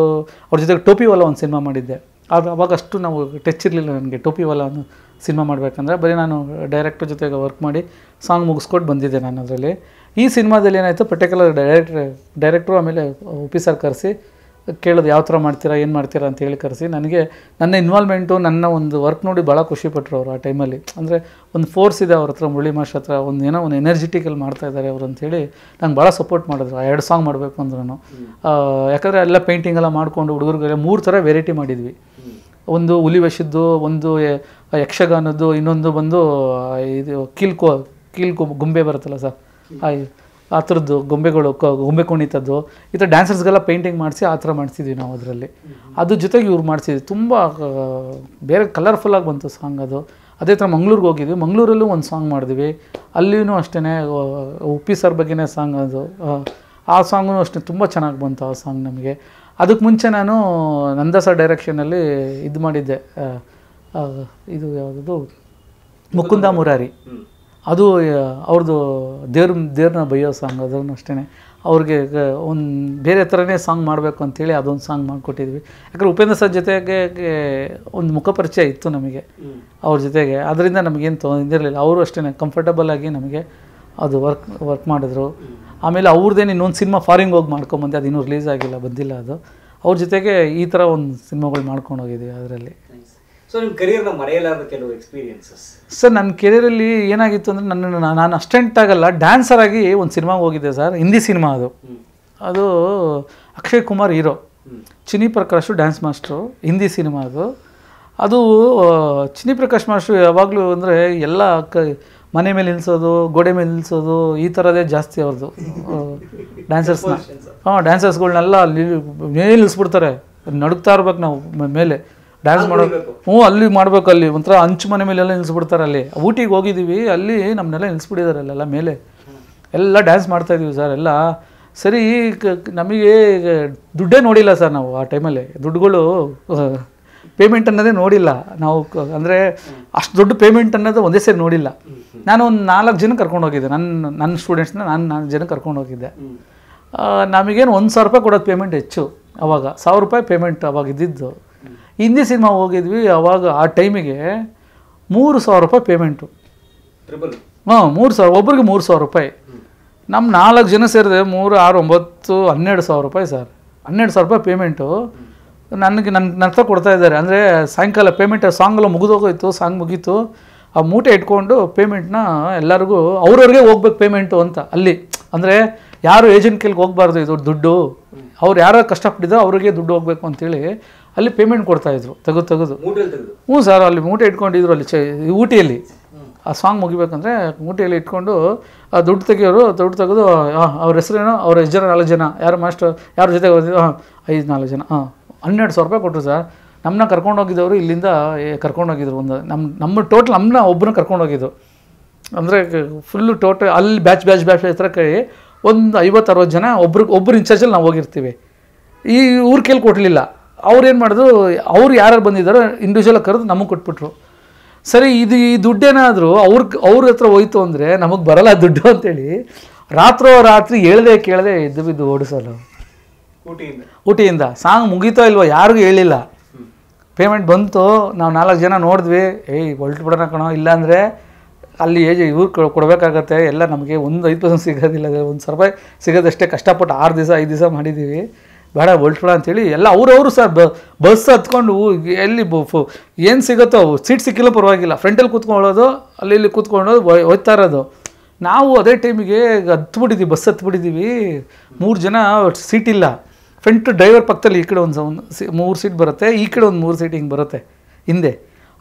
Speaker 2: ಅವ್ರ ಜೊತೆಗೆ ಟೋಪಿವಾಲ ಒಂದು ಸಿನಿಮಾ ಮಾಡಿದ್ದೆ. ಅವಾಗ ಅಷ್ಟು ನಾವು ಟಚ್ ಇರಲಿಲ್ಲ ನನಗೆ ಟೋಪಿವಾಲ ಅನ್ನೋ ಸಿನಿಮಾ ಮಾಡಬೇಕಂದ್ರೆ. ಬರೀ ನಾನು ಡೈರೆಕ್ಟರ್ ಜೊತೆಗೆ ವರ್ಕ್ ಮಾಡಿ ಸಾಂಗ್ ಮುಗಿಸ್ಕೊಟ್ಟು ಬಂದಿದ್ದೆ ನಾನು ಅದರಲ್ಲಿ. ಈ ಸಿನಿಮಾದಲ್ಲಿ ಏನಾಯಿತು, ಪರ್ಟಿಕ್ಯುಲರ್ ಡೈರೆಕ್ಟ್ರು ಆಮೇಲೆ ಉಪ್ಪಿ ಸರ್ ಕರೆಸಿ ಕೇಳೋದು ಯಾವ ಥರ ಮಾಡ್ತೀರಾ, ಏನು ಮಾಡ್ತೀರಾ ಅಂತ ಹೇಳಿ ಕರೆಸಿ ನನಗೆ ನನ್ನ ಇನ್ವಾಲ್ವ್ಮೆಂಟು, ನನ್ನ ಒಂದು ವರ್ಕ್ ನೋಡಿ ಭಾಳ ಖುಷಿಪಟ್ಟರು ಅವರು ಆ ಟೈಮಲ್ಲಿ. ಅಂದರೆ ಒಂದು ಫೋರ್ಸ್ ಇದೆ ಅವ್ರ ಹತ್ರ, ಮುರಳಿ ಮಾಸ್ಟರ್ ಹತ್ರ ಒಂದು ಎನರ್ಜಿಟಿಕಲ್ಲಿ ಮಾಡ್ತಾಯಿದ್ದಾರೆ ಅವರು ಅಂತೇಳಿ ನಂಗೆ ಭಾಳ ಸಪೋರ್ಟ್ ಮಾಡಿದ್ರು. 2 ಸಾಂಗ್ ಮಾಡಬೇಕು ಅಂದ್ರೂ. ಯಾಕಂದರೆ ಎಲ್ಲ ಪೇಂಟಿಂಗೆಲ್ಲ ಮಾಡಿಕೊಂಡು ಹುಡುಗರಿಗೆ 3 ಥರ ವೆರೈಟಿ ಮಾಡಿದ್ವಿ. ಒಂದು ಹುಲಿ ವೇಷದ್ದು, ಒಂದು ಯಕ್ಷಗಾನದ್ದು, ಇನ್ನೊಂದು ಬಂದು ಇದು ಕೀಲ್ಕೋ ಗೊಂಬೆ ಬರುತ್ತಲ್ಲ ಸರ್, ಆ ಥರದ್ದು ಗೊಂಬೆ ಕುಣಿತದ್ದು, ಈ ಥರ ಡ್ಯಾನ್ಸರ್ಸ್ಗೆಲ್ಲ ಪೇಂಟಿಂಗ್ ಮಾಡಿಸಿ ಆ ಥರ ಮಾಡಿಸಿದ್ವಿ ನಾವು ಅದರಲ್ಲಿ. ಅದ್ರ ಜೊತೆಗೆ ಇವ್ರು ಮಾಡಿಸಿದ್ವಿ. ತುಂಬ ಬೇರೆ ಕಲರ್ಫುಲ್ಲಾಗಿ ಬಂತು ಸಾಂಗ್ ಅದು. ಅದೇ ಥರ ಮಂಗ್ಳೂರಿಗೆ ಹೋಗಿದ್ವಿ, ಮಂಗಳೂರಲ್ಲೂ ಒಂದು ಸಾಂಗ್ ಮಾಡಿದ್ವಿ. ಅಲ್ಲಿಯೂ ಅಷ್ಟೇ ಉಪ್ಪಿ ಸರ್ ಬಗ್ಗೆನೇ ಸಾಂಗ್ ಅದು. ಆ ಸಾಂಗೂ ಅಷ್ಟೇ ತುಂಬ ಚೆನ್ನಾಗಿ ಬಂತು ಆ ಸಾಂಗ್ ನಮಗೆ. ಅದಕ್ಕೆ ಮುಂಚೆ ನಾನು ನಂದ ಸರ್ ಡೈರೆಕ್ಷನಲ್ಲಿ ಇದು ಮಾಡಿದ್ದೆ, ಇದು ಯಾವುದದು ಮುಕುಂದ ಮುರಾರಿ, ಅದು ಅವ್ರದ್ದು ದೇವ್ರನ್ನ ಬೈಯೋ ಸಾಂಗ್. ಅದನ್ನು ಅಷ್ಟೇ ಅವ್ರಿಗೆ ಒಂದು ಬೇರೆ ಥರನೇ ಸಾಂಗ್ ಮಾಡಬೇಕು ಅಂಥೇಳಿ ಅದೊಂದು ಸಾಂಗ್ ಮಾಡಿಕೊಟ್ಟಿದ್ವಿ. ಯಾಕಂದರೆ ಉಪೇಂದ್ರ ಸರ್ ಜೊತೆಗೆ ಒಂದು ಮುಖಪರಿಚಯ ಇತ್ತು ನಮಗೆ ಅವ್ರ ಜೊತೆಗೆ, ಅದರಿಂದ ನಮಗೇನು ಇದಿರಲಿಲ್ಲ. ಅವರು ಅಷ್ಟೇ ಕಂಫರ್ಟಬಲ್ ಆಗಿ ನಮಗೆ ಅದು ವರ್ಕ್ ಮಾಡಿದ್ರು. ಆಮೇಲೆ ಅವ್ರದ್ದೇನು ಇನ್ನೊಂದು ಸಿನಿಮಾ ಫಾರಿನ್ಗೆ ಹೋಗಿ ಮಾಡ್ಕೊಂಬಂದೆ, ಅದು ಇನ್ನೂ ರಿಲೀಸ್ ಆಗಿಲ್ಲ, ಬಂದಿಲ್ಲ ಅದು. ಅವ್ರ ಜೊತೆಗೆ ಈ ಥರ ಒಂದು ಸಿನಿಮಾಗಳು ಮಾಡ್ಕೊಂಡು ಹೋಗಿದ್ದೀವಿ ಅದರಲ್ಲಿ.
Speaker 3: ಸೊ ನಿಮ್ಮ ಕರಿಯರ್ನ ಮರೆಯಲಾದ ಕೆಲವು ಎಕ್ಸ್ಪೀರಿಯನ್ಸಸ್
Speaker 2: ಸರ್? ನನ್ನ ಕೆರಿಯರಲ್ಲಿ ಏನಾಗಿತ್ತು ಅಂದರೆ, ನಾನು ಅಸ್ಟೆಂಟ್ ಆಗಲ್ಲ, ಡ್ಯಾನ್ಸರ್ ಆಗಿ ಒಂದು ಸಿನಿಮಾಗೆ ಹೋಗಿದ್ದೆ ಸರ್, ಹಿಂದಿ ಸಿನಿಮಾ ಅದು Akshay Kumar hero, Chini Prakash dance master, Hindi cinema ಅದು. ಅದು ಚಿನ್ನಿ ಪ್ರಕಾಶ್ ಮಾಸ್ಟ್ರು ಯಾವಾಗಲೂ ಅಂದರೆ ಎಲ್ಲ ಮನೆ ಮೇಲೆ ನಿಲ್ಲಿಸೋದು, ಗೋಡೆ ಮೇಲೆ ನಿಲ್ಲಿಸೋದು, ಈ ಥರದೇ ಜಾಸ್ತಿ ಅವ್ರದ್ದು. ಡ್ಯಾನ್ಸರ್ಸ್ನ ಡ್ಯಾನ್ಸರ್ಸ್ಗಳ್ನೆಲ್ಲ ಅಲ್ಲಿ ಮೇಲೆ ನಿಲ್ಲಿಸ್ಬಿಡ್ತಾರೆ, ನಡುಕ್ತಾ ಇರ್ಬೇಕು ನಾವು ಮೇಲೆ ಡ್ಯಾನ್ಸ್ ಮಾಡೋದು. ಅಲ್ಲಿ ಮಾಡಬೇಕು, ಅಲ್ಲಿ ಒಂಥರ ಅಂಚು ಮನೆ ಮೇಲೆಲ್ಲ ನಿಲ್ಲಿಸ್ಬಿಡ್ತಾರೆ. ಅಲ್ಲಿ ಊಟಿಗೆ ಹೋಗಿದ್ದೀವಿ, ಅಲ್ಲಿ ನಮ್ಮನ್ನೆಲ್ಲ ನಿಲ್ಲಿಸ್ಬಿಟ್ಟಿದ್ದಾರೆ ಅಲ್ಲೆಲ್ಲ ಮೇಲೆ, ಎಲ್ಲ ಡ್ಯಾನ್ಸ್ ಮಾಡ್ತಾಯಿದ್ದೀವಿ ಸರ್ ಎಲ್ಲ. ಸರಿ ನಮಗೆ ದುಡ್ಡೇ ನೋಡಿಲ್ಲ ಸರ್ ನಾವು ಆ ಟೈಮಲ್ಲಿ, ದುಡ್ಡುಗಳು ಪೇಮೆಂಟ್ ಅನ್ನೋದೇ ನೋಡಿಲ್ಲ ನಾವು. ಅಂದರೆ ಅಷ್ಟು ದೊಡ್ಡ ಪೇಮೆಂಟ್ ಅನ್ನೋದು ಒಂದೇ ಸೇರಿ ನೋಡಿಲ್ಲ. ನಾನು ಒಂದು 4 ಜನ ಕರ್ಕೊಂಡು ಹೋಗಿದ್ದೆ, ನನ್ನ ಸ್ಟೂಡೆಂಟ್ಸ್ನ ನಾನು 4 ಜನ ಕರ್ಕೊಂಡು ಹೋಗಿದ್ದೆ. ನಮಗೇನು 1,000 ರೂಪಾಯಿ ಕೊಡೋದು ಪೇಮೆಂಟ್ ಹೆಚ್ಚು, ಅವಾಗ 1,000 ರೂಪಾಯಿ ಪೇಮೆಂಟ್ ಅವಾಗ ಇದ್ದಿದ್ದು. ಹಿಂದಿ ಸಿನಿಮಾ ಹೋಗಿದ್ವಿ, ಅವಾಗ ಆ ಟೈಮಿಗೆ 3,000 ರೂಪಾಯಿ ಪೇಮೆಂಟು. 3,000, ಒಬ್ರಿಗೆ 3,000 ರೂಪಾಯಿ. ನಮ್ಮ 4 ಜನ ಸೇರಿದೆ 3, 6, 9, 12,000 ರೂಪಾಯಿ ಸರ್. 12,000 ರೂಪಾಯಿ ಪೇಮೆಂಟು ನನ್ನ ಹತ್ರ ಕೊಡ್ತಾ ಇದ್ದಾರೆ. ಅಂದರೆ ಸಾಯಂಕಾಲ ಪೇಮೆಂಟ್ ಸಾಂಗೆಲ್ಲ ಮುಗಿದೋಗೋಯ್ತು, ಸಾಂಗ್ ಮುಗೀತು, ಆ ಮೂಟೆ ಇಟ್ಕೊಂಡು ಪೇಮೆಂಟ್ನ ಎಲ್ಲರಿಗೂ ಅವ್ರವ್ರಿಗೆ ಹೋಗ್ಬೇಕು ಪೇಮೆಂಟು ಅಂತ ಅಲ್ಲಿ. ಅಂದರೆ ಯಾರು ಏಜೆಂಟ್ ಕೈಲಿ ಹೋಗ್ಬಾರ್ದು, ಇದು ದುಡ್ಡು ಅವ್ರು ಯಾರು ಕಷ್ಟಪಟ್ಟಿದ್ದೋ ಅವ್ರಿಗೆ ದುಡ್ಡು ಹೋಗ್ಬೇಕು ಅಂತೇಳಿ ಅಲ್ಲಿ ಪೇಮೆಂಟ್ ಕೊಡ್ತಾಯಿದ್ರು ತೆಗೆದು. ಹ್ಞೂ ಸರ್, ಅಲ್ಲಿ ಮೂಟೆ ಇಟ್ಕೊಂಡಿದ್ರು ಅಲ್ಲಿ ಊಟಿಯಲ್ಲಿ. ಆ ಸಾಂಗ್ ಮುಗಿಬೇಕಂದ್ರೆ ಮೂಟೆಯಲ್ಲಿ ಇಟ್ಕೊಂಡು ದುಡ್ಡು ತೆಗಿಯೋರು, ದುಡ್ಡು ತೆಗೆದು ಅವ್ರ ಹೆಸರೇನೋ, ಅವ್ರ ಎಷ್ಟು ಜನ 4 ಜನ, ಯಾರು ಮಾಸ್ಟರ್ ಯಾರ ಜೊತೆ ಓದಿದ್ರು 5-4 ಜನ 12,000 ರೂಪಾಯಿ ಕೊಟ್ಟರು ಸರ್. ನಮ್ಮನ್ನ ಕರ್ಕೊಂಡೋಗಿದ್ದವರು ಇಲ್ಲಿಂದ ಕರ್ಕೊಂಡೋಗಿದ್ರು, ಒಂದು ನಮ್ಮ ಟೋಟಲ್ ನಮ್ಮನ್ನ ಒಬ್ಬನ ಕರ್ಕೊಂಡೋಗಿದ್ದು. ಅಂದರೆ ಫುಲ್ಲು ಟೋಟಲ್ ಅಲ್ಲಿ ಬ್ಯಾಚ್ ಹತ್ರ ಕೈ ಒಂದು 50-60 ಜನ ಒಬ್ಬರು ಇನ್ಚಾರ್ಜಲ್ಲಿ ನಾವು ಹೋಗಿರ್ತೀವಿ. ಈ ಊರ ಕೇಳಿ ಕೊಡಲಿಲ್ಲ. ಅವ್ರು ಏನು ಮಾಡಿದ್ರು, ಅವ್ರು ಯಾರು ಬಂದಿದ್ದಾರೋ ಇಂಡಿವಿಜುವಲಾಗಿ ಕರೆದು ನಮಗೆ ಕೊಟ್ಬಿಟ್ರು. ಸರಿ, ಈ ದುಡ್ಡೇನಾದರೂ ಅವ್ರ ಹತ್ರ ಹೋಯ್ತು ಅಂದರೆ ನಮಗೆ ಬರಲ್ಲ ದುಡ್ಡು ಅಂತೇಳಿ ರಾತ್ರಿ ಕೇಳದೆ ಎದ್ದು ಬಿದ್ದು ಓಡಿಸಲು ಊಟಿಯಿಂದ. ಸಾಂಗ್ ಮುಗೀತೋ ಇಲ್ವೋ ಯಾರಿಗೂ ಹೇಳಿಲ್ಲ. ಪೇಮೆಂಟ್ ಬಂತು, ನಾವು 4 ಜನ ನೋಡಿದ್ವಿ, ಹೊಲ್ಟು ಬಿಡೋಣ ಕಣೋ, ಇಲ್ಲಾಂದರೆ ಅಲ್ಲಿ ಇವ್ರು ಕೊಡಬೇಕಾಗತ್ತೆ, ಎಲ್ಲ ನಮಗೆ ಒಂದು 5% ಸಿಗೋದಿಲ್ಲ, 1,000 ರೂಪಾಯಿ ಸಿಗೋದಷ್ಟೇ, ಕಷ್ಟಪಟ್ಟು 6 ದಿವಸ 5 ದಿವಸ ಮಾಡಿದ್ದೀವಿ, ಬೇಡ ಹೊಲ್ಟ್ಬಿಡ ಅಂತೇಳಿ ಎಲ್ಲ ಅವರು ಸರ್ ಬಸ್ ಹತ್ಕೊಂಡು ಎಲ್ಲಿ ಏನು ಸಿಗುತ್ತೋ ಸೀಟ್ ಸಿಕ್ಕಿಲ್ಲ ಪರವಾಗಿಲ್ಲ, ಫ್ರಂಟಲ್ಲಿ ಕೂತ್ಕೊಳ್ಳೋದು, ಅಲ್ಲಿ ಕೂತ್ಕೊಂಡು ಹೋಗ್ತಾ ಇರೋದು. ನಾವು ಅದೇ ಟೈಮಿಗೆ ಬಸ್ ಹತ್ಬಿಟ್ಟಿದ್ದೀವಿ, 3 ಜನ ಸೀಟ್ ಇಲ್ಲ. ಫ್ರಂಟ್ ಡ್ರೈವರ್ ಪಕ್ಕದಲ್ಲಿ ಈ ಕಡೆ ಒಂದು 3 ಸೀಟ್ ಬರುತ್ತೆ, ಈ ಕಡೆ ಒಂದು 3 ಸೀಟ್ ಹಿಂಗೆ ಬರುತ್ತೆ ಹಿಂದೆ.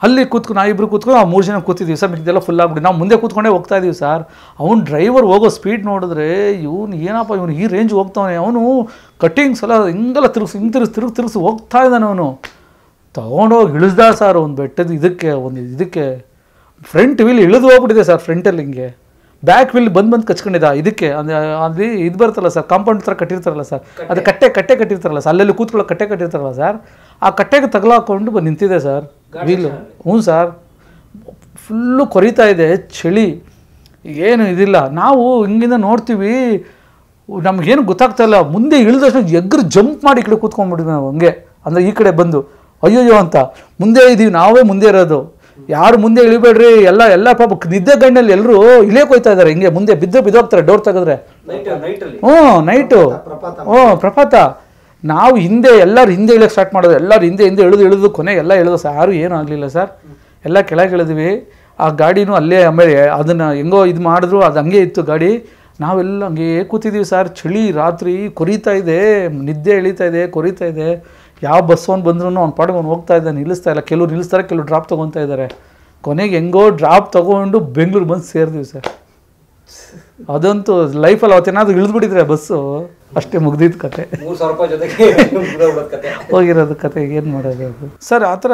Speaker 2: ಅಲ್ಲಿ ನಾವಿಬ್ಬರು ಕೂತ್ಕೊಂಡು 3 ಜನ ಕೂತಿದ್ದೀವಿ ಸರ್. ಮಿಕ್ಕಿದೆಲ್ಲ ಫುಲ್ ಆಗ್ಬಿಟ್ಟು ನಾವು ಮುಂದೆ ಕೂತ್ಕೊಂಡೇ ಹೋಗ್ತಾ ಇದ್ದೀವಿ ಸರ್. ಅವ್ನು ಡ್ರೈವರ್ ಹೋಗೋ ಸ್ಪೀಡ್ ನೋಡಿದ್ರೆ ಇವನು ಈ ರೇಂಜ್ ಹೋಗ್ತಾವನೆ. ಅವನು ಕಟ್ಟಿಂಗ್ಸ್ ಎಲ್ಲ ಹಿಂಗೆಲ್ಲ ತಿರುಗಿಸಿ ಹೋಗ್ತಾ ಇದ್ದಾನೆ. ಅವನು ತೊಗೊಂಡೋಗಿ ಇಳಿಸ್ದ ಸರ್ ಒಂದು ಬೆಟ್ಟದ ಇದಕ್ಕೆ ಫ್ರಂಟ್ ವೀಲ್ ಇಳಿದು ಹೋಗ್ಬಿಟ್ಟಿದೆ ಸರ್. ಫ್ರಂಟಲ್ಲಿ ಹಿಂಗೆ ಬ್ಯಾಕ್ ವೀಲ್ ಬಂದು ಕಚ್ಕೊಂಡಿದ್ದ ಇದಕ್ಕೆ. ಅದು ಇದು ಬರುತ್ತಲ್ಲ ಸರ್, ಕಾಂಪೌಂಡ್ ಥರ ಕಟ್ಟಿರ್ತಾರಲ್ಲ ಸರ್, ಅದು ಕಟ್ಟೆ ಕಟ್ಟಿರ್ತಾರಲ್ಲ ಸರ್, ಅಲ್ಲೆಲ್ಲಿ ಕೂತ್ಕೊಳ್ಳೋ ಕಟ್ಟೆ ಕಟ್ಟಿರ್ತಾರಲ್ಲ ಸರ್, ಆ ಕಟ್ಟೆಗೆ ತಗಲಾಕೊಂಡು ಬಂದು ನಿಂತಿದೆ ಸರ್ ವೀಲು. ಹ್ಞೂ ಸರ್, ಫುಲ್ಲು ಕೊರಿತಾ ಇದೆ, ಚಳಿ ಏನು ಇದಿಲ್ಲ. ನಾವು ಹಿಂಗಿಂದ ನೋಡ್ತೀವಿ, ನಮಗೇನು ಗೊತ್ತಾಗ್ತಾಯಿಲ್ಲ. ಮುಂದೆ ಇಳಿದಷ್ಟು ಎಗ್ರು ಜಂಪ್ ಮಾಡಿ ಈ ಕಡೆ ಕೂತ್ಕೊಂಡ್ಬಿಟ್ಟಿದ್ವಿ ನಾವು ಹಂಗೆ. ಅಂದರೆ ಈ ಕಡೆ ಬಂದು ಅಯ್ಯೋಯ್ಯೋ ಅಂತ ಮುಂದೆ ಇದ್ದೀವಿ, ನಾವೇ ಮುಂದೆ ಇರೋದು, ಯಾರು ಮುಂದೆ ಇಳಿಬೇಡ್ರಿ, ಎಲ್ಲ ಪಾಪ ನಿದ್ದೆ ಗಣ್ಣಲ್ಲಿ ಎಲ್ಲರೂ ಇಳಿಯೋಕೆ ಹೋಗ್ತಾ ಇದ್ದಾರೆ. ಹಿಂಗೆ ಮುಂದೆ ಬಿದ್ದೋಗ್ತಾರೆ ಡೋರ್ ತೆಗೆದ್ರೆ. ನೈಟು ಪ್ರಪಾತ. ನಾವು ಎಲ್ಲರೂ ಹಿಂದೆ ಇಳಿಯೋಕೆ ಸ್ಟಾರ್ಟ್ ಮಾಡೋದು, ಎಲ್ಲರೂ ಹಿಂದೆ ಇಳಿದು ಕೊನೆಗೆ ಎಲ್ಲ ಇಳಿದು ಸರ್, ಯಾರೂ ಏನೂ ಆಗಲಿಲ್ಲ ಸರ್. ಎಲ್ಲ ಕೆಳಗೆ ಇಳಿದ್ವಿ. ಆ ಗಾಡಿನೂ ಅಲ್ಲೇ, ಆಮೇಲೆ ಅದನ್ನು ಹೆಂಗೋ ಇದು ಮಾಡಿದ್ರು, ಅದು ಹಂಗೆ ಇತ್ತು ಗಾಡಿ. ನಾವೆಲ್ಲ ಹಂಗೆ ಕೂತಿದ್ದೀವಿ ಸರ್. ಚಳಿ ರಾತ್ರಿ ಕೊರಿತಾ ಇದೆ, ನಿದ್ದೆ ಇಳಿತಾ ಇದೆ, ಕೊರಿತಾ ಇದೆ. ಯಾವ ಬಸ್ ಅವ್ನು ಬಂದ್ರೂ ಅವ್ನು ಪಾಡಿಗೆ ಅವ್ನು ಹೋಗ್ತಾ ಇದ್ದಾನೆ, ನಿಲ್ಲಿಸ್ತಾ ಇಲ್ಲ. ಕೆಲವ್ರು ನಿಲ್ಲಿಸ್ತಾರೆ, ಕೆಲವ್ರು ಡ್ರಾಪ್ ತೊಗೊತಾ ಇದ್ದಾರೆ. ಕೊನೆಗೆ ಹೆಂಗೋ ಡ್ರಾಪ್ ತೊಗೊಂಡು ಬೆಂಗಳೂರು ಬಂದು ಸೇರಿದ್ವಿ ಸರ್. ಅದಂತೂ ಲೈಫಲ್ಲಿ ಅವತ್ತೇನಾದ್ರು ಇಳಿದ್ಬಿಟ್ಟಿದ್ರೆ ಬಸ್ಸು, ಅಷ್ಟೇ ಮುಗ್ದಿದ್ದು ಕತೆ.
Speaker 3: 3,000 ರೂಪಾಯಿ ಜೊತೆಗೆ
Speaker 2: ಹೋಗಿರೋದು ಕತೆ. ಏನು ಮಾಡೋದು ಅದು ಸರ್. ಆ ಥರ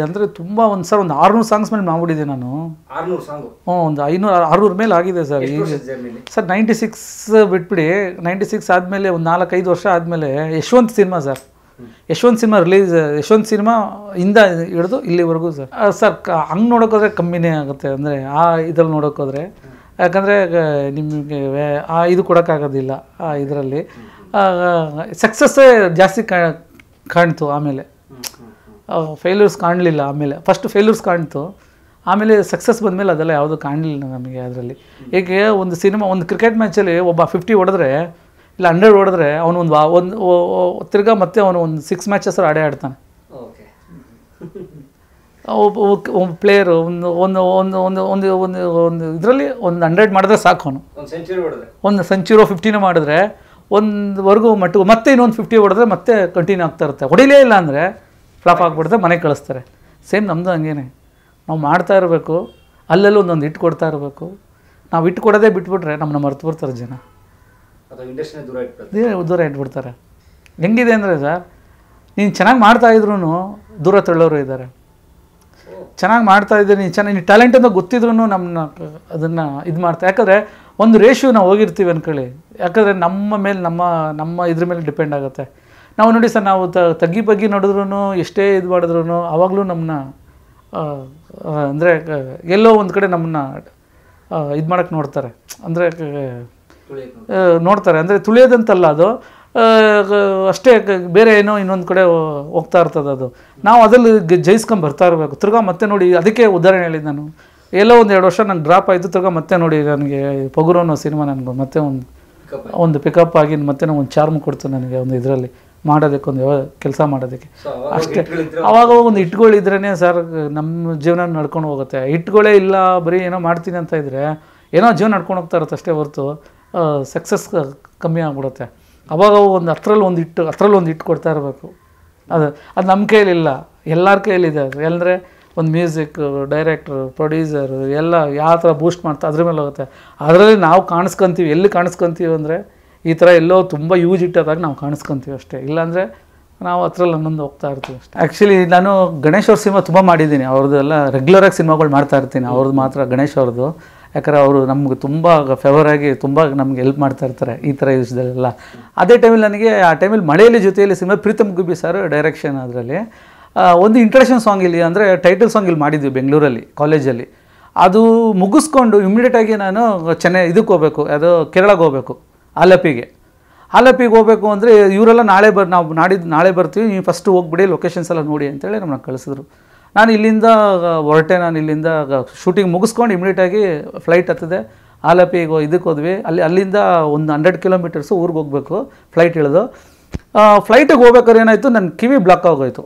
Speaker 2: ಅಂದರೆ ತುಂಬ ಒಂದು 600 ಸಾಂಗ್ಸ್ ಮೇಲೆ ಮಾಡ್ಬಿಟ್ಟಿದ್ದೆ ನಾನು.
Speaker 3: 600 ಸಾಂಗು?
Speaker 2: ಒಂದು 500-600 ಮೇಲೆ ಆಗಿದೆ ಸರ್. ಈಗ ಸರ್ 96 ಬಿಟ್ಬಿಡಿ, 96 ಆದಮೇಲೆ ಒಂದು 4-5 ವರ್ಷ ಆದಮೇಲೆ Yashwant cinema sir. Yashwant cinema ಇಂದ ಹಿಡಿದು ಇಲ್ಲಿವರೆಗೂ ಸರ್. ಸರ್ ಹಂಗೆ ನೋಡೋಕೋದ್ರೆ ಕಮ್ಮಿನೇ ಆಗುತ್ತೆ. ಅಂದರೆ ಆ ಇದ್ರಲ್ಲಿ ನೋಡೋಕೋದ್ರೆ, ಯಾಕಂದರೆ ನಿಮಗೆ ಇದು ಕೊಡೋಕ್ಕಾಗೋದಿಲ್ಲ. ಆ ಇದರಲ್ಲಿ ಸಕ್ಸಸ್ಸೇ ಜಾಸ್ತಿ ಕಾಣ್ತು. ಆಮೇಲೆ ಫೇಲ್ಯೂರ್ಸ್ ಕಾಣಲಿಲ್ಲ. ಆಮೇಲೆ ಫಸ್ಟ್ ಫೇಲ್ಯೂರ್ಸ್ ಕಾಣ್ತು, ಆಮೇಲೆ ಸಕ್ಸಸ್ ಬಂದಮೇಲೆ ಅದೆಲ್ಲ ಯಾವುದೂ ಕಾಣಲಿಲ್ಲ ನಮಗೆ ಅದರಲ್ಲಿ. ಏಕೆ ಒಂದು ಸಿನಿಮಾ, ಒಂದು ಕ್ರಿಕೆಟ್ ಮ್ಯಾಚಲ್ಲಿ ಒಬ್ಬ 50 ಹೊಡೆದ್ರೆ ಇಲ್ಲ 100 ಹೊಡೆದ್ರೆ ಅವನು ಒಂದು ತಿರ್ಗಾ ಮತ್ತೆ ಅವನು ಒಂದು 6 ಮ್ಯಾಚಸ್ ಆಡ್ತಾನೆ. ಒಬ್ಬ ಪ್ಲೇಯರು ಒಂದು ಇದರಲ್ಲಿ ಒಂದು 100 ಮಾಡಿದ್ರೆ ಸಾಕು. ಅವನು ಒಂದು ಸೆಂಚುರಿ 50 ಮಾಡಿದ್ರೆ ಒಂದುವರೆಗೂ ಮತ್ತೆ ಇನ್ನೊಂದು 50 ಹೊಡೆದ್ರೆ ಮತ್ತೆ ಕಂಟಿನ್ಯೂ ಆಗ್ತಾ ಇರುತ್ತೆ. ಹೊಡಿಲೇ ಇಲ್ಲ ಅಂದರೆ ಫ್ಲಾಪ್ ಆಗಿಬಿಡ್ತಾರೆ, ಮನೆಗೆ ಕಳಿಸ್ತಾರೆ. ಸೇಮ್ ನಮ್ಮದು ಹಂಗೇನೆ. ನಾವು ಮಾಡ್ತಾ ಇರಬೇಕು, ಅಲ್ಲಲ್ಲೂ ಒಂದೊಂದು ಇಟ್ಟು ಕೊಡ್ತಾ ಇರಬೇಕು. ನಾವು ಇಟ್ಟು ಕೊಡೋದೇ ಬಿಟ್ಬಿಟ್ರೆ ನಮ್ಮನ್ನ ಮರ್ತು ಬಿಡ್ತಾರೆ ಜನ, ದೂರ ಇಟ್ಬಿಡ್ತಾರೆ. ಹೆಂಗಿದೆ ಅಂದರೆ ಸರ್, ನೀನು ಚೆನ್ನಾಗಿ ಮಾಡ್ತಾಯಿದ್ರು ದೂರ ತಳ್ಳೋರು ಇದ್ದಾರೆ. ಚೆನ್ನಾಗಿ ಮಾಡ್ತಾಯಿದ್ದೀನಿ, ನೀನು ಚೆನ್ನಾಗಿ ನೀನು ಟ್ಯಾಲೆಂಟ್ ಅಂತ ಗೊತ್ತಿದ್ರು ನಮ್ಮನ್ನ ಅದನ್ನು ಇದು ಮಾಡ್ತಾ. ಯಾಕಂದರೆ ಒಂದು ರೇಷಿಯೋ ನಾವು ಹೋಗಿರ್ತೀವಿ ಅಂದ್ಕೊಳ್ಳಿ, ಯಾಕಂದರೆ ನಮ್ಮ ಮೇಲೆ ನಮ್ಮ ಇದ್ರ ಮೇಲೆ ಡಿಪೆಂಡ್ ಆಗುತ್ತೆ. ನಾವು ನೋಡಿ ಸರ್, ನಾವು ತಗ್ಗಿ ಬಗ್ಗಿ ನೋಡಿದ್ರು ಎಷ್ಟೇ ಇದು ಮಾಡಿದ್ರು ಆವಾಗಲೂ ನಮ್ಮನ್ನ ಅಂದರೆ ಎಲ್ಲೋ ಒಂದು ಕಡೆ ನಮ್ಮನ್ನ ಇದು ಮಾಡೋಕ್ಕೆ ನೋಡ್ತಾರೆ, ಅಂದರೆ ನೋಡ್ತಾರೆ. ಅಂದರೆ ತುಳಿಯೋದಂತಲ್ಲ ಅದು, ಅಷ್ಟೇ ಬೇರೆ ಏನೋ ಇನ್ನೊಂದು ಕಡೆ ಹೋಗ್ತಾ ಇರ್ತದೆ ಅದು. ನಾವು ಅದರಲ್ಲಿ ಜಯಿಸ್ಕೊಂಡು ಬರ್ತಾ ಇರಬೇಕು. ತಿರ್ಗಾ ಮತ್ತೆ ನೋಡಿ, ಅದಕ್ಕೆ ಉದಾಹರಣೆ ಹೇಳಿದ್ದು ನಾನು. ಎಲ್ಲೋ ಒಂದು 2 ವರ್ಷ ನಂಗೆ ಡ್ರಾಪ್ ಆಯಿತು, ತಿರ್ಗಾ ಮತ್ತೆ ನೋಡಿ ನನಗೆ ಪೊಗುರು ಅನ್ನೋ ಸಿನಿಮಾ ನನಗೆ ಮತ್ತೆ ಒಂದು ಪಿಕಪ್ ಆಗಿ ಮತ್ತೆ ಒಂದು ಚಾರ್ಮ್ ಕೊಡ್ತು ನನಗೆ ಒಂದು ಇದರಲ್ಲಿ ಮಾಡೋದಕ್ಕೆ, ಒಂದು ಕೆಲಸ ಮಾಡೋದಕ್ಕೆ. ಅಷ್ಟೇ, ಆವಾಗ ಒಂದು ಇಟ್ಗಳಿದ್ರೇ ಸರ್ ನಮ್ಮ ಜೀವನ ನಡ್ಕೊಂಡು ಹೋಗುತ್ತೆ. ಇಟ್ಗಳೇ ಇಲ್ಲ, ಬರೀ ಏನೋ ಮಾಡ್ತೀನಿ ಅಂತ ಇದ್ದರೆ ಏನೋ ಜೀವನ ನಡ್ಕೊಂಡು ಹೋಗ್ತಾ ಇರುತ್ತೆ ಅಷ್ಟೇ ಹೊರತು ಸಕ್ಸಸ್ ಕಮ್ಮಿ ಆಗಿಬಿಡುತ್ತೆ. ಅವಾಗ ಒಂದು ಹತ್ರಲ್ಲಿ ಒಂದು ಇಟ್ಟು ಕೊಡ್ತಾ ಇರಬೇಕು. ಅದು ನಮ್ಮ ಕೈಲಿಲ್ಲ, ಎಲ್ಲರ ಕೈಲಿದೆ ಅದು. ಅಂದರೆ ಒಂದು ಮ್ಯೂಸಿಕ್ ಡೈರೆಕ್ಟ್ರು, ಪ್ರೊಡ್ಯೂಸರು ಎಲ್ಲ ಯಾವ ಥರ ಬೂಸ್ಟ್ ಮಾಡ್ತಾ ಅದ್ರ ಮೇಲೆ ಹೋಗುತ್ತೆ. ಅದರಲ್ಲಿ ನಾವು ಕಾಣಿಸ್ಕೊತೀವಿ. ಎಲ್ಲಿ ಕಾಣಿಸ್ಕೊತೀವಿ ಅಂದರೆ ಈ ಥರ ಎಲ್ಲೋ ತುಂಬ ಯೂಸ್ ಇಟ್ಟದಾಗ ನಾವು ಕಾಣಿಸ್ಕೊತೀವಿ ಅಷ್ಟೇ. ಇಲ್ಲಾಂದರೆ ನಾವು ಹತ್ರಲ್ಲಿ ಹನ್ನೊಂದು ಹೋಗ್ತಾ ಇರ್ತೀವಿ ಅಷ್ಟೇ. ಆ್ಯಕ್ಚುಲಿ ನಾನು ಗಣೇಶ್ ಅವ್ರ ಸಿನಿಮಾ ತುಂಬ ಮಾಡಿದ್ದೀನಿ. ಅವ್ರದ್ದು ಎಲ್ಲ ರೆಗ್ಯುಲರಾಗಿ ಸಿನಿಮಾಗಳು ಮಾಡ್ತಾ ಇರ್ತೀನಿ. ಅವ್ರದ್ದು ಮಾತ್ರ ಗಣೇಶ್ ಅವ್ರದ್ದು, ಯಾಕಂದರೆ ಅವರು ನಮ್ಗೆ ತುಂಬ ಫೇವರಾಗಿ ತುಂಬ ನಮ್ಗೆ ಹೆಲ್ಪ್ ಮಾಡ್ತಾ ಇರ್ತಾರೆ ಈ ಥರ ಯೂಸ್ದಲ್ಲೆಲ್ಲ. ಅದೇ ಟೈಮಲ್ಲಿ ನನಗೆ ಆ ಟೈಮಲ್ಲಿ ಮಳೆಯಲ್ಲಿ ಜೊತೆಯಲ್ಲಿ ಸಿನಿಮಾ ಪ್ರೀತಮ್ ಗುಬ್ಬಿ ಸರ್ ಡೈರೆಕ್ಷನ್. ಅದರಲ್ಲಿ ಒಂದು ಇಂಟ್ರಡಕ್ಷನ್ ಸಾಂಗ್ ಇಲ್ಲಿ ಅಂದರೆ ಟೈಟಲ್ ಸಾಂಗ್ ಇಲ್ಲಿ ಮಾಡಿದ್ವಿ ಬೆಂಗಳೂರಲ್ಲಿ ಕಾಲೇಜಲ್ಲಿ. ಅದು ಮುಗಿಸ್ಕೊಂಡು ಇಮಿಡಿಯೇಟಾಗಿ ನಾನು ಇದಕ್ಕೆ ಹೋಗಬೇಕು, ಅದು ಕೇರಳಕ್ಕೆ ಹೋಗಬೇಕು, ಆಲಪಿಗೆ ಹೋಗಬೇಕು. ಅಂದರೆ ಇವರೆಲ್ಲ ನಾವು ನಾಳೆ ಬರ್ತೀವಿ, ನೀವು ಫಸ್ಟು ಹೋಗ್ಬಿಡಿ, ಲೊಕೇಶನ್ಸ್ ಎಲ್ಲ ನೋಡಿ ಅಂತೇಳಿ ನಮ್ಮನ್ನ ಕಳಿಸಿದ್ರು. ನಾನು ಇಲ್ಲಿಂದ ಹೊರಟೆ. ನಾನು ಇಲ್ಲಿಂದ ಶೂಟಿಂಗ್ ಮುಗಿಸ್ಕೊಂಡು ಇಮಿಡಿಯೇಟಾಗಿ ಫ್ಲೈಟ್ ಹತ್ತಿದೆ, ಆಲಪಿಗೆ ಇದಕ್ಕೆ ಹೋದ್ವಿ. ಅಲ್ಲಿಂದ ಒಂದು 100 ಕಿಲೋಮೀಟರ್ಸು ಊರಿಗೆ ಹೋಗಬೇಕು ಫ್ಲೈಟ್ ಇಳಿದು. ಫ್ಲೈಟಿಗೆ ಹೋಗ್ಬೇಕಾದ್ರೆ ಏನಾಯಿತು, ನನ್ನ ಕಿವಿ ಬ್ಲಾಕ್ ಆಗೋಯ್ತು.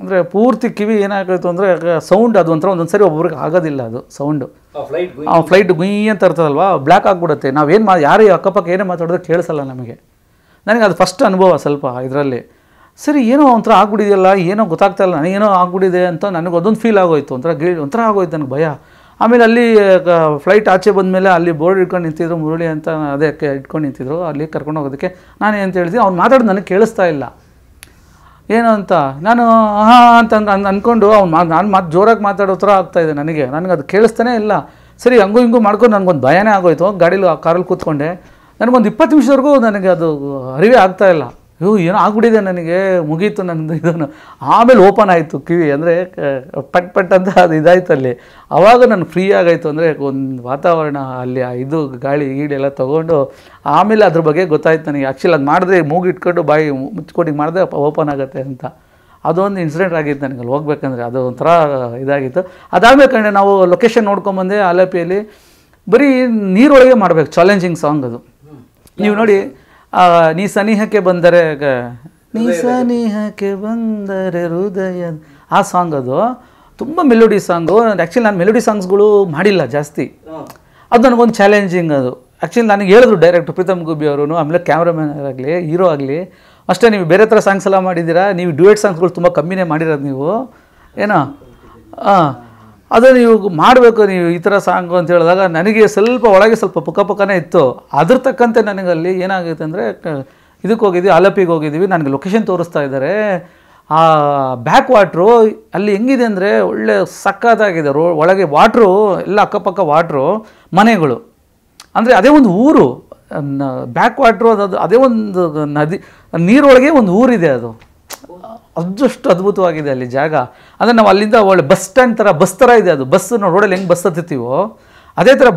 Speaker 2: ಅಂದರೆ ಪೂರ್ತಿ ಕಿವಿ ಏನಾಗೋಯ್ತು ಅಂದರೆ ಸೌಂಡ್ ಅದು ಒಂದೊಂದು ಸರಿ ಒಬ್ಬೊಬ್ರಿಗೆ ಆಗೋದಿಲ್ಲ ಅದು ಸೌಂಡು. ಫ್ಲೈಟ್ ಗುಯ್ ಅಂತ ಇರ್ತದಲ್ವ, ಬ್ಲ್ಯಾಕ್ ಆಗಿಬಿಡುತ್ತೆ. ನಾವೇನು ಯಾರು ಅಕ್ಕಪಕ್ಕ ಏನೇ ಮಾತಾಡಿದ್ರೆ ಕೇಳಿಸಲ್ಲ ನಮಗೆ. ನನಗೆ ಅದು ಫಸ್ಟ್ ಅನುಭವ ಸ್ವಲ್ಪ ಇದರಲ್ಲಿ. ಸರಿ ಏನೋ ಒಂಥರ ಆಗ್ಬಿಟ್ಟಿದೆಯಲ್ಲ, ಏನೋ ಗೊತ್ತಾಗ್ತಾಯಿಲ್ಲ, ನನಗೇನೋ ಆಗ್ಬಿಟ್ಟಿದೆ ಅಂತ ನನಗೆ ಅದೊಂದು ಫೀಲ್ ಆಗೋಯ್ತು. ಒಂಥರ ಆಗೋಯ್ತು ನನಗೆ ಭಯ. ಆಮೇಲೆ ಅಲ್ಲಿ ಫ್ಲೈಟ್ ಆಚೆ ಬಂದಮೇಲೆ ಅಲ್ಲಿ ಬೋರ್ಡ್ ಇಟ್ಕೊಂಡು ನಿಂತಿದ್ರು, ಮುರಳಿ ಅಂತ ಅದಕ್ಕೆ ಇಟ್ಕೊಂಡು ನಿಂತಿದ್ರು. ಅಲ್ಲಿ ಕರ್ಕೊಂಡು ಹೋಗೋದಕ್ಕೆ ನಾನು ಏನು ಹೇಳ್ತೀನಿ, ಅವ್ನು ಮಾತಾಡೋದು ನನಗೆ ಕೇಳಿಸ್ತಾ ಇಲ್ಲ ಏನು ಅಂತ. ನಾನು ಅಂತ ಅಂದ್ಕೊಂಡು ನಾನು ಜೋರಾಗಿ ಮಾತಾಡೋ ಥರ ಆಗ್ತಾಯಿದೆ ನನಗೆ ಅದು ಕೇಳಿಸ್ತಾನೆ ಇಲ್ಲ. ಸರಿ ಹಂಗೂ ಹಿಂಗೂ ಮಾಡ್ಕೊಂಡು ನನಗೊಂದು ಭಯನೇ ಆಗೋಯ್ತು. ಗಾಡೀಲಿ ಕಾರಲ್ಲಿ ಕೂತ್ಕೊಂಡೆ. ನನಗೊಂದು 20 ನಿಮಿಷದವರೆಗೂ ನನಗೆ ಅದು ಅರಿವೇ ಆಗ್ತಾಯಿಲ್ಲ. ಏನೋ ಆಗ್ಬಿಟ್ಟಿದೆ ನನಗೆ, ಮುಗೀತು ನನ್ನದು ಇದನ್ನು. ಆಮೇಲೆ ಓಪನ್ ಆಯಿತು ಕಿವಿ, ಅಂದರೆ ಪಟ್ ಅಂತ ಅದು ಇದಾಯ್ತು ಅಲ್ಲಿ. ಆವಾಗ ನಾನು ಫ್ರೀ ಆಗಾಯಿತು. ಅಂದರೆ ಒಂದು ವಾತಾವರಣ ಅಲ್ಲಿ ಇದು ಗಾಳಿ ಗೀಡಿ ತೊಗೊಂಡು ಆಮೇಲೆ ಅದ್ರ ಬಗ್ಗೆ ಗೊತ್ತಾಯ್ತು ನನಗೆ. ಆ್ಯಕ್ಚುಲಿ ಅದು ಮಾಡಿದ್ರೆ ಮೂಗು ಇಟ್ಕೊಂಡು ಬಾಯಿ ಮುಚ್ಕೊಂಡು ಮಾಡಿದ್ರೆ ಓಪನ್ ಆಗುತ್ತೆ ಅಂತ. ಅದೊಂದು ಇನ್ಸಿಡೆಂಟ್ ಆಗಿತ್ತು ನನಗೆ ಅಲ್ಲಿ ಹೋಗ್ಬೇಕಂದ್ರೆ. ಅದು ಒಂಥರ ಇದಾಗಿತ್ತು. ಅದಾಗಬೇಕಂದ್ರೆ ನಾವು ಲೊಕೇಶನ್ ನೋಡ್ಕೊಂಬಂದೆ ಆಲಪಿಯಲ್ಲಿ. ಬರೀ ನೀರೊಳಗೆ ಮಾಡಬೇಕು, ಚಾಲೆಂಜಿಂಗ್ ಸಾಂಗ್ ಅದು. ನೀವು ನೋಡಿ, ನೀ ಸನಿಹಕ್ಕೆ ಬಂದರೆ ಹೃದಯ, ಆ ಸಾಂಗ್ ಅದು ತುಂಬ ಮೆಲೋಡಿ ಸಾಂಗು. ಆ್ಯಕ್ಚುಲಿ ನಾನು ಮೆಲೋಡಿ ಸಾಂಗ್ಸ್ಗಳು ಮಾಡಿಲ್ಲ ಜಾಸ್ತಿ. ಅದು ನನಗೊಂದು ಚಾಲೆಂಜಿಂಗ್ ಅದು. ಆ್ಯಕ್ಚುಲಿ ನನಗೆ ಹೇಳಿದ್ರು ಡೈರೆಕ್ಟ್ರು ಪ್ರೀತಮ್ ಗುಬ್ಬಿ ಅವರು, ಆಮೇಲೆ ಕ್ಯಾಮ್ರಾಮನ್ ಆಗಲಿ ಹೀರೋ ಆಗಲಿ ಅಷ್ಟೇ, ನೀವು ಬೇರೆ ಥರ ಸಾಂಗ್ಸ್ ಎಲ್ಲ ಮಾಡಿದ್ದೀರಾ, ನೀವು ಡ್ಯೂಯೆಟ್ ಸಾಂಗ್ಸ್ಗಳು ತುಂಬ ಕಮ್ಮಿನೇ ಮಾಡಿರೋದು ನೀವು ಏನೋ. ಅದು ನೀವು ಮಾಡಬೇಕು, ನೀವು ಈ ಥರ ಸಾಂಗು ಅಂತ ಹೇಳಿದಾಗ ನನಗೆ ಒಳಗೆ ಸ್ವಲ್ಪ ಪುಕ್ಕನೇ ಇತ್ತು. ಅದ್ರ ತಕ್ಕಂತೆ ನನಗೆ ಅಲ್ಲಿ ಏನಾಗುತ್ತೆ ಅಂದರೆ, ಇದಕ್ಕೆ ಹೋಗಿದ್ವಿ, ಆಲಪಿಗೆ ಹೋಗಿದ್ವಿ. ನನಗೆ ಲೊಕೇಶನ್ ತೋರಿಸ್ತಾ ಇದ್ದಾರೆ. ಆ ಬ್ಯಾಕ್ ವಾಟ್ರು ಅಲ್ಲಿ ಹೆಂಗಿದೆ ಅಂದರೆ ಒಳ್ಳೆ ಸಕ್ಕತ್ತಾಗಿದೆ. ಒಳಗೆ ವಾಟ್ರು ಎಲ್ಲ ಅಕ್ಕಪಕ್ಕ ವಾಟ್ರು, ಮನೆಗಳು. ಅಂದರೆ ಅದೇ ಒಂದು ಊರು, ಬ್ಯಾಕ್ ವಾಟ್ರು ಅದು ಅದೇ ಒಂದು ನದಿ, ನೀರೊಳಗೆ ಒಂದು ಊರಿದೆ. ಅದು ಅದಷ್ಟು ಅದ್ಭುತವಾಗಿದೆ ಅಲ್ಲಿ ಜಾಗ. ಅಂದರೆ ನಾವು ಅಲ್ಲಿಂದ ಒಳ್ಳೆ ಬಸ್ ಸ್ಟ್ಯಾಂಡ್ ಥರ, ಬಸ್ ಥರ ಇದೆ ಅದು. ಬಸ್ ನಾವು ರೋಡಲ್ಲಿ ಹೆಂಗೆ ಬಸ್ ಹತ್ತುತ್ತೀವೋ ಅದೇ ಥರ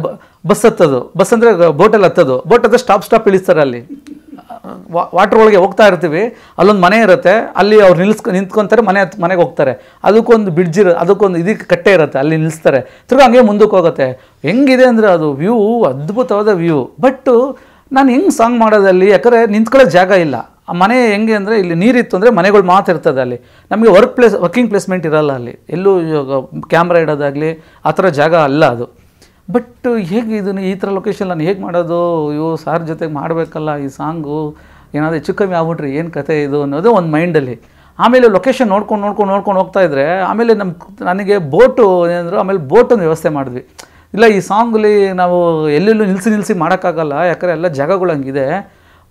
Speaker 2: ಬಸ್ ಹತ್ತೋದು. ಬಸ್ ಅಂದರೆ ಬೋಟಲ್ಲಿ ಹತ್ತೋದು. ಬೋಟ್ ಹತ್ತಿರ ಸ್ಟಾಪ್ ಇಳಿಸ್ತಾರೆ. ಅಲ್ಲಿ ವಾಟ್ರ್ ಒಳಗೆ ಹೋಗ್ತಾ ಇರ್ತೀವಿ, ಅಲ್ಲೊಂದು ಮನೆ ಇರುತ್ತೆ, ಅಲ್ಲಿ ಅವ್ರು ನಿಂತ್ಕೊತಾರೆ, ಮನೆಗೆ ಹೋಗ್ತಾರೆ. ಅದಕ್ಕೊಂದು ಬ್ರಿಡ್ಜ್ ಅದಕ್ಕೊಂದು ಇದಕ್ಕೆ ಕಟ್ಟೆ ಇರುತ್ತೆ, ಅಲ್ಲಿ ನಿಲ್ಲಿಸ್ತಾರೆ. ತಿರ್ಗಿ ಹಂಗೆ ಮುಂದಕ್ಕೆ ಹೋಗುತ್ತೆ. ಹೆಂಗಿದೆ ಅಂದರೆ ಅದು ವ್ಯೂ ಅದ್ಭುತವಾದ ವ್ಯೂ. ಬಟ್ಟು ನಾನು ಹೆಂಗೆ ಸಾಂಗ್ ಮಾಡೋದಲ್ಲಿ, ಯಾಕಂದರೆ ನಿಂತ್ಕೊಳ್ಳೋ ಜಾಗ ಇಲ್ಲ. ಆ ಮನೆ ಹೆಂಗೆ ಅಂದರೆ ಇಲ್ಲಿ ನೀರಿತ್ತು ಅಂದರೆ ಮನೆಗಳು ಮಾತ್ರ ಇರ್ತದೆ ಅಲ್ಲಿ. ನಮಗೆ ವರ್ಕಿಂಗ್ ಪ್ಲೇಸ್ಮೆಂಟ್ ಇರೋಲ್ಲ ಅಲ್ಲಿ, ಎಲ್ಲೂ ಕ್ಯಾಮ್ರಾ ಇಡೋದಾಗಲಿ ಆ ಥರ ಜಾಗ ಅಲ್ಲ ಅದು. ಬಟ್ ಹೇಗೆ ಇದನ್ನು ಈ ಥರ ಲೊಕೇಶನ್ ನಾನು ಹೇಗೆ ಮಾಡೋದು, ಸಾರ್ ಜೊತೆಗೆ ಮಾಡಬೇಕಲ್ಲ ಈ ಸಾಂಗು, ಏನಾದರೂ ಹೆಚ್ಚು ಕಮ್ಮಿ ಆಗ್ಬಿಟ್ರಿ ಏನು ಕತೆ ಇದು ಅನ್ನೋದು ಒಂದು ಮೈಂಡಲ್ಲಿ. ಆಮೇಲೆ ಲೊಕೇಶನ್ ನೋಡ್ಕೊಂಡು ಹೋಗ್ತಾ ಇದ್ದರೆ ಆಮೇಲೆ ನನಗೆ ಬೋಟು ಏನಂದ್ರು, ಆಮೇಲೆ ಬೋಟೊಂದು ವ್ಯವಸ್ಥೆ ಮಾಡಿದ್ವಿ. ಇಲ್ಲ ಈ ಸಾಂಗಲ್ಲಿ ನಾವು ಎಲ್ಲೆಲ್ಲೂ ನಿಲ್ಲಿಸಿ ಮಾಡೋಕ್ಕಾಗಲ್ಲ, ಯಾಕಂದರೆ ಎಲ್ಲ ಜಾಗಗಳು ಹಂಗಿದೆ,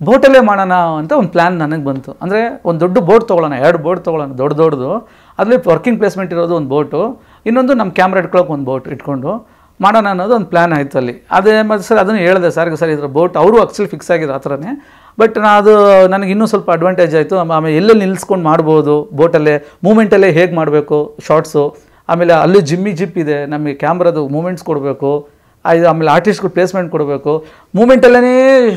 Speaker 2: ಬೋಟಲ್ಲೇ ಮಾಡೋಣ ಅಂತ ಒಂದು ಪ್ಲ್ಯಾನ್ ನನಗೆ ಬಂತು. ಅಂದರೆ ಒಂದು ದೊಡ್ಡ ಬೋಟ್ ತೊಗೊಳ್ಳೋಣ, 2 ಬೋಟ್ ತೊಗೊಳ್ಳೋಣ, ದೊಡ್ಡದು. ಅದರಲ್ಲಿ ವರ್ಕಿಂಗ್ ಪ್ಲೇಸ್ಮೆಂಟ್ ಇರೋದು ಒಂದು ಬೋಟು, ಇನ್ನೊಂದು ನಮ್ಮ ಕ್ಯಾಮ್ರಾ ಇಟ್ಕೊಳ್ಳೋಕೆ ಒಂದು ಬೋಟ್ ಇಟ್ಕೊಂಡು ಮಾಡೋಣ ಅನ್ನೋದು ಒಂದು ಪ್ಲ್ಯಾನ್ ಆಯಿತು ಅಲ್ಲಿ. ಅದೇ ಮತ್ತು ಸರ್ ಅದನ್ನು ಹೇಳಿದೆ ಸರ್ ಇದ್ರ ಬೋಟ್ ಅವರು ಆ್ಯಕ್ಚುಲಿ ಫಿಕ್ಸ್ ಆಗಿದ್ರು ಆ ಥರನೇ. ಬಟ್ ಅದು ನನಗೆ ಇನ್ನೂ ಸ್ವಲ್ಪ ಅಡ್ವಾಂಟೇಜ್ ಆಯಿತು. ಆಮೇಲೆ ಎಲ್ಲೆಲ್ಲಿ ನಿಲ್ಲಿಸ್ಕೊಂಡು ಮಾಡ್ಬೋದು, ಬೋಟಲ್ಲೇ ಮೂಮೆಂಟಲ್ಲೇ ಹೇಗೆ ಮಾಡಬೇಕು ಶಾರ್ಟ್ಸು, ಆಮೇಲೆ ಅಲ್ಲಿ ಜಿಪ್ ಇದೆ, ನಮಗೆ ಕ್ಯಾಮ್ರಾದು ಮೂಮೆಂಟ್ಸ್ ಕೊಡಬೇಕು, ಆಮೇಲೆ ಆರ್ಟಿಸ್ಟ್ಗಳು ಪ್ಲೇಸ್ಮೆಂಟ್ ಕೊಡಬೇಕು, ಮೂಮೆಂಟಲ್ಲೇ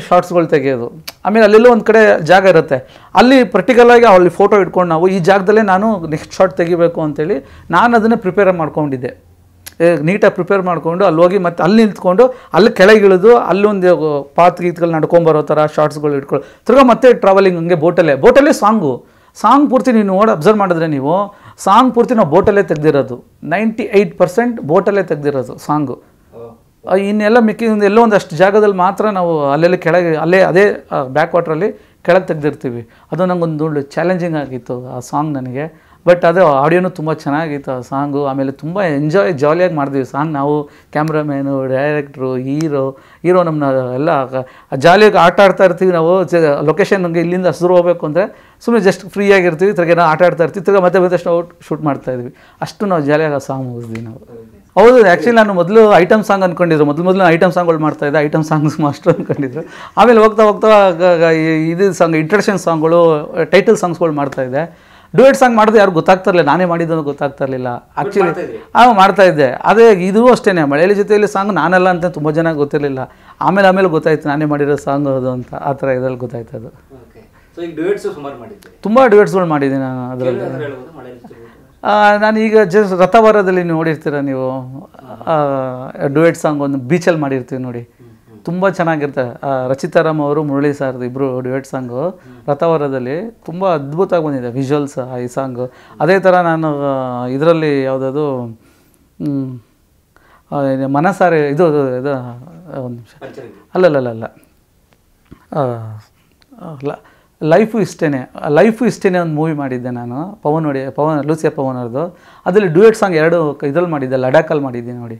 Speaker 2: ಶಾರ್ಟ್ಸ್ಗಳು ತೆಗೆಯೋದು. ಆಮೇಲೆ ಅಲ್ಲೆಲ್ಲೋ ಒಂದು ಕಡೆ ಜಾಗ ಇರುತ್ತೆ, ಅಲ್ಲಿ ಪ್ರಾಕ್ಟಿಕಲಾಗಿ ಅಲ್ಲಿ ಫೋಟೋ ಇಟ್ಕೊಂಡು ನಾವು ಈ ಜಾಗದಲ್ಲೇ ನಾನು ನೆಕ್ಸ್ಟ್ ಶಾರ್ಟ್ ತೆಗಿಬೇಕು ಅಂತೇಳಿ ನಾನು ಅದನ್ನೇ ಪ್ರಿಪೇರ್ ಮಾಡ್ಕೊಂಡಿದ್ದೆ. ನೀಟಾಗಿ ಪ್ರಿಪೇರ್ ಮಾಡಿಕೊಂಡು ಅಲ್ಲಿ ಹೋಗಿ ಮತ್ತು ಅಲ್ಲಿ ನಿಂತ್ಕೊಂಡು ಅಲ್ಲಿ ಕೆಳಗಿಳಿದು ಅಲ್ಲೊಂದು ಪಾತ್ ಗೀತ್ಗಳು ನಡ್ಕೊಂಬರೋ ಥರ ಶಾರ್ಟ್ಸ್ಗಳು ಇಟ್ಕೊಳ್ಳೋ ತಿರ್ಗಾ ಮತ್ತೆ ಟ್ರಾವೆಲಿಂಗ್ ಹಂಗೆ ಬೋಟಲ್ಲೇ ಸಾಂಗ್ ಪೂರ್ತಿ ನೀವು ಅಬ್ಸರ್ವ್ ಮಾಡಿದ್ರೆ ನೀವು ಸಾಂಗ್ ಪೂರ್ತಿ ನಾವು ಬೋಟಲ್ಲೇ ತೆಗೆದಿರೋದು. 98% ಬೋಟಲ್ಲೇ ತೆಗೆದಿರೋದು ಸಾಂಗು. ಇನ್ನೆಲ್ಲ ಮಿಕ್ಕಿದ ಎಲ್ಲೋ ಒಂದಷ್ಟು ಜಾಗದಲ್ಲಿ ಮಾತ್ರ ನಾವು ಅಲ್ಲೆಲ್ಲ ಕೆಳಗೆ ಅದೇ ಬ್ಯಾಕ್ ವಾಟ್ರಲ್ಲಿ ಕೆಳಗೆ ತೆಗೆದಿರ್ತೀವಿ. ಅದು ನಂಗೊಂದು ಚಾಲೆಂಜಿಂಗ್ ಆಗಿತ್ತು ಆ ಸಾಂಗ್ ನನಗೆ. ಬಟ್ ಅದು ಆಡಿಯೋನು ತುಂಬ ಚೆನ್ನಾಗಿತ್ತು ಆ ಸಾಂಗು. ಆಮೇಲೆ ತುಂಬ ಜಾಲಿಯಾಗಿ ಮಾಡಿದ್ವಿ ಸಾಂಗ್. ನಾವು ಕ್ಯಾಮ್ರಾಮ್ಯಾನು, ಡೈರೆಕ್ಟ್ರು, ಹೀರೋ ನಮ್ಮನ್ನ ಎಲ್ಲ ಜಾಲಿಯಾಗಿ ಆಡ್ತಾ ಇರ್ತೀವಿ. ನಾವು ಲೊಕೇಶನ್ಗೆ ಇಲ್ಲಿಂದ ಹಸಿರು ಹೋಗಬೇಕು ಅಂದರೆ ಸುಮ್ಮನೆ ಜಸ್ಟ್ ಫ್ರೀಯಾಗಿರ್ತೀವಿ, ತಿರ್ಗಾ ಆಡ್ತಾ ಇರ್ತೀವಿ, ತಿರ್ಗಾ ಮತ್ತೆ ಶೂಟ್ ಮಾಡ್ತಾಯಿದ್ವಿ. ಅಷ್ಟು ನಾವು ಜಾಲಿಯಾಗಿ ಆ ಸಾಂಗ್ ಮುಗಿದ್ವಿ ನಾವು. ಹೌದು, ಆ್ಯಕ್ಚುಲಿ ನಾನು ಮೊದಲು ಐಟಮ್ ಸಾಂಗ್ ಅಂದ್ಕೊಂಡಿದ್ರು. ಮೊದಲು ಐಟಮ್ ಸಾಂಗ್ಗಳು ಮಾಡ್ತಾಯಿದ್ದೆ, ಐಟಮ್ ಸಾಂಗ್ಸ್ ಮಾಸ್ಟರ್ ಅಂದ್ಕೊಂಡಿದ್ರು. ಆಮೇಲೆ ಹೋಗ್ತಾ ಇದು ಸಾಂಗ್ ಇಂಟ್ರಡಕ್ಷನ್ ಸಾಂಗ್ಗಳು, ಟೈಟಲ್ ಸಾಂಗ್ಸ್ಗಳು ಮಾಡ್ತಾಯಿದ್ದೆ. ಡ್ಯೂಯೆಟ್ ಸಾಂಗ್ ಮಾಡೋದು ಯಾರು ಗೊತ್ತಾಗ್ತಿರಲಿಲ್ಲ, ನಾನೇ ಮಾಡಿದ್ದನ್ನು ಗೊತ್ತಾಗ್ತಾ ಇರಲಿಲ್ಲ ಆ್ಯಕ್ಚುಲಿ. ಮಾಡ್ತಾಯಿದ್ದೆ. ಅದೇ ಇದು ಅಷ್ಟೇ, ಮಳೆಯಲ್ಲಿ ಜೊತೆಯಲ್ಲಿ ಸಾಂಗ್ ನಾನಲ್ಲ ಅಂತ ತುಂಬ ಜನ ಗೊತ್ತಿರಲಿಲ್ಲ. ಆಮೇಲೆ ಗೊತ್ತಾಯ್ತು ನಾನೇ ಮಾಡಿರೋ ಸಾಂಗ್ ಅದು ಅಂತ. ಆ ಥರ ಇದ್ರಲ್ಲಿ ಗೊತ್ತಾಯ್ತು ಅದು. ತುಂಬ ಡ್ಯೂಯೆಟ್ಸ್ಗಳು ಮಾಡಿದ್ದೀನಿ ನಾನು ಅದರಲ್ಲಿ. ನಾನೀಗ ಜಸ್ಟ್ ರಥವಾರದಲ್ಲಿ ನೋಡಿರ್ತೀರ ನೀವು, ಡ್ಯೂಯೆಟ್ ಸಾಂಗ್ ಒಂದು ಬೀಚಲ್ಲಿ ಮಾಡಿರ್ತೀವಿ ನೋಡಿ, ತುಂಬ ಚೆನ್ನಾಗಿರುತ್ತೆ. ರಚಿತಾರಾಮ್ ಅವರು, ಮುರಳಿ ಸಾರ್ದು ಇಬ್ಬರು ಡ್ಯೂಯೆಟ್ ಸಾಂಗು ರಥವಾರದಲ್ಲಿ ತುಂಬ ಅದ್ಭುತವಾಗಿ ಬಂದಿದೆ ವಿಜುವಲ್ಸ್ ಈ ಸಾಂಗು. ಅದೇ ಥರ ನಾನು ಇದರಲ್ಲಿ ಯಾವುದದು ಮನಸಾರೆ ಇದು ಒಂದು ನಿಮಿಷ, ಅಲ್ಲ ಲೈಫು ಇಷ್ಟೇನೆ ಒಂದು ಮೂವಿ ಮಾಡಿದ್ದೆ ನಾನು, ಲೂಸಿಯಾ ಪವನ್ ಅವ್ರದ್ದು. ಅದರಲ್ಲಿ ಡ್ಯೂಯೆಟ್ ಸಾಂಗ್ 2 ಇದರಲ್ಲಿ ಮಾಡಿದ್ದೆ, ಲಡಾಖಲ್ಲಿ ಮಾಡಿದ್ದೀನಿ ನೋಡಿ.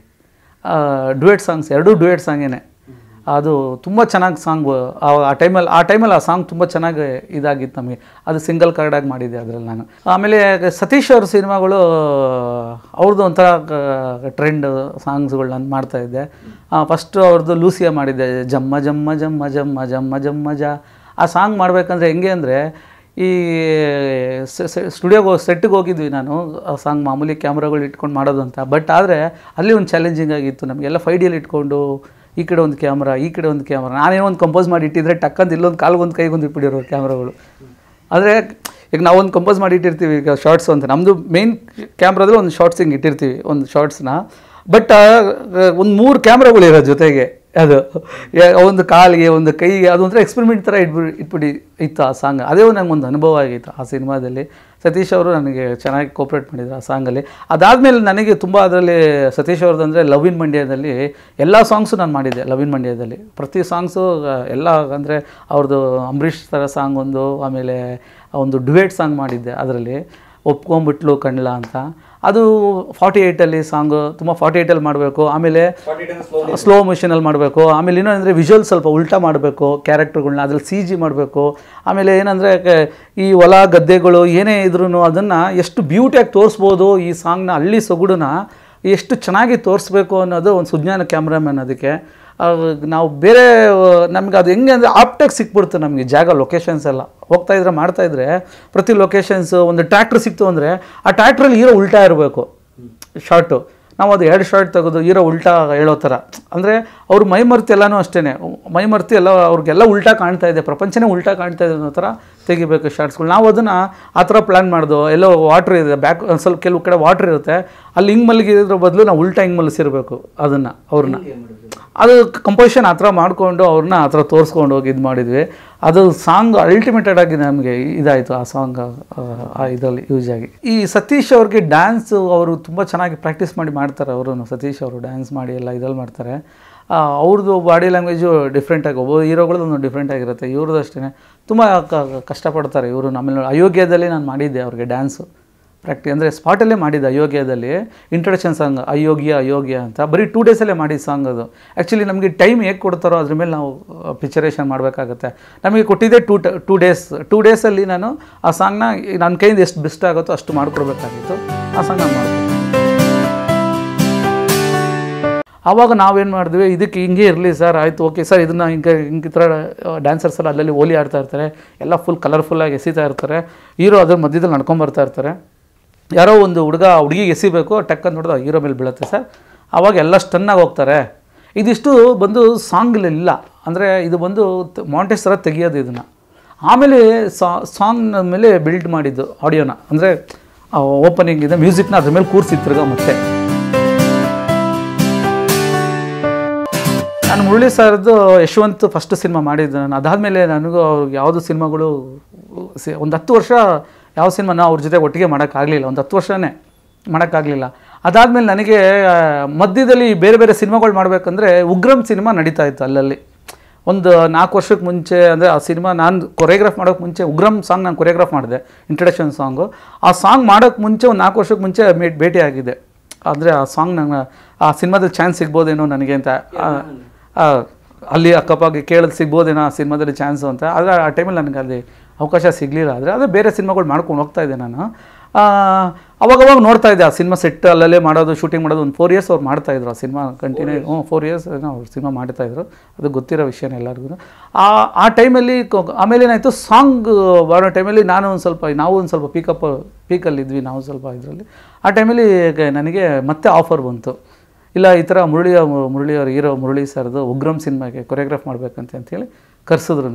Speaker 2: ಡ್ಯೂಯೆಟ್ ಸಾಂಗ್ಸ್ 2 ಡ್ಯೂಯೆಟ್ ಸಾಂಗೇನೆ. ಅದು ತುಂಬ ಚೆನ್ನಾಗಿ ಸಾಂಗು. ಆ ಟೈಮಲ್ಲಿ ಆ ಸಾಂಗ್ ತುಂಬ ಚೆನ್ನಾಗಿ ಇದಾಗಿತ್ತು ನಮಗೆ. ಅದು ಸಿಂಗಲ್ ಕಾರ್ಡಾಗಿ ಮಾಡಿದ್ದೆ ಅದರಲ್ಲಿ ನಾನು. ಆಮೇಲೆ ಸತೀಶ್ ಅವ್ರ ಸಿನಿಮಾಗಳು ಅವ್ರದ್ದು ಒಂಥರ ಟ್ರೆಂಡ್ ಸಾಂಗ್ಸ್ಗಳು ನಾನು ಮಾಡ್ತಾಯಿದ್ದೆ. ಫಸ್ಟು ಅವ್ರದ್ದು ಲೂಸಿಯಾ ಮಾಡಿದ್ದೆ, ಜಮ್ಮ ಜಮ್ಮ ಜಮ್ಮ ಜಮ್ಮ ಜಮ್ಮ ಜಮ್ಮ ಜ. ಆ ಸಾಂಗ್ ಮಾಡಬೇಕಂದ್ರೆ ಹೆಂಗೆ ಅಂದರೆ, ಈ ಸೆಟ್ಟಿಗೆ ಹೋಗಿದ್ವಿ ನಾನು, ಆ ಸಾಂಗ್ ಮಾಮೂಲಿ ಕ್ಯಾಮ್ರಾಗಳು ಇಟ್ಕೊಂಡು ಮಾಡೋದು ಅಂತ. ಬಟ್ ಆದರೆ ಅಲ್ಲಿ ಒಂದು ಚಾಲೆಂಜಿಂಗ್ ಆಗಿತ್ತು ನಮಗೆಲ್ಲ 5Dಯಲ್ಲಿ ಇಟ್ಕೊಂಡು ಈ ಕಡೆ ಒಂದು ಕ್ಯಾಮ್ರಾ, ಈ ಕಡೆ ಒಂದು ಕ್ಯಾಮ್ರಾ. ನಾನೇನೋ ಒಂದು ಕಂಪೋಸ್ ಮಾಡಿ ಇಟ್ಟಿದ್ರೆ ಟಕ್ಕಂತ ಇಲ್ಲೊಂದು ಕಾಲ್ಗೊಂದು ಕೈಗೊಂದು ಇಟ್ಬಿಟ್ಟಿರೋ ಕ್ಯಾಮ್ರಾಗಳು. ಆದರೆ ಈಗ ನಾವೊಂದು ಕಂಪೋಸ್ ಮಾಡಿ ಇಟ್ಟಿರ್ತೀವಿ ಈಗ ಶಾರ್ಟ್ಸ್ ಅಂತ, ನಮ್ಮದು ಮೇನ್ ಕ್ಯಾಮ್ರಾದಲ್ಲಿ ಒಂದು ಶಾರ್ಟ್ಸ್ ಹಿಂಗೆ ಇಟ್ಟಿರ್ತೀವಿ, ಒಂದು ಶಾರ್ಟ್ಸ್ನ. ಬಟ್ ಒಂದು 3 ಕ್ಯಾಮ್ರಾಗಳು ಇರೋ ಜೊತೆಗೆ, ಅದು ಒಂದು ಕಾಲಿಗೆ ಒಂದು ಕೈಗೆ, ಅದೊಂಥರ ಎಕ್ಸ್ಪೆರಿಮೆಂಟ್ ಥರ ಇತ್ತು ಆ ಸಾಂಗ್. ಅದೇ ನನಗೊಂದು ಅನುಭವ ಆಗಿತ್ತು ಆ ಸಿನಿಮಾದಲ್ಲಿ. ಸತೀಶ್ ಅವರು ನನಗೆ ಚೆನ್ನಾಗಿ ಕೋಪ್ರೇಟ್ ಮಾಡಿದ್ರು ಆ ಸಾಂಗಲ್ಲಿ. ಅದಾದಮೇಲೆ ನನಗೆ ತುಂಬ ಅದರಲ್ಲಿ ಸತೀಶ್ ಅವ್ರದ್ದು ಅಂದರೆ ಲವ್ ಇನ್ ಮಂಡ್ಯದಲ್ಲಿ ಎಲ್ಲ ಸಾಂಗ್ಸು ನಾನು ಮಾಡಿದ್ದೆ. ಲವ್ ಇನ್ ಮಂಡ್ಯದಲ್ಲಿ ಪ್ರತಿ ಸಾಂಗ್ಸು ಎಲ್ಲ, ಅಂದರೆ ಅವ್ರದ್ದು ಅಂಬರೀಷ್ ಥರ ಸಾಂಗ್ ಒಂದು, ಆಮೇಲೆ ಒಂದು ಡ್ಯುಯೆಟ್ ಸಾಂಗ್ ಮಾಡಿದ್ದೆ ಅದರಲ್ಲಿ, ಒಪ್ಕೊಂಬಿಟ್ಲು ಕಣ್ಲ ಅಂತ. ಅದು 48ಅಲ್ಲಿ ಸಾಂಗು, ತುಂಬ 48ಅಲ್ಲಿ ಮಾಡಬೇಕು. ಆಮೇಲೆ ಸ್ಲೋ ಮೋಷನಲ್ಲಿ ಮಾಡಬೇಕು. ಆಮೇಲೆ ಏನಂದರೆ ವಿಜುವಲ್ ಸ್ವಲ್ಪ ಉಲ್ಟಾ ಮಾಡಬೇಕು ಕ್ಯಾರೆಕ್ಟರ್ಗಳನ್ನ, ಅದ್ರಲ್ಲಿ CG ಮಾಡಬೇಕು. ಆಮೇಲೆ ಏನಂದರೆ ಈ ಹೊಲ ಗದ್ದೆಗಳು ಏನೇ ಇದ್ರೂ ಅದನ್ನು ಎಷ್ಟು ಬ್ಯೂಟಿಯಾಗಿ ತೋರಿಸ್ಬೋದು ಈ ಸಾಂಗ್ನ, ಹಳ್ಳಿ ಸೊಗಡನ್ನ ಎಷ್ಟು ಚೆನ್ನಾಗಿ ತೋರಿಸ್ಬೇಕು ಅನ್ನೋದು ಒಂದು ಸುಜ್ಞಾನ ಕ್ಯಾಮ್ರಾಮ್ಯಾನ್. ಅದಕ್ಕೆ ನಾವು ಬೇರೆ ನಮ್ಗೆ ಅದು ಹೆಂಗೆ ಅಂದರೆ ಆಪ್ಟಾಗಿ ಸಿಕ್ಬಿಡ್ತು ನಮಗೆ ಜಾಗ, ಲೊಕೇಶನ್ಸ್ ಎಲ್ಲ ಹೋಗ್ತಾಯಿದ್ರೆ ಮಾಡ್ತಾಯಿದ್ರೆ ಪ್ರತಿ ಲೊಕೇಶನ್ಸು. ಒಂದು ಟ್ರ್ಯಾಕ್ಟ್ರ್ ಸಿಕ್ತು ಅಂದರೆ ಆ ಟ್ರ್ಯಾಕ್ಟ್ರಲ್ಲಿ ಹೀರೋ ಉಲ್ಟಾ ಇರಬೇಕು ಶಾರ್ಟು. ನಾವು ಅದು 2 ಶಾರ್ಟ್ ತೆಗೆದು ಹೀರೋ ಉಲ್ಟಾ ಹೇಳೋ ಥರ, ಅಂದರೆ ಅವ್ರ ಮೈಮರ್ತಿ ಎಲ್ಲನೂ ಅಷ್ಟೇ, ಮೈಮರ್ತಿ ಎಲ್ಲ ಅವ್ರಿಗೆಲ್ಲ ಉಲ್ಟಾ ಕಾಣ್ತಾ ಇದೆ, ಪ್ರಪಂಚನೇ ಉಲ್ಟಾ ಕಾಣ್ತಾ ಇದೆ ಅನ್ನೋ ಥರ ತೆಗಿಬೇಕು ಶಾರ್ಟ್ಸ್ಗಳು. ನಾವು ಅದನ್ನು ಆ ಥರ ಪ್ಲ್ಯಾನ್ ಮಾಡ್ದು. ಎಲ್ಲೋ ವಾಟ್ರ್ ಇದೆ ಬ್ಯಾಕ್, ಸ್ವಲ್ಪ ಕೆಲವು ಕಡೆ ವಾಟ್ರ್ ಇರುತ್ತೆ, ಅಲ್ಲಿ ಹಿಂಗೆ ಮಲಗಿದ್ರ ಬದಲು ನಾವು ಉಲ್ಟಾ ಹಿಂಗೆ ಮಲಗಿಸಿರ್ಬೇಕು ಅದನ್ನು, ಅವ್ರನ್ನ. ಅದು ಕಂಪೋಸಿಷನ್ ಆ ಥರ ಮಾಡಿಕೊಂಡು ಅವ್ರನ್ನ ಆ ಥರ ತೋರಿಸ್ಕೊಂಡು ಹೋಗಿ ಇದು ಮಾಡಿದ್ವಿ. ಅದು ಸಾಂಗ್ ಅಲ್ಟಿಮೇಟೆಡ್ ಆಗಿ ನಮಗೆ ಇದಾಯಿತು ಆ ಸಾಂಗ್ ಇದರಲ್ಲಿ ಯೂಸ್ ಆಗಿ. ಈ ಸತೀಶ್ ಅವ್ರಿಗೆ ಡ್ಯಾನ್ಸು ಅವರು ತುಂಬ ಚೆನ್ನಾಗಿ ಪ್ರಾಕ್ಟೀಸ್ ಮಾಡ್ತಾರೆ ಅವರು. ಸತೀಶ್ ಅವರು ಡ್ಯಾನ್ಸ್ ಮಾಡಿ ಎಲ್ಲ ಇದ್ರಲ್ಲಿ ಮಾಡ್ತಾರೆ. ಅವ್ರದ್ದು ಬಾಡಿ ಲ್ಯಾಂಗ್ವೇಜು ಡಿಫ್ರೆಂಟಾಗಿ ಒಬ್ಬ ಹೀರೋಗಳದ್ದು ಒಂದು ಡಿಫ್ರೆಂಟ್ ಆಗಿರುತ್ತೆ. ಇವ್ರದ್ದು ಅಷ್ಟೇ ತುಂಬ ಕಷ್ಟಪಡ್ತಾರೆ ಇವರು. ಆಮೇಲೆ ಅಯೋಗ್ಯದಲ್ಲಿ ನಾನು ಮಾಡಿದ್ದೆ ಅವ್ರಿಗೆ ಡ್ಯಾನ್ಸು ಅಂದರೆ ಸ್ಪಾಟಲ್ಲೇ ಮಾಡಿದ್ದೆ. ಅಯೋಗ್ಯದಲ್ಲಿ ಇಂಟ್ರಡಕ್ಷನ್ ಸಾಂಗ್ ಅಯೋಗ್ಯ ಅಂತ ಬರೀ 2 ಡೇಸಲ್ಲೇ ಮಾಡಿದ ಸಾಂಗ್ ಅದು. ಆ್ಯಕ್ಚುಲಿ ನಮಗೆ ಟೈಮ್ ಹೇಗೆ ಕೊಡ್ತಾರೋ ಅದ್ರ ಮೇಲೆ ನಾವು ಪಿಕ್ಚರೇಷನ್ ಮಾಡಬೇಕಾಗತ್ತೆ. ನಮಗೆ ಕೊಟ್ಟಿದ್ದೆ 2 ಡೇಸ್. 2 ಡೇಸಲ್ಲಿ ನಾನು ಆ ಸಾಂಗ್ನ ನನ್ನ ಕೈಯಿಂದ ಎಷ್ಟು ಬೆಸ್ಟ್ ಆಗುತ್ತೋ ಅಷ್ಟು ಮಾಡಿಕೊಡ್ಬೇಕಾಗಿತ್ತು. ಆ ಸಾಂಗ್ ನಾನು ಮಾಡ್ತೀನಿ. ಆವಾಗ ನಾವೇನು ಮಾಡಿದ್ವಿ, ಇದಕ್ಕೆ ಹಿಂಗೆ ಇರಲಿ ಸರ್, ಆಯಿತು ಓಕೆ ಸರ್, ಇದನ್ನು ಹಿಂಗೆ ಈ ಥರ ಡ್ಯಾನ್ಸರ್ಸ್ ಎಲ್ಲ ಅಲ್ಲಲ್ಲಿ ಹೋಲಿ ಆಡ್ತಾ ಇರ್ತಾರೆ, ಎಲ್ಲ ಫುಲ್ ಕಲರ್ಫುಲ್ಲಾಗಿ ಎಸಿತಾ ಇರ್ತಾರೆ, ಹೀರೋ ಅದ್ರ ಮಧ್ಯದಲ್ಲಿ ನಡ್ಕೊಂಬರ್ತಾ ಇರ್ತಾರೆ. ಯಾರೋ ಒಂದು ಹುಡುಗಿಗೆ ಎಸಿಬೇಕು, ಟಕ್ ಅಂತ ನೋಡಿದ್ರೆ ಹೀರೋ ಮೇಲೆ ಬೀಳುತ್ತೆ ಸರ್. ಆವಾಗ ಎಲ್ಲ ಸ್ಟನ್ನಾಗಿ ಹೋಗ್ತಾರೆ. ಇದಿಷ್ಟು ಬಂದು ಸಾಂಗ್ಲಿಲ್ಲ, ಅಂದರೆ ಇದು ಬಂದು ಮಾಂಟೇಜ್ ಥರ ತೆಗಿಯೋದು ಇದನ್ನು. ಆಮೇಲೆ ಸಾಂಗ್ನ ಮೇಲೆ ಬಿಲ್ಡ್ ಮಾಡಿದ್ದು ಆಡಿಯೋನ, ಅಂದರೆ ಓಪನಿಂಗ್ ಇದೆ, ಮ್ಯೂಸಿಕ್ನ ಅದ್ರ ಮೇಲೆ ಕೂರಿಸಿತ್ತಿರ್ಗ. ಮತ್ತೆ ನಾನು ಮುರಳಿ ಸರ್ದು ಯಶವಂತ್ ಫಸ್ಟ್ ಸಿನಿಮಾ ಮಾಡಿದ್ದು ನಾನು. ಅದಾದಮೇಲೆ ನನಗೂ ಅವ್ರಿಗೆ ಯಾವುದು ಸಿನಿಮಾಗಳು ಒಂದು 10 ವರ್ಷ ಯಾವ ಸಿನಿಮಾನ ಅವ್ರ ಜೊತೆ ಒಟ್ಟಿಗೆ ಮಾಡೋಕ್ಕಾಗಲಿಲ್ಲ. ಒಂದು 10 ವರ್ಷನೇ ಮಾಡೋಕ್ಕಾಗಲಿಲ್ಲ. ಅದಾದಮೇಲೆ ನನಗೆ ಮಧ್ಯದಲ್ಲಿ ಬೇರೆ ಬೇರೆ ಸಿನಿಮಾಗಳು ಮಾಡಬೇಕಂದ್ರೆ ಉಗ್ರಂ ಸಿನಿಮಾ ನಡೀತಾ ಇತ್ತು ಅಲ್ಲಲ್ಲಿ. ಒಂದು 4 ವರ್ಷಕ್ಕೆ ಮುಂಚೆ, ಅಂದರೆ ಆ ಸಿನಿಮಾ ನಾನು ಕೊರಿಯೋಗ್ರಾಫ್ ಮಾಡೋಕ್ಕೆ ಮುಂಚೆ ಉಗ್ರಂ ಸಾಂಗ್ ನಾನು ಕೊರಿಯೋಗ್ರಾಫ್ ಮಾಡಿದೆ, ಇಂಟ್ರಡಕ್ಷನ್ ಸಾಂಗು. ಆ ಸಾಂಗ್ ಮಾಡೋಕ್ಕೆ ಮುಂಚೆ ಒಂದು 4 ವರ್ಷಕ್ಕೆ ಮುಂಚೆ ಭೇಟಿ ಆಗಿದೆ. ಅಂದರೆ ಆ ಸಾಂಗ್ ನಂಗೆ ಆ ಸಿನಿಮಾದಲ್ಲಿ ಚಾನ್ಸ್ ಸಿಗ್ಬೋದೇನೋ ನನಗೆ ಅಂತ, ಅಲ್ಲಿ ಅಕ್ಕಪ್ಪಾಗಿ ಕೇಳೋದು ಸಿಗ್ಬೋದೇನೋ ಆ ಸಿನಿಮಾದಲ್ಲಿ ಚಾನ್ಸು ಅಂತ. ಆದರೆ ಆ ಟೈಮಲ್ಲಿ ನನಗೆ ಅಲ್ಲಿ ಅವಕಾಶ ಸಿಗಲಿಲ್ಲ. ಆದರೆ ಅದೇ ಬೇರೆ ಸಿನಿಮಾಗಳು ಮಾಡ್ಕೊಂಡು ಹೋಗ್ತಾಯಿದ್ದೆ ನಾನು. ಅವಾಗವಾಗ ನೋಡ್ತಾ ಇದ್ದೆ ಆ ಸಿನಿಮಾ ಸೆಟ್ ಅಲ್ಲಲ್ಲೇ ಮಾಡೋದು, ಶೂಟಿಂಗ್ ಮಾಡೋದು. ಒಂದು 4 ಇಯರ್ಸ್ ಅವ್ರು ಮಾಡ್ತಾಯಿದ್ರು ಆ ಸಿನಿಮಾ ಕಂಟಿನ್ಯೂ. 4 ಇಯರ್ಸ್ ಅವ್ರು ಸಿನಿಮಾ ಮಾಡ್ತಾಯಿದ್ರು, ಅದು ಗೊತ್ತಿರೋ ವಿಷಯನೇ ಎಲ್ಲರಿಗೂ. ಆ ಟೈಮಲ್ಲಿ ಆಮೇಲೆ ಏನಾಯಿತು, ಸಾಂಗ್ ಬರೋ ಟೈಮಲ್ಲಿ ನಾವು ಒಂದು ಸ್ವಲ್ಪ ಪೀಕಲ್ಲಿದ್ವಿ ನಾವು ಸ್ವಲ್ಪ ಇದರಲ್ಲಿ. ಆ ಟೈಮಲ್ಲಿ ನನಗೆ ಮತ್ತೆ ಆಫರ್ ಬಂತು, ಇಲ್ಲ ಈ ಥರ ಮುರಳಿಯವ್ರ ಹೀರೋ ಮುರಳಿ ಸರ್ದು ಉಗ್ರಂ ಸಿನಿಮಾಗೆ ಕೊರಿಯೋಗ್ರಾಫ್ ಮಾಡಬೇಕಂತೇಳಿ ಕರೆಸಿದ್ರು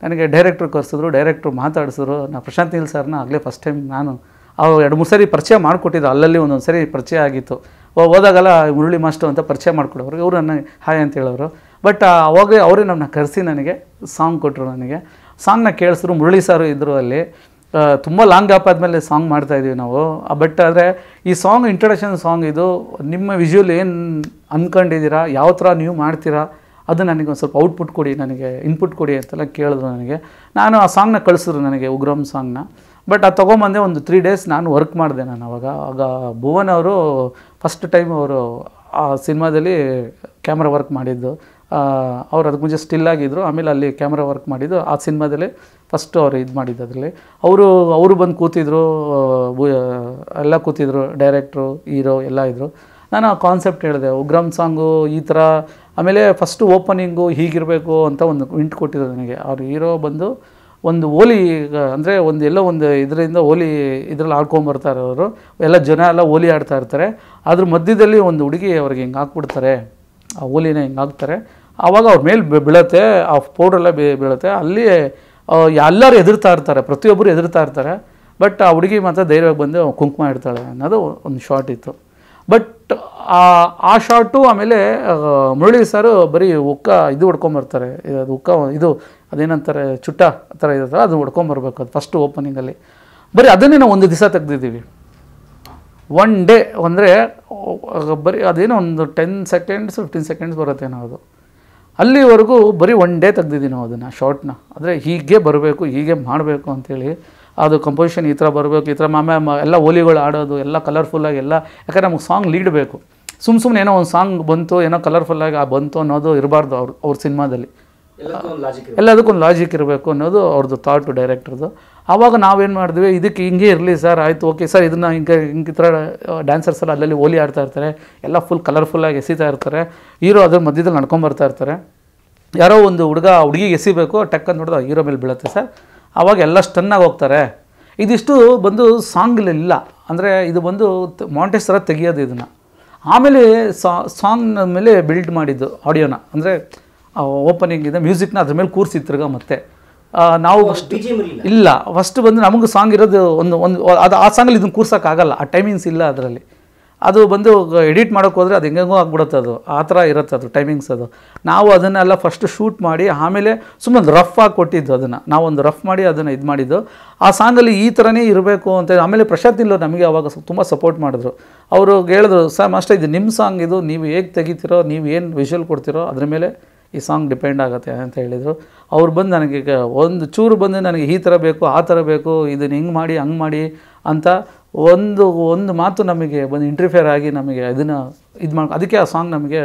Speaker 2: ನನಗೆ ಡೈರೆಕ್ಟ್ರು ಕರೆಸಿದ್ರು. ಡೈರೆಕ್ಟ್ರು ಮಾತಾಡಿಸಿದ್ರು. ನಾನು ಪ್ರಶಾಂತ್ ನೀಲ್ ಸರ್ನ ಆಗಲೇ ಫಸ್ಟ್ ಟೈಮ್ ನಾನು 2-3 ಸರಿ ಪರಿಚಯ ಮಾಡಿಕೊಟ್ಟಿದ್ದು. ಅಲ್ಲಲ್ಲಿ ಒಂದೊಂದು ಸರಿ ಪರಿಚಯ ಆಗಿತ್ತು. ಹೋದಾಗೆಲ್ಲ ಮುರಳಿ ಮಾಸ್ಟರ್ ಅಂತ ಪರಿಚಯ ಮಾಡಿಕೊಡೋರು. ಇವರು ನನಗೆ ಹಾಯ್ ಅಂತ ಹೇಳೋರು. ಬಟ್ ಅವಾಗ ಅವರೇ ನಮ್ಮನ್ನ ಕರೆಸಿ ನನಗೆ ಸಾಂಗ್ ಕೊಟ್ಟರು. ನನಗೆ ಸಾಂಗ್ನ ಕೇಳಿಸಿದ್ರು. ಮುರಳಿ ಸರ್ ಇದ್ದರು ಅಲ್ಲಿ. ತುಂಬ ಲಾಂಗ್ ಗ್ಯಾಪ್ ಆದಮೇಲೆ ಸಾಂಗ್ ಮಾಡ್ತಾಯಿದ್ವಿ ನಾವು. ಬಟ್ ಆದರೆ ಈ ಸಾಂಗ್ ಇಂಟ್ರಡಕ್ಷನ್ ಸಾಂಗ್ ಇದು. ನಿಮ್ಮ ವಿಜುವಲ್ ಏನು ಅಂದ್ಕೊಂಡಿದ್ದೀರಾ, ಯಾವ ಥರ ನೀವು ಮಾಡ್ತೀರಾ, ಅದು ನನಗೆ ಒಂದು ಸ್ವಲ್ಪ ಔಟ್ಪುಟ್ ಕೊಡಿ, ನನಗೆ ಇನ್ಪುಟ್ ಕೊಡಿ ಅಂತೆಲ್ಲ ಕೇಳಿದ್ರು ನನಗೆ. ನಾನು ಆ ಸಾಂಗ್ನ ಕಳಿಸಿದ್ರು ನನಗೆ, ಉಗ್ರಂ ಸಾಂಗ್ನ. ಬಟ್ ಅದು ತೊಗೊಂಬಂದೆ. ಒಂದು 3 ಡೇಸ್ ನಾನು ವರ್ಕ್ ಮಾಡಿದೆ. ನಾನು ಆಗ ಭುವನ್ ಅವರು ಫಸ್ಟ್ ಟೈಮ್ ಅವರು ಆ ಸಿನಿಮಾದಲ್ಲಿ ಕ್ಯಾಮ್ರಾ ವರ್ಕ್ ಮಾಡಿದ್ದು. ಅವ್ರು ಅದಕ್ಕೆ ಮುಂಚೆ ಸ್ಟಿಲ್ಲಾಗಿದ್ದರು. ಆಮೇಲೆ ಅಲ್ಲಿ ಕ್ಯಾಮ್ರಾ ವರ್ಕ್ ಮಾಡಿದ್ದು ಆ ಸಿನಿಮಾದಲ್ಲಿ ಫಸ್ಟು ಅವ್ರು ಇದು ಮಾಡಿದ್ದು. ಅದರಲ್ಲಿ ಅವರು ಬಂದು ಕೂತಿದ್ರು, ಎಲ್ಲ ಕೂತಿದ್ರು, ಡೈರೆಕ್ಟ್ರು, ಹೀರೋ ಎಲ್ಲ ಇದ್ದರು. ನಾನು ಆ ಕಾನ್ಸೆಪ್ಟ್ ಹೇಳಿದೆ, ಉಗ್ರಂ ಸಾಂಗು ಈ ಥರ. ಆಮೇಲೆ ಫಸ್ಟು ಓಪನಿಂಗು ಹೀಗಿರಬೇಕು ಅಂತ ಒಂದು ಇಂಟ್ ಕೊಟ್ಟಿದ್ರು ನನಗೆ. ಅವ್ರು ಹೀರೋ ಬಂದು ಒಂದು ಹೋಲಿ, ಅಂದರೆ ಎಲ್ಲೋ ಒಂದು ಇದರಿಂದ ಹೋಲಿ ಇದರಲ್ಲಿ ಆಡ್ಕೊಂಬರ್ತಾರೆ ಅವರು. ಎಲ್ಲ ಜನ ಎಲ್ಲ ಹೋಲಿ ಆಡ್ತಾ ಇರ್ತಾರೆ. ಅದ್ರ ಮಧ್ಯದಲ್ಲಿ ಒಂದು ಹುಡುಗಿ ಅವ್ರಿಗೆ ಹಿಂಗೆ ಹಾಕ್ಬಿಡ್ತಾರೆ, ಆ ಹೋಲಿನ ಹಿಂಗೆ ಹಾಕ್ತಾರೆ. ಆವಾಗ ಅವ್ರ ಮೇಲೆ ಬೀಳುತ್ತೆ, ಆ ಪೌಡ್ರೆಲ್ಲ ಬೀಳುತ್ತೆ. ಅಲ್ಲಿ ಎಲ್ಲರೂ ಎದುರ್ತಾ ಇರ್ತಾರೆ, ಪ್ರತಿಯೊಬ್ಬರು ಎದುರ್ತಾ ಇರ್ತಾರೆ. ಬಟ್ ಆ ಹುಡುಗಿ ಮಾತ್ರ ಧೈರ್ಯವಾಗಿ ಬಂದು ಕುಂಕುಮ ಇಡ್ತಾಳೆ ಅನ್ನೋದು ಒಂದು ಶಾರ್ಟ್ ಇತ್ತು. ಬಟ್ ಆ ಶಾರ್ಟು ಆಮೇಲೆ ಮುರಳಿ ಸರು ಬರೀ ಇದು ಹೊಡ್ಕೊಂಬರ್ತಾರೆ. ಅದು ಇದು ಅದೇನಂತಾರೆ, ಚುಟ್ಟ ಆ ಥರ ಇರುತ್ತಲ್ಲ, ಅದು ಹೊಡ್ಕೊಂಬರ್ಬೇಕು. ಅದು ಫಸ್ಟು ಓಪನಿಂಗಲ್ಲಿ ಬರೀ ಅದನ್ನೇ ನಾವು 1 ದಿವಸ ತೆಗ್ದಿದ್ದೀವಿ. 1 ಡೇ ಅಂದರೆ ಬರೀ ಅದೇನೋ ಒಂದು 10 ಸೆಕೆಂಡ್ಸ್ 15 ಸೆಕೆಂಡ್ಸ್ ಬರುತ್ತೆ ನಾವು. ಅದು ಅಲ್ಲಿವರೆಗೂ ಬರೀ 1 ಡೇ ತೆಗ್ದಿದ್ದೀವಿ ನಾವು ಅದನ್ನು ಶಾರ್ಟ್ನ. ಅಂದರೆ ಹೀಗೆ ಬರಬೇಕು, ಹೀಗೆ ಮಾಡಬೇಕು ಅಂಥೇಳಿ. ಅದು ಕಂಪೋಸಿಷನ್ ಈ ಥರ ಬರಬೇಕು, ಈ ಥರ ಎಲ್ಲ ಹೋಲಿಗಳು ಆಡೋದು ಎಲ್ಲ ಕಲರ್ಫುಲ್ಲಾಗಿ ಎಲ್ಲ. ಯಾಕಂದರೆ ನಮಗೆ ಸಾಂಗ್ ಲೀಡ್ ಬೇಕು. ಸುಮ್ಮನೆ ಏನೋ ಒಂದು ಸಾಂಗ್ ಬಂತು, ಏನೋ ಕಲರ್ಫುಲ್ಲಾಗಿ ಬಂತು ಅನ್ನೋದು ಇರಬಾರ್ದು ಅವ್ರ ಸಿನಿಮಾದಲ್ಲಿ. ಎಲ್ಲದಕ್ಕೊಂದು ಲಾಜಿಕ್ ಇರಬೇಕು ಅನ್ನೋದು ಅವ್ರದ್ದು ಥಾಟು, ಡೈರೆಕ್ಟರ್ದು. ಆವಾಗ ನಾವೇನು ಮಾಡಿದ್ವಿ, ಇದಕ್ಕೆ ಹಿಂಗೆ ಇರಲಿ ಸರ್, ಆಯಿತು ಓಕೆ ಸರ್, ಇದನ್ನು ಹಿಂಗೆ ಈ ಥರ ಡ್ಯಾನ್ಸರ್ಸ್ ಎಲ್ಲ ಅಲ್ಲಲ್ಲಿ ಹೋಲಿ ಆಡ್ತಾ ಇರ್ತಾರೆ, ಎಲ್ಲ ಫುಲ್ ಕಲರ್ಫುಲ್ಲಾಗಿ ಎಸಿತಾ ಇರ್ತಾರೆ, ಹೀರೋ ಅದ್ರ ಮಧ್ಯದಲ್ಲಿ ನಡ್ಕೊಂಬರ್ತಾ ಇರ್ತಾರೆ. ಯಾರೋ ಒಂದು ಹುಡುಗಿಗೆ ಎಸಿಬೇಕು, ಟಕ್ ಅಂತ ನೋಡಿದ್ರೆ ಹೀರೋ ಮೇಲೆ ಬೀಳುತ್ತೆ ಸರ್. ಆವಾಗ ಎಲ್ಲ ಸ್ಟನ್ನಾಗಿ ಹೋಗ್ತಾರೆ. ಇದಿಷ್ಟು ಬಂದು ಸಾಂಗ್ಲಿಲ್ಲ, ಅಂದರೆ ಇದು ಬಂದು ಮಾಂಟೇಜ್ ಥರ ತೆಗಿಯೋದು ಇದನ್ನು. ಆಮೇಲೆ ಸಾಂಗ್ನ ಮೇಲೆ ಬಿಲ್ಡ್ ಮಾಡಿದ್ದು ಆಡಿಯೋನ, ಅಂದರೆ ಓಪನಿಂಗ್ ಇದೆ, ಮ್ಯೂಸಿಕ್ನ ಅದ್ರ ಮೇಲೆ ಕೂರಿಸಿತ್ತಿರ್ಗ. ಮತ್ತೆ ನಾವು ಇಲ್ಲ, ಫಸ್ಟ್ ಬಂದು ನಮಗೂ ಸಾಂಗ್ ಇರೋದು ಒಂದು ಅದು ಆ ಸಾಂಗಲ್ಲಿ ಇದನ್ನು ಕೂರ್ಸೋಕ್ಕಾಗಲ್ಲ, ಆ ಟೈಮಿಂಗ್ಸ್ ಇಲ್ಲ ಅದರಲ್ಲಿ. ಅದು ಬಂದು ಎಡಿಟ್ ಮಾಡೋಕ್ಕೆ ಹೋದರೆ ಅದು ಹೆಂಗೆಂಗೋ ಆಗ್ಬಿಡುತ್ತೆ, ಅದು ಆ ಥರ ಇರುತ್ತೆ ಅದು ಟೈಮಿಂಗ್ಸ್. ಅದು ನಾವು ಅದನ್ನೆಲ್ಲ ಫಸ್ಟ್ ಶೂಟ್ ಮಾಡಿ ಆಮೇಲೆ ಸುಮ್ಮನೆ ರಫ್ ಆಗಿ ಕೊಟ್ಟಿದ್ದು ಅದನ್ನು, ನಾವೊಂದು ರಫ್ ಮಾಡಿ ಅದನ್ನು ಇದು ಮಾಡಿದ್ದು. ಆ ಸಾಂಗಲ್ಲಿ ಈ ಥರನೇ ಇರಬೇಕು ಅಂತ. ಆಮೇಲೆ ಪ್ರಶಾಂತ್ ನಿಲ್ಲೋರು ನಮಗೆ ಅವಾಗ ತುಂಬ ಸಪೋರ್ಟ್ ಮಾಡಿದ್ರು. ಅವರು ಹೇಳಿದ್ರು, ಸರ್ ಮಾಸ್ಟರ್ ಇದು ನಿಮ್ಮ ಸಾಂಗ್, ಇದು ನೀವು ಹೇಗೆ ತೆಗಿತೀರೋ, ನೀವು ಏನು ವಿಷುವಲ್ ಕೊಡ್ತೀರೋ ಅದ್ರ ಮೇಲೆ ಈ ಸಾಂಗ್ ಡಿಪೆಂಡ್ ಆಗುತ್ತೆ ಅಂತ ಹೇಳಿದರು. ಅವ್ರು ಬಂದು ನನಗೆ ಒಂದು ಚೂರು ಬಂದು ನನಗೆ ಈ ಥರ ಬೇಕು, ಆ ಥರ ಬೇಕು, ಇದನ್ನು ಹಿಂಗೆ ಮಾಡಿ ಹಂಗೆ ಮಾಡಿ ಅಂತ ಒಂದು ಮಾತು ನಮಗೆ ಬಂದು ಇಂಟ್ರಿಫಿಯರ್ ಆಗಿ ನಮಗೆ ಅದನ್ನು ಇದು ಮಾಡಿ, ಅದಕ್ಕೆ ಆ ಸಾಂಗ್ ನಮಗೆ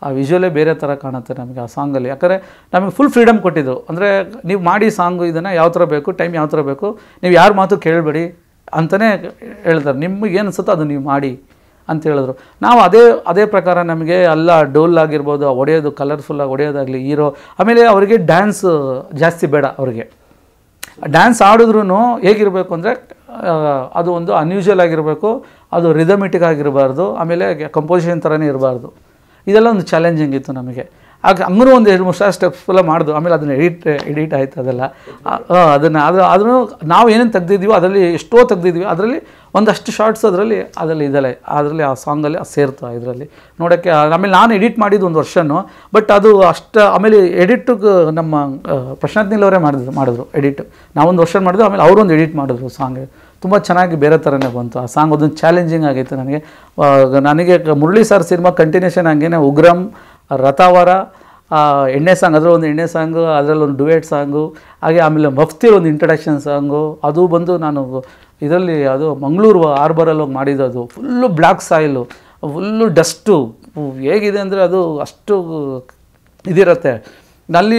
Speaker 2: ಆ ವಿಜುವಲೇ ಬೇರೆ ಥರ ಕಾಣುತ್ತೆ ನಮಗೆ ಆ ಸಾಂಗಲ್ಲಿ. ಯಾಕಂದರೆ ನಮಗೆ ಫುಲ್ ಫ್ರೀಡಮ್ ಕೊಟ್ಟಿದ್ದು. ಅಂದರೆ ನೀವು ಮಾಡಿ ಸಾಂಗು ಇದನ್ನು ಯಾವ ಥರ ಬೇಕು, ಟೈಮ್ ಯಾವ ಥರ ಬೇಕು, ನೀವು ಯಾರ ಮಾತು ಕೇಳಬೇಡಿ ಅಂತಲೇ ಹೇಳ್ತಾರೆ. ನಿಮಗೆ ಏನು ಅನ್ಸುತ್ತೋ ಅದು ನೀವು ಮಾಡಿ ಅಂತ ಹೇಳಿದ್ರು. ನಾವು ಅದೇ ಪ್ರಕಾರ ನಮಗೆ ಎಲ್ಲ ಡೋಲ್ ಆಗಿರ್ಬೋದು, ಹೊಡೆಯೋದು ಕಲರ್ಫುಲ್ಲಾಗಿ ಹೊಡೆಯೋದಾಗಲಿ ಹೀರೋ. ಆಮೇಲೆ ಅವರಿಗೆ ಡ್ಯಾನ್ಸ್ ಜಾಸ್ತಿ ಬೇಡ, ಅವ್ರಿಗೆ ಡ್ಯಾನ್ಸ್ ಆಡಿದ್ರೂ ಹೇಗಿರಬೇಕು ಅಂದರೆ ಅದು ಒಂದು ಅನ್ಯೂಜುವಲ್ ಆಗಿರಬೇಕು, ಅದು ರಿದಮಿಟಿಕ್ ಆಗಿರಬಾರ್ದು, ಆಮೇಲೆ ಕಂಪೋಸಿಷನ್ ಥರನೇ ಇರಬಾರ್ದು. ಇದೆಲ್ಲ ಒಂದು ಚಾಲೆಂಜಿಂಗ್ ಇತ್ತು ನಮಗೆ. ಆಗ ಹಂಗೂ ಒಂದು 2-3 ಸ್ಟೆಪ್ಸ್ ಎಲ್ಲ ಮಾಡಿದು. ಆಮೇಲೆ ಅದನ್ನು ಎಡಿಟ್ ಆಯಿತು ಅದೆಲ್ಲ. ಆದ್ರೂ ನಾವು ಏನೇನು ತೆಗ್ದಿದ್ದೀವೋ ಅದರಲ್ಲಿ ಎಷ್ಟೋ ತೆಗ್ದಿದ್ವಿ, ಅದರಲ್ಲಿ ಒಂದಷ್ಟು ಶಾರ್ಟ್ಸ್ ಅದರಲ್ಲಿ ಅದರಲ್ಲಿ ಆ ಸಾಂಗಲ್ಲಿ ಸೇರ್ತು ಇದರಲ್ಲಿ ನೋಡೋಕ್ಕೆ. ಆಮೇಲೆ ನಾನು ಎಡಿಟ್ ಮಾಡಿದ್ದು 1 ವರ್ಷನೂ, ಬಟ್ ಅದು ಅಷ್ಟು. ಆಮೇಲೆ ಎಡಿಟಿಗೆ ನಮ್ಮ ಪ್ರಶಾಂತ್ ನೀಲ್ ಅವರೇ ಮಾಡಿದ್ರು ಎಡಿಟ್. ನಾವೊಂದು ವರ್ಷ ಮಾಡಿದ್ವಿ, ಆಮೇಲೆ ಅವರೊಂದು ಎಡಿಟ್ ಮಾಡಿದ್ರು. ಸಾಂಗ್ ತುಂಬ ಚೆನ್ನಾಗಿ ಬೇರೆ ಥರನೇ ಬಂತು ಆ ಸಾಂಗ್. ಅದೊಂದು ಚಾಲೆಂಜಿಂಗ್ ಆಗಿತ್ತು ನನಗೆ. ಮುರಳಿ ಸರ್ ಸಿನಿಮಾ ಕಂಟಿನ್ಯೂಷನ್ ಹಂಗೇನೆ ಉಗ್ರಂ, ರಥಾವರ, ಎಣ್ಣೆ ಸಾಂಗ್, ಅದರಲ್ಲಿ ಒಂದು ಎಣ್ಣೆ ಸಾಂಗು, ಅದರಲ್ಲಿ ಒಂದು ಡುಯೆಟ್ ಸಾಂಗು, ಹಾಗೆ ಆಮೇಲೆ ಮಫ್ತಿ ಒಂದು ಇಂಟ್ರಡಕ್ಷನ್ ಸಾಂಗು. ಅದು ಬಂದು ನಾನು ಇದರಲ್ಲಿ ಅದು ಮಂಗಳೂರು ಹಾರ್ಬರಲ್ಲಿ ಹೋಗಿ ಮಾಡಿದ್ದು. ಅದು full black soil, full dust, ಹೇಗಿದೆ ಅಂದರೆ ಅದು ಅಷ್ಟು ಇದಿರುತ್ತೆ. ಅಲ್ಲಿ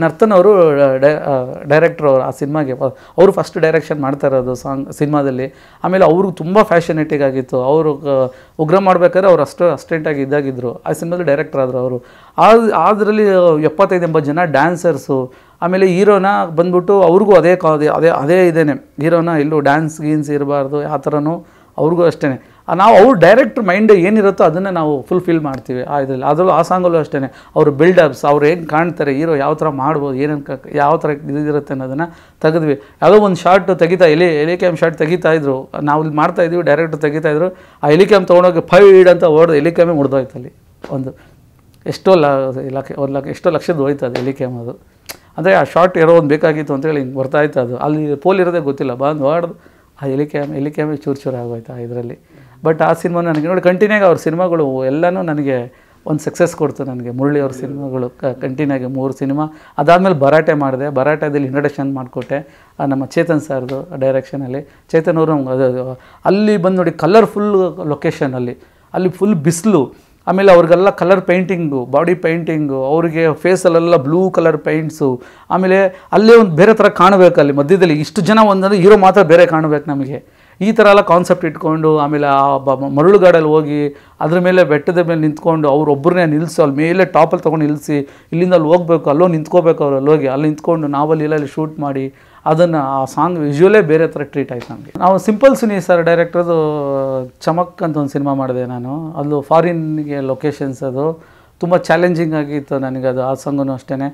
Speaker 2: ನರ್ತನ್ ಅವರು ಡೈರೆಕ್ಟ್ರ್ ಅವರು ಆ ಸಿನಿಮಾಗೆ ಅವರು ಫಸ್ಟ್ ಡೈರೆಕ್ಷನ್ ಮಾಡ್ತಾ ಇರೋದು ಸಿನಿಮಾದಲ್ಲಿ. ಆಮೇಲೆ ಅವರು ತುಂಬ ಫ್ಯಾಷನೇಟಿಕ್ ಆಗಿತ್ತು. ಅವರು ಉಗ್ರ ಮಾಡಬೇಕಾದ್ರೆ ಅವ್ರು ಅಸ್ಟೆಂಟಾಗಿ ಇದ್ದಾಗಿದ್ದರು. ಆ ಸಿನಿಮಾದಲ್ಲಿ ಡೈರೆಕ್ಟರ್ ಆದರು ಅವರು. ಅದರಲ್ಲಿ 75-80 ಜನ ಡ್ಯಾನ್ಸರ್ಸು. ಆಮೇಲೆ ಹೀರೋನ ಬಂದ್ಬಿಟ್ಟು ಅವ್ರಿಗೂ ಅದೇ ಇದೇನೆ, ಹೀರೋನ ಎಲ್ಲೂ ಡ್ಯಾನ್ಸ್ ಗೀನ್ಸ್ ಇರಬಾರ್ದು, ಯಾವ ಥರನೂ ಅವ್ರಿಗೂ ಅಷ್ಟೇ. ನಾವು ಅವ್ರ ಡೈರೆಕ್ಟ್ರ್ ಮೈಂಡ್ ಏನಿರುತ್ತೋ ಅದನ್ನು ನಾವು ಫುಲ್ಫಿಲ್ ಮಾಡ್ತೀವಿ ಇದರಲ್ಲಿ. ಅದರಲ್ಲೂ ಆ ಸಾಂಗಲ್ಲೂ ಅಷ್ಟೇ, ಅವರು ಬಿಲ್ಡಪ್ಸ್, ಅವ್ರು ಏನು ಕಾಣ್ತಾರೆ, ಹೀರೋ ಯಾವ ಥರ ಮಾಡ್ಬೋದು, ಏನೇನು ಯಾವ ಥರ ಇದಿರುತ್ತೆ ಅನ್ನೋದನ್ನು ತೆಗೆದ್ವಿ. ಯಾವುದೋ ಒಂದು ಶಾರ್ಟ್ ಎಲಿಕ್ಯಾಮ್ ಶಾರ್ಟ್ ತೆಗಿತಾಯಿದ್ರು, ನಾವು ಇಲ್ಲಿ ಮಾಡ್ತಾಯಿದ್ವಿ, ಡೈರೆಕ್ಟ್ರ್ ತೆಗಿತಾಯಿದ್ರು. ಆ ಎಲಿಕ್ಯಾಮ್ ತೊಗೊಂಡೋಗಿ ಫೈಡ್ ಅಂತ ಓಡ್ದು ಎಲಿಕ್ಯಾಮೇ ಮುಡ್ದೋಯ್ತು ಅಲ್ಲಿ. ಎಷ್ಟೋ ಲಕ್ಷದ ಹೋಯ್ತು ಅದು ಎಲಿಕ್ಯಾಮ್. ಅದು ಅಂದರೆ ಆ ಶಾರ್ಟ್ ಇರೋ ಒಂದು ಬೇಕಾಗಿತ್ತು ಅಂತೇಳಿ ಹಿಂಗೆ ಬರ್ತಾಯಿತ್ತು. ಅದು ಅಲ್ಲಿ ಪೋಲ್ ಇರೋದೇ ಗೊತ್ತಿಲ್ಲ, ಬಂದು ಹೊಡೆದು ಆ ಎಲಿಕ್ಯಾಮೇ ಚೂರು ಆಗೋಯ್ತು ಇದರಲ್ಲಿ. ಬಟ್ ಆ ಸಿನಿಮಾ ನನಗೆ ನೋಡಿ ಕಂಟಿನ್ಯೂಗೆ ಅವ್ರ ಸಿನಿಮಾಗಳು ಎಲ್ಲನೂ ನನಗೆ ಒಂದು ಸಕ್ಸಸ್ ಕೊಡ್ತು. ನನಗೆ ಮುರಳಿ ಅವ್ರ ಸಿನಿಮಾಗಳು ಕಂಟಿನ್ಯೂಗೆ 3 ಸಿನಿಮಾ. ಅದಾದಮೇಲೆ ಭರಾಟೆ ಮಾಡಿದೆ. ಭರಾಟೆದಲ್ಲಿ ಇಂಟ್ರಡಕ್ಷನ್ ಮಾಡಿಕೊಟ್ಟೆ ನಮ್ಮ ಚೇತನ್ ಸರ್ದು ಡೈರೆಕ್ಷನಲ್ಲಿ. ಚೇತನ್ ಅವರು ಅಲ್ಲಿ ಬಂದು ನೋಡಿ ಕಲರ್ಫುಲ್ ಲೊಕೇಶನ್, ಅಲ್ಲಿ ಫುಲ್ ಬಿಸಿಲು. ಆಮೇಲೆ ಅವ್ರಿಗೆಲ್ಲ ಕಲರ್ ಪೇಂಟಿಂಗು, ಬಾಡಿ ಪೇಂಟಿಂಗು, ಅವರಿಗೆ ಫೇಸಲ್ಲೆಲ್ಲ ಬ್ಲೂ ಕಲರ್ ಪೇಂಟ್ಸು. ಆಮೇಲೆ ಅಲ್ಲೇ ಒಂದು ಬೇರೆ ಥರ ಕಾಣಬೇಕು, ಅಲ್ಲಿ ಮಧ್ಯದಲ್ಲಿ ಇಷ್ಟು ಜನ ಒಂದಂದರೆ ಹೀರೋ ಮಾತ್ರ ಬೇರೆ ಕಾಣಬೇಕು ನಮಗೆ. ಈ ಥರ ಎಲ್ಲ ಕಾನ್ಸೆಪ್ಟ್ ಇಟ್ಕೊಂಡು, ಆಮೇಲೆ ಆ ಮರಳುಗಾಡಲ್ಲಿ ಹೋಗಿ ಅದ್ರ ಮೇಲೆ ಬೆಟ್ಟದ ಮೇಲೆ ನಿಂತ್ಕೊಂಡು ಅವ್ರೊಬ್ಬರನ್ನೇ ನಿಲ್ಲಿಸಿ ಅಲ್ಲಿ ಮೇಲೆ ಟಾಪಲ್ಲಿ ತೊಗೊಂಡು ನಿಲ್ಲಿಸಿ, ಇಲ್ಲಿಂದ ಅಲ್ಲಿ ಹೋಗ್ಬೇಕು, ಅಲ್ಲೋ ನಿಂತ್ಕೋಬೇಕು, ಅವ್ರು ಅಲ್ಲಿ ಹೋಗಿ ಅಲ್ಲಿ ನಿಂತ್ಕೊಂಡು ನಾವಲ್ಲಿ ಶೂಟ್ ಮಾಡಿ ಅದನ್ನು ಆ ಸಾಂಗ್ ವಿಜುವಲೇ ಬೇರೆ ಥರ ಟ್ರೀಟ್ ಆಯ್ತು ನಮಗೆ. ನಾವು ಸಿಂಪಲ್ ಸುನಿ ಸರ್ ಡೈರೆಕ್ಟ್ರದು ಚಮಕ್ ಅಂತ ಒಂದು ಸಿನಿಮಾ ಮಾಡಿದೆ ನಾನು. ಅದು ಫಾರಿನ್ಗೆ ಲೊಕೇಶನ್ಸ್, ಅದು ತುಂಬ ಚಾಲೆಂಜಿಂಗ್ ಆಗಿತ್ತು ನನಗೆ. ಅದು ಆ ಸಾಂಗೂ ಅಷ್ಟೇ.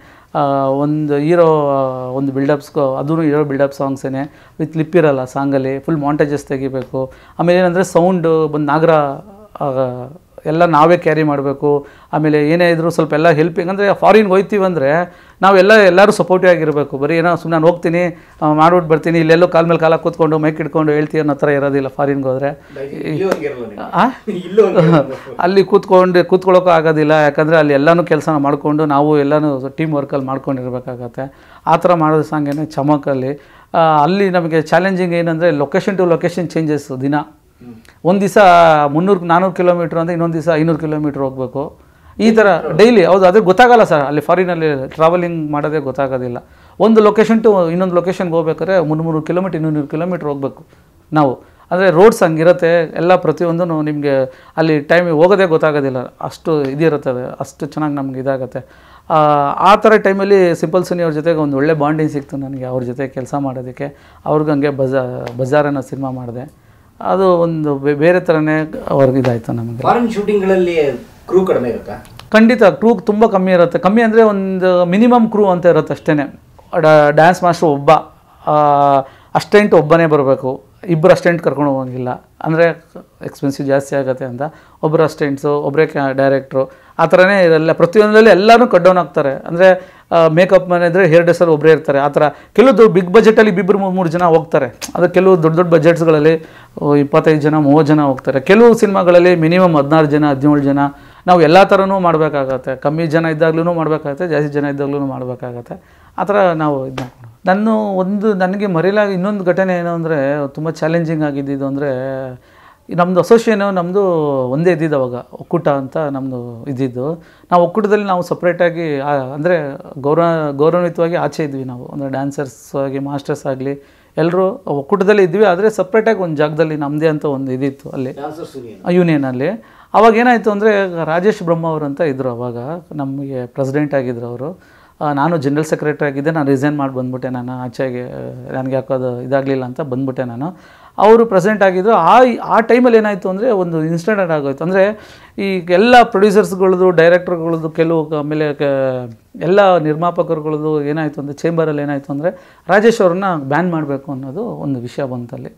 Speaker 2: ಒಂದು ಹೀರೋ ಒಂದು ಬಿಲ್ಡಪ್ಸ್ಗೂ, ಅದೂ ಹೀರೋ ಬಿಲ್ಡಪ್ ಸಾಂಗ್ಸೇ ವಿತ್ ಲಿಪ್ ಇರಲ್ಲ ಸಾಂಗಲ್ಲಿ, ಫುಲ್ ಮಾಂಟೇಜಸ್ ತೆಗಿಬೇಕು. ಆಮೇಲೆ ಏನಂದರೆ ಸೌಂಡು ಬಂದು ನಾಗರ ಎಲ್ಲ ನಾವೇ ಕ್ಯಾರಿ ಮಾಡಬೇಕು. ಆಮೇಲೆ ಏನೇ ಇದ್ದರೂ ಸ್ವಲ್ಪ ಎಲ್ಲ ಹೆಲ್ಪಿಂಗ್, ಅಂದರೆ ಫಾರಿನ್ಗೆ ಹೋಗ್ತೀವಂದರೆ ಎಲ್ಲರೂ ಸಪೋರ್ಟಿವ್ ಆಗಿರಬೇಕು. ಬರೀ ಏನೋ ಸುಮ್ಮನೆ ನಾನು ಹೋಗ್ತೀನಿ ಮಾಡ್ಬಿಟ್ಟು ಬರ್ತೀನಿ, ಇಲ್ಲೆಲ್ಲೋ ಕಾಲ ಮೇಲೆ ಕಾಲ ಕೂತ್ಕೊಂಡು ಮೈಕ್ ಇಟ್ಕೊಂಡು ಹೇಳ್ತೀವಿ ಅನ್ನೋ ಥರ ಇರೋದಿಲ್ಲ. ಫಾರಿನ್ಗೆ ಹೋದರೆ ಅಲ್ಲಿ ಕೂತ್ಕೊಳ್ಳೋಕ್ಕೂ ಆಗೋದಿಲ್ಲ. ಯಾಕಂದರೆ ಅಲ್ಲಿ ಎಲ್ಲನೂ ಕೆಲಸ ಮಾಡಿಕೊಂಡು ನಾವು ಎಲ್ಲನೂ ಟೀಮ್ ವರ್ಕಲ್ಲಿ ಮಾಡ್ಕೊಂಡಿರ್ಬೇಕಾಗತ್ತೆ. ಆ ಥರ ಮಾಡೋದು ಸಾಂಗೇನೆ ಚಮಕಲ್ಲಿ. ಅಲ್ಲಿ ನಮಗೆ ಚಾಲೆಂಜಿಂಗ್ ಏನಂದರೆ ಲೊಕೇಶನ್ ಟು ಲೊಕೇಶನ್ ಚೇಂಜಸ್. ದಿನ ಒಂದು ದಿವಸ 300-400 ಕಿಲೋಮೀಟ್ರ್ ಅಂದರೆ ಇನ್ನೊಂದು ದಿವಸ 500 ಕಿಲೋಮೀಟ್ರ್ ಹೋಗಬೇಕು. ಈ ಥರ ಡೈಲಿ. ಹೌದು, ಅದೇ ಗೊತ್ತಾಗಲ್ಲ ಸರ್, ಅಲ್ಲಿ ಫಾರಿನಲ್ಲಿ ಟ್ರಾವೆಲಿಂಗ್ ಮಾಡೋದೇ ಗೊತ್ತಾಗೋದಿಲ್ಲ. ಒಂದು ಲೊಕೇಶನ್ ಟು ಇನ್ನೊಂದು ಲೊಕೇಶನ್ಗೆ ಹೋಗ್ಬೇಕಾದ್ರೆ 300 ಕಿಲೋಮೀಟ್ರ್ 200 ಕಿಲೋಮೀಟ್ರ್ ಹೋಗಬೇಕು ನಾವು. ಅಂದರೆ ರೋಡ್ಸ್ ಹಂಗಿರುತ್ತೆ ಎಲ್ಲ, ಪ್ರತಿಯೊಂದು ನಿಮಗೆ ಅಲ್ಲಿ ಟೈಮಿಗೆ ಹೋಗೋದೇ ಗೊತ್ತಾಗೋದಿಲ್ಲ, ಅಷ್ಟು ಇದಿರುತ್ತೆ, ಅದು ಅಷ್ಟು ಚೆನ್ನಾಗಿ ನಮ್ಗೆ ಇದಾಗುತ್ತೆ. ಆ ಥರ ಟೈಮಲ್ಲಿ ಸಿಂಪಲ್ ಸುನಿ ಅವ್ರ ಜೊತೆಗೆ ಒಂದು ಒಳ್ಳೆ ಬಾಂಡಿಂಗ್ ಸಿಕ್ತು ನನಗೆ, ಅವ್ರ ಜೊತೆ ಕೆಲಸ ಮಾಡೋದಕ್ಕೆ. ಅವ್ರಿಗೆ ಹಂಗೆ ಬಜಾರ್ ಅನ್ನೋ ಸಿನಿಮಾ ಮಾಡಿದೆ. ಅದು ಒಂದು ಬೇರೆ ಥರನೇ ಅವ್ರಿಗೆ ಇದಾಯಿತು ನಮಗೆ.
Speaker 3: ಫಾರಿನ್ ಶೂಟಿಂಗ್ಗಳಲ್ಲಿ ಕ್ರೂ ಕಡಿಮೆ ಇರುತ್ತಾ?
Speaker 2: ಖಂಡಿತ ಕ್ರೂ ತುಂಬ ಕಮ್ಮಿ ಇರುತ್ತೆ. ಕಮ್ಮಿ ಅಂದರೆ ಒಂದು ಮಿನಿಮಮ್ ಕ್ರೂ ಅಂತ ಇರುತ್ತೆ ಅಷ್ಟೇ. ಡ್ಯಾನ್ಸ್ ಮಾಸ್ಟರ್ ಒಬ್ಬ, ಅಸ್ಟೆಂಟ್ ಒಬ್ಬನೇ ಬರಬೇಕು. ಇಬ್ಬರು ಅಸ್ಟೆಂಟ್ ಕರ್ಕೊಂಡು ಹೋಗೋಂಗಿಲ್ಲ, ಅಂದರೆ ಎಕ್ಸ್ಪೆನ್ಸಿವ್ ಜಾಸ್ತಿ ಆಗುತ್ತೆ ಅಂತ. ಒಬ್ಬರು ಅಸ್ಟೆಂಟ್ಸು, ಒಬ್ಬರೇ ಡೈರೆಕ್ಟ್ರು, ಆ ಥರನೇ ಇರಲ್ಲ. ಪ್ರತಿಯೊಂದರಲ್ಲಿ ಎಲ್ಲರೂ ಕಟ್ ಡೌನ್ ಆಗ್ತಾರೆ. ಅಂದರೆ ಮೇಕಪ್ ಮನೆ ಇದ್ದರೆ ಹೇರ್ ಡ್ರೆಸ್ಸರ್ ಒಬ್ಬರೇ ಇರ್ತಾರೆ. ಆ ಥರ ಕೆಲವು ಬಿಗ್ ಬಜೆಟಲ್ಲಿ ಇಬ್ಬರು 3 ಜನ ಹೋಗ್ತಾರೆ. ಅದು ಕೆಲವು ದೊಡ್ಡ ದೊಡ್ಡ ಬಜೆಟ್ಸ್ಗಳಲ್ಲಿ 25 ಜನ 30 ಜನ ಹೋಗ್ತಾರೆ. ಕೆಲವು ಸಿನಿಮಾಗಳಲ್ಲಿ ಮಿನಿಮಮ್ 16 ಜನ 17 ಜನ. ನಾವು ಎಲ್ಲ ಥರನೂ ಮಾಡಬೇಕಾಗತ್ತೆ. ಕಮ್ಮಿ ಜನ ಇದ್ದಾಗ್ಲೂ ಮಾಡಬೇಕಾಗತ್ತೆ, ಜಾಸ್ತಿ ಜನ ಇದ್ದಾಗ್ಲೂ ಮಾಡಬೇಕಾಗತ್ತೆ. ಆ ಥರ ನಾವು ಇದು ಮಾಡ್ಕೊಂಡು ನನಗೆ ಮರೆಯಲಾಗ ಇನ್ನೊಂದು ಘಟನೆ ಏನು ಅಂದರೆ, ತುಂಬ ಚಾಲೆಂಜಿಂಗ್ ಆಗಿದ್ದಿದ್ದು ಅಂದರೆ, ನಮ್ಮದು ಅಸೋಸಿಯೇಷನು ನಮ್ಮದು ಒಂದೇ ಇದ್ದಿದ್ದು ಅವಾಗ, ಒಕ್ಕೂಟ ಅಂತ ನಮ್ಮದು ಇದ್ದಿದ್ದು. ನಾವು ಒಕ್ಕೂಟದಲ್ಲಿ ನಾವು ಸಪ್ರೇಟಾಗಿ ಅಂದರೆ ಗೌರವಾನ್ವಿತವಾಗಿ ಆಚೆ ಇದ್ವಿ ನಾವು. ಅಂದರೆ ಡ್ಯಾನ್ಸರ್ಸ್ ಆಗಿ, ಮಾಸ್ಟರ್ಸ್ ಆಗಲಿ ಎಲ್ಲರೂ ಒಕ್ಕೂಟದಲ್ಲಿ ಇದ್ವಿ. ಆದರೆ ಸಪ್ರೇಟಾಗಿ ಒಂದು ಜಾಗದಲ್ಲಿ ನಮ್ಮದೇ ಅಂತ ಒಂದು ಇದಿತ್ತು ಅಲ್ಲಿ ಯೂನಿಯನಲ್ಲಿ. ಅವಾಗ ಏನಾಯಿತು ಅಂದರೆ, ರಾಜೇಶ್ ಬ್ರಹ್ಮ ಅವರು ಅಂತ ಇದ್ದರು ಅವಾಗ ನಮಗೆ ಪ್ರೆಸಿಡೆಂಟ್ ಆಗಿದ್ದರು ಅವರು. ನಾನು ಜನರಲ್ ಸೆಕ್ರೆಟರಿ ಆಗಿದ್ದೆ. ನಾನು ರಿಸೈನ್ ಮಾಡಿ ಬಂದುಬಿಟ್ಟೆ. ನಾನು ಆಚೆಗೆ ನನಗೆ ಯಾಕೋದು ಇದಾಗಲಿಲ್ಲ ಅಂತ ಬಂದುಬಿಟ್ಟೆ ನಾನು. ಅವರು ಪ್ರೆಸಿಡೆಂಟ್ ಆಗಿದ್ದರು. ಆ ಟೈಮಲ್ಲಿ ಏನಾಯಿತು ಅಂದರೆ, ಒಂದು ಇನ್ಸಿಡೆಂಟ್ ಆಗೋಯ್ತು. ಅಂದರೆ ಈ ಎಲ್ಲ ಪ್ರೊಡ್ಯೂಸರ್ಸ್ಗಳದ್ದು, ಡೈರೆಕ್ಟರ್ಗಳದ್ದು, ಕೆಲವು ಆಮೇಲೆ ಎಲ್ಲ ನಿರ್ಮಾಪಕರುಗಳದ್ದು ಏನಾಯಿತು ಅಂದರೆ, ಚೇಂಬರಲ್ಲಿ ಏನಾಯಿತು ಅಂದರೆ, ರಾಜೇಶ್ ಅವ್ರನ್ನ ಬ್ಯಾನ್ ಮಾಡಬೇಕು ಅನ್ನೋದು ಒಂದು ವಿಷಯ ಬಂತಲ್ಲಿ.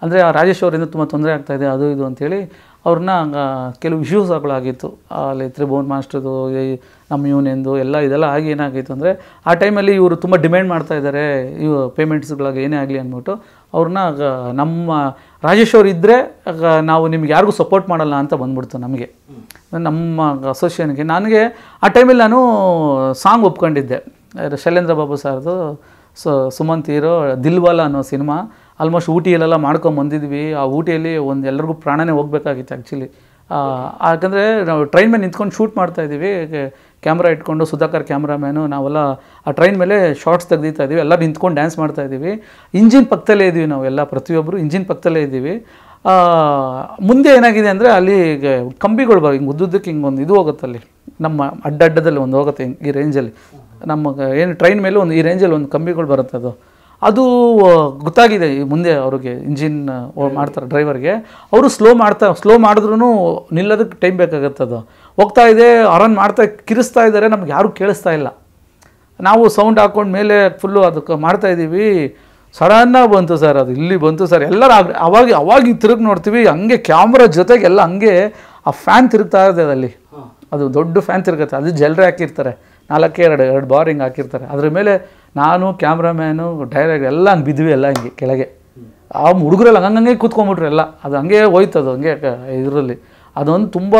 Speaker 2: ಅಂದರೆ ಆ ರಾಜೇಶ್ ಅವರಿಂದ ತುಂಬ ತೊಂದರೆ ಆಗ್ತಾಯಿದೆ ಅದು ಇದು ಅಂಥೇಳಿ ಅವ್ರನ್ನ ಕೆಲವು ಇಶ್ಯೂಸ್ಗಳಾಗಿತ್ತು ಅಲ್ಲಿ. ತ್ರಿಭುವನ್ ಮಾಸ್ಟರ್ದು, ನಮ್ಮ ಯೂನಿಯನ್ದು ಇದೆಲ್ಲ ಆಗಿ ಏನಾಗಿತ್ತು ಅಂದರೆ, ಆ ಟೈಮಲ್ಲಿ ಇವರು ತುಂಬ ಡಿಮ್ಯಾಂಡ್ ಮಾಡ್ತಾಯಿದ್ದಾರೆ ಇವು ಪೇಮೆಂಟ್ಸ್ಗಳಾಗಿ ಏನೇ ಆಗಲಿ ಅಂದ್ಬಿಟ್ಟು ಅವ್ರನ್ನ ನಮ್ಮ ರಾಜೇಶ್ ಅವ್ರು ಇದ್ದರೆ ನಾವು ನಿಮ್ಗೆ ಯಾರಿಗೂ ಸಪೋರ್ಟ್ ಮಾಡಲ್ಲ ಅಂತ ಬಂದ್ಬಿಡ್ತು ನಮಗೆ, ನಮ್ಮ ಅಸೋಸಿಯೇಷನ್ಗೆ. ನನಗೆ ಆ ಟೈಮಲ್ಲಿ ನಾನು ಸಾಂಗ್ ಒಪ್ಕೊಂಡಿದ್ದೆ, ಶೈಲೇಂದ್ರ ಬಾಬು ಸರ್ದು ಸುಮಂತ್ ಹೀರೋ ದಿಲ್ವಾಲ ಅನ್ನೋ ಸಿನಿಮಾ. ಆಲ್ಮೋಸ್ಟ್ ಊಟಿಯಲ್ಲೆಲ್ಲ ಮಾಡ್ಕೊಂಬಂದಿದ್ವಿ. ಆ ಊಟಿಯಲ್ಲಿ ಎಲ್ಲರಿಗೂ ಪ್ರಾಣನೇ ಹೋಗ್ಬೇಕಾಗಿತ್ತು ಆ್ಯಕ್ಚುಲಿ. ಯಾಕಂದರೆ ನಾವು ಟ್ರೈನ್ ಮೇಲೆ ನಿಂತ್ಕೊಂಡು ಶೂಟ್ ಮಾಡ್ತಾಯಿದ್ದೀವಿ, ಕ್ಯಾಮ್ರಾ ಇಟ್ಕೊಂಡು, ಸುಧಾಕರ್ ಕ್ಯಾಮ್ರಾಮ್ಯಾನು, ನಾವೆಲ್ಲ ಆ ಟ್ರೈನ್ ಮೇಲೆ ಶಾರ್ಟ್ಸ್ ತೆಗ್ದಿತಾ ಇದ್ದೀವಿ. ಎಲ್ಲ ನಿಂತ್ಕೊಂಡು ಡ್ಯಾನ್ಸ್ ಮಾಡ್ತಾಯಿದ್ದೀವಿ. ಇಂಜಿನ್ ಪಕ್ಕದಲ್ಲೇ ಇದ್ದೀವಿ ನಾವೆಲ್ಲ, ಪ್ರತಿಯೊಬ್ಬರು ಇಂಜಿನ್ ಪಕ್ಕದಲ್ಲೇ ಇದ್ದೀವಿ. ಮುಂದೆ ಏನಾಗಿದೆ ಅಂದರೆ, ಅಲ್ಲಿ ಕಂಬಿಗಳು ಹಿಂಗೆ ಉದ್ದುದ್ದಕ್ಕೆ ಹಿಂಗೆ ಒಂದು ಇದು ಹೋಗುತ್ತಲ್ಲಿ, ನಮ್ಮ ಅಡ್ಡದಲ್ಲಿ ಒಂದು ಹೋಗುತ್ತೆ ಹಿಂಗೆ ಈ ರೇಂಜಲ್ಲಿ. ನಮ್ಮ ಏನು ಟ್ರೈನ್ ಮೇಲೆ ಒಂದು ಈ ರೇಂಜಲ್ಲಿ ಒಂದು ಕಂಬಿಗಳು ಬರುತ್ತೆ. ಅದು ಗೊತ್ತಾಗಿದೆ ಮುಂದೆ ಅವ್ರಿಗೆ, ಇಂಜಿನ್ ಮಾಡ್ತಾರೆ ಡ್ರೈವರ್ಗೆ. ಅವರು ಸ್ಲೋ ಮಾಡಿದ್ರೂ ನಿಲ್ಲೋದಕ್ಕೆ ಟೈಮ್ ಬೇಕಾಗುತ್ತೆ. ಅದು ಹೋಗ್ತಾ ಇದೆ, ಆರನ್ ಮಾಡ್ತಾ ಕಿರಿಸ್ತಾ ಇದ್ದಾರೆ, ನಮ್ಗೆ ಯಾರೂ ಕೇಳಿಸ್ತಾ ಇಲ್ಲ. ನಾವು ಸೌಂಡ್ ಹಾಕ್ಕೊಂಡು ಮೇಲೆ ಫುಲ್ಲು ಅದಕ್ಕೆ ಮಾಡ್ತಾಯಿದ್ದೀವಿ. ಸಡನ್ನಾಗಿ ಬಂತು ಸರ್, ಅದು ಇಲ್ಲಿ ಬಂತು ಸರ್. ಎಲ್ಲರೂ ಅವಾಗ ತಿರುಗಿ ನೋಡ್ತೀವಿ, ಹಂಗೆ ಕ್ಯಾಮ್ರಾ ಜೊತೆಗೆಲ್ಲ ಹಂಗೆ ಆ ಫ್ಯಾನ್ ತಿರುಗ್ತಾ ಇದೆ ಅಲ್ಲಿ. ಅದು ದೊಡ್ಡ ಫ್ಯಾನ್ ತಿರುಗುತ್ತೆ, ಅದು ಜಲ್ರೆ ಹಾಕಿರ್ತಾರೆ, 2 ಬಾರ್ ಹಿಂಗೆ ಹಾಕಿರ್ತಾರೆ. ಅದ್ರ ಮೇಲೆ ನಾನು, ಕ್ಯಾಮ್ರಾಮ್ಯಾನು, ಡೈರೆಕ್ಟ್ ಎಲ್ಲ ಹಂಗೆ ಬಿದ್ವಿ, ಎಲ್ಲ ಹಿಂಗೆ ಕೆಳಗೆ. ಆ ಹುಡುಗರೆಲ್ಲ ಹಂಗಂಗೆ ಕೂತ್ಕೊಂಡ್ಬಿಟ್ರು ಎಲ್ಲ. ಅದು ಹಂಗೆ ಹೋಯ್ತು, ಅದು ಹಂಗೆ ಇದರಲ್ಲಿ. ಅದೊಂದು ತುಂಬ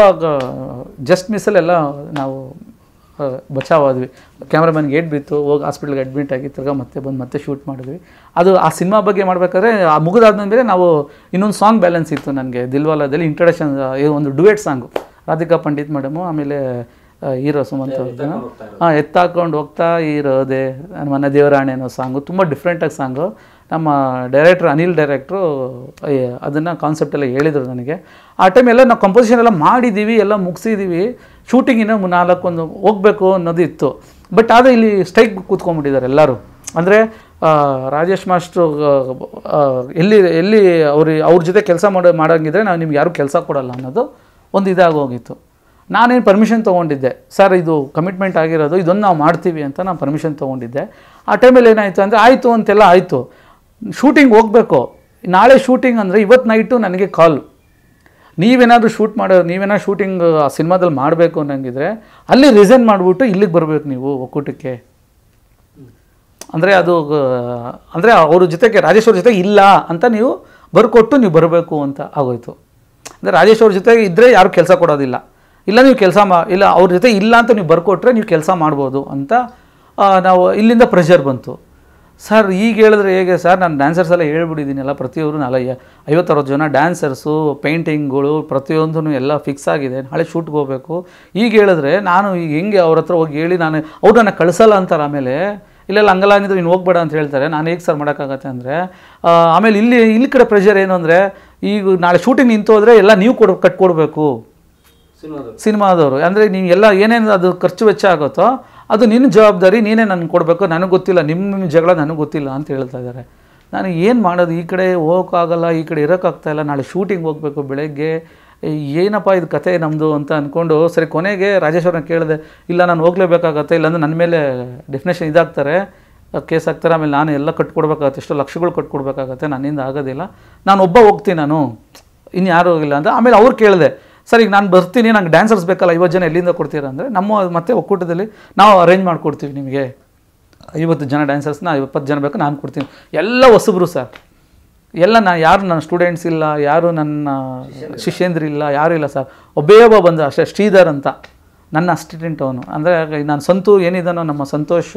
Speaker 2: ಜಸ್ಟ್ ಮಿಸ್ಸಲ್ಲೆಲ್ಲ ನಾವು ಬಚಾವಾದ್ವಿ. ಕ್ಯಾಮ್ರಾಮನ್ಗೆ ಏಟ್ ಬಿತ್ತು, ಹೋಗಿ ಹಾಸ್ಪಿಟ್ಲಿಗೆ ಅಡ್ಮಿಟ್ ಆಗಿ ತಿರ್ಗಾ ಮತ್ತೆ ಶೂಟ್ ಮಾಡಿದ್ವಿ. ಅದು ಆ ಸಿನಿಮಾ ಬಗ್ಗೆ ಮಾಡಬೇಕಾದ್ರೆ ಆ ಮುಗಿದಾದ್ಮೇಲೆ ನಾವು ಇನ್ನೊಂದು ಸಾಂಗ್ ಬ್ಯಾಲೆನ್ಸ್ ಇತ್ತು ನನಗೆ, ದಿಲ್ವಾಲಾದಲ್ಲಿ ಇಂಟ್ರಡಕ್ಷನ್ ಒಂದು duet song, Radhika Pandit madam ಆಮೇಲೆ ಹೀರೋ ಸುಮಂತ್ ಅವ್ರದ್ದು. ಎತ್ತಾಕೊಂಡು ಹೋಗ್ತಾ ಇರೋದೆ ನನ್ನ ದೇವರಾಣೆ ಅನ್ನೋ ಸಾಂಗು, ತುಂಬ ಡಿಫ್ರೆಂಟಾಗಿ ಸಾಂಗು. ನಮ್ಮ ಡೈರೆಕ್ಟ್ರು ಅನಿಲ್ ಡೈರೆಕ್ಟ್ರು ಅದನ್ನು ಕಾನ್ಸೆಪ್ಟೆಲ್ಲ ಹೇಳಿದರು ನನಗೆ. ಆ ಟೈಮೆಲ್ಲ ನಾವು ಕಂಪೋಸಿಷನ್ ಎಲ್ಲ ಮಾಡಿದ್ದೀವಿ, ಎಲ್ಲ ಮುಗಿಸಿದ್ದೀವಿ. ಶೂಟಿಂಗ್ ಇನ್ನೂ 4 ಹೋಗಬೇಕು ಅನ್ನೋದು ಇತ್ತು. ಬಟ್ ಆದರೆ ಇಲ್ಲಿ ಸ್ಟ್ರೈಕ್ ಕೂತ್ಕೊಂಡ್ಬಿಟ್ಟಿದ್ದಾರೆ ಎಲ್ಲರೂ. ಅಂದರೆ ರಾಜೇಶ್ ಮಾಸ್ಟ್ರು ಎಲ್ಲಿ ಅವ್ರ ಜೊತೆ ಕೆಲಸ ಮಾಡೋಂಗಿದ್ರೆ ನಾವು ನಿಮ್ಗೆ ಯಾರೂ ಕೆಲಸ ಕೊಡಲ್ಲ ಅನ್ನೋದು ಒಂದು ಇದಾಗೋಗಿತ್ತು. ನಾನೇನು ಪರ್ಮಿಷನ್ ತೊಗೊಂಡಿದ್ದೆ, ಸರ್ ಇದು ಕಮಿಟ್ಮೆಂಟ್ ಆಗಿರೋದು, ಇದನ್ನು ನಾವು ಮಾಡ್ತೀವಿ ಅಂತ ನಾನು ಪರ್ಮಿಷನ್ ತೊಗೊಂಡಿದ್ದೆ. ಆ ಟೈಮಲ್ಲಿ ಏನಾಯಿತು ಅಂದರೆ, ಆಯಿತು ಅಂತೆಲ್ಲ ಆಯಿತು, ಶೂಟಿಂಗ್ ಹೋಗಬೇಕು, ನಾಳೆ ಶೂಟಿಂಗ್ ಅಂದರೆ ಇವತ್ತು ನೈಟು ನನಗೆ ಕಾಲ್, ನೀವೇನಾದರೂ ನೀವೇನಾದ್ರು ಶೂಟಿಂಗ್ ಆ ಸಿನಿಮಾದಲ್ಲಿ ಮಾಡಬೇಕು ಅನ್ನಂಗಿದ್ರೆ ಅಲ್ಲಿ ರಿಸೈನ್ ಮಾಡಿಬಿಟ್ಟು ಇಲ್ಲಿಗೆ ಬರಬೇಕು ನೀವು ಒಕ್ಕೂಟಕ್ಕೆ. ಅಂದರೆ ಅಂದರೆ ಅವ್ರ ಜೊತೆಗೆ ರಾಜೇಶ್ ಅವ್ರ ಜೊತೆಗೆ ಇಲ್ಲ ಅಂತ ನೀವು ಬರ್ಕೊಟ್ಟು ನೀವು ಬರಬೇಕು ಅಂತ ಆಗೋಯ್ತು. ಅಂದರೆ ರಾಜೇಶ್ ಅವ್ರ ಜೊತೆಗೆ ಇದ್ದರೆ ಯಾರು ಕೆಲಸ ಕೊಡೋದಿಲ್ಲ, ಇಲ್ಲ ನೀವು ಇಲ್ಲ ಅವ್ರ ಜೊತೆ ಇಲ್ಲ ಅಂತ ನೀವು ಬರ್ಕೊಟ್ರೆ ನೀವು ಕೆಲಸ ಮಾಡ್ಬೋದು ಅಂತ ನಾವು ಇಲ್ಲಿಂದ ಪ್ರೆಷರ್ ಬಂತು. ಸರ್ ಈಗ ಹೇಳಿದ್ರೆ ಹೇಗೆ ಸರ್, ನಾನು ಡ್ಯಾನ್ಸರ್ಸ್ ಎಲ್ಲ ಹೇಳ್ಬಿಟ್ಟಿದ್ದೀನಲ್ಲ, ಪ್ರತಿಯೊಬ್ಬರು 50-60 ಜನ ಡ್ಯಾನ್ಸರ್ಸು, ಪೇಂಟಿಂಗ್ಗಳು ಪ್ರತಿಯೊಂದೂ ಎಲ್ಲ ಫಿಕ್ಸ್ ಆಗಿದೆ, ನಾಳೆ ಶೂಟ್ಗೆ ಹೋಗಬೇಕು. ಈಗ ಹೇಳಿದ್ರೆ ನಾನು ಈಗ ಹೆಂಗೆ ಅವ್ರ ಹತ್ರ ಹೋಗಿ ಹೇಳಿ ಅವ್ರು ನನ್ನ ಕಳಿಸಲ್ಲ ಅಂತಾರೆ. ಆಮೇಲೆ ಇಲ್ಲೆಲ್ಲ ಹಂಗಲಾಗಿದ್ರೆ ನೀನು ಹೋಗ್ಬೇಡ ಅಂತ ಹೇಳ್ತಾರೆ. ನಾನು ಹೇಗೆ ಸರ್ ಮಾಡೋಕ್ಕಾಗತ್ತೆ ಅಂದರೆ, ಆಮೇಲೆ ಇಲ್ಲಿ ಕಡೆ ಪ್ರೆಷರ್ ಏನು ಅಂದರೆ, ಈಗ ನಾಳೆ ಶೂಟಿಂಗ್ ನಿಂತು ಹೋದರೆ ಎಲ್ಲ ನೀವು ಕಟ್ಕೊಡ್ಬೇಕು ಸಿನಿಮಾದವರು. ಅಂದರೆ ನೀವು ಎಲ್ಲ ಏನೇನು ಅದು ಖರ್ಚು ವೆಚ್ಚ ಆಗುತ್ತೋ ಅದು ನಿನ್ನ ಜವಾಬ್ದಾರಿ, ನೀನೇ ನನಗೆ ಕೊಡಬೇಕು, ನನಗೆ ಗೊತ್ತಿಲ್ಲ, ನಿಮ್ಮ ಜಗಳ ನನಗೆ ಗೊತ್ತಿಲ್ಲ ಅಂತ ಹೇಳ್ತಾ ಇದ್ದಾರೆ. ನಾನು ಏನು ಮಾಡೋದು, ಈ ಕಡೆ ಹೋಗೋಕ್ಕಾಗಲ್ಲ, ಈ ಕಡೆ ಇರೋಕ್ಕಾಗ್ತಾಯಿಲ್ಲ, ನಾಳೆ ಶೂಟಿಂಗ್ ಹೋಗಬೇಕು ಬೆಳಗ್ಗೆ, ಏನಪ್ಪ ಇದು ಕತೆ ನಮ್ಮದು ಅಂತ ಅಂದ್ಕೊಂಡು ಸರಿ ಕೊನೆಗೆ ರಾಜೇಶ್ ಅವ್ರನ್ನ ಕೇಳಿದೆ, ಇಲ್ಲ ನಾನು ಹೋಗಲೇಬೇಕಾಗತ್ತೆ, ಇಲ್ಲಾಂದ್ರೆ ನನ್ನ ಮೇಲೆ ಡೆಫಿನೇಷನ್ ಇದಾಗ್ತಾರೆ, ಕೇಸ್ ಹಾಕ್ತಾರೆ. ಆಮೇಲೆ ನಾನು ಎಲ್ಲ ಕಟ್ಕೊಡ್ಬೇಕಾಗತ್ತೆ, ಎಷ್ಟೋ ಲಕ್ಷಗಳು ಕಟ್ಕೊಡ್ಬೇಕಾಗತ್ತೆ, ನನ್ನಿಂದ ಆಗೋದಿಲ್ಲ, ನಾನು ಒಬ್ಬ ಹೋಗ್ತೀನಿ, ನಾನು ಇನ್ನು ಯಾರೂ ಹೋಗಿಲ್ಲ ಅಂತ. ಆಮೇಲೆ ಅವ್ರು ಕೇಳಿದೆ, ಸರ್ ಈಗ ನಾನು ಬರ್ತೀನಿ, ನಂಗೆ ಡ್ಯಾನ್ಸರ್ಸ್ ಬೇಕಲ್ಲ, 50 ಜನ ಎಲ್ಲಿಂದ ಕೊಡ್ತೀರಾ ಅಂದರೆ, ನಮ್ಮ ಮತ್ತೆ ಒಕ್ಕೂಟದಲ್ಲಿ ನಾವು ಅರೇಂಜ್ ಮಾಡಿಕೊಡ್ತೀವಿ ನಿಮಗೆ, 50 ಜನ ಡ್ಯಾನ್ಸರ್ಸ್ನ 20 ಜನ ಬೇಕು, ನಾನು ಕೊಡ್ತೀನಿ. ಎಲ್ಲ ಹೊಸಬ್ರು ಸರ್, ಎಲ್ಲ ಯಾರು ನನ್ನ ಸ್ಟೂಡೆಂಟ್ಸ್ ಇಲ್ಲ, ಯಾರು ನನ್ನ ಶಿಷ್ಯಂದ್ರಿಲ್ಲ, ಯಾರೂ ಇಲ್ಲ ಸರ್. ಒಬ್ಬ ಬಂದ ಅಷ್ಟೇ, ಶ್ರೀಧರ್ ಅಂತ ನನ್ನ ಅಸಿಸ್ಟೆಂಟ್ ಅವನು. ಅಂದರೆ ನಾನು ಸಂತು ಏನಿದ್ದಾನೋ, ನಮ್ಮ ಸಂತೋಷ್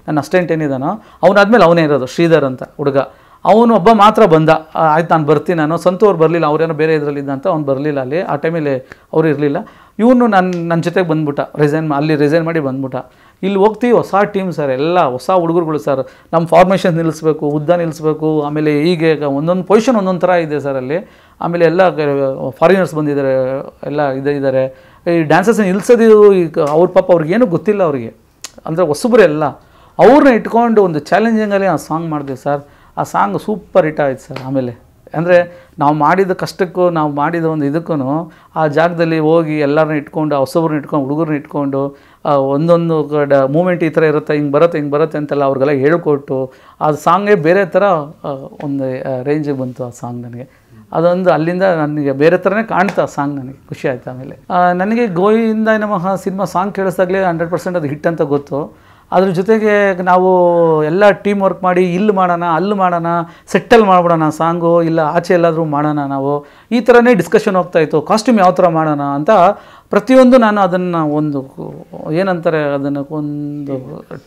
Speaker 2: ನನ್ನ ಅಸಿಸ್ಟೆಂಟ್ ಏನಿದ್ದಾನೋ ಅವನಾದ್ಮೇಲೆ ಅವನೇ ಇರೋದು, ಶ್ರೀಧರ್ ಅಂತ ಹುಡುಗ. ಅವನು ಒಬ್ಬ ಮಾತ್ರ ಬಂದ. ಆಯ್ತು ನಾನು ಬರ್ತೀನಿ, ನಾನು ಸಂತು ಅವ್ರು ಬರಲಿಲ್ಲ, ಅವ್ರೇನೋ ಬೇರೆ ಇದರಲ್ಲಿದ್ದ ಅಂತ ಅವ್ನು ಬರಲಿಲ್ಲ, ಅಲ್ಲಿ ಆ ಟೈಮಲ್ಲಿ ಅವ್ರು ಇರಲಿಲ್ಲ. ಇವನು ನನ್ನ ಜೊತೆಗೆ ಬಂದ್ಬಿಟ್ಟ, ಅಲ್ಲಿ ರಿಸೈನ್ ಮಾಡಿ ಬಂದ್ಬಿಟ್ಟ. ಇಲ್ಲಿ ಹೋಗ್ತೀವಿ, ಹೊಸ ಟೀಮ್ ಸರ್, ಎಲ್ಲ ಹೊಸ ಹುಡುಗರುಗಳು ಸರ್. ನಮ್ಮ ಫಾರ್ಮೇಷನ್ ನಿಲ್ಲಿಸ್ಬೇಕು, ಉದ್ದ ನಿಲ್ಲಿಸ್ಬೇಕು, ಆಮೇಲೆ ಹೀಗೆ ಒಂದೊಂದು ಪೊಸಿಷನ್ ಒಂದೊಂದು ಥರ ಇದೆ ಸರ್ ಅಲ್ಲಿ. ಆಮೇಲೆ ಎಲ್ಲ ಫಾರಿನರ್ಸ್ ಬಂದಿದ್ದಾರೆ, ಎಲ್ಲ ಇದ್ದಾರೆ. ಈ ಡ್ಯಾನ್ಸರ್ಸ್ ನಿಲ್ಲಿಸೋದು ಈಗ ಅವ್ರ ಪಾಪ ಅವ್ರಿಗೇನು ಗೊತ್ತಿಲ್ಲ ಅವ್ರಿಗೆ, ಅಂದರೆ ಹೊಸಬ್ರು ಎಲ್ಲ. ಅವ್ರನ್ನ ಇಟ್ಕೊಂಡು ಒಂದು ಚಾಲೆಂಜಿಂಗಲ್ಲಿ ಆ ಸಾಂಗ್ ಮಾಡಿದೆ ಸರ್. ಆ ಸಾಂಗ್ ಸೂಪರ್ ಹಿಟ್ ಆಯ್ತು ಸರ್. ಆಮೇಲೆ ಅಂದರೆ ನಾವು ಮಾಡಿದ ಕಷ್ಟಕ್ಕೂ, ನಾವು ಮಾಡಿದ ಒಂದು ಇದಕ್ಕೂ ಆ ಜಾಗದಲ್ಲಿ ಹೋಗಿ ಎಲ್ಲರನ್ನ ಇಟ್ಕೊಂಡು, ಹೊಸಬ್ರನ್ನ ಇಟ್ಕೊಂಡು, ಹುಡುಗರನ್ನ ಇಟ್ಕೊಂಡು, ಒಂದೊಂದು ಮೂಮೆಂಟ್ ಈ ಥರ ಇರುತ್ತೆ, ಹಿಂಗೆ ಬರುತ್ತೆ ಅಂತೆಲ್ಲ ಅವ್ರಿಗೆಲ್ಲ ಹೇಳ್ಕೊಟ್ಟು, ಆ ಸಾಂಗೇ ಬೇರೆ ಥರ ಒಂದು ರೇಂಜಿಗೆ ಬಂತು ಆ ಸಾಂಗ್ ನನಗೆ. ಅದೊಂದು ಅಲ್ಲಿಂದ ನನಗೆ ಬೇರೆ ಥರನೇ ಕಾಣ್ತು ಆ ಸಾಂಗ್, ನನಗೆ ಖುಷಿ ಆಯಿತು. ಆಮೇಲೆ ನನಗೆ ಗೋವಿಂದಾಯ ನಮಃ ಸಿನಿಮಾ ಸಾಂಗ್ ಕೇಳಿಸ್ದಾಗಲೇ 100% ಅದು ಹಿಟ್ ಅಂತ ಗೊತ್ತು. ಅದ್ರ ಜೊತೆಗೆ ನಾವು ಎಲ್ಲ ಟೀಮ್ ವರ್ಕ್ ಮಾಡಿ, ಇಲ್ಲಿ ಮಾಡೋಣ, ಅಲ್ಲಿ ಮಾಡೋಣ, ಸೆಟ್ಟಲ್ಲಿ ಮಾಡ್ಬಿಡೋಣ ಸಾಂಗು, ಇಲ್ಲ ಆಚೆ ಎಲ್ಲಾದರೂ ಮಾಡೋಣ, ನಾವು ಈ ಥರನೇ ಡಿಸ್ಕಷನ್ ಹೋಗ್ತಾಯಿತ್ತು. ಕಾಸ್ಟ್ಯೂಮ್ ಯಾವ ಥರ ಮಾಡೋಣ ಅಂತ ಪ್ರತಿಯೊಂದು ನಾನು ಅದನ್ನು ಒಂದು ಏನಂತಾರೆ, ಅದನ್ನು ಒಂದು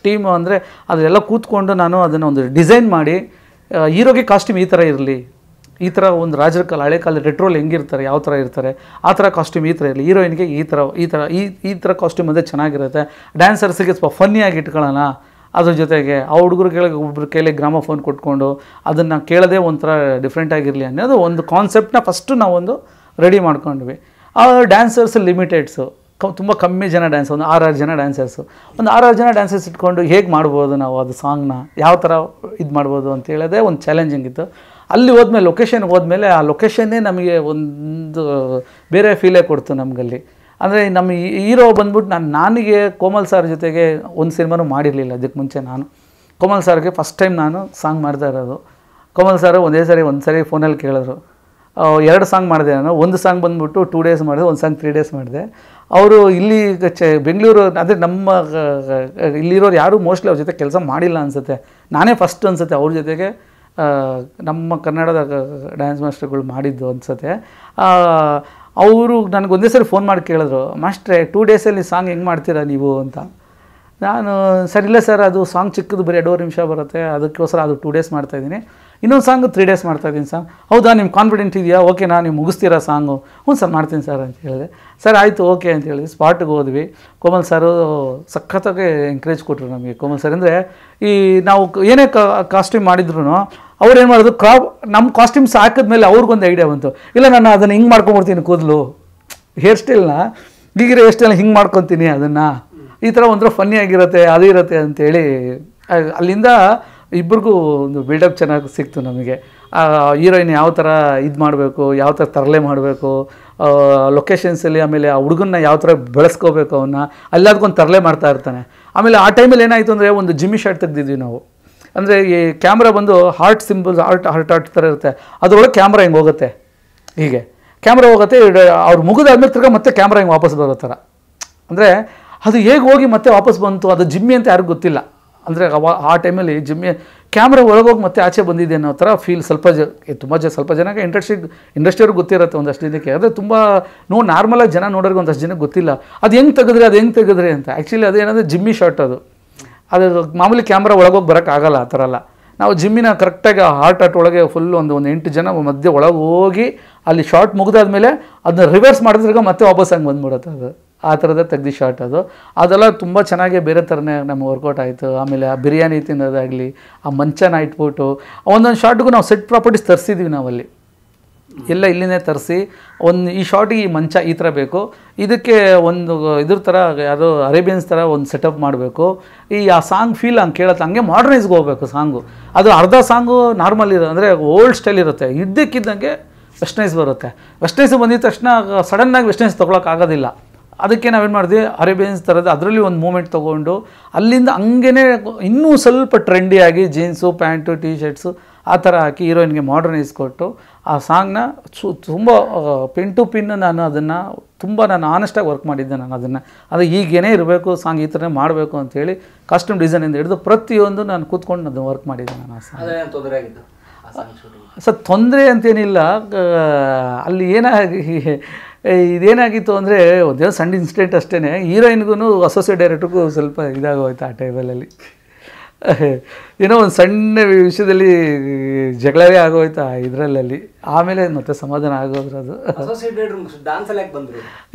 Speaker 2: ಟೀಮು ಅಂದರೆ ಅದೆಲ್ಲ ಕೂತ್ಕೊಂಡು ನಾನು ಅದನ್ನು ಒಂದು ಡಿಸೈನ್ ಮಾಡಿ, ಹೀರೋಗೆ ಕಾಸ್ಟ್ಯೂಮ್ ಈ ಥರ ಇರಲಿ, ಈ ಥರ ಒಂದು ರಾಜರ ಕಾಲ, ಹಳೆ ಕಾಲದ ರೆಟ್ರೋಲ್ ಹೆಂಗಿರ್ತಾರೆ, ಯಾವ ಥರ ಇರ್ತಾರೆ, ಆ ಥರ ಕಾಸ್ಟ್ಯೂಮ್ ಈ ಥರ ಇರಲಿ, ಹೀರೋಯಿನ್ಗೆ ಈ ಥರ ಕಾಸ್ಟ್ಯೂಮ್ ಅಂದರೆ ಚೆನ್ನಾಗಿರುತ್ತೆ, ಡ್ಯಾನ್ಸರ್ಸಿಗೆ ಸ್ವಲ್ಪ ಫನ್ನಿಯಾಗಿ ಇಟ್ಕೊಳ್ಳೋಣ. ಅದ್ರ ಜೊತೆಗೆ ಆ ಹುಡುಗರು ಒಬ್ಬರು ಕೈಲಿ ಗ್ರಾಮೋಫೋನ್ ಕೊಟ್ಕೊಂಡು ಅದನ್ನು ಕೇಳೋದೇ ಒಂಥರ ಡಿಫ್ರೆಂಟಾಗಿರಲಿ ಅನ್ನೋದು ಒಂದು ಕಾನ್ಸೆಪ್ಟನ್ನ ಫಸ್ಟು ನಾವೊಂದು ರೆಡಿ ಮಾಡ್ಕೊಂಡ್ವಿ. ಆ ಡ್ಯಾನ್ಸರ್ಸ್ ಲಿಮಿಟೆಡ್ಸು, ತುಂಬ ಕಮ್ಮಿ ಜನ ಡ್ಯಾನ್ಸ್, ಒಂದು 6 ಜನ ಡ್ಯಾನ್ಸರ್ಸು, ಒಂದು 6 ಜನ ಡ್ಯಾನ್ಸರ್ಸ್ ಇಟ್ಕೊಂಡು ಹೇಗೆ ಮಾಡ್ಬೋದು ನಾವು ಅದು ಸಾಂಗ್ನ ಯಾವ ಥರ ಇದು ಮಾಡ್ಬೋದು ಅಂತ ಹೇಳೋದೇ ಒಂದು ಚಾಲೆಂಜಿಂಗ್ ಇತ್ತು. ಅಲ್ಲಿ ಹೋದ್ಮೇಲೆ, ಲೊಕೇಶನ್ಗೆ ಹೋದ್ಮೇಲೆ, ಆ ಲೊಕೇಶನ್ನೇ ನಮಗೆ ಒಂದು ಬೇರೆ ಫೀಲೇ ಕೊಡ್ತು ನಮಗಲ್ಲಿ. ಅಂದರೆ ನಮ್ಮ ಹೀರೋ ಬಂದ್ಬಿಟ್ಟು ನನಗೆ ಕೋಮಲ್ ಸರ್ ಜೊತೆಗೆ ಒಂದು ಸಿನಿಮಾನೂ ಮಾಡಿರಲಿಲ್ಲ ಅದಕ್ಕೆ ಮುಂಚೆ. ನಾನು ಕೋಮಲ್ ಸರ್ಗೆ ಫಸ್ಟ್ ಟೈಮ್ ನಾನು ಸಾಂಗ್ ಮಾಡ್ತಾ ಇರೋದು. ಕೋಮಲ್ ಸರ್ ಒಂದು ಸರಿ ಫೋನಲ್ಲಿ ಕೇಳಿದ್ರು, 2 ಸಾಂಗ್ ಮಾಡಿದೆ ನಾನು. ಒಂದು ಸಾಂಗ್ ಬಂದುಬಿಟ್ಟು 2 ಡೇಸ್ ಮಾಡಿದೆ, ಒಂದು ಸಾಂಗ್ 3 ಡೇಸ್ ಮಾಡಿದೆ. ಅವರು ಇಲ್ಲಿ ಬೆಂಗಳೂರು, ಅದೇ ನಮ್ಮ ಇಲ್ಲಿರೋರು ಯಾರೂ ಮೋಸ್ಟ್ಲಿ ಅವ್ರ ಜೊತೆ ಕೆಲಸ ಮಾಡಿಲ್ಲ ಅನಿಸುತ್ತೆ, ನಾನೇ ಫಸ್ಟ್ ಅನಿಸುತ್ತೆ ಅವ್ರ ಜೊತೆಗೆ ನಮ್ಮ ಕನ್ನಡದ ಡ್ಯಾನ್ಸ್ ಮಾಸ್ಟರ್ಗಳು ಮಾಡಿದ್ದು ಅನಿಸುತ್ತೆ. ಅವರು ನನಗೆ ಒಂದೇ ಸರಿ ಫೋನ್ ಮಾಡಿ ಕೇಳಿದ್ರು, ಮಾಸ್ಟ್ರೇ 2 ಡೇಸಲ್ಲಿ ಸಾಂಗ್ ಹೆಂಗೆ ಮಾಡ್ತೀರಾ ನೀವು ಅಂತ. ನಾನು ಸರ್ ಇಲ್ಲ ಸರ್, ಅದು ಸಾಂಗ್ ಚಿಕ್ಕದು, ಬರೀ 2.5 ನಿಮಿಷ ಬರುತ್ತೆ, ಅದಕ್ಕೋಸ್ಕರ ಅದು 2 ಡೇಸ್ ಮಾಡ್ತಾಯಿದ್ದೀನಿ, ಇನ್ನೊಂದು ಸಾಂಗು 3 ಡೇಸ್ ಮಾಡ್ತಾಯಿದ್ದೀನಿ ಸರ್. ಹೌದಾ, ನಿಮ್ಮ ಕಾನ್ಫಿಡೆಂಟ್ ಇದೆಯಾ? ಓಕೆನಾ, ನೀವು ಮುಗಿಸ್ತೀರಾ ಸಾಂಗು? ಹ್ಞೂ ಸರ್ ಮಾಡ್ತೀನಿ ಸರ್ ಅಂತ ಹೇಳಿದೆ. ಸರ್ ಆಯಿತು ಓಕೆ ಅಂತ ಹೇಳಿದ್ವಿ. ಸ್ಪಾಟಿಗೆ ಹೋದ್ವಿ. ಕೋಮಲ್ ಸರು ಸಖತ್ತಾಗಿ ಎಂಕರೇಜ್ ಕೊಟ್ಟರು ನಮಗೆ. ಕೋಮಲ್ ಸರ್ ಅಂದರೆ ಈ ನಾವು ಏನೇ ಕಾಸ್ಟ್ಯೂಮ್ ಮಾಡಿದ್ರು ಅವ್ರು ಏನು ಮಾಡೋದು, ನಮ್ಮ ಕಾಸ್ಟ್ಯೂಮ್ಸ್ ಹಾಕಿದ್ಮೇಲೆ ಅವ್ರಿಗೊಂದು ಐಡಿಯಾ ಬಂತು, ಇಲ್ಲ ನಾನು ಅದನ್ನು ಹಿಂಗೆ ಮಾಡ್ಕೊಂಬಿಡ್ತೀನಿ, ಕೂದಲು ಹೇರ್ ಸ್ಟೈಲ್ನ ಈಗಿರೋ ಹೇರ್ ಸ್ಟೈಲ್ನ ಹಿಂಗೆ ಮಾಡ್ಕೊತೀನಿ, ಅದನ್ನು ಈ ಥರ ಒಂಥರ ಫನ್ನಿ ಆಗಿರುತ್ತೆ, ಅದು ಇರುತ್ತೆ ಅಂಥೇಳಿ ಅಲ್ಲಿಂದ ಇಬ್ರಿಗೂ ಒಂದು ಬಿಲ್ಡಪ್ ಚೆನ್ನಾಗಿ ಸಿಕ್ತು ನಮಗೆ. ಹೀರೋಯಿನ್ ಯಾವ ಥರ ಇದು ಮಾಡಬೇಕು, ಯಾವ ಥರ ತರಲೆ ಮಾಡಬೇಕು, ಲೊಕೇಶನ್ಸಲ್ಲಿ, ಆಮೇಲೆ ಆ ಹುಡುಗನ್ನ ಯಾವ ಥರ ಬೆಳೆಸ್ಕೋಬೇಕು, ಅವನ್ನ ಎಲ್ಲದಕ್ಕೊಂದು ತರಲೆ ಮಾಡ್ತಾ ಇರ್ತಾನೆ. ಆಮೇಲೆ ಆ ಟೈಮಲ್ಲಿ ಏನಾಯಿತು ಅಂದರೆ ಒಂದು ಜಿಮ್ಮಿ ಶಾಟ್ ತೆಗೆದಿದ್ವಿ ನಾವು. ಅಂದರೆ ಈ ಕ್ಯಾಮ್ರಾ ಬಂದು ಹಾರ್ಟ್ ಸಿಂಬಲ್ಸ್, ಹಾರ್ಟ್ ಥರ ಇರುತ್ತೆ, ಅದರೊಳಗೆ ಕ್ಯಾಮ್ರಾ ಹಿಂಗೆ ಹೋಗುತ್ತೆ, ಹೀಗೆ ಕ್ಯಾಮ್ರಾ ಹೋಗುತ್ತೆ, ಅವ್ರು ಮುಗಿದಾದ್ಮೇಲೆ ತಿರ್ಗಾ ಮತ್ತೆ ಕ್ಯಾಮ್ರಾ ಹಿಂಗೆ ವಾಪಸ್ ಬರೋ ಥರ. ಅಂದರೆ ಅದು ಹೇಗೆ ಹೋಗಿ ಮತ್ತೆ ವಾಪಸ್ ಬಂತು, ಅದು ಜಿಮ್ಮಿ ಅಂತ ಯಾರಿಗೂ ಗೊತ್ತಿಲ್ಲ. ಅಂದರೆ ಆ ಟೈಮಲ್ಲಿ ಜಿಮ್ಮಿ ಕ್ಯಾಮ್ರಾ ಒಳಗೋಗಿ ಮತ್ತೆ ಆಚೆ ಬಂದಿದೆ ಅನ್ನೋ ಥರ ಫೀಲ್ ಸ್ವಲ್ಪ ಜನಕ್ಕೆ ಇಂಡಸ್ಟ್ರಿಯವ್ರಿಗೆ ಗೊತ್ತಿರುತ್ತೆ ಒಂದಷ್ಟು ಜನಕ್ಕೆ. ಆದರೆ ತುಂಬ ನಾರ್ಮಲಾಗಿ ಜನ ನೋಡೋರಿಗೆ ಒಂದಷ್ಟು ಜನಕ್ಕೆ ಗೊತ್ತಿಲ್ಲ ಅದು ಹೆಂಗೆ ತೆಗೆದ್ರೆ ಅಂತ. ಆ್ಯಕ್ಚುಲಿ ಅದೇನಂದರೆ ಜಿಮ್ಮಿ ಶಾಟ್ ಅದು ಮಾಮೂಲಿ ಕ್ಯಾಮ್ರಾ ಒಳಗೋಗಿ ಬರೋಕ್ಕಾಗಲ್ಲ ಆ ಥರ ಅಲ್ಲ. ನಾವು ಜಿಮ್ಮಿನ ಕರೆಕ್ಟಾಗಿ ಹಾರ್ಟ್ ಒಳಗೆ ಫುಲ್ ಒಂದು 8 ಜನ ಮಧ್ಯೆ ಒಳಗೆ ಹೋಗಿ ಅಲ್ಲಿ ಶಾರ್ಟ್ ಮುಗಿದಾದ್ಮೇಲೆ ಅದನ್ನ ರಿವರ್ಸ್ ಮಾಡಿದ್ರಾಗ ಮತ್ತೆ ವಾಪಸ್ ಹಂಗೆ ಬಂದ್ಬಿಡುತ್ತೆ. ಅದು ಆ ಥರದ ತೆಗ್ದು ಶಾರ್ಟ್ ಅದೆಲ್ಲ ತುಂಬ ಚೆನ್ನಾಗಿ ಬೇರೆ ಥರನೇ ನಮ್ಗೆ ವರ್ಕೌಟ್ ಆಯಿತು. ಆಮೇಲೆ ಆ ಬಿರಿಯಾನಿ ತಿನ್ನೋದಾಗಲಿ, ಆ ಮಂಚನ ಇಟ್ಬಿಟ್ಟು ಒಂದೊಂದು ಶಾರ್ಟ್ಗೂ ನಾವು ಸೆಟ್ ಪ್ರಾಪರ್ಟೀಸ್ ತರಿಸಿದ್ವಿ ನಾವಲ್ಲಿ ಎಲ್ಲ ಇಲ್ಲಿನೇ ತರಿಸಿ. ಈ ಶಾರ್ಟಿಗೆ ಈ ಮಂಚ ಈ ಥರ ಬೇಕು, ಇದಕ್ಕೆ ಒಂದು ಇದ್ರ ಥರ ಯಾರೋ ಅರೇಬಿಯನ್ಸ್ ಥರ ಒಂದು ಸೆಟಪ್ ಮಾಡಬೇಕು, ಆ ಸಾಂಗ್ ಫೀಲ್ ಹಂಗೆ ಕೇಳುತ್ತೆ, ಹಂಗೆ ಮಾಡ್ರನೈಸ್ಗೆ ಹೋಗ್ಬೇಕು ಸಾಂಗು. ಅದು ಅರ್ಧ ಸಾಂಗು ನಾರ್ಮಲ್ ಅಂದರೆ ಓಲ್ಡ್ ಸ್ಟೈಲ್ ಇರುತ್ತೆ, ಇದ್ದಕ್ಕಿದ್ದಂಗೆ ವೆಸ್ಟರ್ನೈಸ್ ಬರುತ್ತೆ. ವೆಸ್ಟರ್ನೈಸ್ ಬಂದಿದ ತಕ್ಷಣ ಸಡನ್ನಾಗಿ ವೆಸ್ಟರ್ನೈಸ್ ತೊಗೊಳಕ್ಕಾಗೋದಿಲ್ಲ, ಅದಕ್ಕೆ ನಾವೇನು ಮಾಡಿದ್ವಿ ಅರೇಬಿಯನ್ಸ್ ಥರದ್ದು ಅದರಲ್ಲಿ ಒಂದು ಮೂಮೆಂಟ್ ತೊಗೊಂಡು ಅಲ್ಲಿಂದ ಹಂಗೇ ಇನ್ನೂ ಸ್ವಲ್ಪ ಟ್ರೆಂಡಿಯಾಗಿ ಜೀನ್ಸು ಪ್ಯಾಂಟು ಟೀ ಶರ್ಟ್ಸು ಆ ಥರ ಹಾಕಿ ಹೀರೋಯಿನ್ಗೆ ಮಾಡರ್ನೈಸ್ ಕೊಟ್ಟು ಆ ಸಾಂಗ್ನ ತುಂಬ ಪಿನ್ ಟು ಪಿನ್ ನಾನು ಅದನ್ನು ತುಂಬ ನಾನು ಆನೆಸ್ಟಾಗಿ ವರ್ಕ್ ಮಾಡಿದ್ದೆ. ನಾನು ಅದನ್ನು ಅದು ಈಗೇನೇ ಇರಬೇಕು ಸಾಂಗ್ ಈ ಥರನೇ ಮಾಡಬೇಕು ಅಂಥೇಳಿ ಕಾಸ್ಟ್ಯೂಮ್ ಡಿಸೈನಿಂದ ಹಿಡಿದು ಪ್ರತಿಯೊಂದು ನಾನು ಕೂತ್ಕೊಂಡು ಅದನ್ನು ವರ್ಕ್ ಮಾಡಿದ್ದೆ ನಾನು ಆ ಸಾಂಗ್.
Speaker 3: ತೊಂದರೆ ಆಗಿದ್ದು ಆ ಸಾಂಗ್ ಶೂಟಿಂಗ್
Speaker 2: ಸರ್ ತೊಂದರೆ ಅಂತೇನಿಲ್ಲ. ಅಲ್ಲಿ ಇದೇನಾಗಿತ್ತು ಅಂದರೆ ಒಂದೇ ಸಣ್ಣ ಇನ್ಸಿಡೆಂಟ್ ಅಷ್ಟೇ. ಹೀರೋಯಿನ್ಗೂ ಅಸೋಸಿಯೇಟ್ ಡೈರೆಕ್ಟ್ರಿಗೂ ಸ್ವಲ್ಪ ಇದಾಗೋಯ್ತು ಆ ಟೈಮಲ್ಲಿ. ಏನೋ ಒಂದು ಸಣ್ಣ ವಿಷಯದಲ್ಲಿ ಜಗಳವೇ ಆಗೋಯ್ತು ಆ ಇದರಲ್ಲಿ. ಆಮೇಲೆ ಮತ್ತೆ ಸಮಾಧಾನ ಆಗೋದ್ರು. ಅದು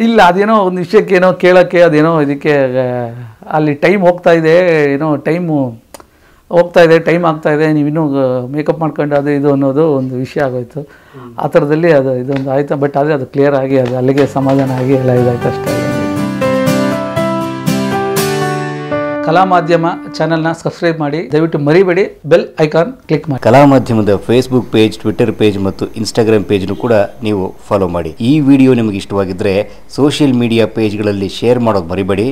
Speaker 2: ಇಲ್ಲ, ಅದೇನೋ ಒಂದು ವಿಷಯಕ್ಕೆ ಏನೋ ಕೇಳೋಕ್ಕೆ ಅದೇನೋ ಇದಕ್ಕೆ ಅಲ್ಲಿ ಟೈಮ್ ಹೋಗ್ತಾ ಇದೆ, ಏನೋ ಟೈಮು ಹೋಗ್ತಾ ಇದೆ, ಟೈಮ್ ಆಗ್ತಾಯಿದೆ, ನೀವಿನ್ನೂ ಮೇಕಪ್ ಮಾಡ್ಕೊಂಡು ಅದು ಇದು ಅನ್ನೋದು ಒಂದು ವಿಷಯ ಆಗೋಯ್ತು. ಆ ಥರದಲ್ಲಿ ಅದು ಇದೊಂದು ಆಯಿತು. ಬಟ್ ಆದರೆ ಅದು ಕ್ಲಿಯರ್ ಆಗಿ ಅದು ಅಲ್ಲಿಗೆ ಸಮಾಧಾನ ಆಗಿ ಎಲ್ಲ ಇದಾಯ್ತು ಅಷ್ಟೇ. ಕಲಾ ಮಾಧ್ಯಮ ಚಾನಲ್ನ ಸಬ್ಸ್ಕ್ರೈಬ್ ಮಾಡಿ, ದಯವಿಟ್ಟು ಮರಿಬೇಡಿ ಬೆಲ್ ಐಕಾನ್ ಕ್ಲಿಕ್ ಮಾಡಿ.
Speaker 4: ಕಲಾ ಮಾಧ್ಯಮದ ಫೇಸ್ಬುಕ್ ಪೇಜ್, ಟ್ವಿಟರ್ ಪೇಜ್ ಮತ್ತು ಇನ್ಸ್ಟಾಗ್ರಾಮ್ ಪೇಜ್ನು ಕೂಡ ನೀವು ಫಾಲೋ ಮಾಡಿ. ಈ ವಿಡಿಯೋ ನಿಮಗೆ ಇಷ್ಟವಾಗಿದ್ದರೆ ಸೋಷಿಯಲ್ ಮೀಡಿಯಾ ಪೇಜ್ಗಳಲ್ಲಿ ಶೇರ್ ಮಾಡೋದು ಮರಿಬೇಡಿ.